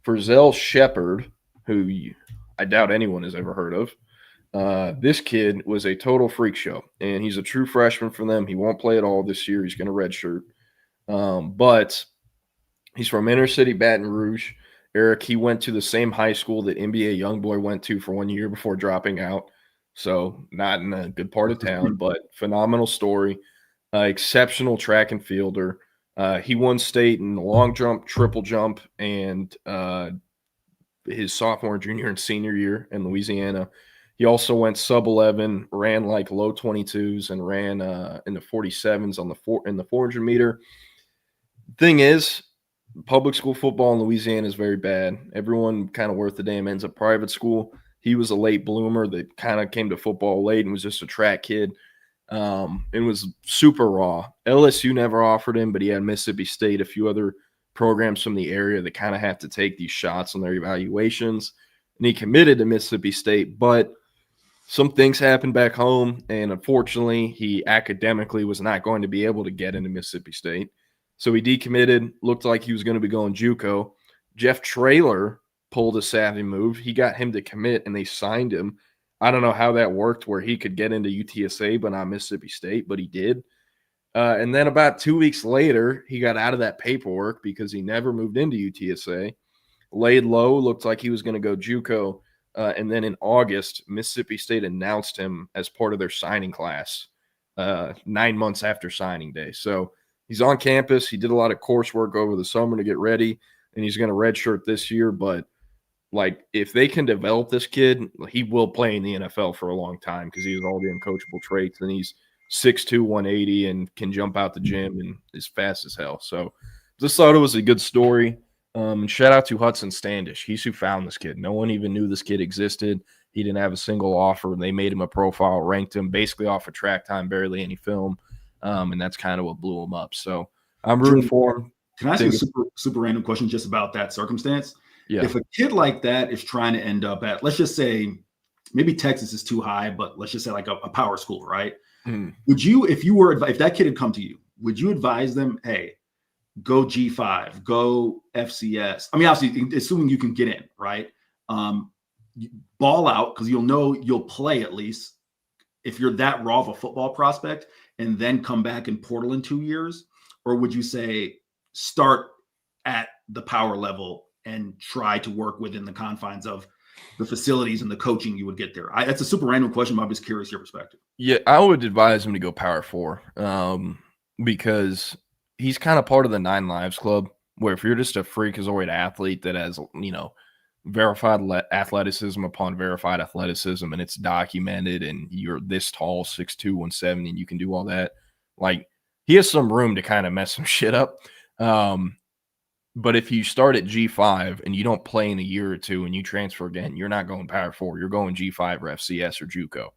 Verzell Shepard, who I doubt anyone has ever heard of. This kid was a total freak show, and he's a true freshman for them. He won't play at all this year. He's going to redshirt. But he's from inner city Baton Rouge. Eric, he went to the same high school that NBA Youngboy went to for 1 year before dropping out. So not in a good part of town, but phenomenal story. Exceptional track and fielder. He won state in the long jump, triple jump, and his sophomore, junior, and senior year in Louisiana. He also went sub-11, ran like low 22s, and ran in the 47s in the 400 meter. Thing is, public school football in Louisiana is very bad. Everyone kind of worth the damn ends up private school. He was a late bloomer that kind of came to football late and was just a track kid. It was super raw. LSU never offered him, but he had Mississippi State, a few other programs from the area that kind of have to take these shots on their evaluations. And he committed to Mississippi State, but some things happened back home, and unfortunately, he academically was not going to be able to get into Mississippi State. So he decommitted, looked like he was going to be going JUCO. Jeff Traylor pulled a savvy move. He got him to commit, and they signed him. I don't know how that worked where he could get into UTSA but not Mississippi State, but he did. And then about 2 weeks later, he got out of that paperwork because he never moved into UTSA. Laid low, looked like he was going to go JUCO. And then in August, Mississippi State announced him as part of their signing class 9 months after signing day. So he's on campus. He did a lot of coursework over the summer to get ready, and he's going to redshirt this year. But, like, if they can develop this kid, he will play in the NFL for a long time because he has all the uncoachable traits, and he's 6'2", 180, and can jump out the gym and is fast as hell. So just thought it was a good story. And shout out to Hudson Standish. He's who found this kid. No one even knew this kid existed. He didn't have a single offer. They made him a profile, ranked him basically off of track time, barely any film. And that's kind of what blew him up. So I'm rooting for him. Can I ask you a super random question just about that circumstance? Yeah. If a kid like that is trying to end up at, let's just say, maybe Texas is too high, but let's just say like a power school, right? Would you, if that kid had come to you, would you advise them, hey, go G5, go FCS? I mean, obviously, assuming you can get in, right? Ball out, because you'll know you'll play at least if you're that raw of a football prospect, and then come back in portal in 2 years? Or would you say start at the power level and try to work within the confines of the facilities and the coaching you would get there? That's a super random question, but I'm just curious your perspective. Yeah, I would advise him to go Power 4 because he's kind of part of the 9 Lives Club, where if you're just a freakazoid athlete that has, verified athleticism upon verified athleticism, and it's documented, and you're this tall, 6'2", 170, and you can do all that, like, he has some room to kind of mess some shit up. But if you start at G5 and you don't play in a year or two and you transfer again, you're not going Power 4. You're going G5 or FCS or JUCO.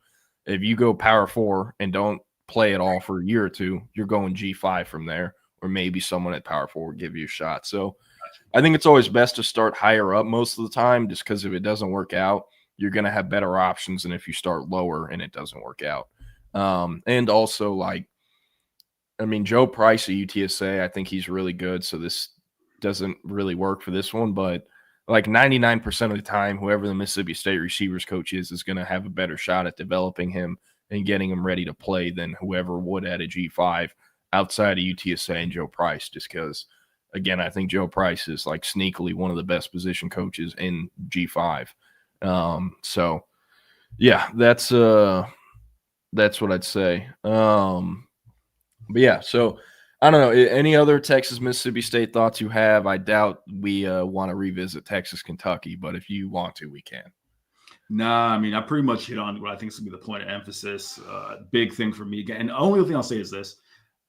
If you go Power 4 and don't play at all for a year or two, you're going G5 from there, or maybe someone at Power 4 will give you a shot. So I think it's always best to start higher up most of the time, just because if it doesn't work out, you're going to have better options than if you start lower and it doesn't work out. And also, like, I mean, Joe Price at UTSA, I think he's really good. So this doesn't really work for this one, but like 99% of the time, whoever the Mississippi State receivers coach is going to have a better shot at developing him and getting him ready to play than whoever would at a G5 outside of UTSA and Joe Price, just because, again, I think Joe Price is like sneakily one of the best position coaches in G5. So yeah, that's what I'd say. But yeah, so I don't know. Any other Texas Mississippi State thoughts you have? I doubt we want to revisit Texas Kentucky, but if you want to, we can. Nah, I mean, I pretty much hit on what I think is going to be the point of emphasis. Big thing for me. And the only thing I'll say is this.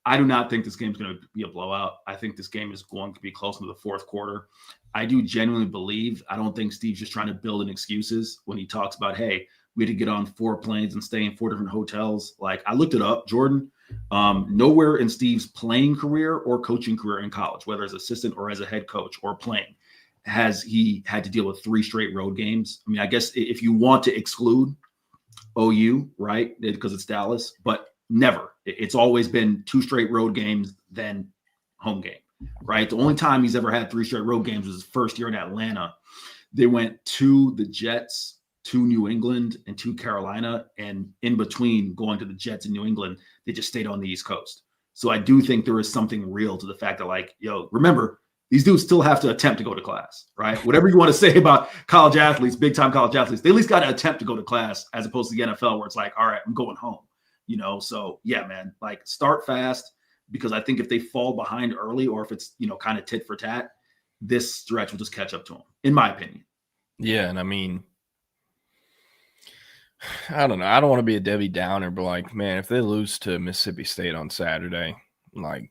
I do not think this game is going to be a blowout. I think this game is going to be close into the fourth quarter. I do genuinely believe, I don't think Steve's just trying to build in excuses when he talks about, hey, we had to get on 4 planes and stay in 4 different hotels. Like, I looked it up, Jordan. Nowhere in Steve's playing career or coaching career in college, whether as assistant or as a head coach or playing, has he had to deal with 3 straight road games. I mean, I guess if you want to exclude OU, right, because it's Dallas, but never. It's always been 2 straight road games, then home game, right? The only time he's ever had 3 straight road games was his first year in Atlanta. They went to the Jets, to New England, and to Carolina. And in between going to the Jets and New England, they just stayed on the East Coast. So I do think there is something real to the fact that, like, yo, remember, these dudes still have to attempt to go to class, right? Whatever you want to say about college athletes, big-time college athletes, they at least got to attempt to go to class, as opposed to the NFL where it's like, all right, I'm going home. You know, so yeah, man, like, start fast, because I think if they fall behind early, or if it's, you know, kind of tit for tat, this stretch will just catch up to them, in my opinion. Yeah. And I mean, I don't know. I don't want to be a Debbie Downer, but like, man, if they lose to Mississippi State on Saturday, like,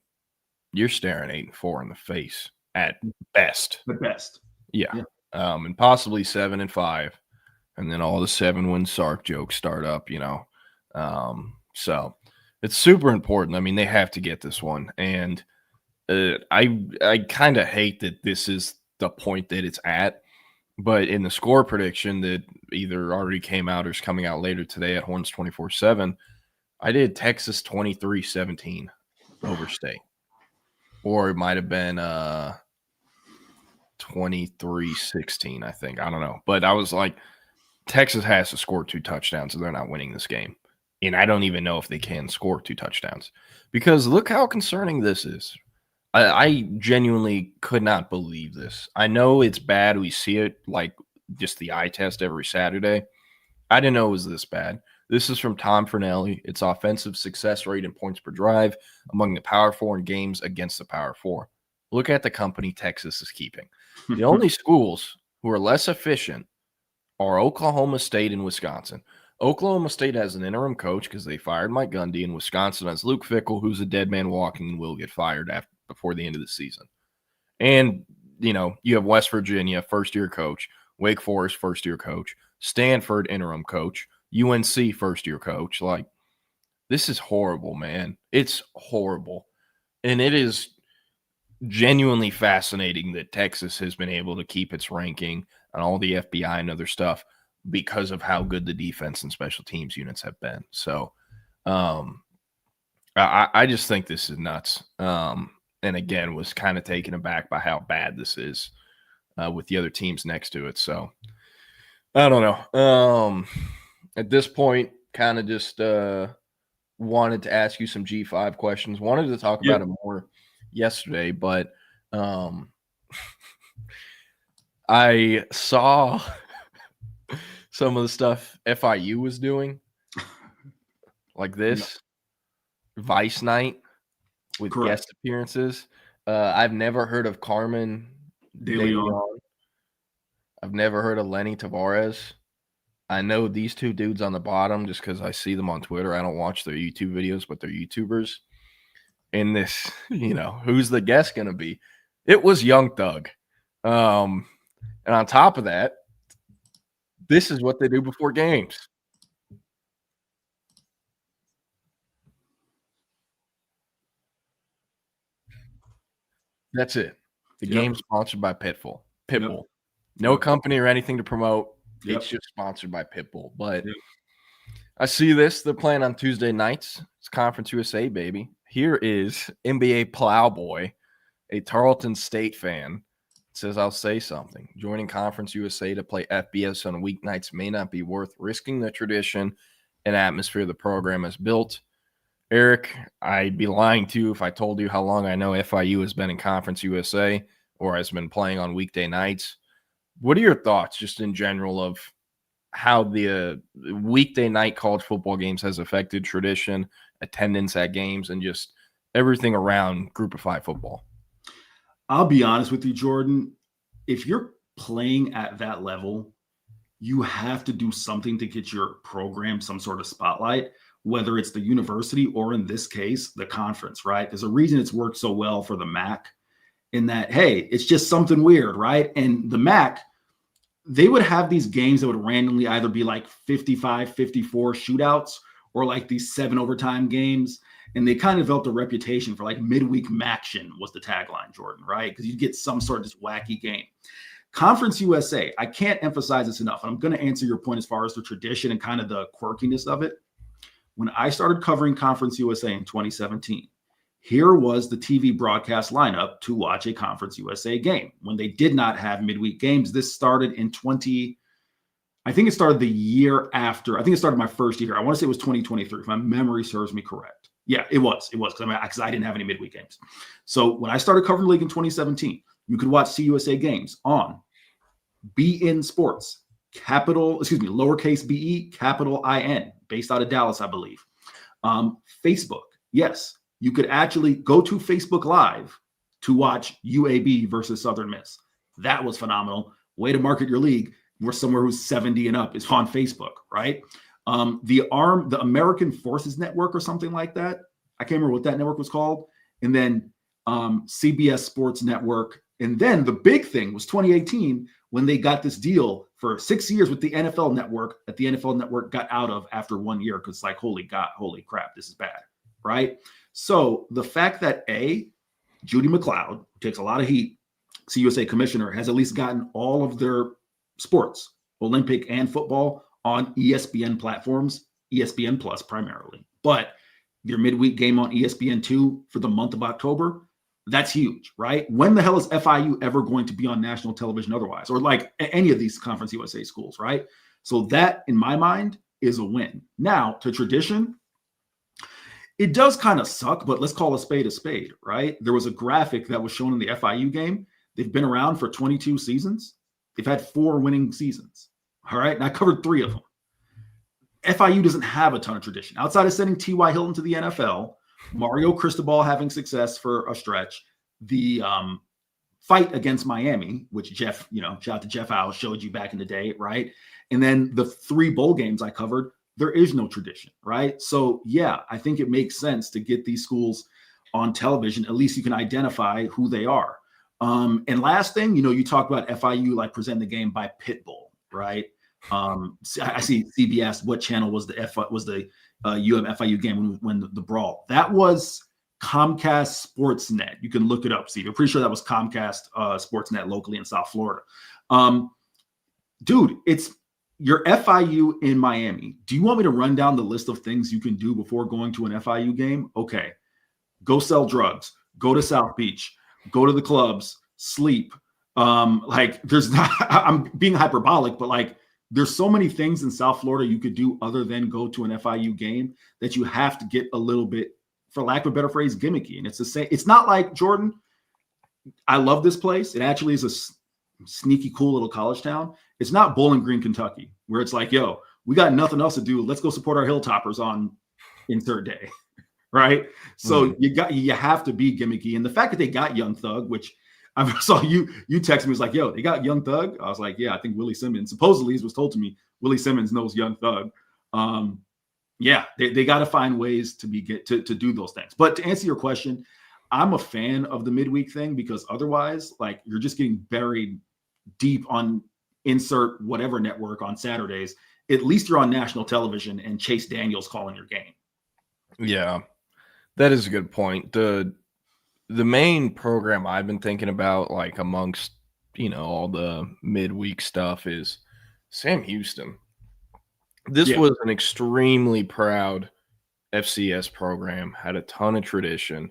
you're staring 8-4 in the face at best. The best. Yeah. And possibly 7-5. And then all the 7-win Sark jokes start up, you know. So it's super important. I mean, they have to get this one. And I kind of hate that this is the point that it's at. But in the score prediction that either already came out or is coming out later today at Horns 24/7, I did Texas 23-17 over State. Or it might have been 23-16, I think. I don't know. But I was like, Texas has to score 2 touchdowns, or they're not winning this game. And I don't even know if they can score 2 touchdowns, because look how concerning this is. I genuinely could not believe this. I know it's bad. We see it like just the eye test every Saturday. I didn't know it was this bad. This is from Tom Fernelli. It's offensive success rate and points per drive among the Power 4 in games against the Power 4. Look at the company Texas is keeping. The only schools who are less efficient are Oklahoma State and Wisconsin. Oklahoma State has an interim coach because they fired Mike Gundy, and Wisconsin has Luke Fickell, who's a dead man walking and will get fired before the end of the season. And, you know, you have West Virginia, first-year coach, Wake Forest, first-year coach, Stanford, interim coach, UNC, first-year coach. Like, this is horrible, man. It's horrible. And it is genuinely fascinating that Texas has been able to keep its ranking on all the FBI and other stuff because of how good the defense and special teams units have been. So I just think this is nuts. And again, was kind of taken aback by how bad this is with the other teams next to it. So I don't know. At this point, kind of just wanted to ask you some G5 questions. Wanted to talk about it more yesterday, but I saw some of the stuff FIU was doing, like this Vice Night with guest appearances. I've never heard of Carmen De Leon. I've never heard of Lenny Tavares. I know these 2 dudes on the bottom just because I see them on Twitter. I don't watch their YouTube videos, but they're YouTubers. in this, who's the guest going to be? It was Young Thug. And on top of that, this is what they do before games. That's it. The game's sponsored by Pitbull. No company or anything to promote. It's just sponsored by Pitbull. But I see this. They're playing on Tuesday nights. It's Conference USA, baby. Here is NBA Plowboy, a Tarleton State fan. Says, I'll say something. Joining Conference USA to play FBS on weeknights may not be worth risking the tradition and atmosphere the program has built. Eric, I'd be lying to you if I told you how long I know FIU has been in Conference USA or has been playing on weekday nights. What are your thoughts just in general of how the weekday night college football games has affected tradition, attendance at games, and just everything around Group of Five football? I'll be honest with you, Jordan. If you're playing at that level, you have to do something to get your program some sort of spotlight, whether it's the university or in this case, the conference, right? There's a reason it's worked so well for the MAC in that, hey, it's just something weird, right? And the MAC, they would have these games that would randomly either be like 55, 54 shootouts or like these 7 overtime games. And they kind of developed a reputation for like midweek maction was the tagline, Jordan, right? Because you get some sort of just wacky game. Conference USA, I can't emphasize this enough. And I'm going to answer your point as far as the tradition and kind of the quirkiness of it. When I started covering Conference USA in 2017, here was the TV broadcast lineup to watch a Conference USA game. When they did not have midweek games, this started in I think it started the year after. I think it started my first year. I want to say it was 2023, if my memory serves me correct. Yeah, it was because I didn't have any midweek games. So when I started covering the league in 2017, you could watch CUSA games on BN Sports, lowercase BE, capital IN, based out of Dallas, I believe. Facebook, yes, you could actually go to Facebook Live to watch UAB versus Southern Miss. That was phenomenal. Way to market your league. We're somewhere who's 70 and up is on Facebook, right? The American Forces Network or something like that. I can't remember what that network was called. And then CBS Sports Network. And then the big thing was 2018 when they got this deal for 6 years with the NFL Network that the NFL Network got out of after 1 year because like, holy crap, this is bad, right? So the fact that Judy McLeod, who takes a lot of heat, CUSA commissioner, has at least gotten all of their sports, Olympic and football, on ESPN platforms, ESPN Plus primarily. But your midweek game on ESPN2 for the month of October, that's huge, right? When the hell is FIU ever going to be on national television otherwise? Or like any of these Conference USA schools, right? So that, in my mind, is a win. Now, to tradition, it does kind of suck, but let's call a spade, right? There was a graphic that was shown in the FIU game. They've been around for 22 seasons. They've had 4 winning seasons. All right. And I covered 3 of them. FIU doesn't have a ton of tradition outside of sending T.Y. Hilton to the NFL, Mario Cristobal having success for a stretch, the fight against Miami, which Jeff, shout out to Jeff Howe, showed you back in the day. Right. And then the 3 bowl games I covered, there is no tradition. Right. So, yeah, I think it makes sense to get these schools on television. At least you can identify who they are. And last thing, you talk about FIU like presenting the game by Pitbull, right? I see CBS. What channel was the FIU game when the brawl? That was Comcast Sportsnet. You can look it up, Steve. I'm pretty sure that was Comcast Sportsnet locally in South Florida. Dude, it's your FIU in Miami. Do you want me to run down the list of things you can do before going to an FIU game? Okay, go sell drugs. Go to South Beach. Go to the clubs, sleep. There's not, I'm being hyperbolic, but like there's so many things in South Florida you could do other than go to an FIU game that you have to get a little bit, for lack of a better phrase, gimmicky. And it's the same. It's not like, Jordan, I love this place. It actually is a sneaky, cool little college town. It's not Bowling Green, Kentucky, where it's like, yo, we got nothing else to do. Let's go support our Hilltoppers on insert day. Right. So you have to be gimmicky. And the fact that they got Young Thug, which I saw you text me, was like, yo, they got Young Thug. I was like, yeah, I think Willie Simmons, supposedly, as was told to me, Willie Simmons knows Young Thug. Yeah, they got to find ways to to do those things. But to answer your question, I'm a fan of the midweek thing because otherwise, like, you're just getting buried deep on insert whatever network on Saturdays. At least you're on national television and Chase Daniel's calling your game. Yeah, that is a good point. The main program I've been thinking about, like, amongst, all the midweek stuff is Sam Houston. This was an extremely proud FCS program, had a ton of tradition,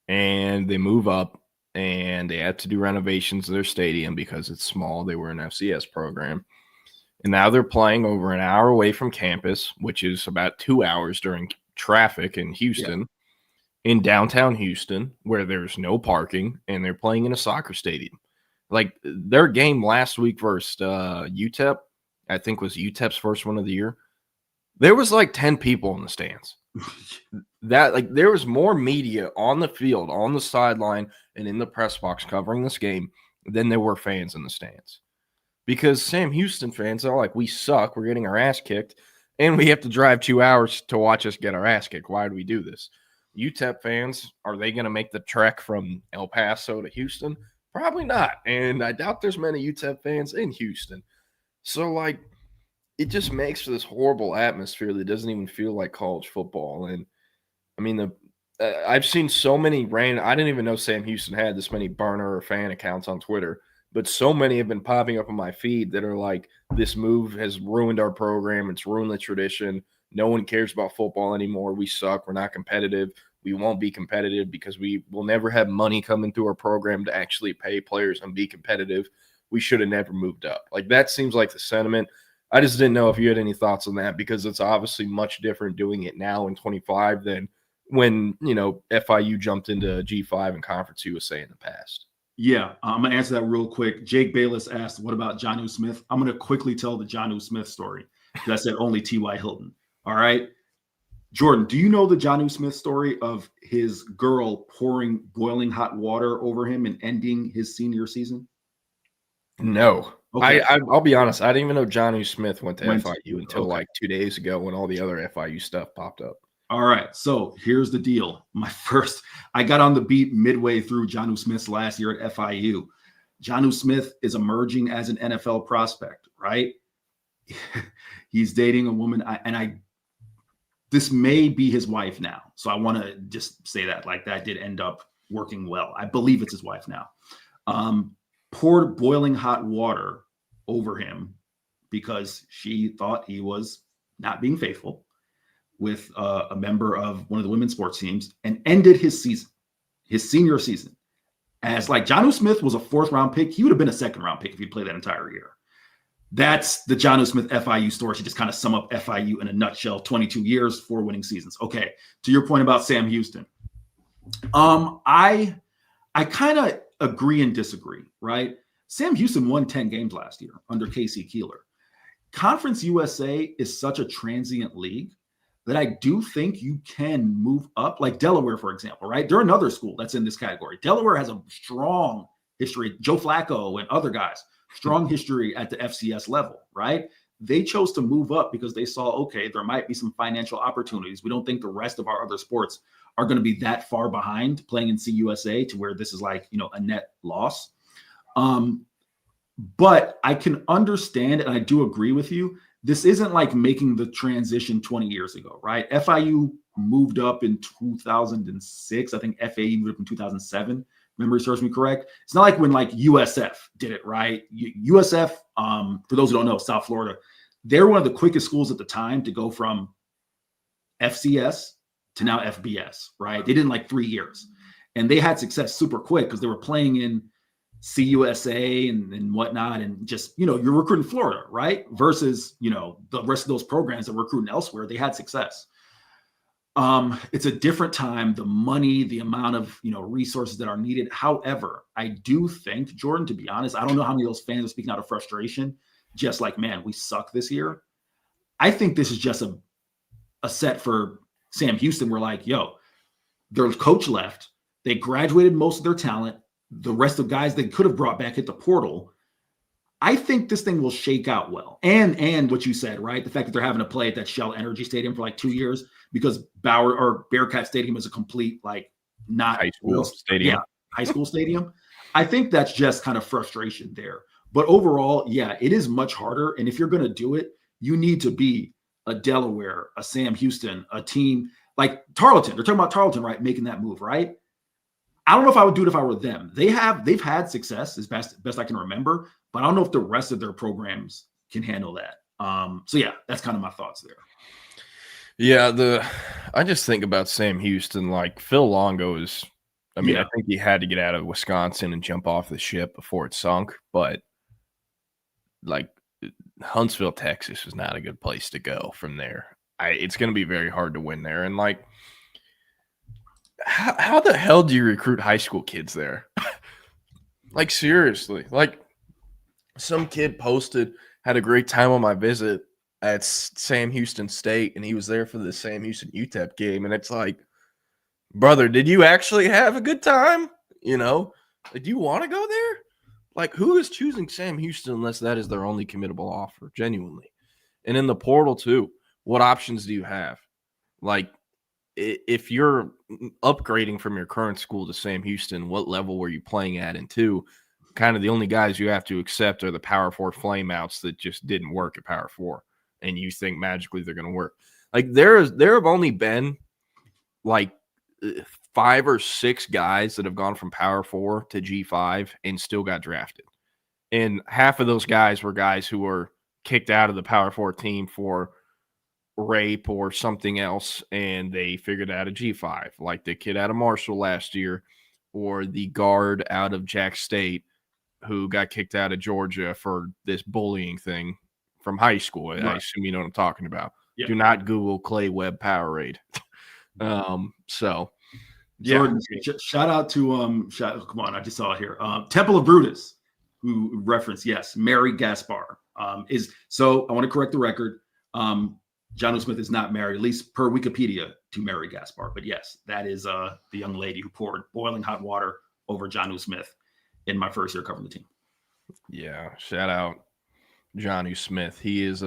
and they move up and they had to do renovations to their stadium because it's small. They were an FCS program. And now they're playing over an hour away from campus, which is about 2 hours during traffic in Houston, in downtown Houston, where there's no parking, and they're playing in a soccer stadium. Like, their game last week versus UTEP, I think was UTEP's first one of the year. There was like 10 people in the stands. There was more media on the field, on the sideline, and in the press box covering this game than there were fans in the stands. Because Sam Houston fans are like, we suck, we're getting our ass kicked, and we have to drive 2 hours to watch us get our ass kicked. Why do we do this? UTEP fans, are they going to make the trek from El Paso to Houston? Probably not. And I doubt there's many UTEP fans in Houston. So, like, it just makes for this horrible atmosphere that doesn't even feel like college football. And, I mean, I've seen so many I didn't even know Sam Houston had this many burner or fan accounts on Twitter, but so many have been popping up on my feed that are like, this move has ruined our program. It's ruined the tradition. No one cares about football anymore. We suck. We're not competitive. We won't be competitive because we will never have money coming through our program to actually pay players and be competitive. We should have never moved up. Like, that seems like the sentiment. I just didn't know if you had any thoughts on that, because it's obviously much different doing it now in 25 than when, FIU jumped into G5 and Conference USA in the past. Yeah, I'm going to answer that real quick. Jake Bayless asked, what about Jonnu Smith? I'm going to quickly tell the Jonnu Smith story. I said only T.Y. Hilton. All right. Jordan, do you know the Jonnu Smith story of his girl pouring boiling hot water over him and ending his senior season? No. Okay. I'll be honest. I didn't even know Jonnu Smith went to FIU until like 2 days ago when all the other FIU stuff popped up. All right. So here's the deal. I got on the beat midway through Jonnu Smith's last year at FIU. Jonnu Smith is emerging as an NFL prospect, right? He's dating a woman. This may be his wife now. So I want to just say that, like, that did end up working well. I believe it's his wife now. Poured boiling hot water over him because she thought he was not being faithful with a member of one of the women's sports teams, and ended his season, his senior season. As, like, Jonnu Smith was a 4th-round pick, he would have been a 2nd-round pick if he'd played that entire year. That's the Jonnu Smith FIU story. To just kind of sum up FIU in a nutshell: 22 years, 4 winning seasons. Okay, to your point about Sam Houston, I kind of agree and disagree, right? Sam Houston won 10 games last year under Casey Keeler. Conference USA is such a transient league that I do think you can move up, like Delaware, for example, right? They're another school that's in this category. Delaware has a strong history. Joe Flacco and other guys, strong history at the FCS level, right? They chose to move up because they saw, okay, there might be some financial opportunities. We don't think the rest of our other sports are going to be that far behind playing in CUSA to where this is like, a net loss. But I can understand, and I do agree with you, this isn't like making the transition 20 years ago, right? FIU moved up in 2006. I think FAU moved up in 2007. Memory serves me correct. It's not like when like USF did it, right? USF, for those who don't know, South Florida, they're one of the quickest schools at the time to go from FCS to now FBS, right? They did in like 3 years. And they had success super quick because they were playing in CUSA and whatnot, and just, you're recruiting Florida, right? Versus, the rest of those programs that were recruiting elsewhere, they had success. It's a different time, the money, the amount of, resources that are needed. However, I do think, Jordan, to be honest, I don't know how many of those fans are speaking out of frustration, just like, man, we suck this year. I think this is just a set for Sam Houston. We're like, their coach left. They graduated most of their talent. The rest of guys they could have brought back hit the portal. I think this thing will shake out well. And what you said, right? The fact that they're having to play at that Shell Energy Stadium for like 2 years because Bearcat Stadium is a complete not high school stadium. Yeah, high school stadium. I think that's just kind of frustration there. But overall, yeah, it is much harder. And if you're going to do it, you need to be a Delaware, a Sam Houston, a team like Tarleton. They're talking about Tarleton, right? Making that move, right? I don't know if I would do it if I were them. They've had success as best I can remember, but I don't know if the rest of their programs can handle that. So yeah, that's kind of my thoughts there. Yeah, I just think about Sam Houston, like Phil Longo is. I mean, I think he had to get out of Wisconsin and jump off the ship before it sunk, but like Huntsville, Texas is not a good place to go from there. It's going to be very hard to win there. And like, how the hell do you recruit high school kids there? Like, seriously, like some kid posted, had a great time on my visit at Sam Houston State, and he was there for the Sam Houston UTEP game. And it's like, brother, did you actually have a good time? You know, like, do you want to go there? Like, who is choosing Sam Houston unless that is their only committable offer, genuinely? And in the portal, too, what options do you have? Like, if you're upgrading from your current school to Sam Houston, what level were you playing at? And two, kind of the only guys you have to accept are the Power 4 flameouts that just didn't work at Power 4, and you think magically they're going to work. Like, there have only been, like, 5 or 6 guys that have gone from Power 4 to G5 and still got drafted. And half of those guys were guys who were kicked out of the Power 4 team for rape or something else, and they figured out a G5, like the kid out of Marshall last year, or the guard out of Jack State who got kicked out of Georgia for this bullying thing from high school. Right. I assume you know what I'm talking about. Yeah. Do not Google Clay Webb Powerade. So Jordan, shout out to come on, I just saw it here. Temple of Brutus, who referenced, yes, Mary Gaspar. So I want to correct the record. John Smith is not married, at least per Wikipedia, to Mary Gaspar. But yes, that is the young lady who poured boiling hot water over John Smith in my first year covering the team. Yeah, shout out John Smith. He is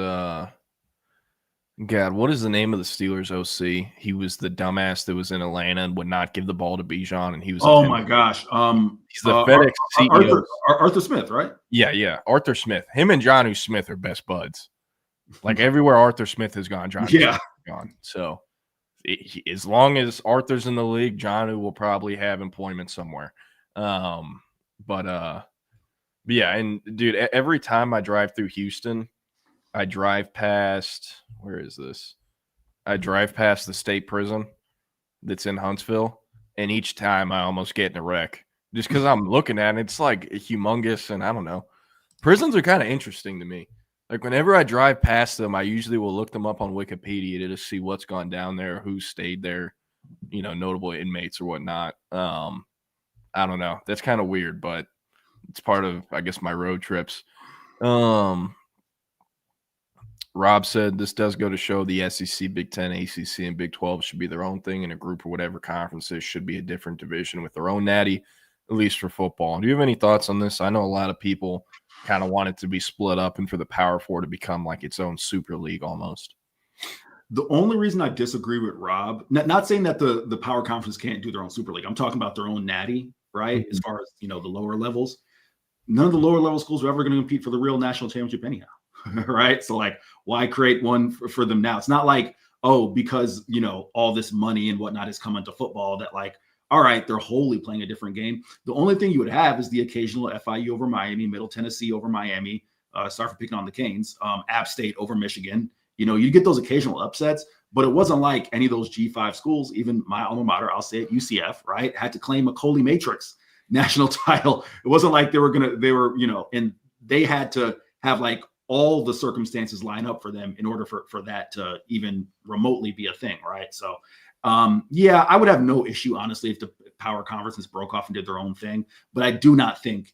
God, what is the name of the Steelers OC? He was the dumbass that was in Atlanta and would not give the ball to Bijan, and he was. Oh my gosh! He's the FedEx CEO. Arthur Smith, right? Yeah, Arthur Smith. Him and John Smith are best buds. Like everywhere Arthur Smith has gone, John Smith has gone. So as long as Arthur's in the league, John will probably have employment somewhere. But yeah, and dude, every time I drive through Houston, I drive past, where is this? I drive past the state prison that's in Huntsville, and each time I almost get in a wreck just because I'm looking at it. It's like humongous, and I don't know. Prisons are kind of interesting to me. Like whenever I drive past them, I usually will look them up on Wikipedia to just see what's gone down there, who stayed there, you know, notable inmates or whatnot. I don't know. That's kind of weird, but it's part of, I guess, my road trips. Rob said this does go to show the SEC, Big 10, ACC, and Big 12 should be their own thing, and a group or whatever conferences should be a different division with their own natty, at least for football. Do you have any thoughts on this? I know a lot of people kind of want it to be split up and for the Power 4 to become like its own super league almost. The only reason I disagree with Rob, not saying that the power conference can't do their own super league. I'm talking about their own natty, right? Mm-hmm. As far as, you know, the lower levels. None of the lower level schools are ever going to compete for the real national championship anyhow. Right. So like, why create one for them now? It's not like, oh, because, you know, all this money and whatnot is coming to football that like, all right, they're wholly playing a different game. The only thing you would have is the occasional FIU over Miami, Middle Tennessee over Miami. Sorry for picking on the Canes, App State over Michigan. You know, you get those occasional upsets, but it wasn't like any of those G5 schools, even my alma mater, I'll say it, UCF, right, had to claim a Coley Matrix national title. It wasn't like they were, you know, and they had to have like all the circumstances line up for them in order for that to even remotely be a thing, right? So, yeah, I would have no issue, honestly, if the power conferences broke off and did their own thing. But I do not think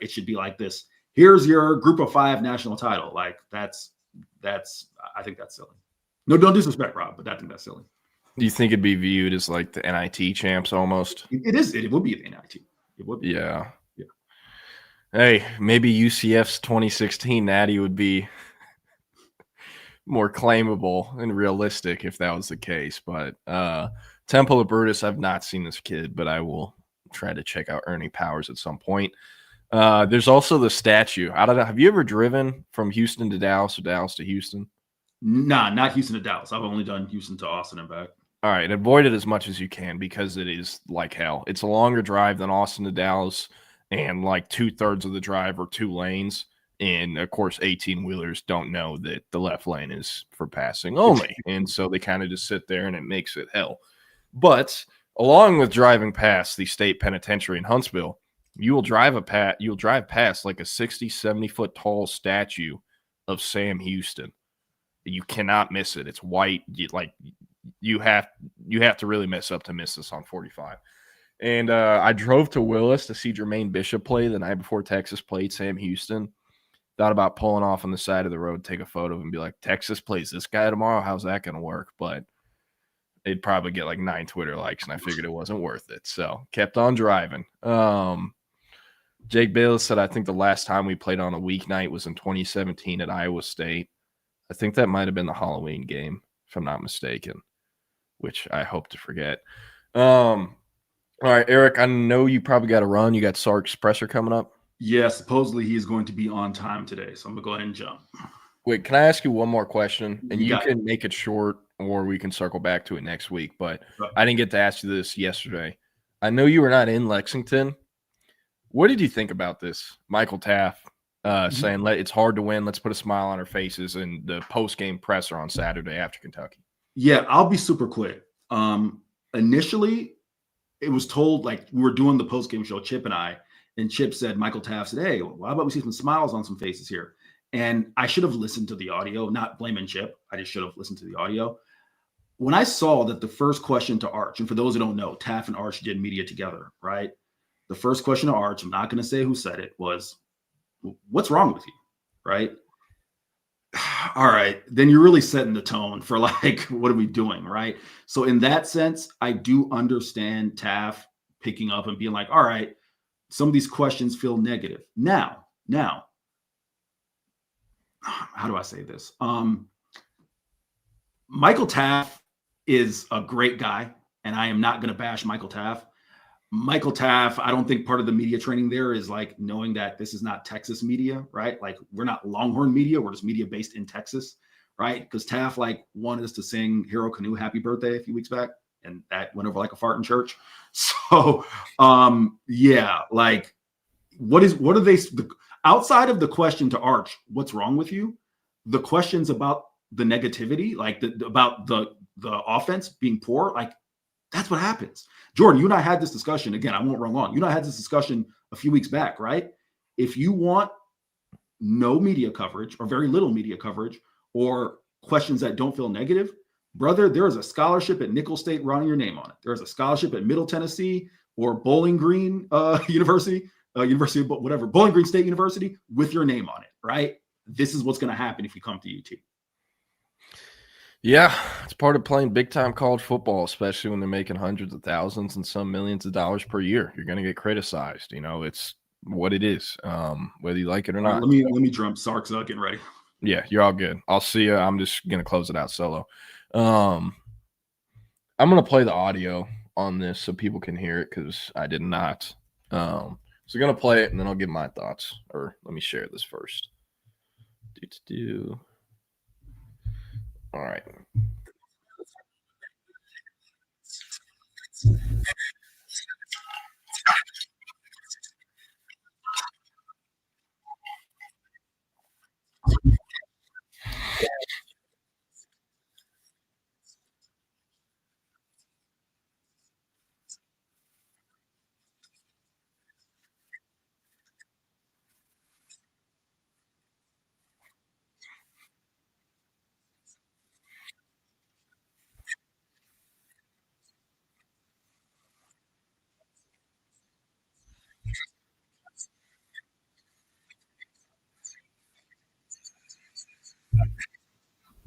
it should be like this. Here's your group of 5 national title. Like that's I think that's silly. No, don't disrespect Rob, but I think that's silly. Do you think it'd be viewed as like the NIT champs almost? It is. It would be the NIT. It would be. Yeah. Hey, maybe UCF's 2016 natty would be more claimable and realistic if that was the case. But Temple of Brutus, I've not seen this kid, but I will try to check out Ernie Powers at some point. There's also the statue. I don't know. Have you ever driven from Houston to Dallas or Dallas to Houston? Nah, not Houston to Dallas. I've only done Houston to Austin and back. All right, avoid it as much as you can because it is like hell. It's a longer drive than Austin to Dallas, and like 2/3 of the drive are 2 lanes. And of course, 18-wheelers don't know that the left lane is for passing only. And so they kind of just sit there and it makes it hell. But along with driving past the state penitentiary in Huntsville, you'll drive past like a 60, 70-foot tall statue of Sam Houston. You cannot miss it. It's white. You have to really mess up to miss this on 45. And I drove to Willis to see Jermaine Bishop play the night before Texas played Sam Houston. Thought about pulling off on the side of the road, take a photo, and be like, Texas plays this guy tomorrow. How's that going to work? But they'd probably get like 9 Twitter likes, and I figured it wasn't worth it. So kept on driving. Jake Bayless said, I think the last time we played on a weeknight was in 2017 at Iowa State. I think that might have been the Halloween game, if I'm not mistaken, which I hope to forget. All right, Eric, I know you probably got to run. You got Sark's presser coming up. Yeah, supposedly he is going to be on time today, so I'm going to go ahead and jump. Wait, can I ask you one more question? And you got can make it short or we can circle back to it next week, but I didn't get to ask you this yesterday. I know you were not in Lexington. What did you think about this? Michael Taft saying it's hard to win. Let's put a smile on our faces in the post-game presser on Saturday after Kentucky. Yeah, I'll be super quick. Initially, it was told, like, we were doing the post-game show, Chip and I, and Chip said, Michael Taft said, hey, well, how about we see some smiles on some faces here? And I should have listened to the audio, not blaming Chip. I just should have listened to the audio. When I saw that the first question to Arch, and for those who don't know, Taft and Arch did media together, right? The first question to Arch, I'm not going to say who said it, was, what's wrong with you, right? All right, then you're really setting the tone for like, what are we doing, right? So in that sense, I do understand Taft picking up and being like, all right, some of these questions feel negative. Now, how do I say this? Michael Taft is a great guy, and I am not going to bash Michael Taft. Michael Taft, I don't think part of the media training there is like knowing that this is not Texas media, right? Like we're not Longhorn media, we're just media based in Texas, right? Because Taft like wanted us to sing Hero Canoe Happy Birthday a few weeks back, and that went over like a fart in church. So yeah, like what are they outside of the question to Arch, what's wrong with you? The questions about the negativity, like about the offense being poor, like that's what happens. Jordan, you and I had this discussion. Again, I won't run long. You and I had this discussion a few weeks back, right? If you want no media coverage or very little media coverage or questions that don't feel negative, brother, there is a scholarship at Nicholls State running your name on it. There is a scholarship at Middle Tennessee or Bowling Green University of whatever, Bowling Green State University with your name on it, right? This is what's going to happen if you come to UT. Yeah, it's part of playing big-time college football, especially when they're making hundreds of thousands and some millions of dollars per year. You're going to get criticized. You know, it's what it is, whether you like it or not. Let me drum. Sark's getting ready. Yeah, you're all good. I'll see you. I'm just going to close it out solo. I'm going to play the audio on this so people can hear it because I did not. So I'm going to play it, and then I'll give my thoughts. Or let me share this first. All right.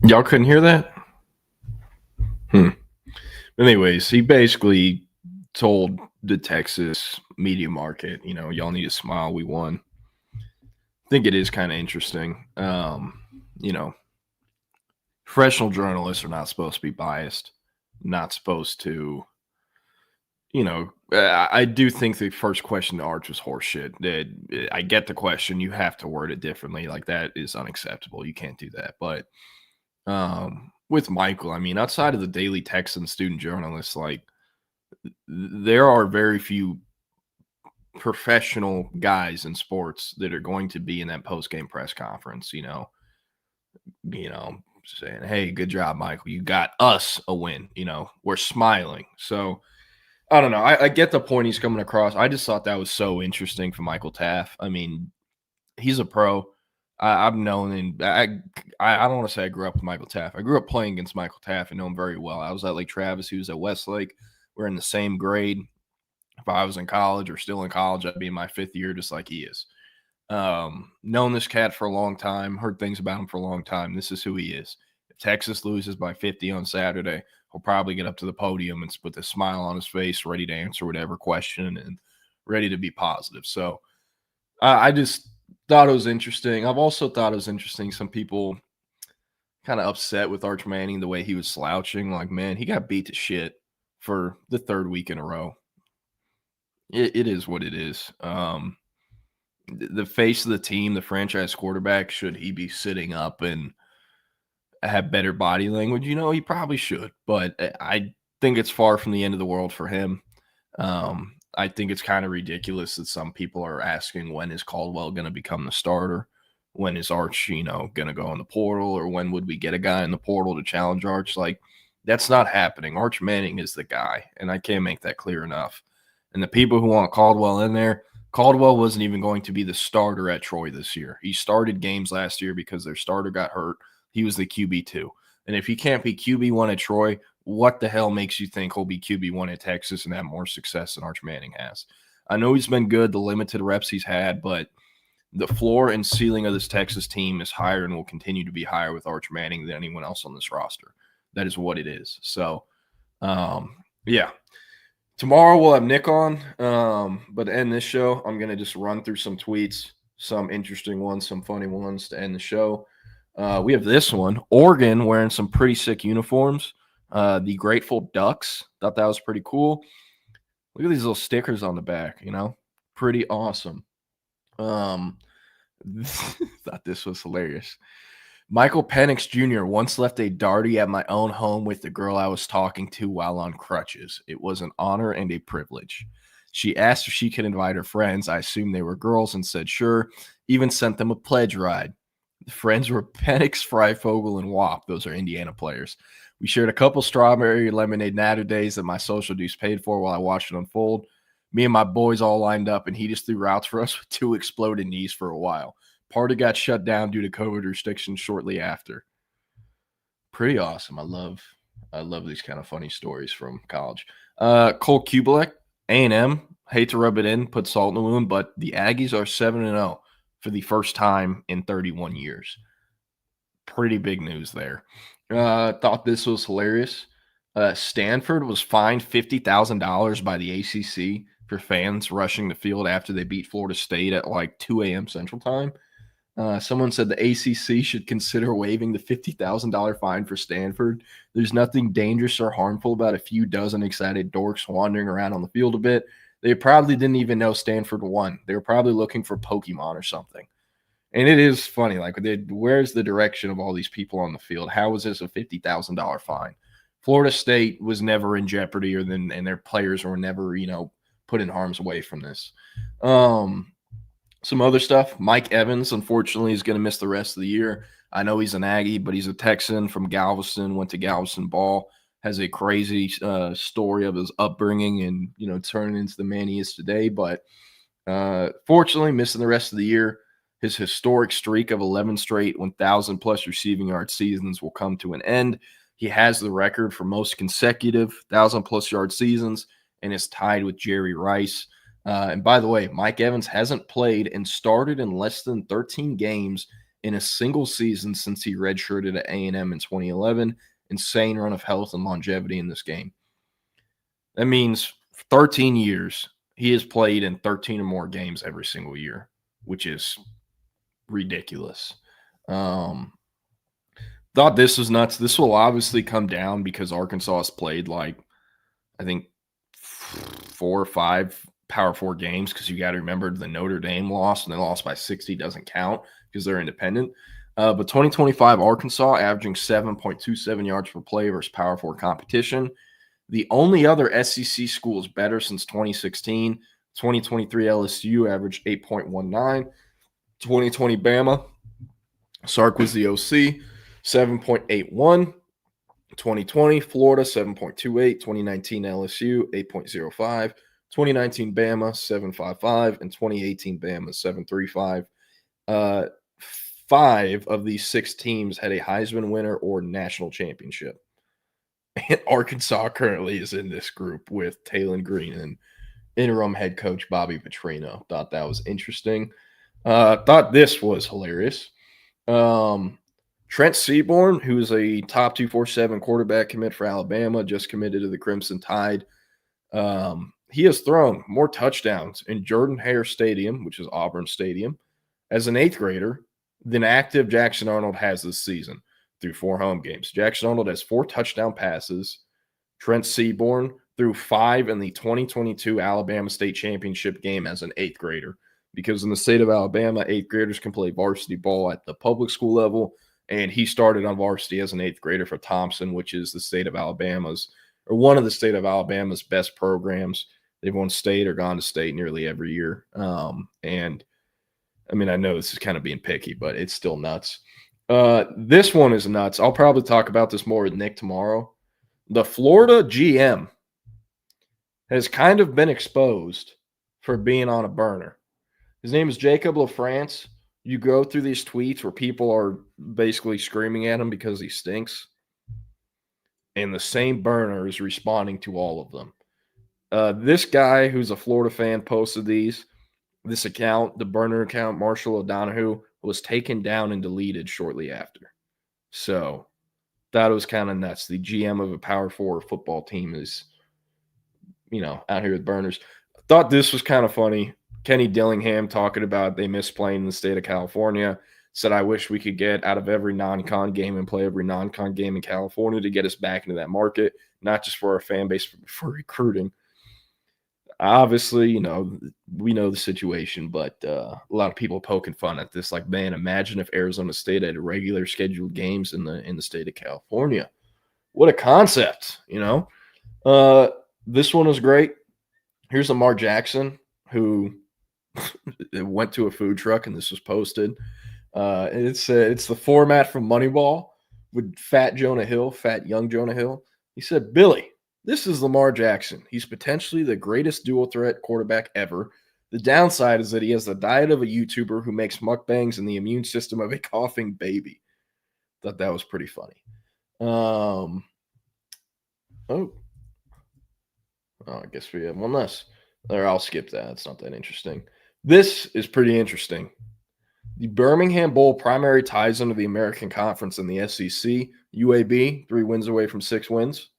Y'all couldn't hear that? Anyways, he basically told the Texas media market, you know, y'all need to smile. We won. think it is kind of interesting. You know, professional journalists are not supposed to be biased, not supposed to, you know, I do think the first question to Arch was horseshit. I get the question. You have to word it differently. Like, that is unacceptable. You can't do that. But with Michael, I mean, outside of the Daily Texan student journalists, like, there are very few professional guys in sports that are going to be in that post-game press conference, you know, saying, hey, good job, Michael. You got us a win. You know, we're smiling. So I don't know. I get the point he's coming across. I just thought that was so interesting for Michael Taff. I mean, he's a pro. I've known, and I don't want to say I grew up with Michael Taff. I grew up playing against Michael Taff and know him very well. I was at Lake Travis. He was at Westlake. We're in the same grade. If I was in college or still in college, I'd be in my 5th year just like he is. Known this cat for a long time, heard things about him for a long time. This is who he is. If Texas loses by 50 on Saturday, he'll probably get up to the podium and with a smile on his face, ready to answer whatever question and ready to be positive. So I just thought it was interesting. I've also thought it was interesting. Some people kind of upset with Arch Manning, the way he was slouching. Like, man, he got beat to shit for the 3rd week in a row. It is what it is. The face of the team, the franchise quarterback, should he be sitting up and have better body language? You know, he probably should, but I think it's far from the end of the world for him. I think it's kind of ridiculous that some people are asking, when is Caldwell going to become the starter? When is Arch, going to go in the portal? Or when would we get a guy in the portal to challenge Arch? Like, that's not happening. Arch Manning is the guy, and I can't make that clear enough. And the people who want Caldwell in there, Caldwell wasn't even going to be the starter at Troy this year. He started games last year because their starter got hurt. He was the QB2. And if he can't be QB1 at Troy, what the hell makes you think he'll be QB1 at Texas and have more success than Arch Manning has? I know he's been good, the limited reps he's had, but the floor and ceiling of this Texas team is higher and will continue to be higher with Arch Manning than anyone else on this roster. That is what it is. So, yeah. Tomorrow we'll have Nick on, but to end this show, I'm going to just run through some tweets, some interesting ones, some funny ones to end the show. We have this one, Oregon wearing some pretty sick uniforms. The Grateful Ducks, thought that was pretty cool. Look at these little stickers on the back, pretty awesome. Thought this was hilarious. Michael Penix Jr. once left a darty at my own home with the girl I was talking to while on crutches. It was an honor and a privilege. She asked if she could invite her friends. I assumed they were girls and said sure. Even sent them a pledge ride. The friends were Penix, Freifogel, and Wop. Those are Indiana players. We shared a couple strawberry lemonade natter days that my social dues paid for while I watched it unfold. Me and my boys all lined up, and he just threw routes for us with 2 exploded knees for a while. Party got shut down due to COVID restrictions shortly after. Pretty awesome. I love these kind of funny stories from college. Cole Kubelek, A&M. Hate to rub it in, put salt in the wound, but the Aggies are 7-0 for the first time in 31 years. Pretty big news there. Thought this was hilarious. Stanford was fined $50,000 by the ACC for fans rushing the field after they beat Florida State at like 2 a.m. Central Time. Someone said the ACC should consider waiving the $50,000 fine for Stanford. There's nothing dangerous or harmful about a few dozen excited dorks wandering around on the field a bit. They probably didn't even know Stanford won. They were probably looking for Pokemon or something. And it is funny, like, where's the direction of all these people on the field? How is this a $50,000 fine? Florida State was never in jeopardy, and their players were never, put in harm's way from this. Some other stuff. Mike Evans, unfortunately, is going to miss the rest of the year. I know he's an Aggie, but he's a Texan from Galveston, went to Galveston Ball, has a crazy story of his upbringing and, turning into the man he is today. But fortunately, missing the rest of the year. His historic streak of 11 straight 1,000-plus receiving yard seasons will come to an end. He has the record for most consecutive 1,000-plus yard seasons and is tied with Jerry Rice. And by the way, Mike Evans hasn't played and started in less than 13 games in a single season since he redshirted at A&M in 2011. Insane run of health and longevity in this game. That means 13 years he has played in 13 or more games every single year, which is ridiculous. Thought this was nuts. This will obviously come down because Arkansas has played like, I think, 4 or 5 Power 4 games, because you got to remember the Notre Dame loss, and they lost by 60 doesn't count because they're independent. But 2025 Arkansas averaging 7.27 yards per play versus Power 4 competition. The only other SEC school is better since 2016. 2023 LSU averaged 8.19. 2020 Bama, Sark was the OC, 7.81. 2020 Florida, 7.28. 2019 LSU, 8.05. 2019 Bama, 7.55. And 2018 Bama, 7.35. 5 of these 6 teams had a Heisman winner or national championship. And Arkansas currently is in this group with Talon Green and interim head coach Bobby Petrino. Thought that was interesting. Thought this was hilarious. Trent Seaborn, who is a top 247 quarterback commit for Alabama, just committed to the Crimson Tide. He has thrown more touchdowns in Jordan-Hare Stadium, which is Auburn Stadium, as an 8th grader than active Jackson Arnold has this season through 4 home games. Jackson Arnold has 4 touchdown passes. Trent Seaborn threw 5 in the 2022 Alabama State Championship game as an 8th grader, because in the state of Alabama, 8th graders can play varsity ball at the public school level, and he started on varsity as an 8th grader for Thompson, which is the state of Alabama's, or one of the state of Alabama's best programs. They've won state or gone to state nearly every year. And I mean, I know this is kind of being picky, but it's still nuts. This one is nuts. I'll probably talk about this more with Nick tomorrow. The Florida GM has kind of been exposed for being on a burner. His name is Jacob LaFrance. You go through these tweets where people are basically screaming at him because he stinks, and the same burner is responding to all of them. This guy, who's a Florida fan, posted this account, the burner account, Marshall O'Donohue, was taken down and deleted shortly after. So that was kind of nuts. The GM of a Power 4 football team is, out here with burners. I thought this was kind of funny. Kenny Dillingham talking about they miss playing in the state of California. Said, I wish we could get out of every non-con game and play every non-con game in California to get us back into that market, not just for our fan base, but for recruiting. Obviously, we know the situation, but a lot of people poking fun at this. Like, man, imagine if Arizona State had regular scheduled games in the state of California. What a concept, This one was great. Here's Lamar Jackson, who went to a food truck, and this was posted. It's the format from Moneyball with fat young Jonah Hill. He said, Billy, this is Lamar Jackson. He's potentially the greatest dual threat quarterback ever. The downside is that he has the diet of a YouTuber who makes mukbangs and the immune system of a coughing baby. Thought that was pretty funny. I guess we have one less. Or I'll skip that. It's not that interesting. This is pretty interesting. The Birmingham Bowl primary ties into the American Conference in the SEC. UAB, 3 wins away from 6 wins.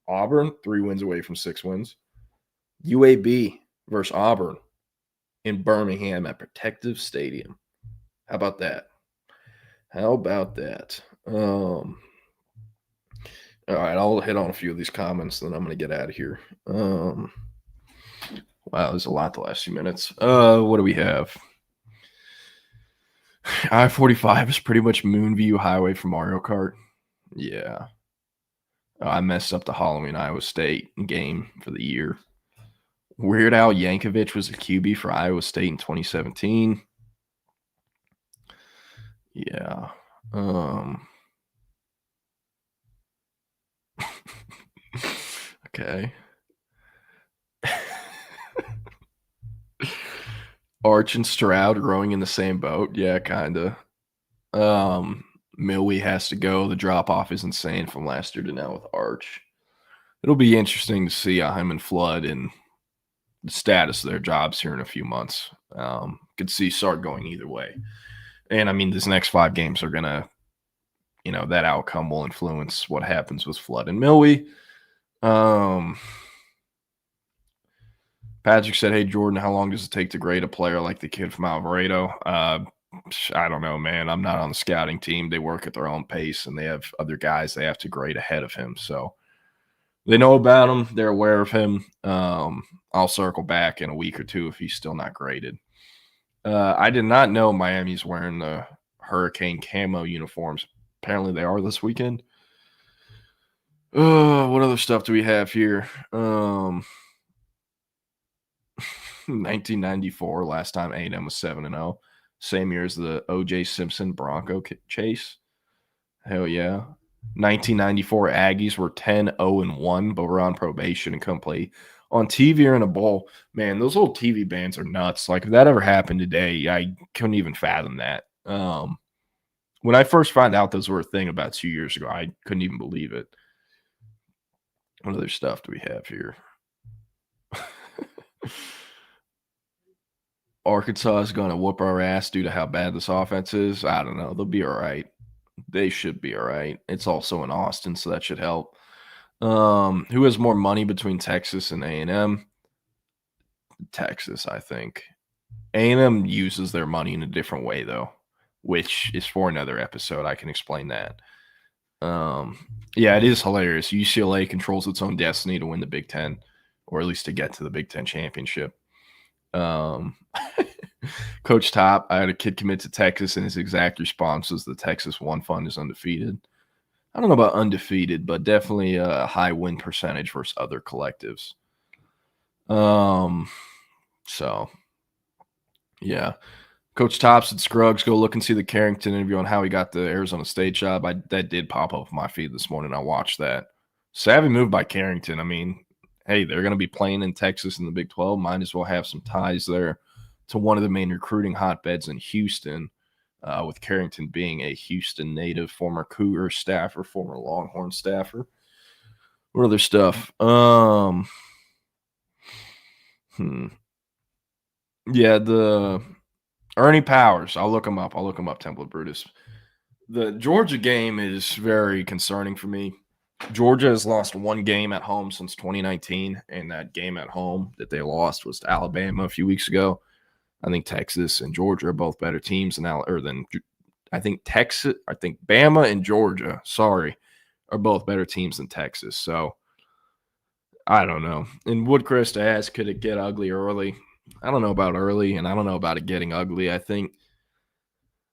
Auburn, 3 wins away from 6 wins. UAB versus Auburn in Birmingham at Protective Stadium. How about that? All right, I'll hit on a few of these comments, then I'm going to get out of here. Wow, there's a lot the last few minutes. What do we have? I-45 is pretty much Moonview Highway from Mario Kart. Yeah. I messed up the Halloween Iowa State game for the year. Weird Al Yankovic was a QB for Iowa State in 2017. Yeah. Okay. Arch and Stroud growing in the same boat. Yeah, kind of. Milwee has to go. The drop-off is insane from last year to now with Arch. It'll be interesting to see him and Flood and the status of their jobs here in a few months. Could see Sark going either way. And, I mean, these next 5 games are going to, that outcome will influence what happens with Flood and Milwee. Patrick said, hey, Jordan, how long does it take to grade a player like the kid from Alvarado? I don't know, man. I'm not on the scouting team. They work at their own pace, and they have other guys they have to grade ahead of him. So they know about him. They're aware of him. I'll circle back in a week or two if he's still not graded. I did not know Miami's wearing the Hurricane camo uniforms. Apparently they are this weekend. What other stuff do we have here? 1994, last time A&M was 7-0. Same year as the O.J. Simpson Bronco chase. Hell yeah. 1994 Aggies were 10-0-1, but were on probation and couldn't play on TV or in a bowl. Man, those old TV bans are nuts. Like, if that ever happened today, I couldn't even fathom that. When I first found out those were a thing about 2 years ago, I couldn't even believe it. What other stuff do we have here? Arkansas is going to whoop our ass due to how bad this offense is. I don't know. They'll be all right. They should be all right. It's also in Austin, so that should help. Who has more money between Texas and A&M? Texas, I think. A&M uses their money in a different way, though, which is for another episode. I can explain that. Yeah, it is hilarious. UCLA controls its own destiny to win the Big Ten, or at least to get to the Big Ten championship. Coach Top, I had a kid commit to Texas, and his exact response was the Texas One Fund is undefeated. I don't know about undefeated, but definitely a high win percentage versus other collectives. So, yeah. Coach Tops at Scruggs, go look and see the Carrington interview on how he got the Arizona State job. That did pop up on my feed this morning. I watched that. Savvy move by Carrington. I mean, hey, they're going to be playing in Texas in the Big 12. Might as well have some ties there to one of the main recruiting hotbeds in Houston, with Carrington being a Houston native, former Cougar staffer, former Longhorn staffer. What other stuff? Yeah, the Ernie Powers. I'll look him up. Temple Brutus. The Georgia game is very concerning for me. Georgia has lost one game at home since 2019, and that game at home that they lost was to Alabama a few weeks ago. I think Texas and Georgia are both better teams than I think Bama and Georgia, are both better teams than Texas. So I don't know. And Woodcrest asked, could it get ugly early? I don't know about early, and I don't know about it getting ugly.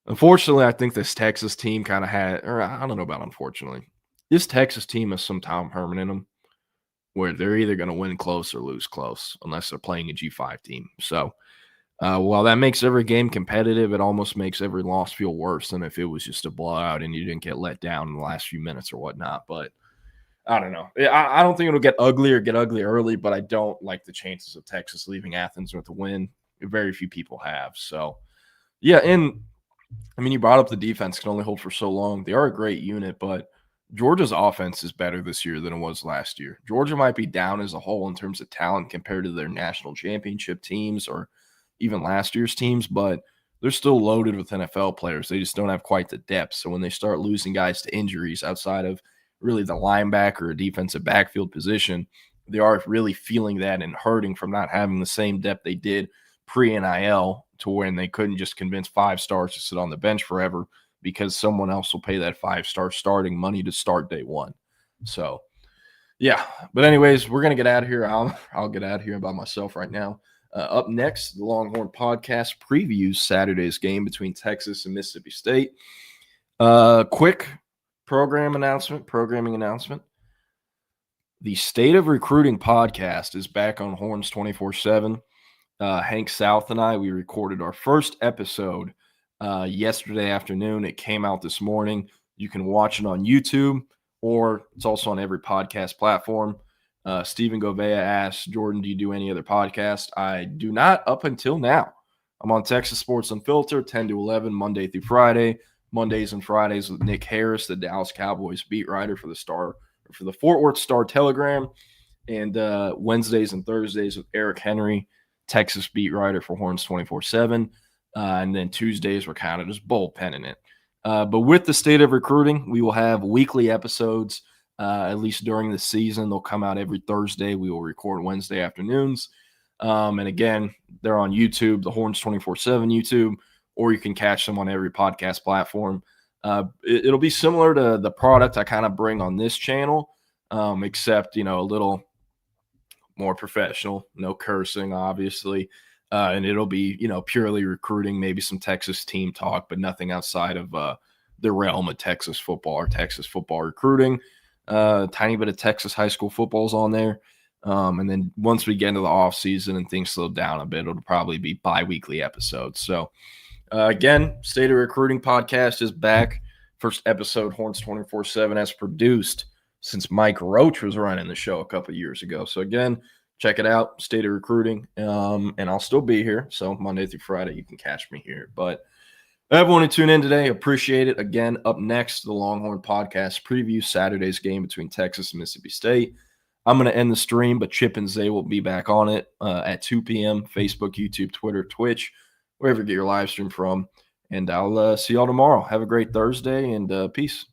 Unfortunately, I think this Texas team kind of I don't know about unfortunately. This Texas team has some Tom Herman in them where they're either going to win close or lose close unless they're playing a G5 team. So while that makes every game competitive, it almost makes every loss feel worse than if it was just a blowout and you didn't get let down in the last few minutes or whatnot. But I don't know. I don't think it'll get ugly early, but I don't like the chances of Texas leaving Athens with a win. Very few people have. So, yeah, and I mean, you brought up the defense can only hold for so long. They are a great unit, but Georgia's offense is better this year than it was last year. Georgia might be down as a whole in terms of talent compared to their national championship teams or even last year's teams, but they're still loaded with NFL players. They just don't have quite the depth. So when they start losing guys to injuries outside of really the linebacker or defensive backfield position, they are really feeling that and hurting from not having the same depth they did pre-NIL, to when they couldn't just convince 5 stars to sit on the bench forever because someone else will pay that 5-star starting money to start day one. So, yeah. But anyways, we're going to get out of here. I'll get out of here by myself right now. Up next, the Longhorn Podcast previews Saturday's game between Texas and Mississippi State. Quick programming announcement. The State of Recruiting podcast is back on Horns 24/7. Hank South and I, we recorded our first episode yesterday afternoon. It came out this morning. You can watch it on YouTube, or it's also on every podcast platform. Stephen Govea asked, Jordan, do you do any other podcast? I do not up until now. I'm on Texas Sports Unfiltered, 10 to 11, Monday through Friday. Mondays and Fridays with Nick Harris, the Dallas Cowboys beat writer for the Fort Worth Star Telegram. And Wednesdays and Thursdays with Eric Henry, Texas beat writer for Horns 24/7. And then Tuesdays we're kind of just bullpenning it. But with the State of Recruiting, we will have weekly episodes. At least during the season, they'll come out every Thursday. We will record Wednesday afternoons. And again, they're on YouTube, the Horns 24/7 YouTube, or you can catch them on every podcast platform. It'll be similar to the product I kind of bring on this channel, except, a little more professional, no cursing, obviously. And it'll be, purely recruiting, maybe some Texas team talk, but nothing outside of the realm of Texas football or Texas football recruiting. Tiny bit of Texas high school football's on there. And then once we get into the off season and things slow down a bit, it'll probably be bi-weekly episodes. So again, State of Recruiting podcast is back. First episode, Horns 24/7, as produced since Mike Roach was running the show a couple of years ago. So again, check it out, State of Recruiting. And I'll still be here. So Monday through Friday, you can catch me here. But everyone who tuned in today, appreciate it. Again, up next, the Longhorn podcast preview Saturday's game between Texas and Mississippi State. I'm going to end the stream, but Chip and Zay will be back on it at 2 p.m. Facebook, YouTube, Twitter, Twitch, wherever you get your live stream from. And I'll see y'all tomorrow. Have a great Thursday, and peace.